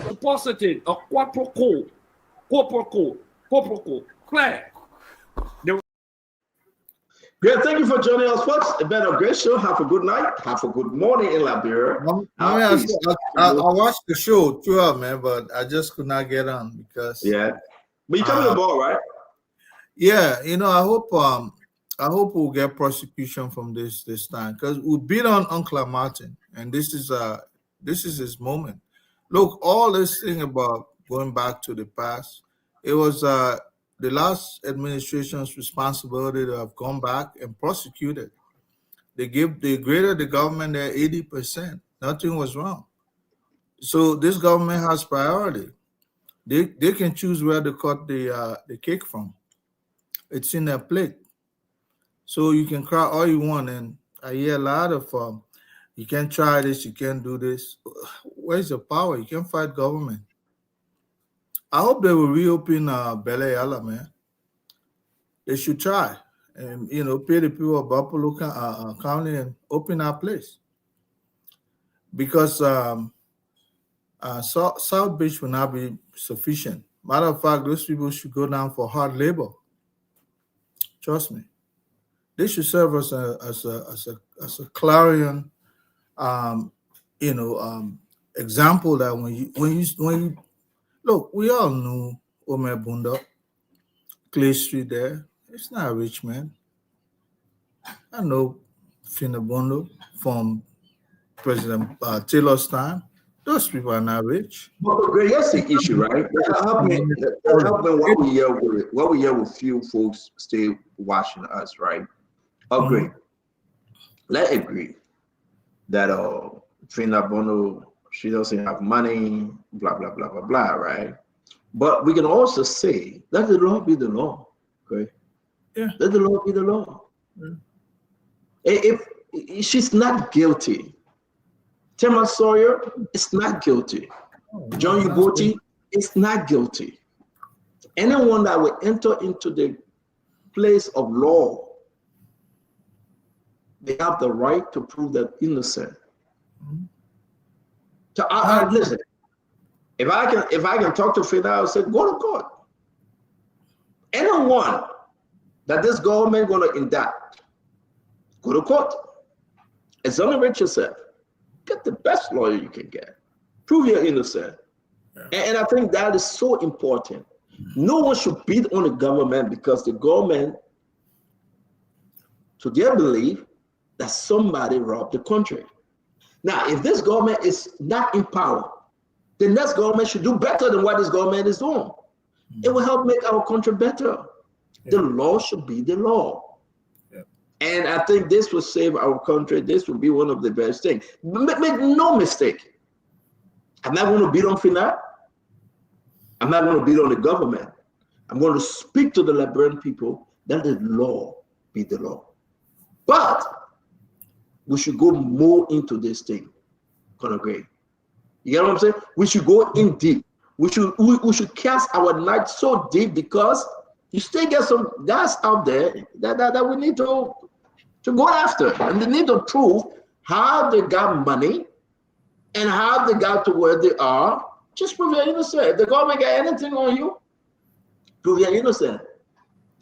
Reciprocity, a quid pro quo, clear. Great, thank you for joining us, folks. It's been a great show. Have a good night. Have a good morning in Liberia. I watched the show too, man, but I just could not get on because but you coming aboard, right? Yeah, I hope we'll get prosecution from this time because we beat on Uncle Martin, and this is his moment. Look, all this thing about going back to the past, it was the last administration's responsibility to have gone back and prosecuted. They graded the government there 80%. Nothing was wrong. So this government has priority. They can choose where to cut the cake from. It's in their plate. So you can cry all you want, and I hear a lot of you can't try this, you can't do this. Where's the power? You can't fight government. I hope they will reopen Bele Yala, man. They should try and pay the people of Buffalo County and open our place. Because South Beach will not be sufficient. Matter of fact, those people should go down for hard labor. Trust me. They should serve us as a clarion, example that when you look, we all knew Omer Bunda, Clay Street there. It's not a rich man. I know Finabondo from President Taylor's time. Those people are not rich. But here's the issue, right? Help me what we hear with few folks still watching us, right? Agree. Let's agree that Finabondo, she doesn't have money, blah, blah, blah, blah, blah, right? But we can also say, let the law be the law, okay? Yeah. Let the law be the law. Yeah. If she's not guilty, Tema Sawyer is not guilty. John Ubochi is not guilty. Anyone that will enter into the place of law, they have the right to prove that innocent. So listen, if I can talk to Fina, I'll say, go to court. Anyone that this government gonna indict, go to court. Exonerate yourself. Get the best lawyer you can get. Prove you're innocent. And I think that is so important. No one should beat on the government because the government, to their belief, that somebody robbed the country. Now, if this government is not in power, the next government should do better than what this government is doing. It will help make our country better. The law should be the law. And I think this will save our country. This will be one of the best things. Make no mistake. I'm not going to beat on FINA. I'm not going to beat on the government. I'm going to speak to the Liberian people that the law be the law. But we should go more into this thing. Conor Gray. You get what I'm saying? We should go in deep. We should cast our net so deep because you still get some guys out there that we need to go after. And they need to prove how they got money and how they got to where they are. Just prove you're innocent. If the government got anything on you, prove you're innocent.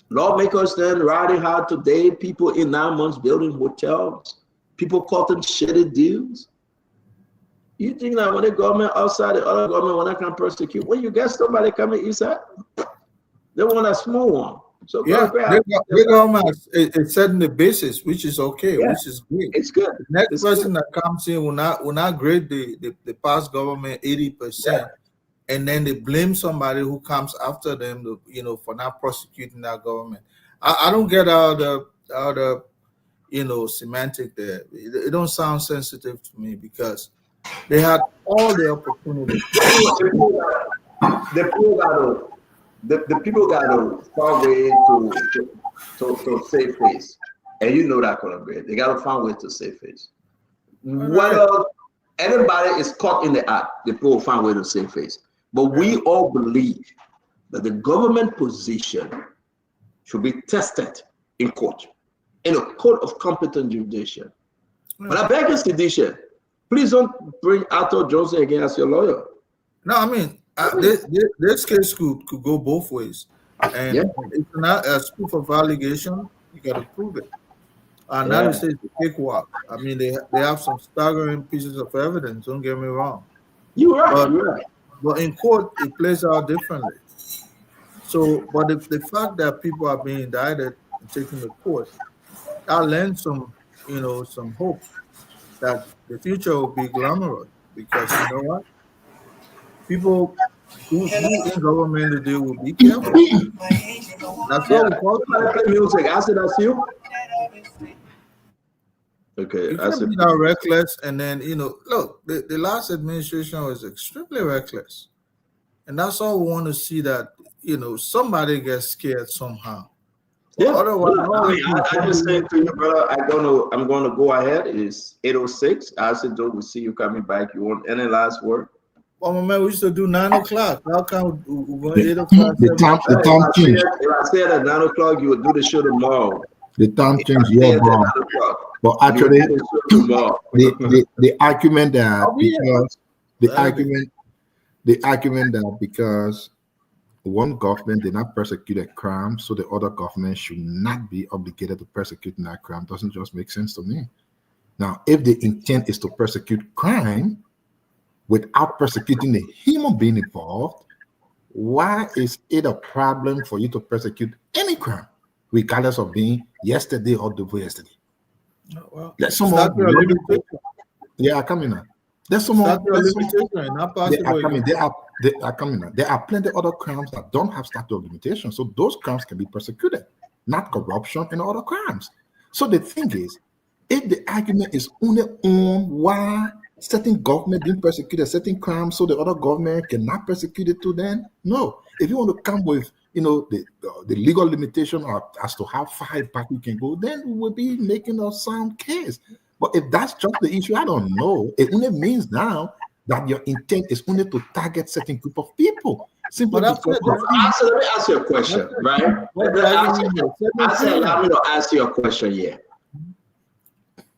Lawmakers then riding hard today, people in 9 months building hotels, people cutting shitty deals. You think that when the government outside, the other government, when I can persecute, when you get somebody coming inside, they want a small one. So yeah, the government is setting the basis, which is okay, which is great. It's good. The next person that comes in will not grade the past government 80%, and then they blame somebody who comes after them, for not prosecuting that government. I don't get all the semantic there. It don't sound sensitive to me because They had all the opportunities. The people got to find way to save face, and you know that, Columbia. They got to find way to save face. Whether anybody is caught in the act, the people will find way to save face. But we all believe that the government position should be tested in court, in a court of competent jurisdiction. But I beg you, Sidisha, please don't bring Arthur Johnson again as your lawyer. No, I mean, this case could go both ways. And if it's not a proof of allegation, you got to prove it. And that is a cakewalk. I mean, they have some staggering pieces of evidence, don't get me wrong. You're right. But in court, it plays out differently. So, but the fact that people are being indicted and taken to court, that lends some hope that the future will be glamorous. Because you know what? People who in government today will be careful. That's what we call it. Music. I said that's you. Okay, You can't be that reckless, and then look, the last administration was extremely reckless, and that's all we want to see, that somebody gets scared somehow. Yeah. Otherwise, I just said to you, brother, I'm gonna go ahead. It's 8:06. I said, Joe, we see you coming back. You want any last word? Well, my man, we used to do 9 o'clock. How come we go 8 o'clock? The time changed. If I said at 9 o'clock, you would do the show tomorrow. The time changed, yeah, bro. But actually, the argument that because one government did not persecute a crime, so the other government should not be obligated to persecute that crime doesn't just make sense to me. Now, if the intent is to persecute crime without persecuting the human being involved, why is it a problem for you to persecute any crime, regardless of being yesterday or the yesterday? Well, Let someone. Yeah, I come in now. There's someone. There are plenty of other crimes that don't have statute of limitation, so those crimes can be persecuted, not corruption and other crimes. So the thing is, if the argument is only on why certain government didn't persecute a certain crime, so the other government cannot persecute it too, then no. If you want to come with the legal limitation as to how far back we can go, then we will be making a sound case. But if that's just the issue, I don't know. It only means now that your intent is only to target certain group of people. Simply because let me ask you a question, right? Allow me to ask you a question here.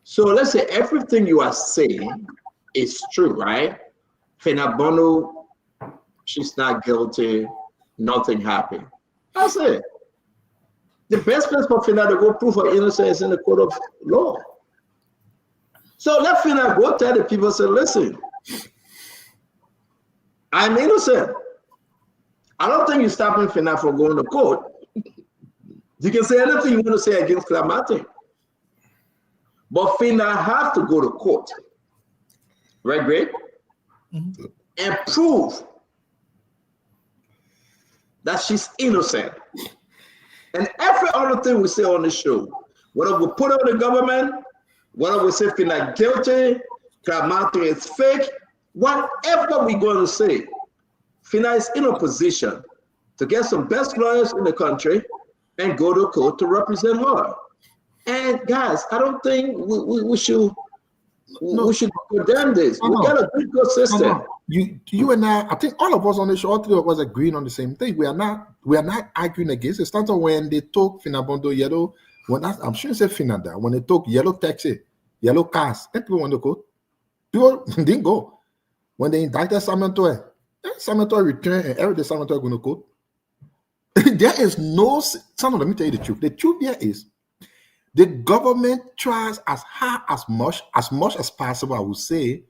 So let's say everything you are saying is true, right? Phina Bono, she's not guilty, nothing happened. That's it. The best place for Phina to go prove her innocence is in the court of law. So let Phina go tell the people, say, listen, I'm innocent. I don't think you're stopping Phina from going to court. You can say anything you want to say against Clamati. But Phina have to go to court, right, Greg? And prove that she's innocent. And every other thing we say on the show, whether we put on the government, whether we say Phina guilty, Clamati is fake, whatever we're going to say, Phina is in a position to get some best lawyers in the country and go to court to represent her. And guys, I don't think we should condemn this. We got a good system. You and I think all of us on the show, all three of us agreeing on the same thing. We are not arguing against it. Starting when they took Phina Bondo yellow, I'm sure you said Phina that when they took yellow taxi, yellow cars, and people went to court. People didn't go. When they indicted Samuel Toy returned, and every day Samuel Toy going to court. There is no son. Let me tell you the truth. The truth here is the government tries as hard as much as possible, I would say,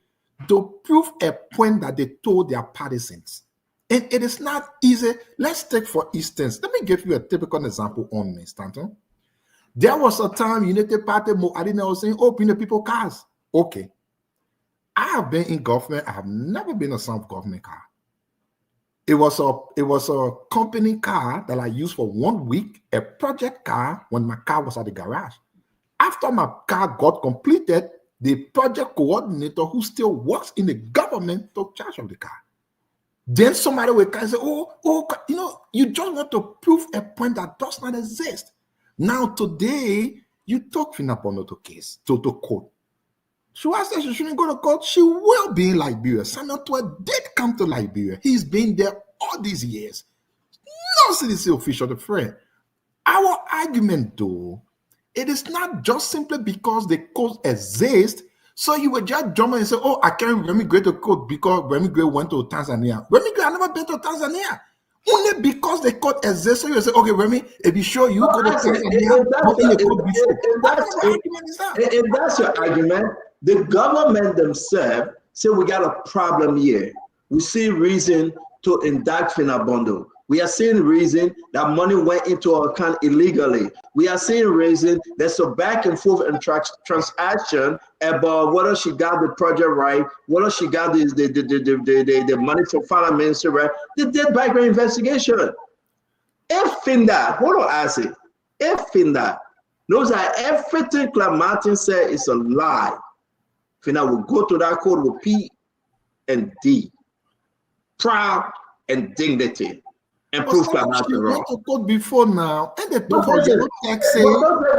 to prove a point that they told their partisans. And it is not easy. Let's take, for instance, let me give you a typical example on me, Stanton. There was a time United Party Mo Adina was saying, open the people cars. Okay. I have been in government. I have never been a son of government car. It was a company car that I used for 1 week, a project car when my car was at the garage. After my car got completed, the project coordinator who still works in the government took charge of the car. Then somebody will come and say, you just want to prove a point that does not exist. Now today, you took Phyna Bono to court. She said she shouldn't go to court. She will be in Liberia. Samuel Tuah did come to Liberia. He's been there all these years. No CDC official to friend. Our argument, though, it is not just simply because the court exists. So you would just jump and say, I can't remigrate to court because remigrate went to Tanzania. Remigrate, I never been to Tanzania. Only because the court exists, so you say, okay, Remy, if you sure you go to Tanzania, if that's your argument, the government themselves say we got a problem here. We see reason to indict Phyna Bono. We are seeing reason that money went into our account illegally. We are seeing reason there's a back and forth and transaction about whether she got the project right, whether she got the money for finance minister right. They did background investigation. If in that, hold on, I say, if in that knows that everything Clark Martin said is a lie, Phyna will go to that court with P and D, proud and dignity. And proof that not wrong. Before now, and the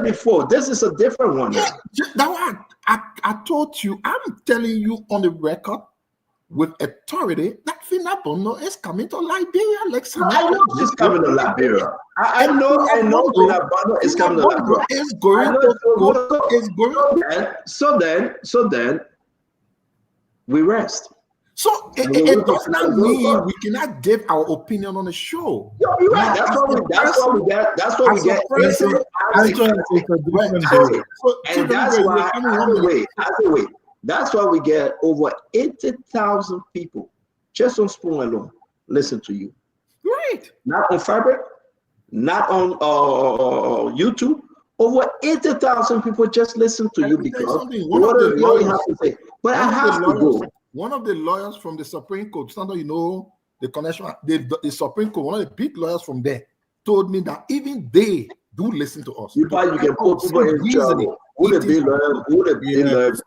before. This is a different one. Yeah, that one I told you. I'm telling you on the record with authority that Phyna Bono is coming to Liberia. I know she's coming to Liberia. I know Phyna Bono is coming to Liberia. It's going to go. So then, we rest. So it does not mean we cannot give our opinion on the show. You're right. That's what we get. And that's why. That's why we get over 80,000 people just on Spoon alone listen to you. Right. Not on Fabric, not on YouTube. Over 80,000 people just listen to you because what do you have to say? But I have to go. One of the lawyers from the Supreme Court, you know the connection, the Supreme Court, one of the big lawyers from there told me that even they do listen to us. You can put people in trouble. Who the big lawyers?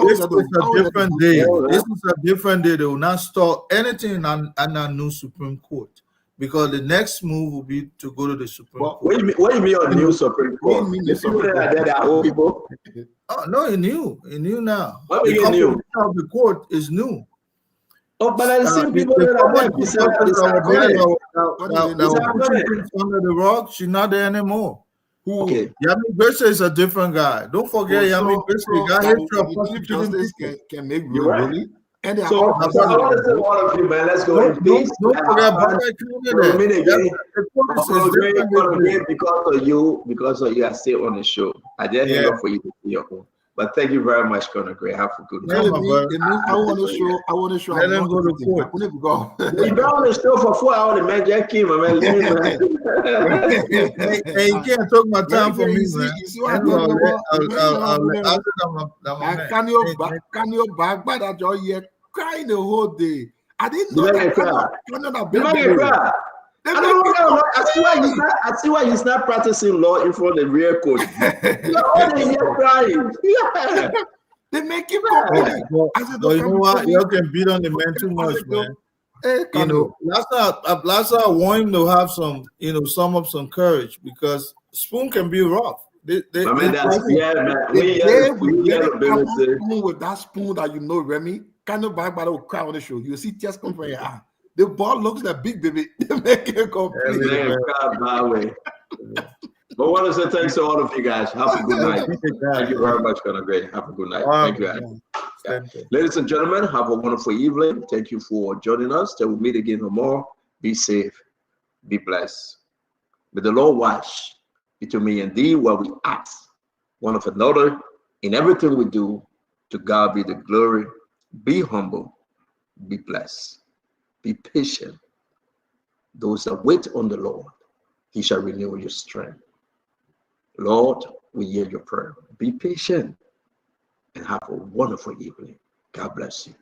This is a different day. This is a different day. They will not stop anything on a new Supreme Court. Because the next move will be to go to the Supreme Court. What do you mean on new Supreme Court? The people that are old people? Oh, no, it's new. It's new now. What do you new? Of the court is new. Oh, but I see people that are under the rock. She's not there anymore. Okay. Yami Grace is a different guy. Don't forget Yami Grace. Can make really. And so I want to say one of you, man. Let's go in peace. Don't forget about because of you, I stay on the show. I didn't hang up for you to see your home. But thank you very much, Conor Gray. Have a good night. I want to show. Let them go to court. You got on the show for 4 hours, the man Jack came, man. Hey, you can't talk my time for me, man. You see what can you back by that joy yet? Crying the whole day. I didn't know that. I see why he's not practicing law in front of the real court. You're crying. Yeah. They make him complete. You know what? You can beat on the man too much, man. You know, last time I want him to have some, some courage because Spoon can be rough. We get with that spoon that Remy. Kind of back by the crowd on the show. You see tears come from your eye. The ball looks like big baby. They make it complete. But want to say thanks to all of you guys. Have a good night. Thank you very much, Conor Gray. Have a good night. Thank you, guys. Yeah. Ladies and gentlemen, have a wonderful evening. Thank you for joining us. Till we meet again tomorrow. Be safe. Be blessed. May the Lord watch between me and thee while we act one of another in everything we do. To God be the glory. Be humble. Be blessed. Be patient. Those that wait on the Lord, he shall renew your strength. Lord, we hear your prayer. Be patient and have a wonderful evening. God bless you.